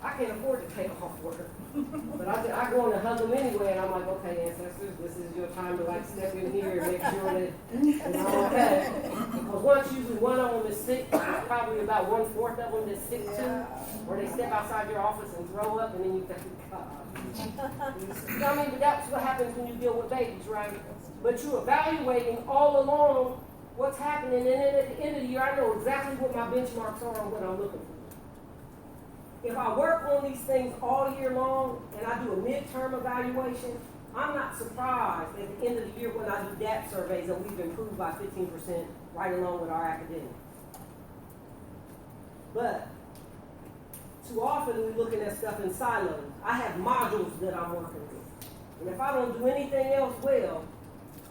I can't afford to take off work. But I go in and hug them anyway, and I'm like, okay, ancestors, this is your time to step in here and make sure that it's okay. Because usually one of them is sick, probably about 1/4 of them is sick too, or they step outside your office and throw up, and then you think, God. I mean, but that's what happens when you deal with babies, right? But you're evaluating all along what's happening, and then at the end of the year, I know exactly what my benchmarks are and what I'm looking for. If I work on these things all year long and I do a midterm evaluation, I'm not surprised at the end of the year when I do DAP surveys that we've improved by 15% right along with our academics. But too often we're looking at stuff in silos. I have modules that I'm working with. And if I don't do anything else well,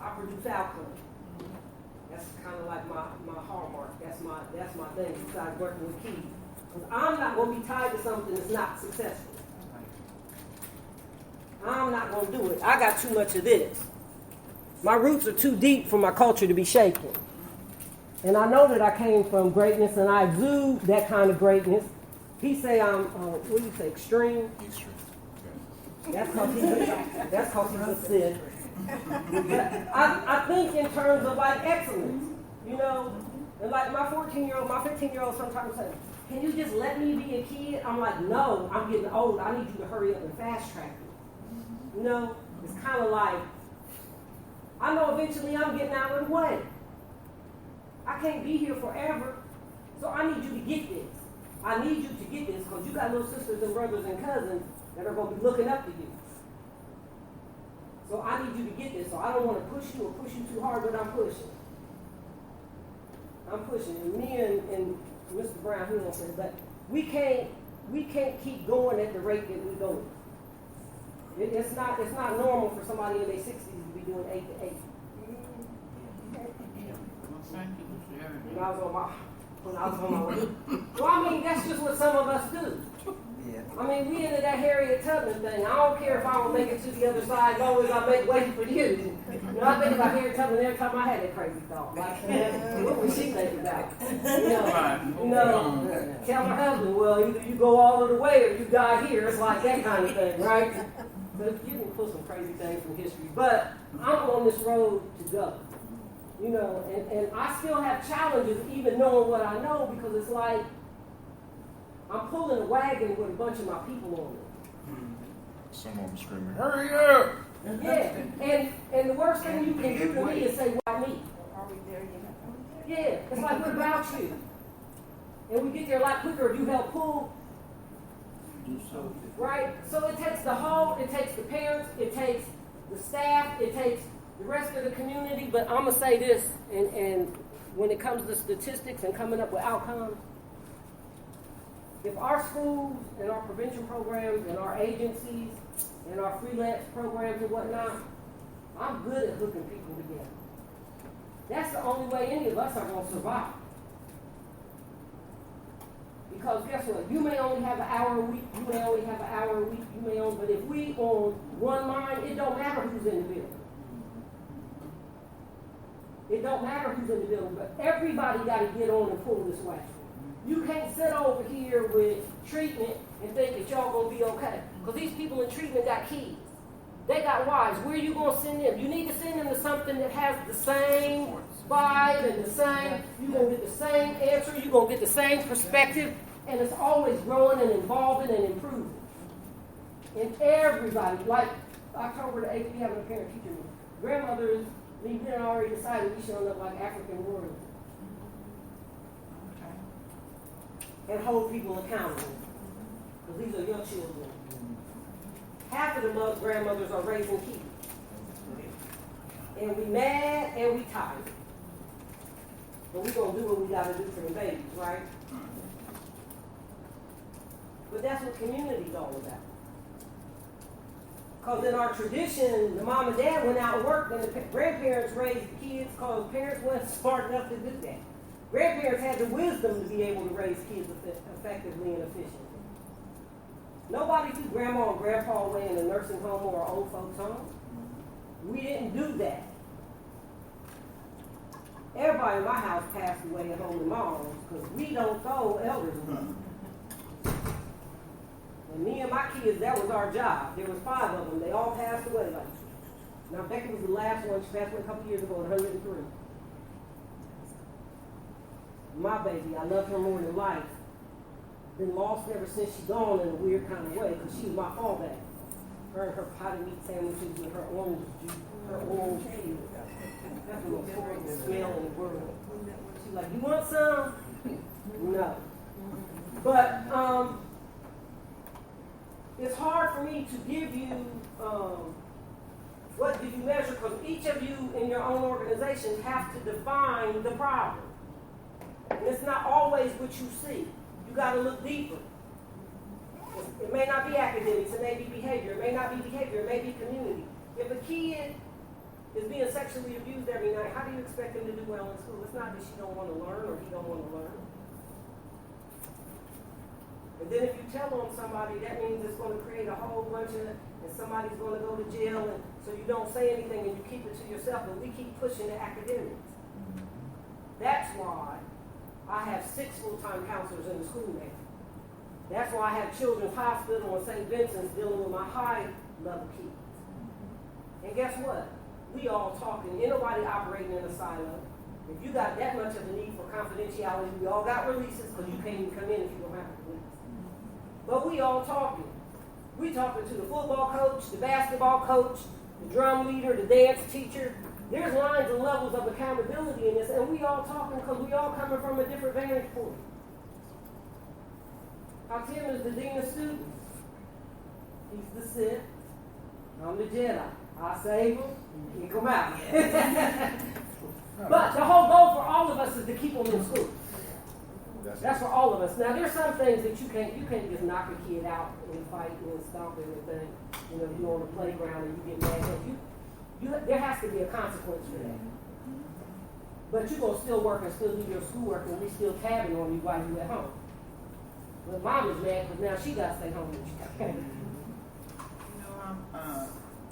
I produce outcomes. That's kind of like my hallmark. That's my thing besides working with kids. I'm not going to be tied to something that's not successful. I'm not going to do it. I got too much of this. My roots are too deep for my culture to be shaken. And I know that I came from greatness and I exude that kind of greatness. He say I'm, what do you say, extreme? Extreme. That's because he's a Sid. I think in terms of excellence, you know, and my 14-year-old, my 15-year-old sometimes say, can you just let me be a kid? I'm like, no, I'm getting old. I need you to hurry up and fast track me. You know, it's kind of like, I know eventually I'm getting out of the way. I can't be here forever, so I need you to get this. I need you to get this because you got little sisters and brothers and cousins that are going to be looking up to you. So I need you to get this. So I don't want to push you or push you too hard, but I'm pushing. I'm pushing. And me and Mr. Brown, he won't say it, but we can't keep going at the rate that we're going. It's not normal for somebody in their 60s to be doing 8 to 8. When I was on my way. Well, I mean, that's just what some of us do. Yeah. I mean, we into that Harriet Tubman thing. I don't care if I don't make it to the other side, as long as I make way for you. You know, I think about Harriet Tubman every time I had that crazy thought. Like, what was she thinking about? You know, tell my husband, well, either you go all of the way or you die here. It's like that kind of thing, right? But you can pull some crazy things from history. But I'm on this road to go. You know, and I still have challenges even knowing what I know because it's like I'm pulling a wagon with a bunch of my people on it. Someone screaming, hurry up! Yeah, and the worst thing you can do to me is say, why me? Are we there yet? Yeah, it's like, what about you? And we get there a lot quicker if you help pull. right? So it takes the whole, it takes the parents, it takes the staff, it takes the rest of the community. But I'm going to say this, and when it comes to statistics and coming up with outcomes, if our schools and our prevention programs and our agencies and our freelance programs and whatnot, I'm good at hooking people together. That's the only way any of us are going to survive. Because guess what? You may only have an hour a week, you may only have an hour a week, you may only, but if we on one line, it don't matter who's in the building. It don't matter who's in the building, but everybody got to get on and pull this way. You can't sit over here with treatment and think that y'all going to be okay. Because these people in treatment got kids. They got wives. Where are you going to send them? You need to send them to something that has the same vibe and the same, you're going to get the same answer, you're going to get the same perspective, and it's always growing and evolving and improving. And everybody, like October the 8th, we having a parent-teacher meeting. Grandmothers, we had already decided we should look like African warriors. And hold people accountable. Because these are your children. Half of the grandmothers are raising kids. And we mad and we tired. But we're going to do what we got to do for the babies, right? But that's what community is all about. Because in our tradition, the mom and dad went out and worked, and the grandparents raised the kids because parents weren't smart enough to do that. Grandparents had the wisdom to be able to raise kids effectively and efficiently. Nobody threw grandma and grandpa away in a nursing home or an old folks home. We didn't do that. Everybody in my house passed away at home with moms because we don't throw elders away. And me and my kids, that was our job. There was 5 of them. They all passed away. Now Becky was the last one. She passed away a couple years ago at 103. My baby, I love her more than life. Been lost ever since she's gone in a weird kind of way because she was my fallback. Her and her potty meat sandwiches with her orange juice, her orange tea. That's the most horrible smell in the world. She's like, you want some? No. But it's hard for me to give you what did you measure because each of you in your own organization have to define the problem. And it's not always what you see. You got to look deeper. It may not be academics, it may be behavior, it may not be behavior, it may be community. If a kid is being sexually abused every night, how do you expect him to do well in school? It's not that she don't want to learn or he don't want to learn. And then if you tell on somebody, that means it's going to create a whole bunch of, and somebody's going to go to jail, and so you don't say anything and you keep it to yourself, and we keep pushing the academics. That's why I have 6 full-time counselors in the school now. That's why I have Children's Hospital and St. Vincent's dealing with my high-level kids. And guess what? We all talking. Ain't nobody operating in a silo. If you got that much of a need for confidentiality, we all got releases because you can't even come in if you don't have a release. But we all talking. We talking to the football coach, the basketball coach, the drum leader, the dance teacher. There's lines and levels of accountability in this, and we all talking because we all coming from a different vantage point. Tim is the dean of students. He's the Sith. I'm the Jedi. I save them, kick them out. But the whole goal for all of us is to keep them in school. That's for all of us. Now, there's some things that you can't just knock a kid out and fight and stomp everything. You know, you're on the playground and you get mad. There has to be a consequence for that. But you're going to still work and still do your schoolwork and we still tabbing on you while you're at home. But mom is mad because now she got to stay home with you. You know,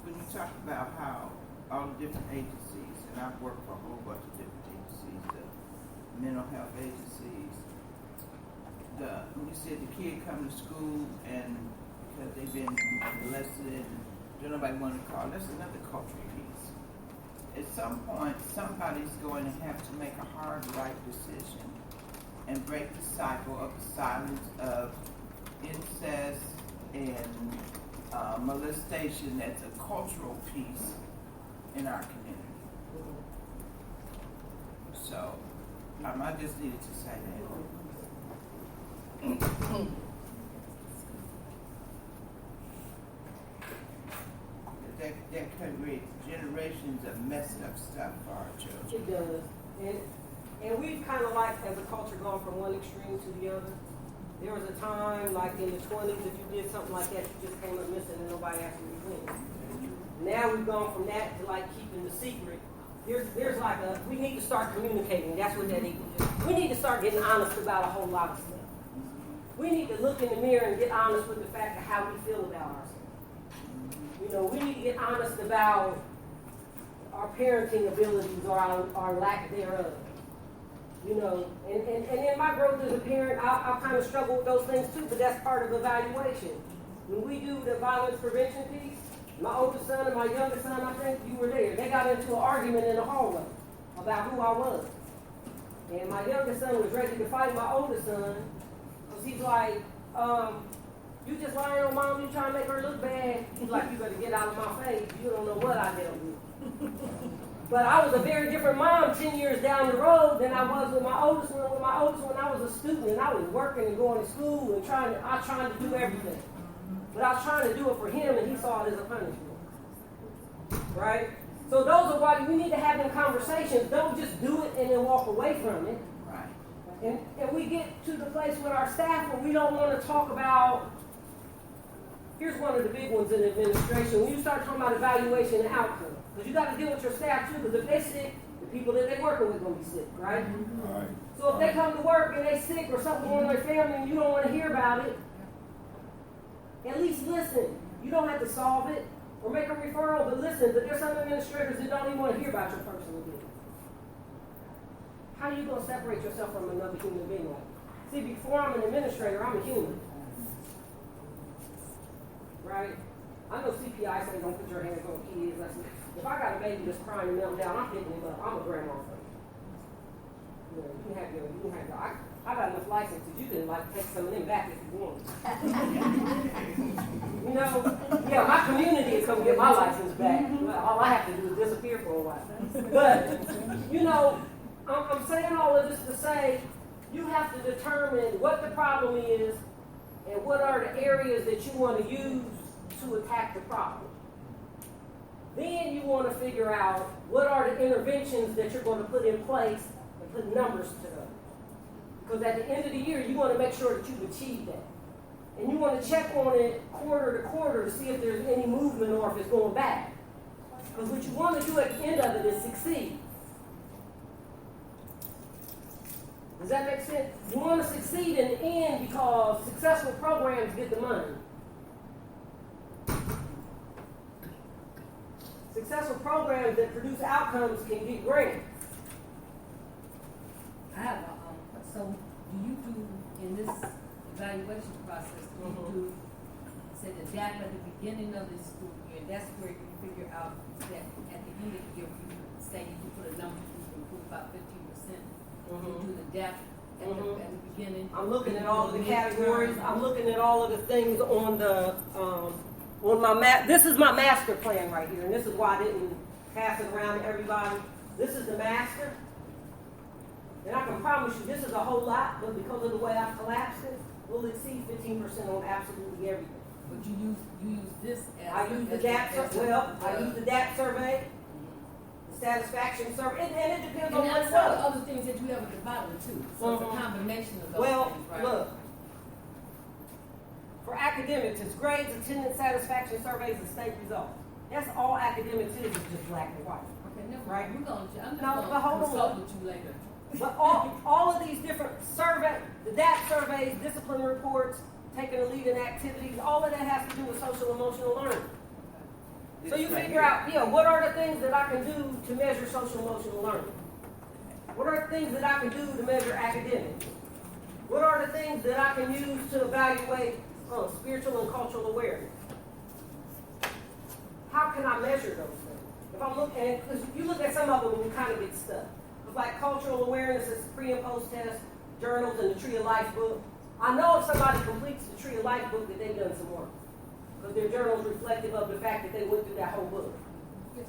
when you talk about how all the different agencies, and I've worked for a whole bunch of different agencies, the mental health agencies, when you said the kid come to school and because they've been molested and don't nobody want to call, that's another cultural piece. At some point, somebody's going to have to make a hard right decision and break the cycle of the silence of incest and molestation that's a cultural piece in our community. So, I just needed to say that. of stuff for our children. It does. And we've kind of like, as a culture, gone from one extreme to the other. There was a time, like in the 20s, if you did something like that, you just came up missing and nobody actually went. Now we've gone from that to like keeping the secret. There's like we need to start communicating. That's what that equals. We need to start getting honest about a whole lot of stuff. We need to look in the mirror and get honest with the fact of how we feel about ourselves. You know, we need to get honest about our parenting abilities or our lack thereof. You know, and in my growth as a parent, I kind of struggle with those things too, but that's part of evaluation. When we do the violence prevention piece, my oldest son and my youngest son, I think you were there, they got into an argument in the hallway about who I was. And my youngest son was ready to fight my oldest son, because he's like, you just lying on mom, you trying to make her look bad. He's like, you better get out of my face, you don't know what I dealt with. But I was a very different mom 10 years down the road than I was with my oldest one. With my oldest one, I was a student and I was working and going to school and trying to do everything. But I was trying to do it for him and he saw it as a punishment. Right? So those are why we need to have them conversations. Don't just do it and then walk away from it. Right. And we get to the place with our staff where we don't want to talk about, here's one of the big ones in administration, when you start talking about evaluation and outcome. Because you got to deal with your staff too, because if they're sick, the people that they're working with are going to be sick, right? Right. So if they come to work and they're sick or something going on in their family and you don't want to hear about it, at least listen. You don't have to solve it or make a referral, but listen. But there's some administrators that don't even want to hear about your personal business. How are you going to separate yourself from another human being like that? See, before I'm an administrator, I'm a human. Right? I know CPI say don't put your hands on kids. I said, if I got a baby that's crying and melting down, I'm picking him up. I'm a grandma first. You know, you can have your I got enough licenses. You can like take some of them back if you want. You know, yeah, my community will come get my license back. Well, all I have to do is disappear for a while. But you know, I'm saying all of this to say you have to determine what the problem is and what are the areas that you want to use to attack the problem. Then you want to figure out what are the interventions that you're going to put in place and put numbers to them. Because at the end of the year, you want to make sure that you've achieved that. And you want to check on it quarter to quarter to see if there's any movement or if it's going back. Because what you want to do at the end of it is succeed. Does that make sense? You want to succeed in the end because successful programs get the money. Successful programs that produce outcomes can get grants. I have a, so do you do, in this evaluation process, do you do, say the data at the beginning of the school year, that's where you figure out that at the end of the year, you say you put a number, you can improve about 15%. You do the data at the beginning. I'm looking at all of the categories. I'm looking at all of the things on the, on my map. This is my master plan right here, and this is why I didn't pass it around to everybody. This is the master. And I can promise you, this is a whole lot, but because of the way I've collapsed it, we'll exceed 15% on absolutely everything. But you use this as I use the DAP survey, the satisfaction survey, and it depends on what it was. other things that you have at the bottom too. So it's a combination of those things, right? Look. For academics, it's grades, attendance, satisfaction surveys, and state results. That's all academics is just black and white. Okay, never right? We're gonna, I'm No, not but hold going to consult on. with you later. But all of these different surveys, the DAP surveys, discipline reports, taking a lead in activities, all of that has to do with social emotional learning. So you figure out, what are the things that I can do to measure social emotional learning? What are the things that I can do to measure academics? What are the things that I can use to evaluate spiritual and cultural awareness? How can I measure those things? If I'm looking, because you look at some of them and you kind of get stuck. Like cultural awareness is pre and post test, journals, and the Tree of Life book. I know if somebody completes the Tree of Life book that they've done some work. Because their journal's reflective of the fact that they went through that whole book. Yes,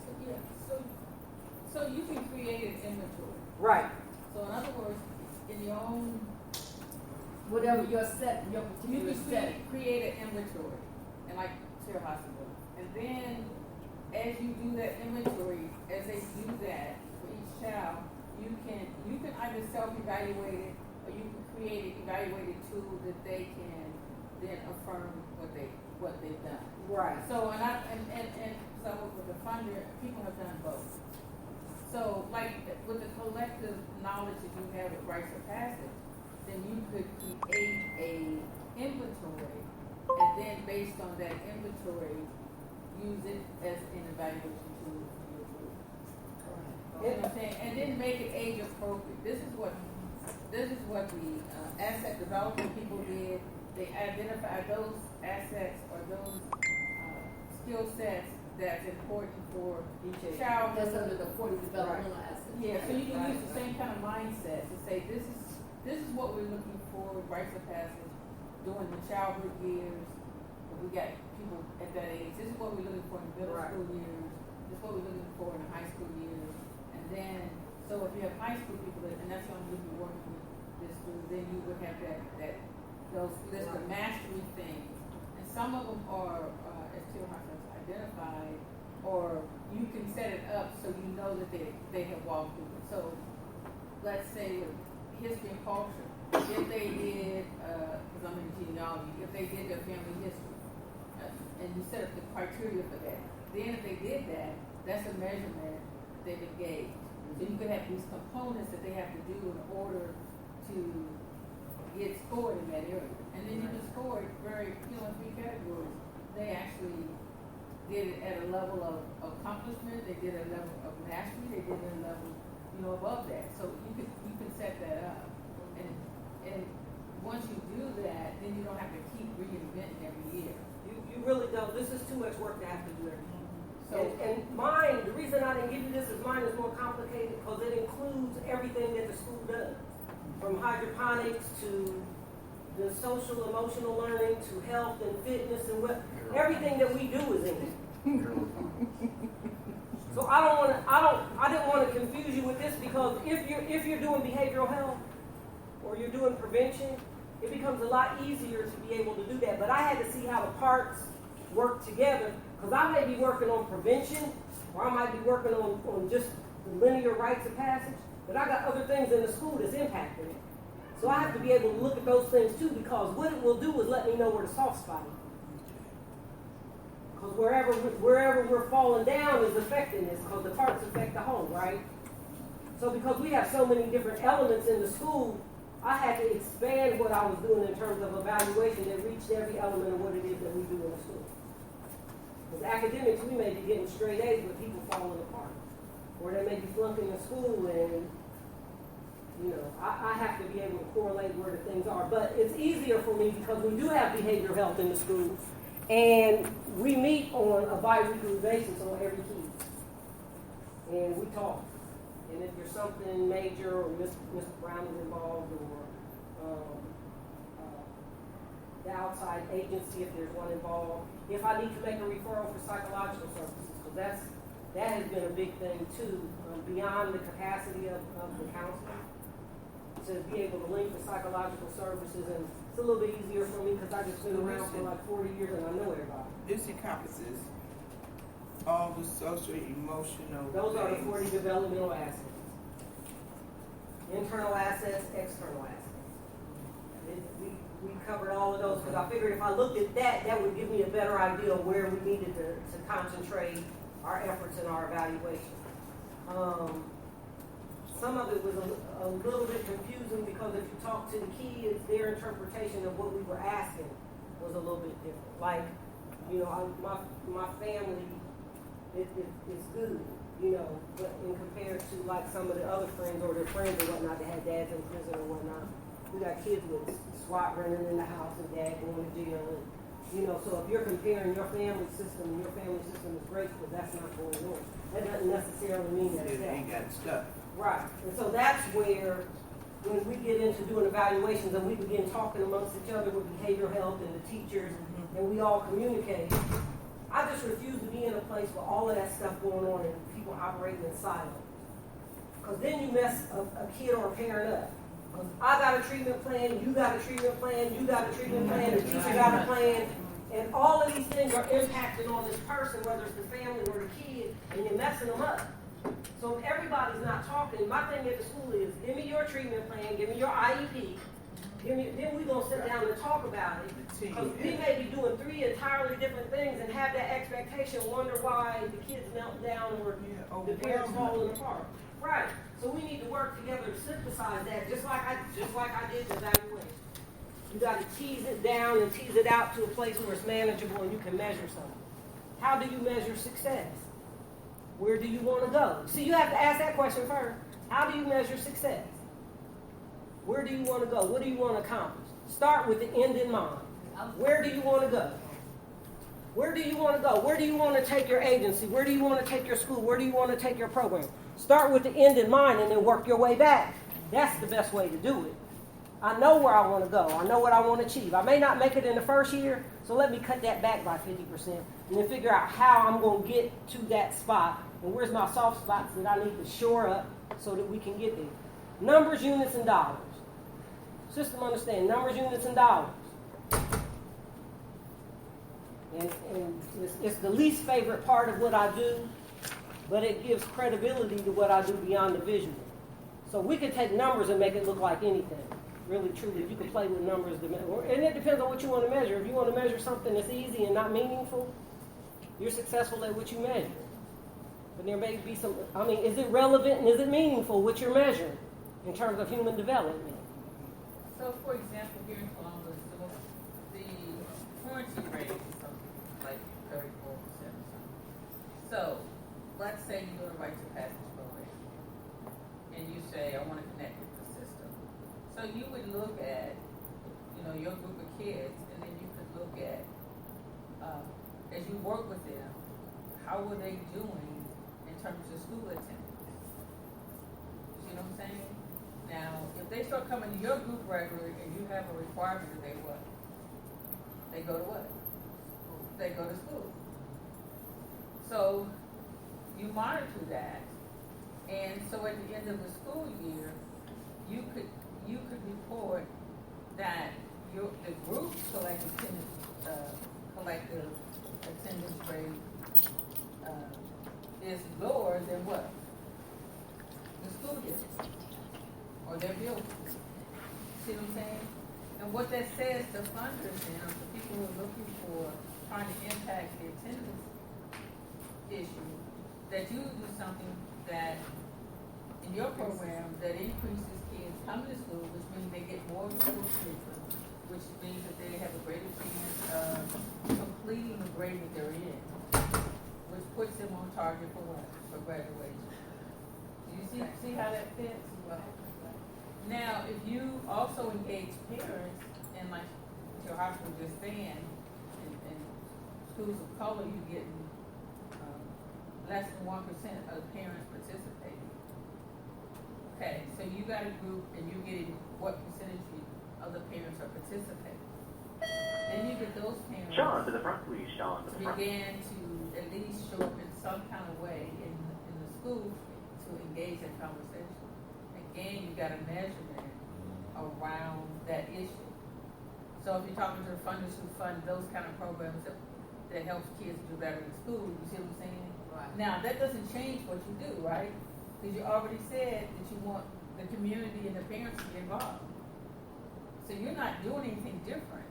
so you can create an inventory. Right. So in other words, in your own, whatever your set, your you particular can setting. create an inventory, and like Chair Hospital, and then as you do that inventory, as they do that for each child, you can either self-evaluate it, or you can create an evaluated tool that they can then affirm what they've done. Right. So so with the funder, people have done both. So like with the collective knowledge that you have with rites of passage, then you could create a inventory, and then based on that inventory, use it as an evaluation tool for your group. You know what I'm saying? And then make it age appropriate. This is what the asset development people did. They identified those assets or those skill sets that's important for each child. That's under the 40 developmental assets. Yeah, so you can use the same kind of mindset to say this is what we're looking for with rites of passage during the childhood years. We got people at that age. This is what we're looking for in the middle school years. This is what we're looking for in the high school years. And then, so if you have high school people, and that's the only group you're working with this group, then you would have those list of mastery things. And some of them are, as Tilhart has identified, or you can set it up so you know that they have walked through it. So let's say with history and culture, if they did, because I'm in genealogy, if they did their family history, and you set up the criteria for that, then if they did that, that's a measurement they've engaged. So you could have these components that they have to do in order to get scored in that area. And then you can score it in 3 categories. They actually did it at a level of accomplishment, they did it at a level of mastery, they did it at a level, above that. So you can set that up. And once you do that, then you don't have to keep reinventing every year. You really don't. This is too much work to have to do every year. So, and mine, the reason I didn't give you this is mine is more complicated because it includes everything that the school does. From hydroponics to the social emotional learning to health and fitness and everything that we do is in it. So I didn't want to confuse you with this because if you're doing behavioral health or you're doing prevention, it becomes a lot easier to be able to do that. But I had to see how the parts work together because I may be working on prevention or I might be working on just the linear rites of passage, but I got other things in the school that's impacting it. So I have to be able to look at those things too because what it will do is let me know where the soft spot is. Because wherever we're falling down is affecting this because the parts affect the whole, right? So because we have so many different elements in the school, I had to expand what I was doing in terms of evaluation that reached every element of what it is that we do in the school. Because academics, we may be getting straight A's, but people falling apart. Or they may be flunking in school and, I have to be able to correlate where the things are. But it's easier for me because we do have behavioral health in the school. And we meet on a bi-weekly basis on every key. And we talk. And if there's something major or Mr. Brown is involved or the outside agency, if there's one involved, if I need to make a referral for psychological services, because that has been a big thing too, beyond the capacity of the counselor, to be able to link the psychological services. And it's a little bit easier for me because I've just been around for like 40 years and I know everybody. This encompasses all the social, emotional. Those are the 40 developmental assets. Internal assets, external assets. We covered all of those because I figured if I looked at that would give me a better idea of where we needed to concentrate our efforts and our evaluation. Some of it was a little bit confusing because if you talk to the kids, their interpretation of what we were asking was a little bit different. Like, my family is good, but in compared to like some of the other friends or their friends or whatnot that had dads in prison or whatnot, we got kids with SWAT running in the house and dad going to jail. And, so if you're comparing your family system and your family system is great, but that's not going on. That doesn't necessarily mean that They ain't got stuff. Right. And so that's where, when we get into doing evaluations and we begin talking amongst each other with behavioral health and the teachers, and we all communicate, I just refuse to be in a place with all of that stuff going on and people operating in silos. Because then you mess a kid or a parent up. Because I got a treatment plan, you got a treatment plan, you got a treatment plan, the teacher got a plan, And all of these things are impacting on this person, whether it's the family or the kid, and you're messing them up. So if everybody's not talking, my thing at the school is, give me your treatment plan, give me your IEP, then we're going to sit down and talk about it. Because we may be doing 3 entirely different things and have that expectation, wonder why the kids melt down or the parents falling apart. Right. So we need to work together to synthesize that, just like I did the evaluation. You got to tease it down and tease it out to a place where it's manageable and you can measure something. How do you measure success? Where do you want to go? See, you have to ask that question first. How do you measure success? Where do you want to go? What do you want to accomplish? Start with the end in mind. Where do you want to go? Where do you want to go? Where do you want to take your agency? Where do you want to take your school? Where do you want to take your program? Start with the end in mind and then work your way back. That's the best way to do it. I know where I want to go. I know what I want to achieve. I may not make it in the first year, so let me cut that back by 50% and then figure out how I'm going to get to that spot and where's my soft spots that I need to shore up so that we can get there. Numbers, units, and dollars. System understand numbers, units, and dollars. And it's the least favorite part of what I do, but it gives credibility to what I do beyond the visual. So we can take numbers and make it look like anything. Really, truly, you can play with numbers. And it depends on what you want to measure. If you want to measure something that's easy and not meaningful, you're successful at what you measure. But there may be some, is it relevant and is it meaningful what you're measuring in terms of human development? So, for example, here in Columbus, the fluency rate is something like 34% or something. So, let's say you go to Rites of Passage program, and you say, I want to connect with the system. So you would look at, your group of kids, and then you could look at, as you work with them, how were they doing in terms of school attendance? You know what I'm saying? Now, if they start coming to your group regularly and you have a requirement that they what? They go to what? They go to school. So you monitor that, and so at the end of the school year, you could report that the group's collective attendance rate is lower than what? The school district or their building. See what I'm saying? And what that says to funders now, to people who are looking for trying to impact the attendance issue, that you do something that in your program that increases kids coming to school, which means they get more school curriculum, which means that they have a greater chance of completing the grade that they're in, which puts them on target for what? For graduation. Do you see how that fits? Now, if you also engage parents, and like your hospital just saying, in schools of color, you're getting less than 1% of the parents participating. Okay, so you got a group and you're getting what percentage of the parents are participating. Then you get those parents Sean, to the front, please, Sean, to the front. Begin to at least show up in some kind of way in the school to engage in conversation. Again, you got a measurement around that issue. So if you're talking to the funders who fund those kind of programs that helps kids do better in school, you see what I'm saying? Right. Now, that doesn't change what you do, right? Because you already said that you want the community and the parents to be involved. So you're not doing anything different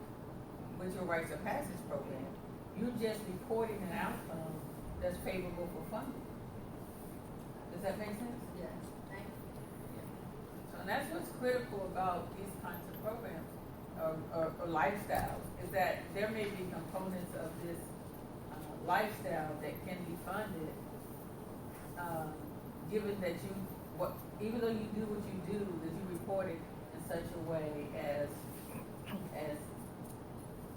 with your Rites of Passage program. You're just reporting an outcome that's favorable for funding. Does that make sense? Yes. Thank you. So and that's what's critical about these kinds of programs or lifestyles, is that there may be components of this lifestyle that can be funded, given that even though you do what you do, that you report it in such a way as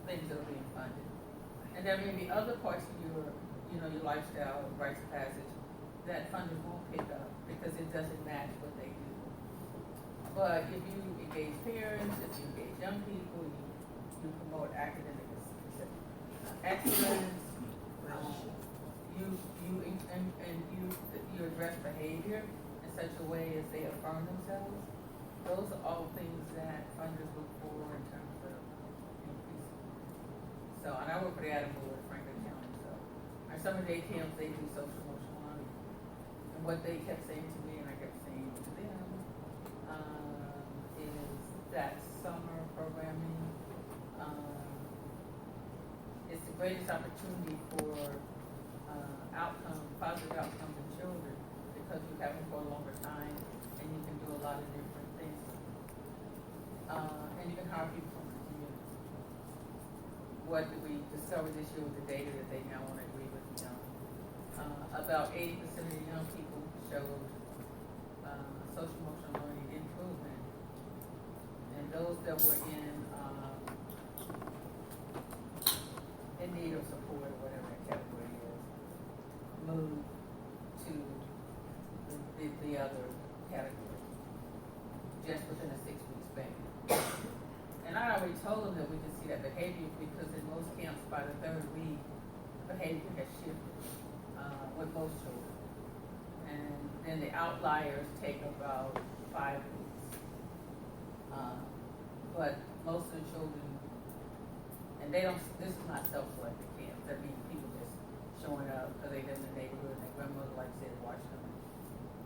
things that are being funded. And there may be other parts of your lifestyle, rites of passage, that funders won't pick up because it doesn't match what they do. But if you engage parents, if you engage young people, you promote academic excellence, you address behavior in such a way as they affirm themselves. Those are all things that funders look for in terms of increasing. So, and I I work for the Adam Board, Franklin County, so our summer day camps, they do social emotional learning. And what they kept saying to me, and I kept saying to them, is that summer programming is the greatest opportunity for positive outcomes in children, because you have them for a longer time, and you can do a lot of different things. And you can hire people from the community. What did we discover this year with the data that they now want to agree with me on? About 80% of the young people showed social emotional learning improvement, and those that were in need of support, or whatever that category is, moved to the other category, just within a 6-week span. And I already told them that we could see that behavior, because in most camps, by the 3rd week, behavior has shifted with most children. And then the outliers take about 5 weeks. But most of the children, and they don't, this is not self-selected camps. That means people just showing up because they live in the neighborhood and their grandmother, like I said, watched them.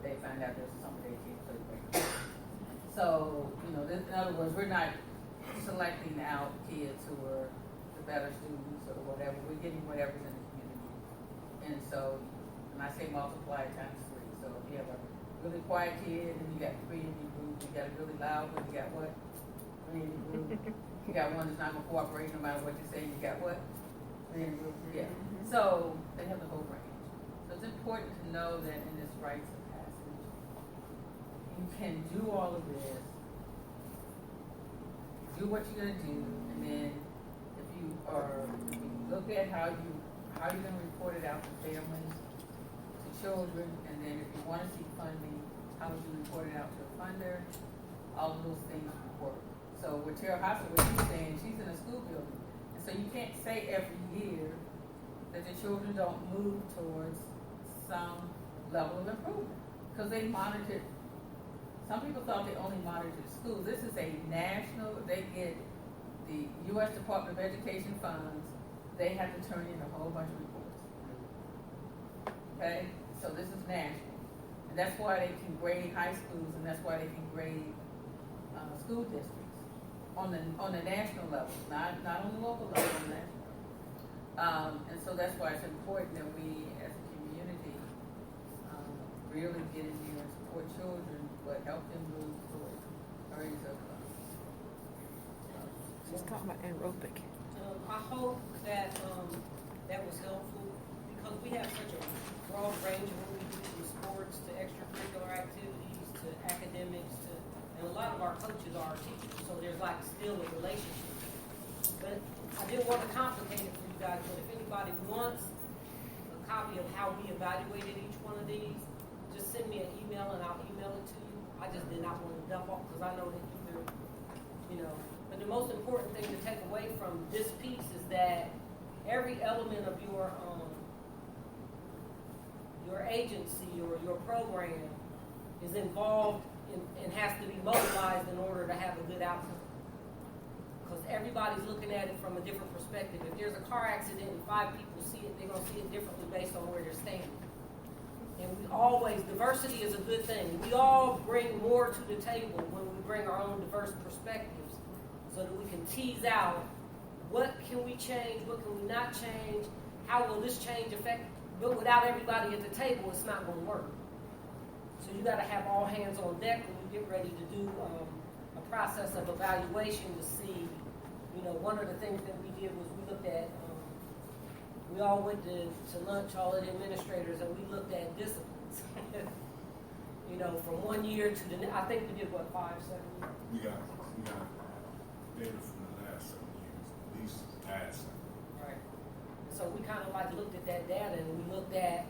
They find out there's somebody they can't play with. So, in other words, we're not selecting out kids who are the better students or whatever. We're getting whatever's in the community. And so, when I say multiply times 3. So if you have a really quiet kid and you got 3 in your group, you got a really loud one, you got what? 3 in your group. You got one that's not going to cooperate no matter what you say. You got what? Yeah. So they have the whole range. So it's important to know that in this rites of passage, you can do all of this, do what you're going to do, and then if you look at how you're going to report it out to families, to children, and then if you want to seek funding, how would you report it out to a funder? All of those things work. So with Tara Hopper, what she's saying, she's in a school building. And so you can't say every year that the children don't move towards some level of improvement. Because they monitored, some people thought they only monitored schools. This is a national, they get the U.S. Department of Education funds, they have to turn in a whole bunch of reports. Okay? So this is national. And that's why they can grade high schools, and that's why they can grade school districts. On the national level, not on the local level, on the national level. And so that's why it's important that we, as a community, really get in here and support children, but help them move towards areas of. She's talking about aerobic. I hope that that was helpful, because we have such a broad range of what we do, from sports to extracurricular activities to academics to. And a lot of our coaches are teachers, so there's still a relationship. But I didn't want to complicate it for you guys, but if anybody wants a copy of how we evaluated each one of these, just send me an email and I'll email it to you. I just did not want to dump off, because I know that but the most important thing to take away from this piece is that every element of your agency or your program is involved and has to be mobilized in order to have a good outcome. Because everybody's looking at it from a different perspective. If there's a car accident and 5 people see it, they're going to see it differently based on where they're standing. And diversity is a good thing. We all bring more to the table when we bring our own diverse perspectives, so that we can tease out what can we change, what can we not change, how will this change affect, but without everybody at the table, it's not going to work. So you got to have all hands on deck when you get ready to do a process of evaluation to see, one of the things that we did was we looked at, we all went to lunch, all of the administrators, and we looked at disciplines. From 1 year to I think we did 5, 7 years? We got data from the last 7 years, at least past 7. Right. So we kind of looked at that data, and we looked at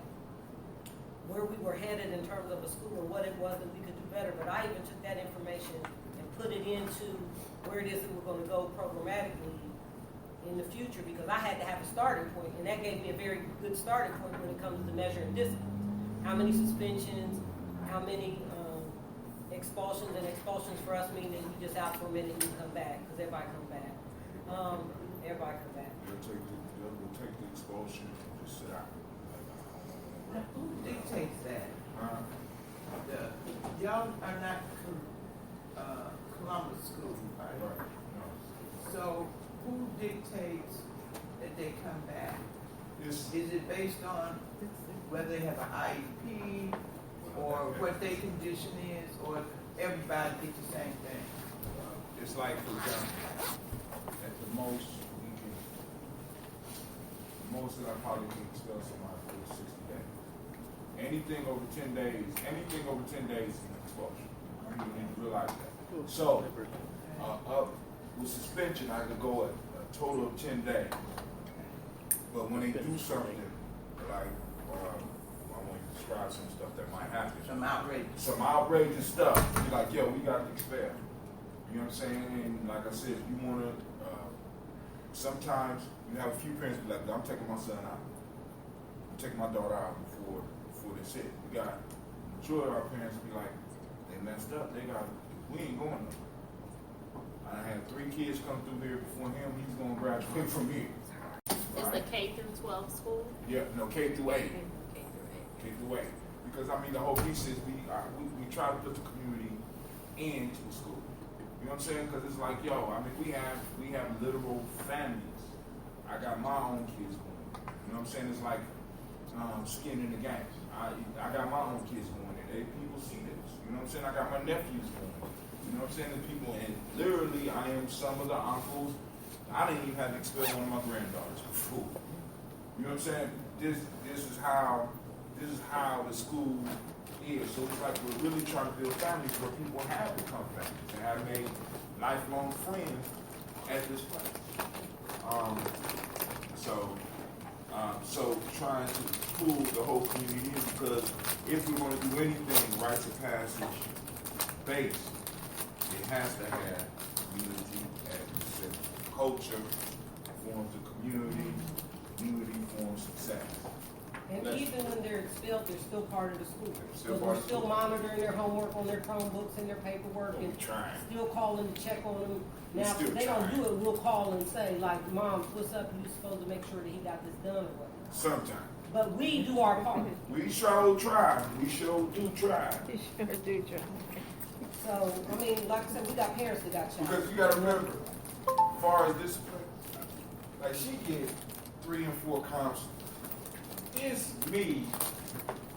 where we were headed in terms of a school and what it was that we could do better. But I even took that information and put it into where it is that we're going to go programmatically in the future, because I had to have a starting point, and that gave me a very good starting point when it comes to measuring discipline. How many suspensions, how many expulsions, and expulsions for us mean that you just out for a minute and you come back, because everybody come back. Everybody come back. They'll take exposure, just sit out. Now, who dictates that? Y'all are not Columbus School, right? Right. No. So who dictates that they come back? Is it based on whether they have an IEP or what their condition is, or everybody gets the same thing? It's like, for example, at the most that I probably can expel somebody for 60 days. Anything over 10 days is an expulsion. You need to realize that. So, up with suspension, I could go a total of 10 days. But when they do something, like, I want to describe some stuff that might happen. Some outrageous stuff. You're like, yo, we got to expel. You know what I'm saying? And like I said, if you want to, sometimes you have a few parents be like, I'm taking my son out. I'm taking my daughter out before this hit. We got, majority of our parents be like, they messed up. We ain't going nowhere. I had 3 kids come through here before him. He's going to graduate from here. Is the K through 12 school? Yeah, no, K through 8. K through 8. Because, I mean, the whole piece is we try to put the community into the school. You know what I'm saying? Because it's like, yo, I mean, we have literal families. I got my own kids going. You know what I'm saying? It's like skin in the game. I got my own kids going, and people see this. You know what I'm saying? I got my nephews going. You know what I'm saying? The people, and literally, I am some of the uncles. I didn't even have to expel one of my granddaughters before. You know what I'm saying? This is how the school is. So it's like we're really trying to build families where people have become families and have made lifelong friends at this place. So trying to pull the whole community in, because if we're going to do anything rites of passage based, it has to have unity and culture forms the community forms success. And even when they're expelled, they're still part of the school. Still So part we're of the still school. monitoring their homework on their Chromebooks and their paperwork, and still calling to check on them. Now, if they don't do it, we'll call and say, like, Mom, what's up? You're supposed to make sure that he got this done or whatever. Sometimes. But we do our part. We sure try. We sure do try. You sure do try. So, I mean, like I said, we got parents that got child. Because you got to remember, as far as discipline, like she get 3 and 4 comps. It's me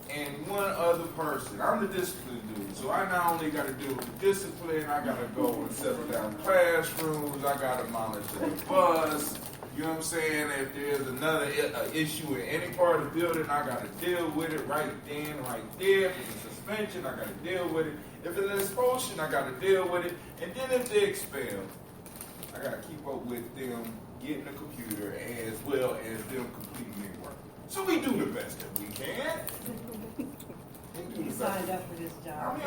and one other person. I'm the discipline dude. So I not only got to deal with the discipline, I got to go and settle down classrooms. I got to monitor the bus. You know what I'm saying? If there's another issue in any part of the building, I got to deal with it right then, right there. If it's a suspension, I got to deal with it. If it's an expulsion, I got to deal with it. And then if they're expelled, I got to keep up with them getting a computer as well as them completing their work. So we do the best that we can. You signed up for this job. I mean,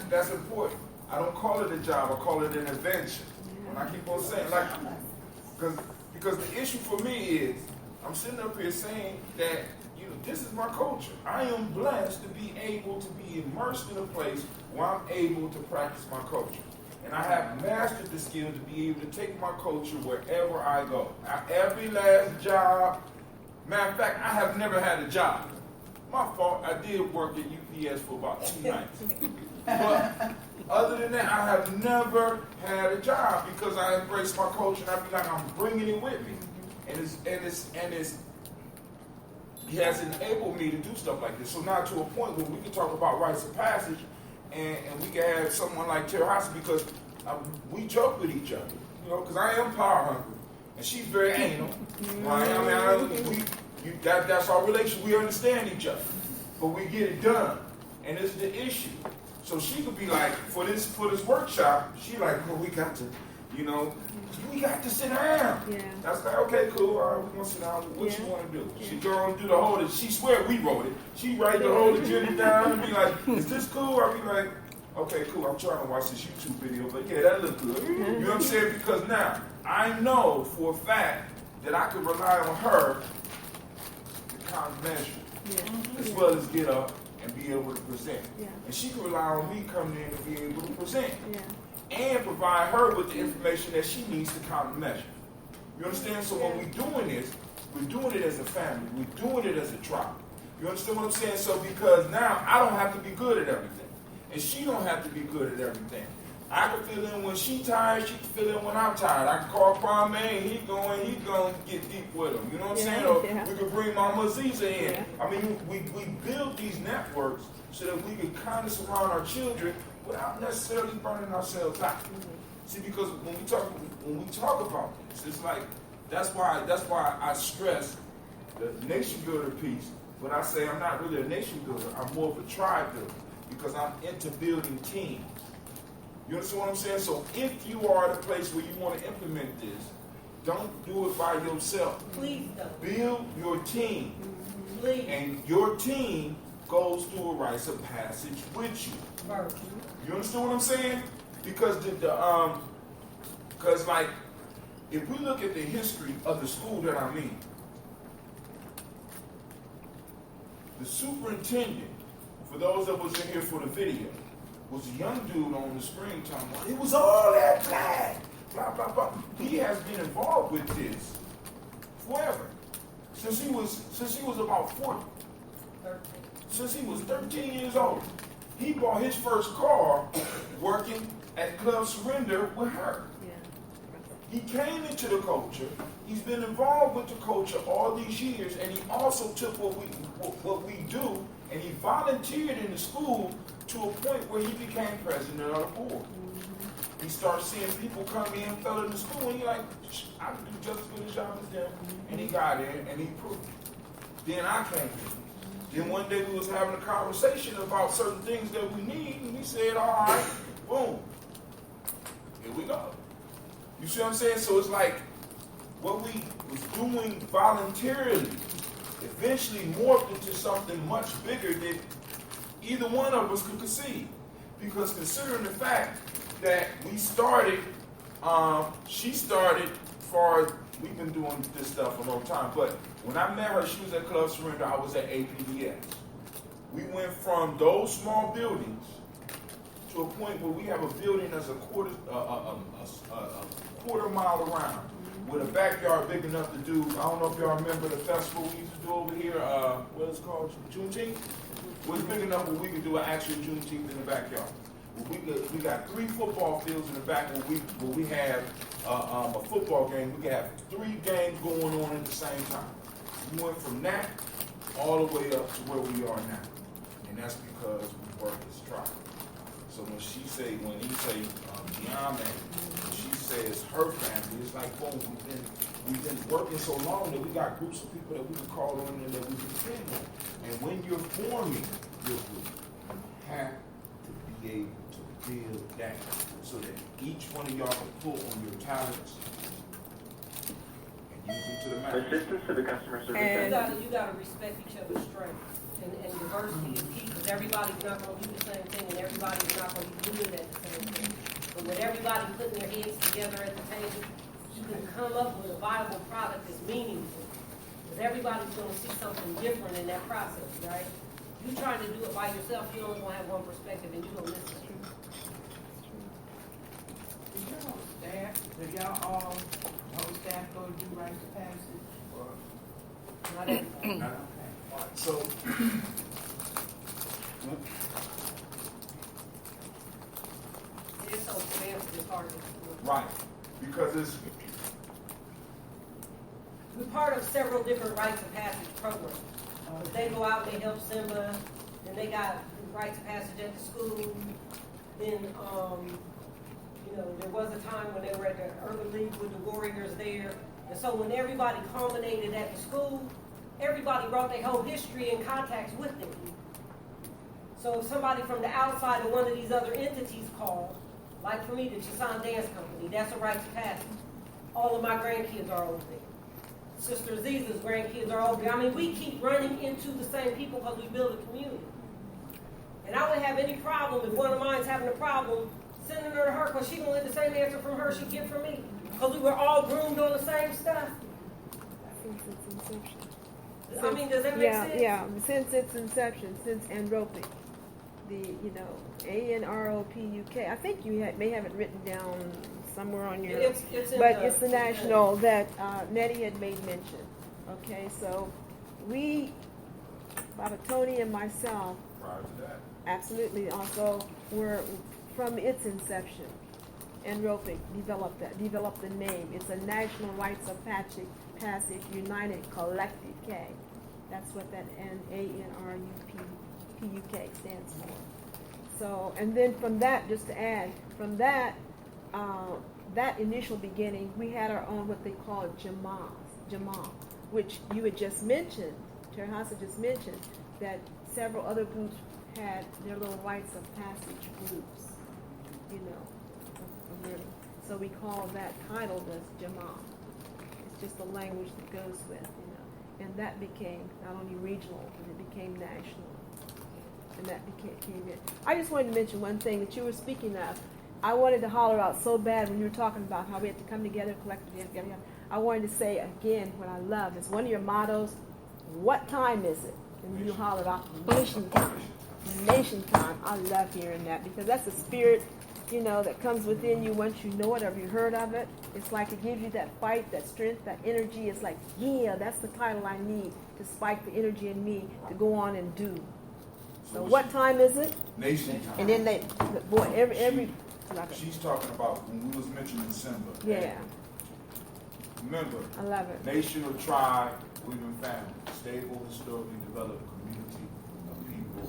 that's important. I don't call it a job. I call it an invention. And I keep on saying, like, because the issue for me is, I'm sitting up here saying that, you know, this is my culture. I am blessed to be able to be immersed in a place where I'm able to practice my culture. And I have mastered the skill to be able to take my culture wherever I go. Now, every last job, matter of fact, I have never had a job. My fault, I did work at UPS for about 2 nights. But other than that, I have never had a job because I embrace my culture and I be like, I'm bringing it with me. And it has enabled me to do stuff like this. So now to a point where we can talk about rites of passage and we can have someone like Terry Hudson, because we joke with each other, you know, because I am power hungry and she's very anal. That's our relationship. We understand each other, but we get it done, and it's the issue. So she could be like, for this workshop, she like, well, we got to sit down. Yeah. That's like, okay, cool. All right, we're gonna sit down. What you want to do? Yeah. She go and do the whole. She swear we wrote it. She write the whole agenda down and be like, is this cool? I'll be like, okay, cool. I'm trying to watch this YouTube video, but yeah, that look good. You know what I'm saying? Because now I know for a fact that I can rely on her to kind of measure, as well as get up and be able to present. Yeah. And she can rely on me coming in and being able to present. Yeah. And provide her with the information that she needs to counter measure. You understand? So when we're doing this, we're doing it as a family. We're doing it as a tribe. You understand what I'm saying? So because now I don't have to be good at everything. And she don't have to be good at everything. I can fill in when she tired, she can fill in when I'm tired. I can call Kwame and he going to get deep with him. You know what I'm saying? Or we could bring Mama Aziza in. Yeah. I mean, we build these networks so that we can kind of surround our children without necessarily burning ourselves out. See, because when we talk about this, it's like that's why I stress the nation builder piece. But I say I'm not really a nation builder. I'm more of a tribe builder because I'm into building teams. You understand what I'm saying? So if you are at a place where you want to implement this, don't do it by yourself. Please don't. Build your team. Please. And your team goes through a rites of passage with you. First. You understand what I'm saying? Because because like, if we look at the history of the school that I'm in, the superintendent, for those that was in here for the video, was a young dude on the screen talking about, it was all that black, blah, blah, blah. He has been involved with this forever. Since he was about 40. 13. Since he was 13 years old. He bought his first car working at Club Surrender with her. He came into the culture. He's been involved with the culture all these years, and he also took what we do, and he volunteered in the school to a point where he became president of the board. He started seeing people come in, fell in the school, and he's like, I can do just as good a job as them. And he got in, and he proved it. Then I came in. Then one day we was having a conversation about certain things that we need, and we said, all right, boom, here we go. You see what I'm saying? So it's like what we was doing voluntarily eventually morphed into something much bigger that either one of us could conceive. Because considering the fact that we started, she started we've been doing this stuff for a long time, but when I met her, she was at Club Surrender, I was at APDS. We went from those small buildings to a point where we have a building that's a quarter mile around with a backyard big enough to do, I don't know if y'all remember the festival we used to do over here, what is it called, Juneteenth? It was big enough where we could do an actual Juneteenth in the backyard. We got 3 football fields in the back where we have a football game. We could have 3 games going on at the same time. We went from that all the way up to where we are now. And that's because we work as a tribe. So when he say Gye-Nyame, she says her family, it's like, boom, we've been working so long that we got groups of people that we can call on and that we can depend on. And when you're forming your group, you have to be able to build that so that each one of y'all can pull on your talents and use them to the max. Assistance to the customer service. You gotta respect each other's strengths. And diversity is key, because everybody's not going to do the same thing, and everybody's not going to be good at the same thing. But with everybody putting their heads together at the table, you can come up with a viable product that's meaningful. Because everybody's going to see something different in that process, right? You trying to do it by yourself, you only going to have one perspective, and you don't listen. Is your whole staff, do y'all all, whole staff go do rites of passage? Or? Not everybody. Okay. All right, so It's so expensive, it's hard to do. right, because it's We're part of several different rites of passage programs. They go out and they help Simba, then they got rites of passage at the school. Then, there was a time when they were at the Urban League with the Warriors there. And so when everybody culminated at the school, everybody brought their whole history and contacts with them. So if somebody from the outside of one of these other entities called, like for me, the Chisan Dance Company, that's a rite of passage. All of my grandkids are over there. Sister Aziza's grandkids are over there. I mean, we keep running into the same people because we build a community. And I wouldn't have any problem if one of mine's having a problem sending her to her, because she's going to get the same answer from her she get from me. Because we were all groomed on the same stuff. Since its inception. I mean, does that make sense? Yeah, since its inception, since ROP, the ANROP UK. I think you may have it written down somewhere on your. It's but it's the national that Nettie had made mention. Okay, so we, Baba Tony and myself, Prior to that. absolutely also were from its inception. And ROP developed the name. It's a National Rites of Passage United Collective K. That's what that NANRUPUK stands for. So, and then from that, just to add, from that, that initial beginning, we had our own what they call Jamal, which you had just mentioned, Terhasa just mentioned, that several other groups had their little rites of passage groups, you know. So we call that title as Jamal. It's just the language that goes with, you know. And that became not only regional, but it became national. And that became it. I just wanted to mention one thing that you were speaking of. I wanted to holler out so bad when you were talking about how we have to come together collectively. I wanted to say again what I love is one of your mottos, what time is it? And you hollered out, nation time. Nation time. I love hearing that because that's the spirit, you know, that comes within you once you know it or you heard of it. It's like it gives you that fight, that strength, that energy. It's like, yeah, that's the title I need to spike the energy in me to go on and do. So what time is it? Nation time. And then they, boy, every. She's talking about when we was mentioning Simba. Yeah. Remember, I love it. Nation or tribe, we've been family, stable, historically developed community of people,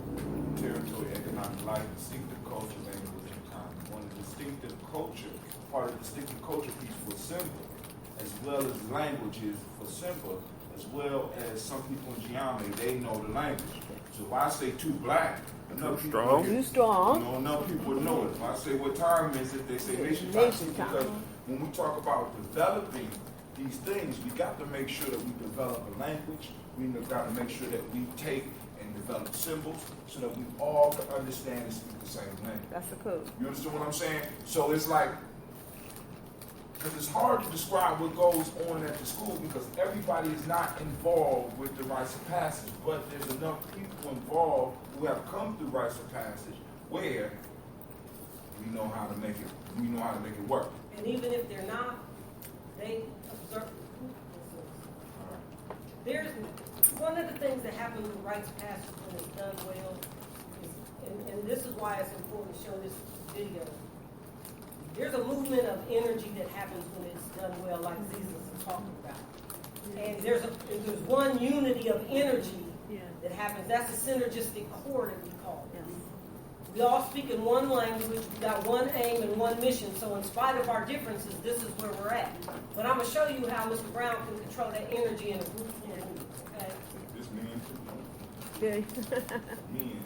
territory, economic life, distinctive culture, language, and time. One of the distinctive culture, part of the distinctive culture piece for Simba, as well as languages for Simba, as well as some people in Gye-Nyame, they know the language. So if I say too black, enough people strong. You know, enough people know it. If I say what time is it, they say nation time. Because when we talk about developing these things, we got to make sure that we develop a language. We got to make sure that we take and develop symbols so that we all can understand and speak the same language. That's the code. You understand what I'm saying? So it's like, because it's hard to describe what goes on at the school because everybody is not involved with the rites of passage, but there's enough people involved who have come through rites of passage where we know how to make it. We know how to make it work. And even if they're not, they observe. There's one of the things that happens with rites of passage when it's done well, and this is why it's important to show this video. There's a movement of energy that happens when it's done well, like Jesus is talking about. And there's one unity of energy that happens. That's a synergistic core that we call it. We all speak in one language, we got one aim and one mission. So in spite of our differences, this is where we're at. But I'm going to show you how Mr. Brown can control that energy in a group. Okay? This means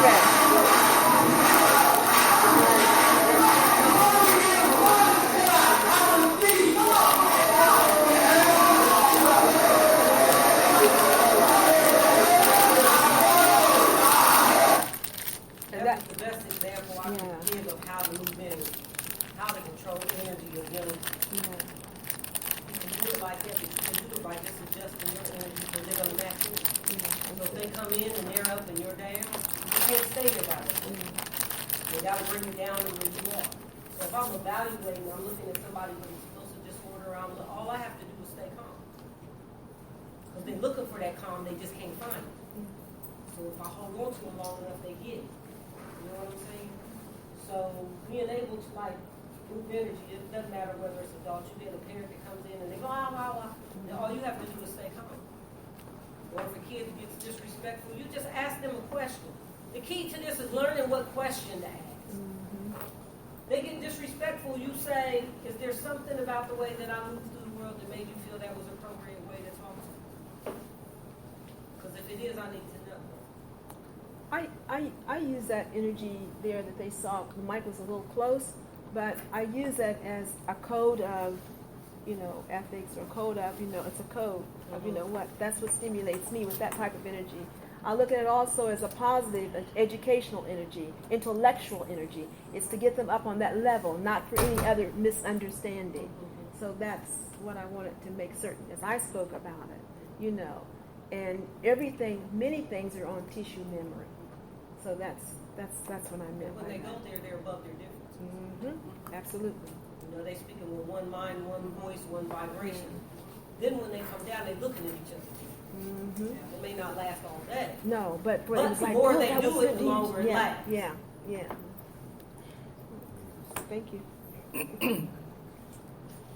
That's the best example I can give of how to move in, how to control energy of young people. You can do it like that, but you can do it by just adjusting your energy because they're going to match you. So if they come in and they're up and you're down, you can't stay there by themselves. They got to bring you down to where you are. So if I'm evaluating, I'm looking at somebody with explosive disorder, all I have to do is stay calm. Because they're looking for that calm, they just can't find it. So if I hold on to them long enough, they get it. You know what I'm saying? So being able to like move energy, it doesn't matter whether it's adults. You get a parent that comes in and they go, all you have to do is stay calm. Or if a kid gets disrespectful, you just ask them a question. The key to this is learning what question to ask. They get disrespectful, you say, is there something about the way that I move through the world that made you feel that was an appropriate way to talk to me? Because if it is, I need to know. I use that energy there that they saw. The mic was a little close, but I use that as a code of, ethics or code of, it's a code of, what. That's what stimulates me with that type of energy. I look at it also as a positive, educational energy, intellectual energy. It's to get them up on that level, not for any other misunderstanding. So that's what I wanted to make certain as I spoke about it, And many things are on tissue memory. So that's what I meant. When they go there, they're above their differences. Absolutely. They speaking with one mind, one voice, one vibration. Then when they come down, they're looking at each other. It may not last all day. No, but it was the like, more they do it, the longer it lasts. Yeah. Thank you.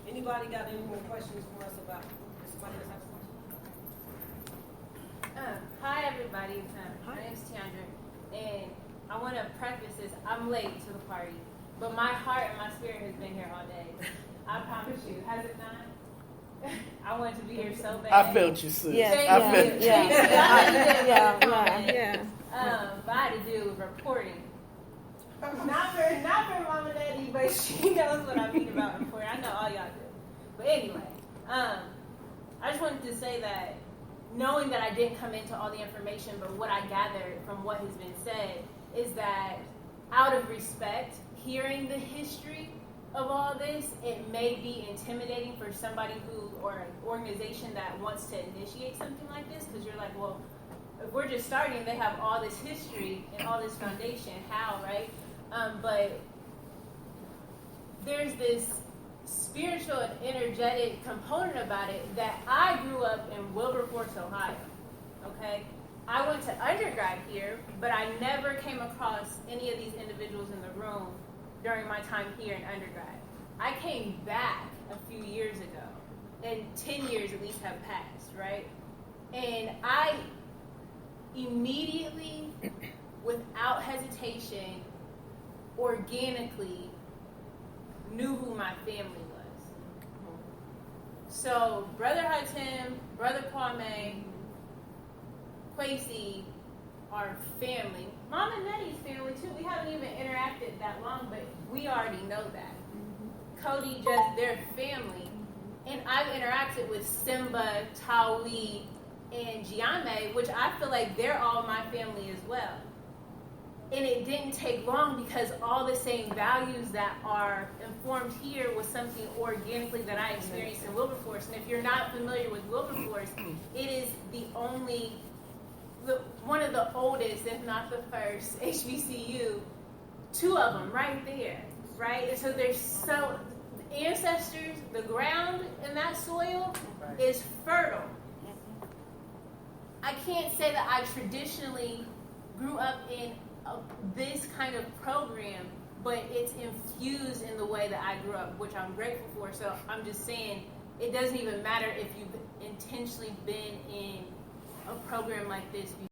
Anybody got any more questions for us about this? Somebody else have a question? Hi, everybody. My name is Tiandra, and I want to preface this. I'm late to the party, but my heart and my spirit has been here all day. I promise you. Has it not? I wanted to be here so bad. I felt you, sis. Yes, I felt you. But I had to do with reporting. Not for Mama Daddy, but she knows what I mean about reporting. I know all y'all do. But anyway, I just wanted to say that knowing that I didn't come into all the information, but what I gathered from what has been said is that out of respect, hearing the history of all this, it may be intimidating for somebody or an organization that wants to initiate something like this, because you're like, well, if we're just starting, they have all this history and all this foundation, how, right? But there's this spiritual and energetic component about it that I grew up in Wilberforce, Ohio, okay? I went to undergrad here, but I never came across any of these individuals in the room during my time here in undergrad. I came back a few years ago, and 10 years at least have passed, right? And I immediately, without hesitation, organically knew who my family was. So Brother Hatem, Brother Kwame, Kwesi are family. Mom and Nettie's family too. We haven't even interacted that long, but we already know that. Cody, just their family. And I've interacted with Simba, Tawi, and Gye-Nyame, which I feel like they're all my family as well. And it didn't take long because all the same values that are informed here was something organically that I experienced in Wilberforce. And if you're not familiar with Wilberforce, it is one of the oldest, if not the first, HBCU. 2 of them right there, right? And so there's the ancestors, the ground in that soil is fertile. I can't say that I traditionally grew up in this kind of program, but it's infused in the way that I grew up, which I'm grateful for. So I'm just saying, it doesn't even matter if you've intentionally been in a program like this before.